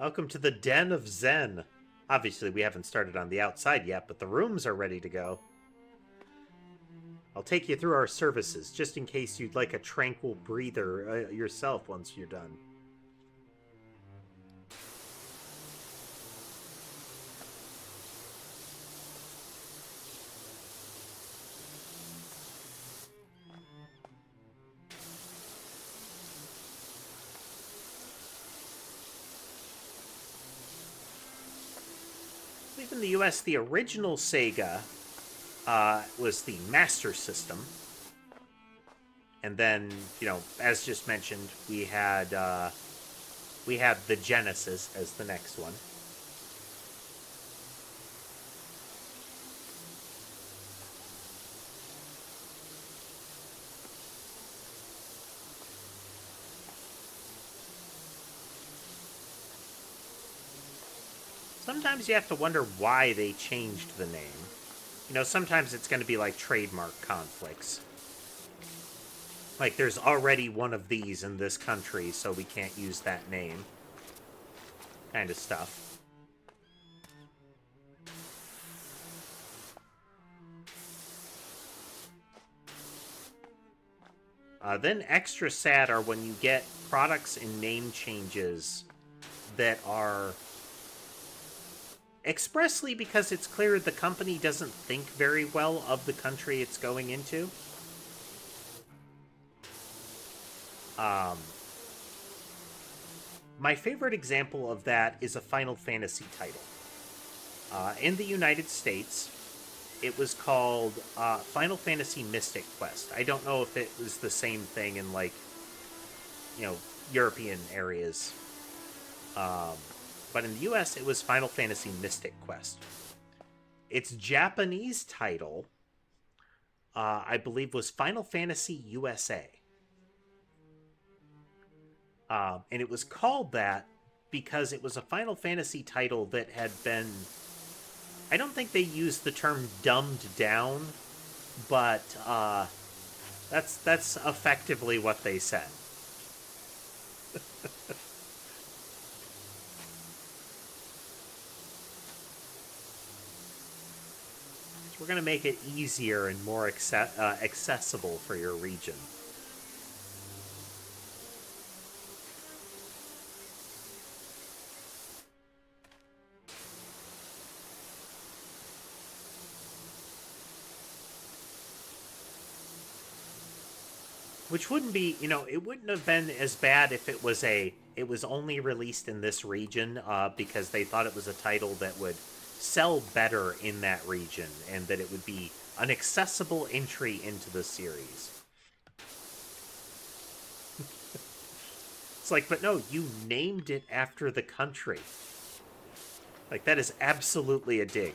Welcome to the Den of Zen. Obviously, we haven't started on the outside yet, but the rooms are ready to go. I'll take you through our services, just in case you'd like a tranquil breather yourself once you're done. In the US, the original Sega was the Master System. And then, you know, as just mentioned, we had the Genesis as the next one. Sometimes you have to wonder why they changed the name. You know, sometimes it's going to be like trademark conflicts. Like, there's already one of these in this country, so we can't use that name. Kind of stuff. Then extra sad are when you get products and name changes that are expressly because it's clear the company doesn't think very well of the country it's going into. My favorite example of that is a Final Fantasy title. In the United States, it was called Final Fantasy Mystic Quest. I don't know if it was the same thing in, like, you know, European areas. But in the US, it was Final Fantasy Mystic Quest. Its Japanese title, I believe, was Final Fantasy USA. And it was called that because it was a Final Fantasy title that had been... I don't think they used the term dumbed down, but that's effectively what they said. We're going to make it easier and more accessible for your region. Which wouldn't be, you know, it wouldn't have been as bad if it was only released in this region because they thought it was a title that would sell better in that region and that it would be an accessible entry into the series. It's like, but no, you named it after the country. Like, that is absolutely a dig.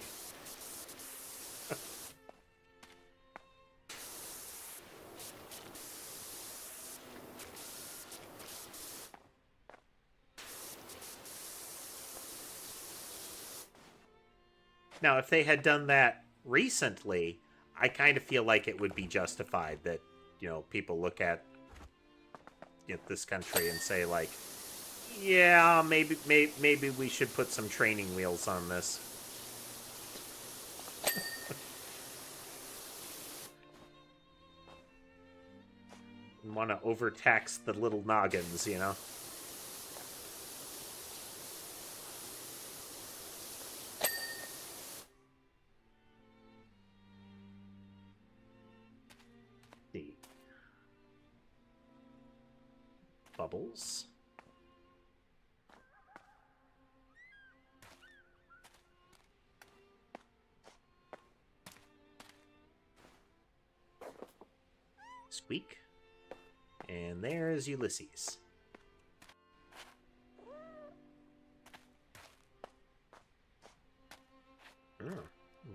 Now, if they had done that recently, I kind of feel like it would be justified that, you know, people look at this country and say, like, yeah, maybe we should put some training wheels on this. Want to overtax the little noggins, you know? Bubbles. Squeak. And there's Ulysses.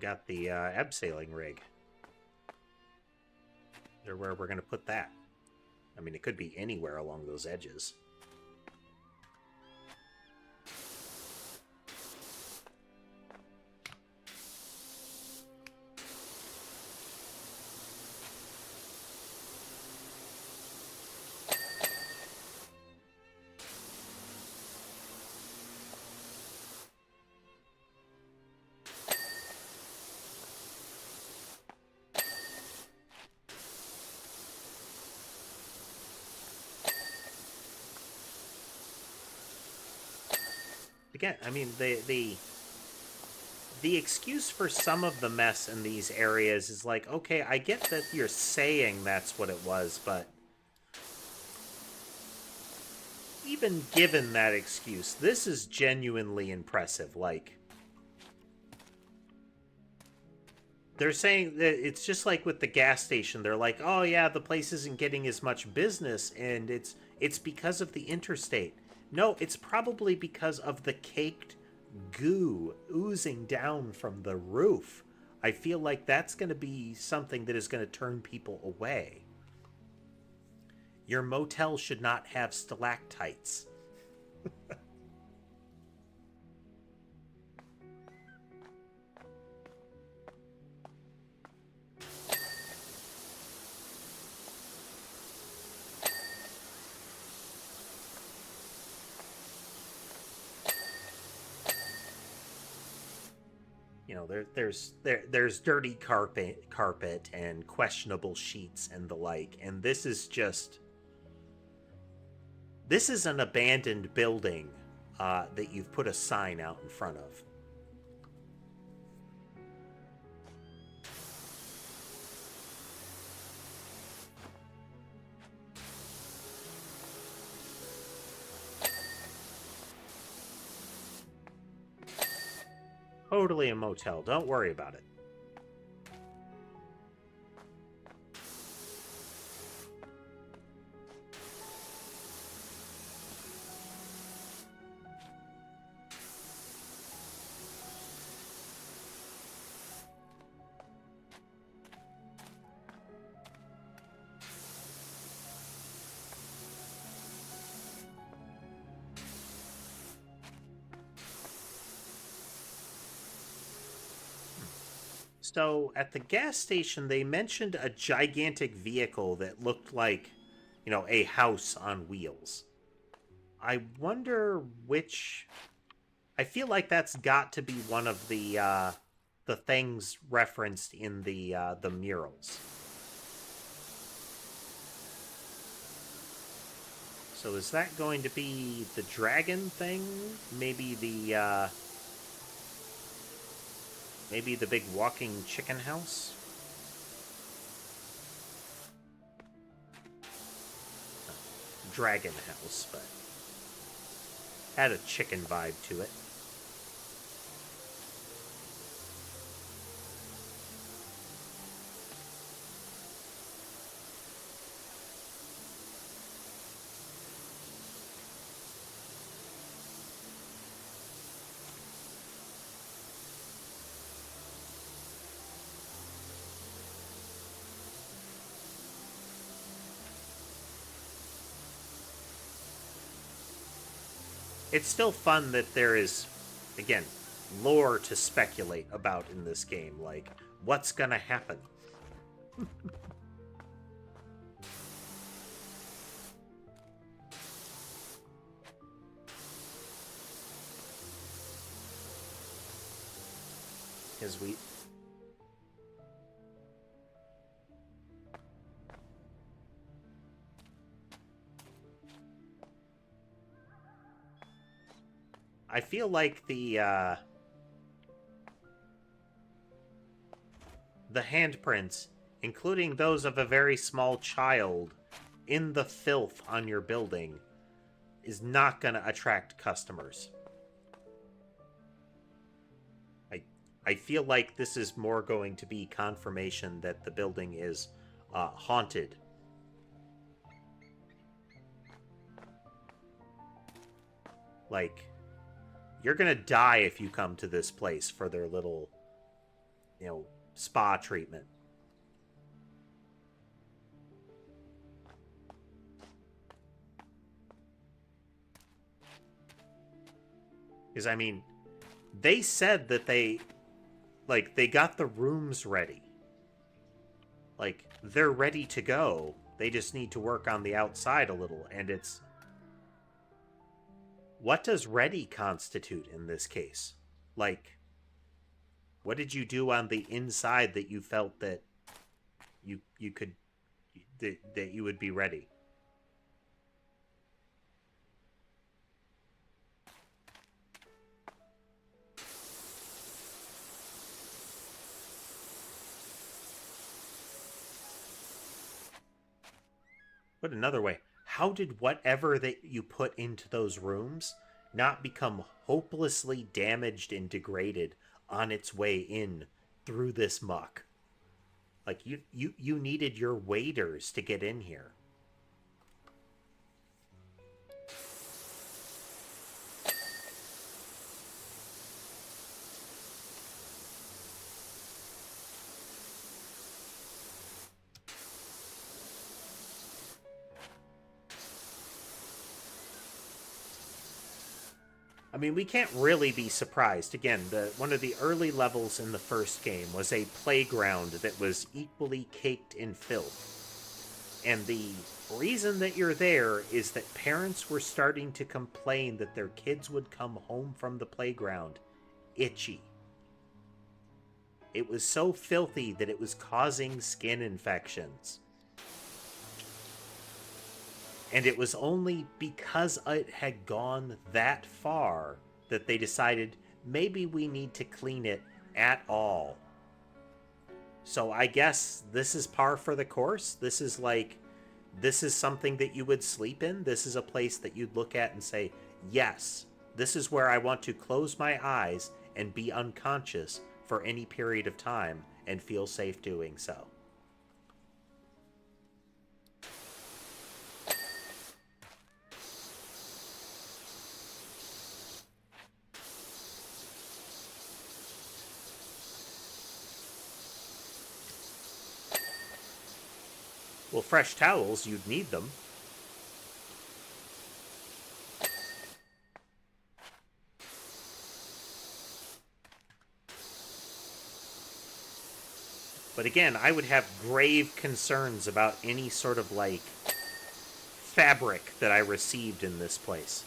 Got the abseiling rig. Or where we're going to put that. I mean, it could be anywhere along those edges. again, I mean, the excuse for some of the mess in these areas is like, okay, I get that you're saying that's what it was, but even given that excuse, this is genuinely impressive. Like, they're saying that it's just like with the gas station. They're like, oh yeah, the place isn't getting as much business, and it's because of the interstate. No, it's probably because of the caked goo oozing down from the roof. I feel like that's going to be something that is going to turn people away. Your motel should not have stalactites. You know, there's dirty carpet and questionable sheets and the like, and this is an abandoned building that you've put a sign out in front of. Totally a motel. Don't worry about it. So at the gas station, they mentioned a gigantic vehicle that looked like, you know, a house on wheels. I wonder which. I feel like that's got to be one of the things referenced in the murals. So is that going to be the dragon thing? Maybe the big walking chicken house? Dragon house, but had a chicken vibe to it. It's still fun that there is, again, lore to speculate about in this game. Like, what's gonna happen? Because we. I feel like the handprints, including those of a very small child, in the filth on your building, is not going to attract customers. I feel like this is more going to be confirmation that the building is haunted. Like, you're gonna die if you come to this place for their little, you know, spa treatment. Because, I mean, they said that they got the rooms ready. Like, they're ready to go. They just need to work on the outside a little, and it's... What does ready constitute in this case? Like, what did you do on the inside that you felt that you could... that you would be ready? Put another way, how did whatever that you put into those rooms not become hopelessly damaged and degraded on its way in through this muck? Like you needed your waiters to get in here. I mean, we can't really be surprised. Again, one of the early levels in the first game was a playground that was equally caked in filth. And the reason that you're there is that parents were starting to complain that their kids would come home from the playground itchy. It was so filthy that it was causing skin infections. And it was only because it had gone that far that they decided maybe we need to clean it at all. So I guess this is par for the course. This is something that you would sleep in. This is a place that you'd look at and say, yes, this is where I want to close my eyes and be unconscious for any period of time and feel safe doing so. Well, fresh towels, you'd need them. But again, I would have grave concerns about any sort of, like, fabric that I received in this place.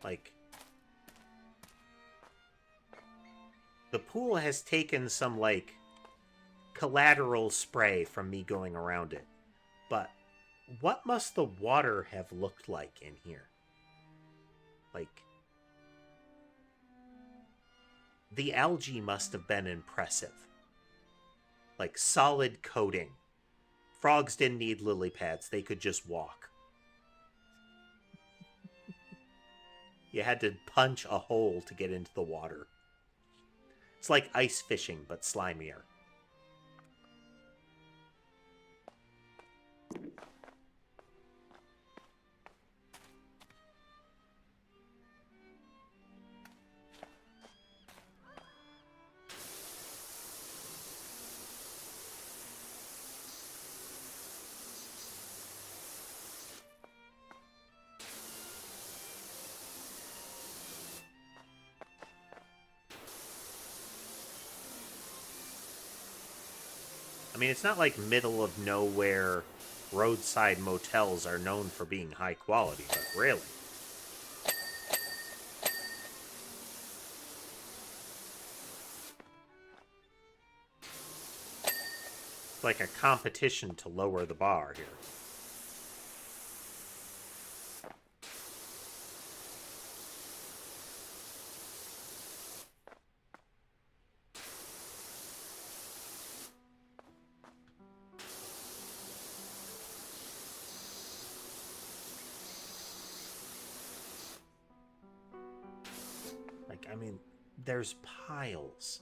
Like, the pool has taken some, like, collateral spray from me going around it. But what must the water have looked like in here? Like, the algae must have been impressive. Like, solid coating. Frogs didn't need lily pads. They could just walk. You had to punch a hole to get into the water. It's like ice fishing, but slimier. I mean, it's not like middle of nowhere roadside motels are known for being high quality, but really. It's like a competition to lower the bar here. I mean, there's piles.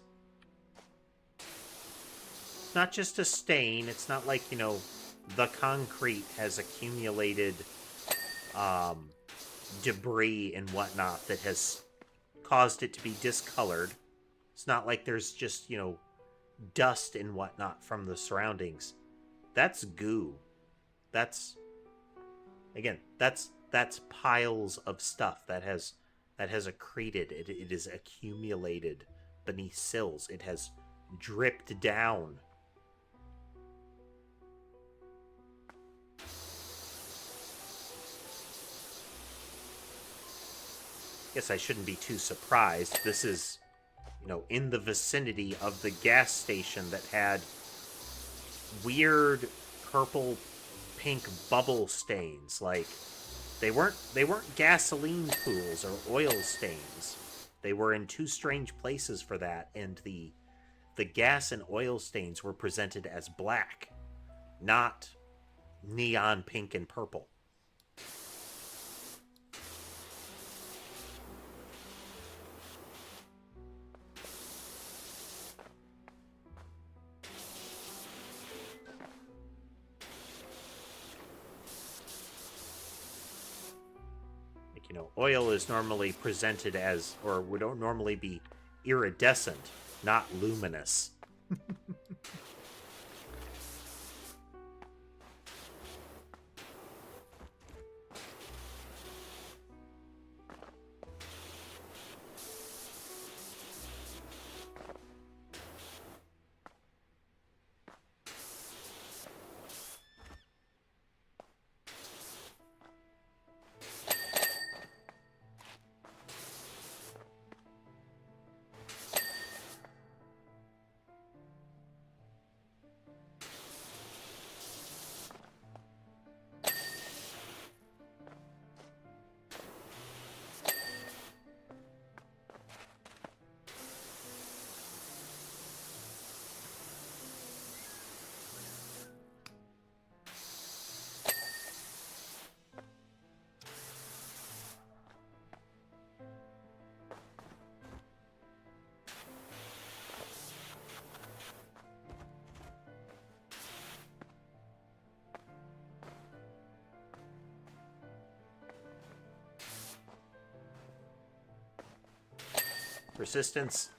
It's not just a stain. It's not like, you know, the concrete has accumulated debris and whatnot that has caused it to be discolored. It's not like there's just, you know, dust and whatnot from the surroundings. That's goo. That's, again, that's piles of stuff that has accreted. It is accumulated beneath sills. It has dripped down. Guess I shouldn't be too surprised. This is, you know, in the vicinity of the gas station that had weird purple pink bubble stains. Like, they weren't gasoline pools or oil stains. They were in two strange places for that, and the gas and oil stains were presented as black, not neon pink and purple. You know, oil is normally presented as, or would normally be iridescent, not luminous. Persistence.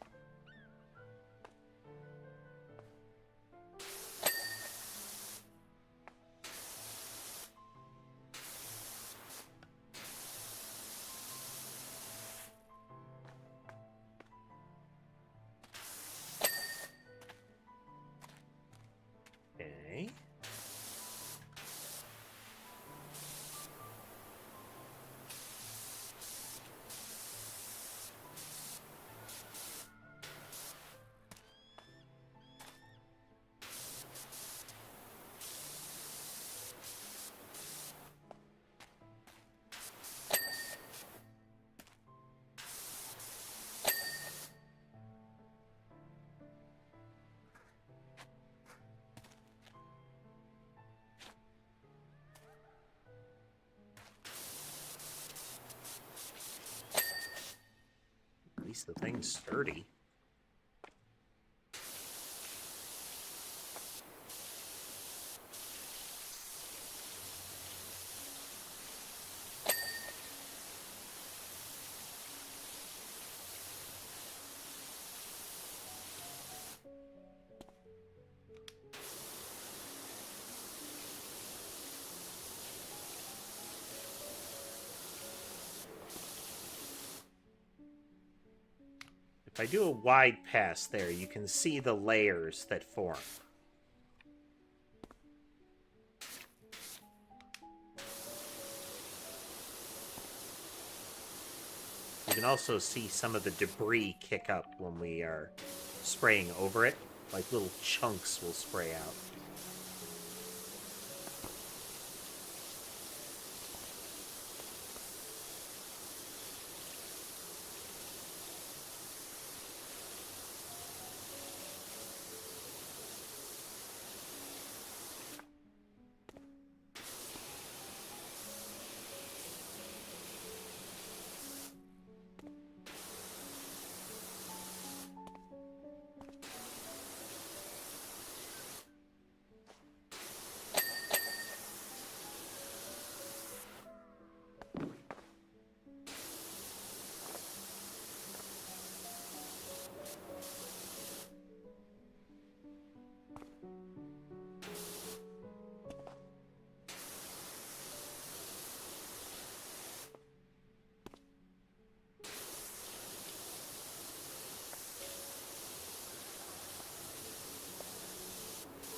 Okay. At least the thing's sturdy. If I do a wide pass there, you can see the layers that form. You can also see some of the debris kick up when we are spraying over it. Like little chunks will spray out.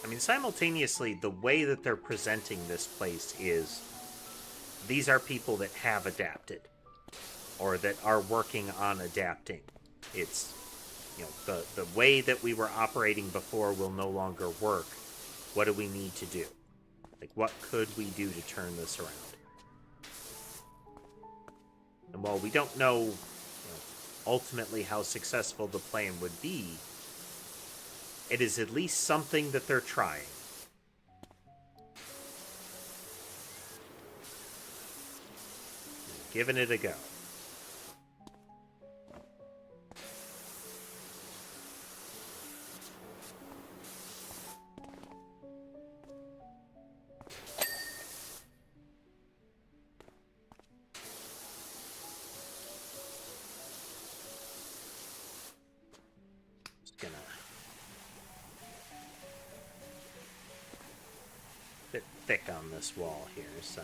I mean, simultaneously, the way that they're presenting this place is these are people that have adapted. or that are working on adapting. It's, you know, the way that we were operating before will no longer work. What do we need to do? Like, what could we do to turn this around? And while we don't know, you know, ultimately how successful the plan would be, it is at least something that they're trying. Giving it a go. Just gonna bit thick on this wall here, so.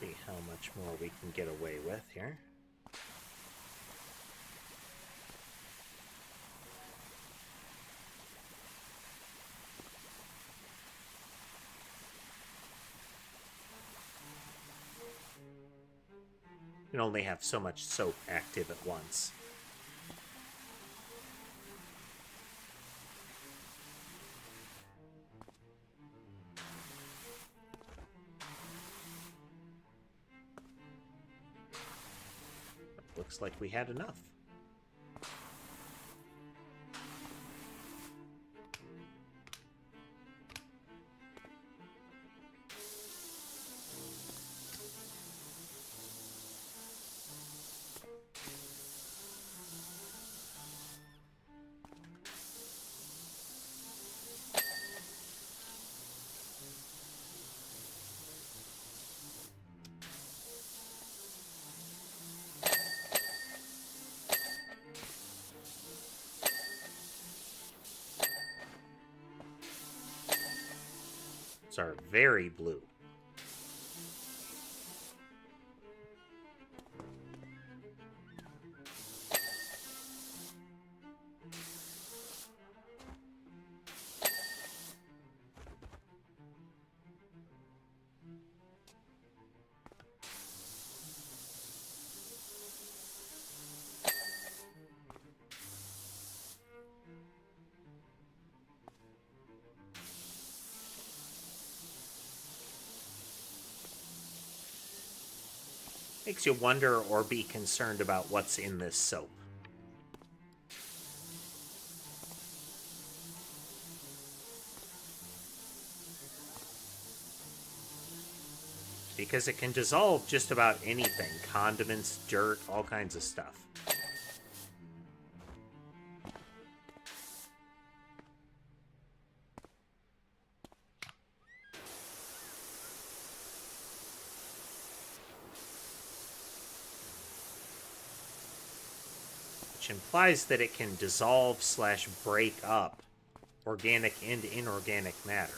See how much more we can get away with here. You can only have so much soap active at once. Looks like we had enough. Are very blue. Makes you wonder or be concerned about what's in this soap. Because it can dissolve just about anything. Condiments, dirt, all kinds of stuff. Which implies that it can dissolve / break up organic and inorganic matter.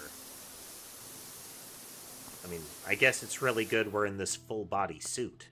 I mean, I guess it's really good we're in this full body suit.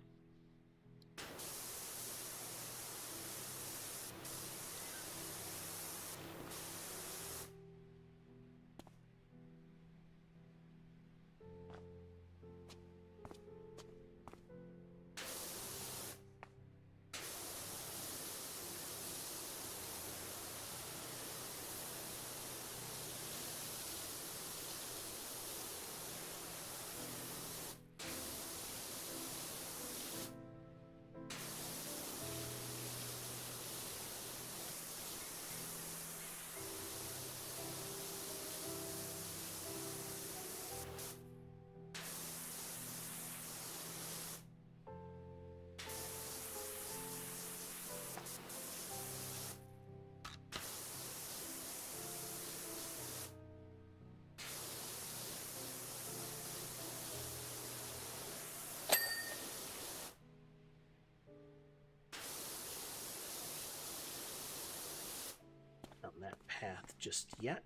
just yet.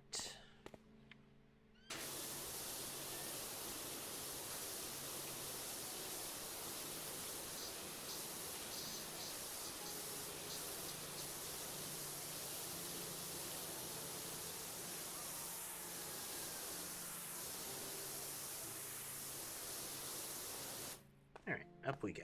All right, up we go.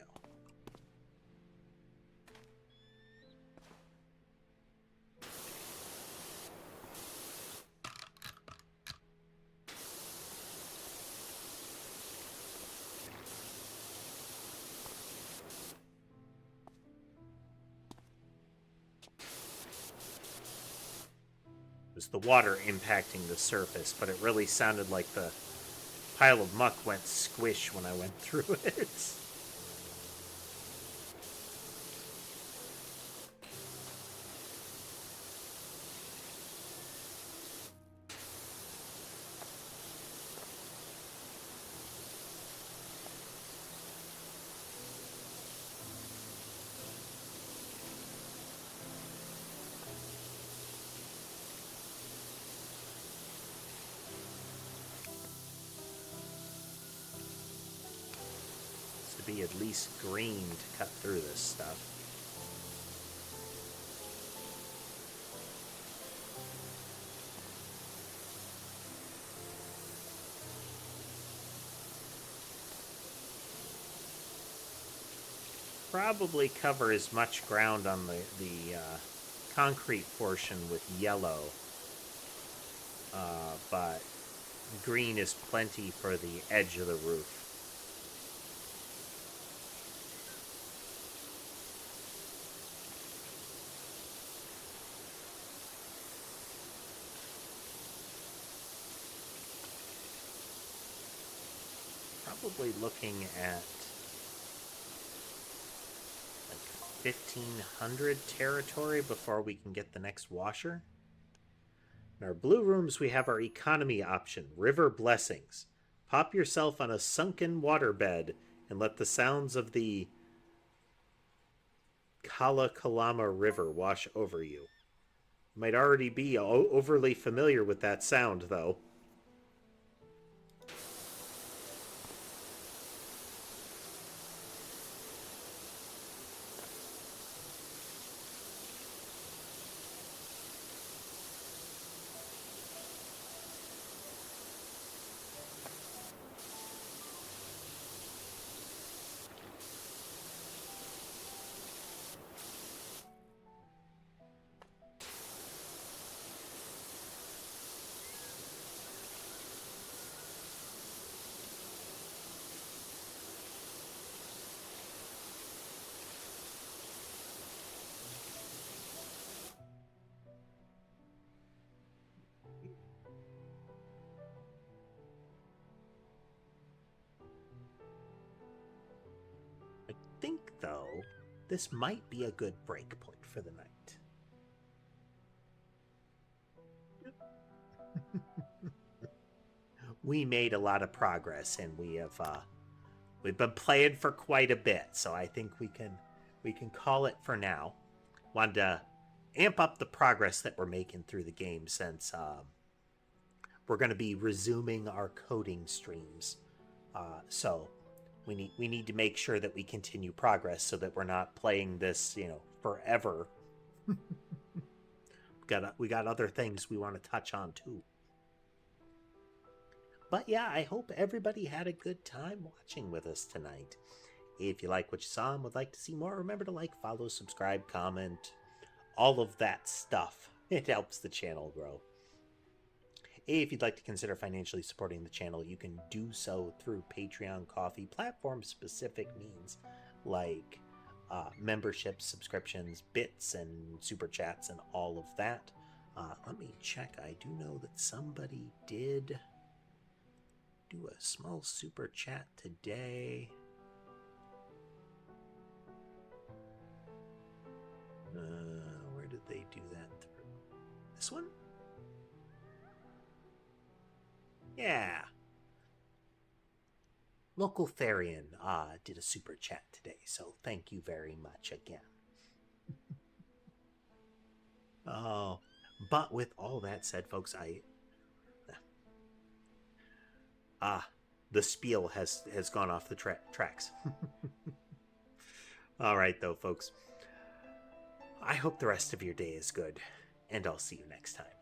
It was the water impacting the surface, but it really sounded like the pile of muck went squish when I went through it. To be at least green to cut through this stuff. Probably cover as much ground on the concrete portion with yellow, but green is plenty for the edge of the roof. Probably looking at like 1500 territory before we can get the next washer. In our blue rooms, we have our economy option, River Blessings. Pop yourself on a sunken waterbed and let the sounds of the Kalakalama River wash over you. You might already be overly familiar with that sound, though. I think, though, this might be a good break point for the night. We made a lot of progress, and we've been playing for quite a bit, so I think we can call it for now. Wanted to amp up the progress that we're making through the game, since we're going to be resuming our coding streams. So we need to make sure that we continue progress so that we're not playing this, forever. we got other things we want to touch on too. But yeah, I hope everybody had a good time watching with us tonight. If you like what you saw and would like to see more, remember to like, follow, subscribe, comment, all of that stuff. It helps the channel grow. If you'd like to consider financially supporting the channel, you can do so through Patreon, Coffee, platform-specific means like memberships, subscriptions, bits, and super chats, and all of that. Let me check. I do know that somebody did do a small super chat today. Where did they do that through? This one? Yeah. Local Therian did a super chat today, so thank you very much again. Oh, But with all that said, folks, the spiel has gone off the tracks. All right, though, folks. I hope the rest of your day is good, and I'll see you next time.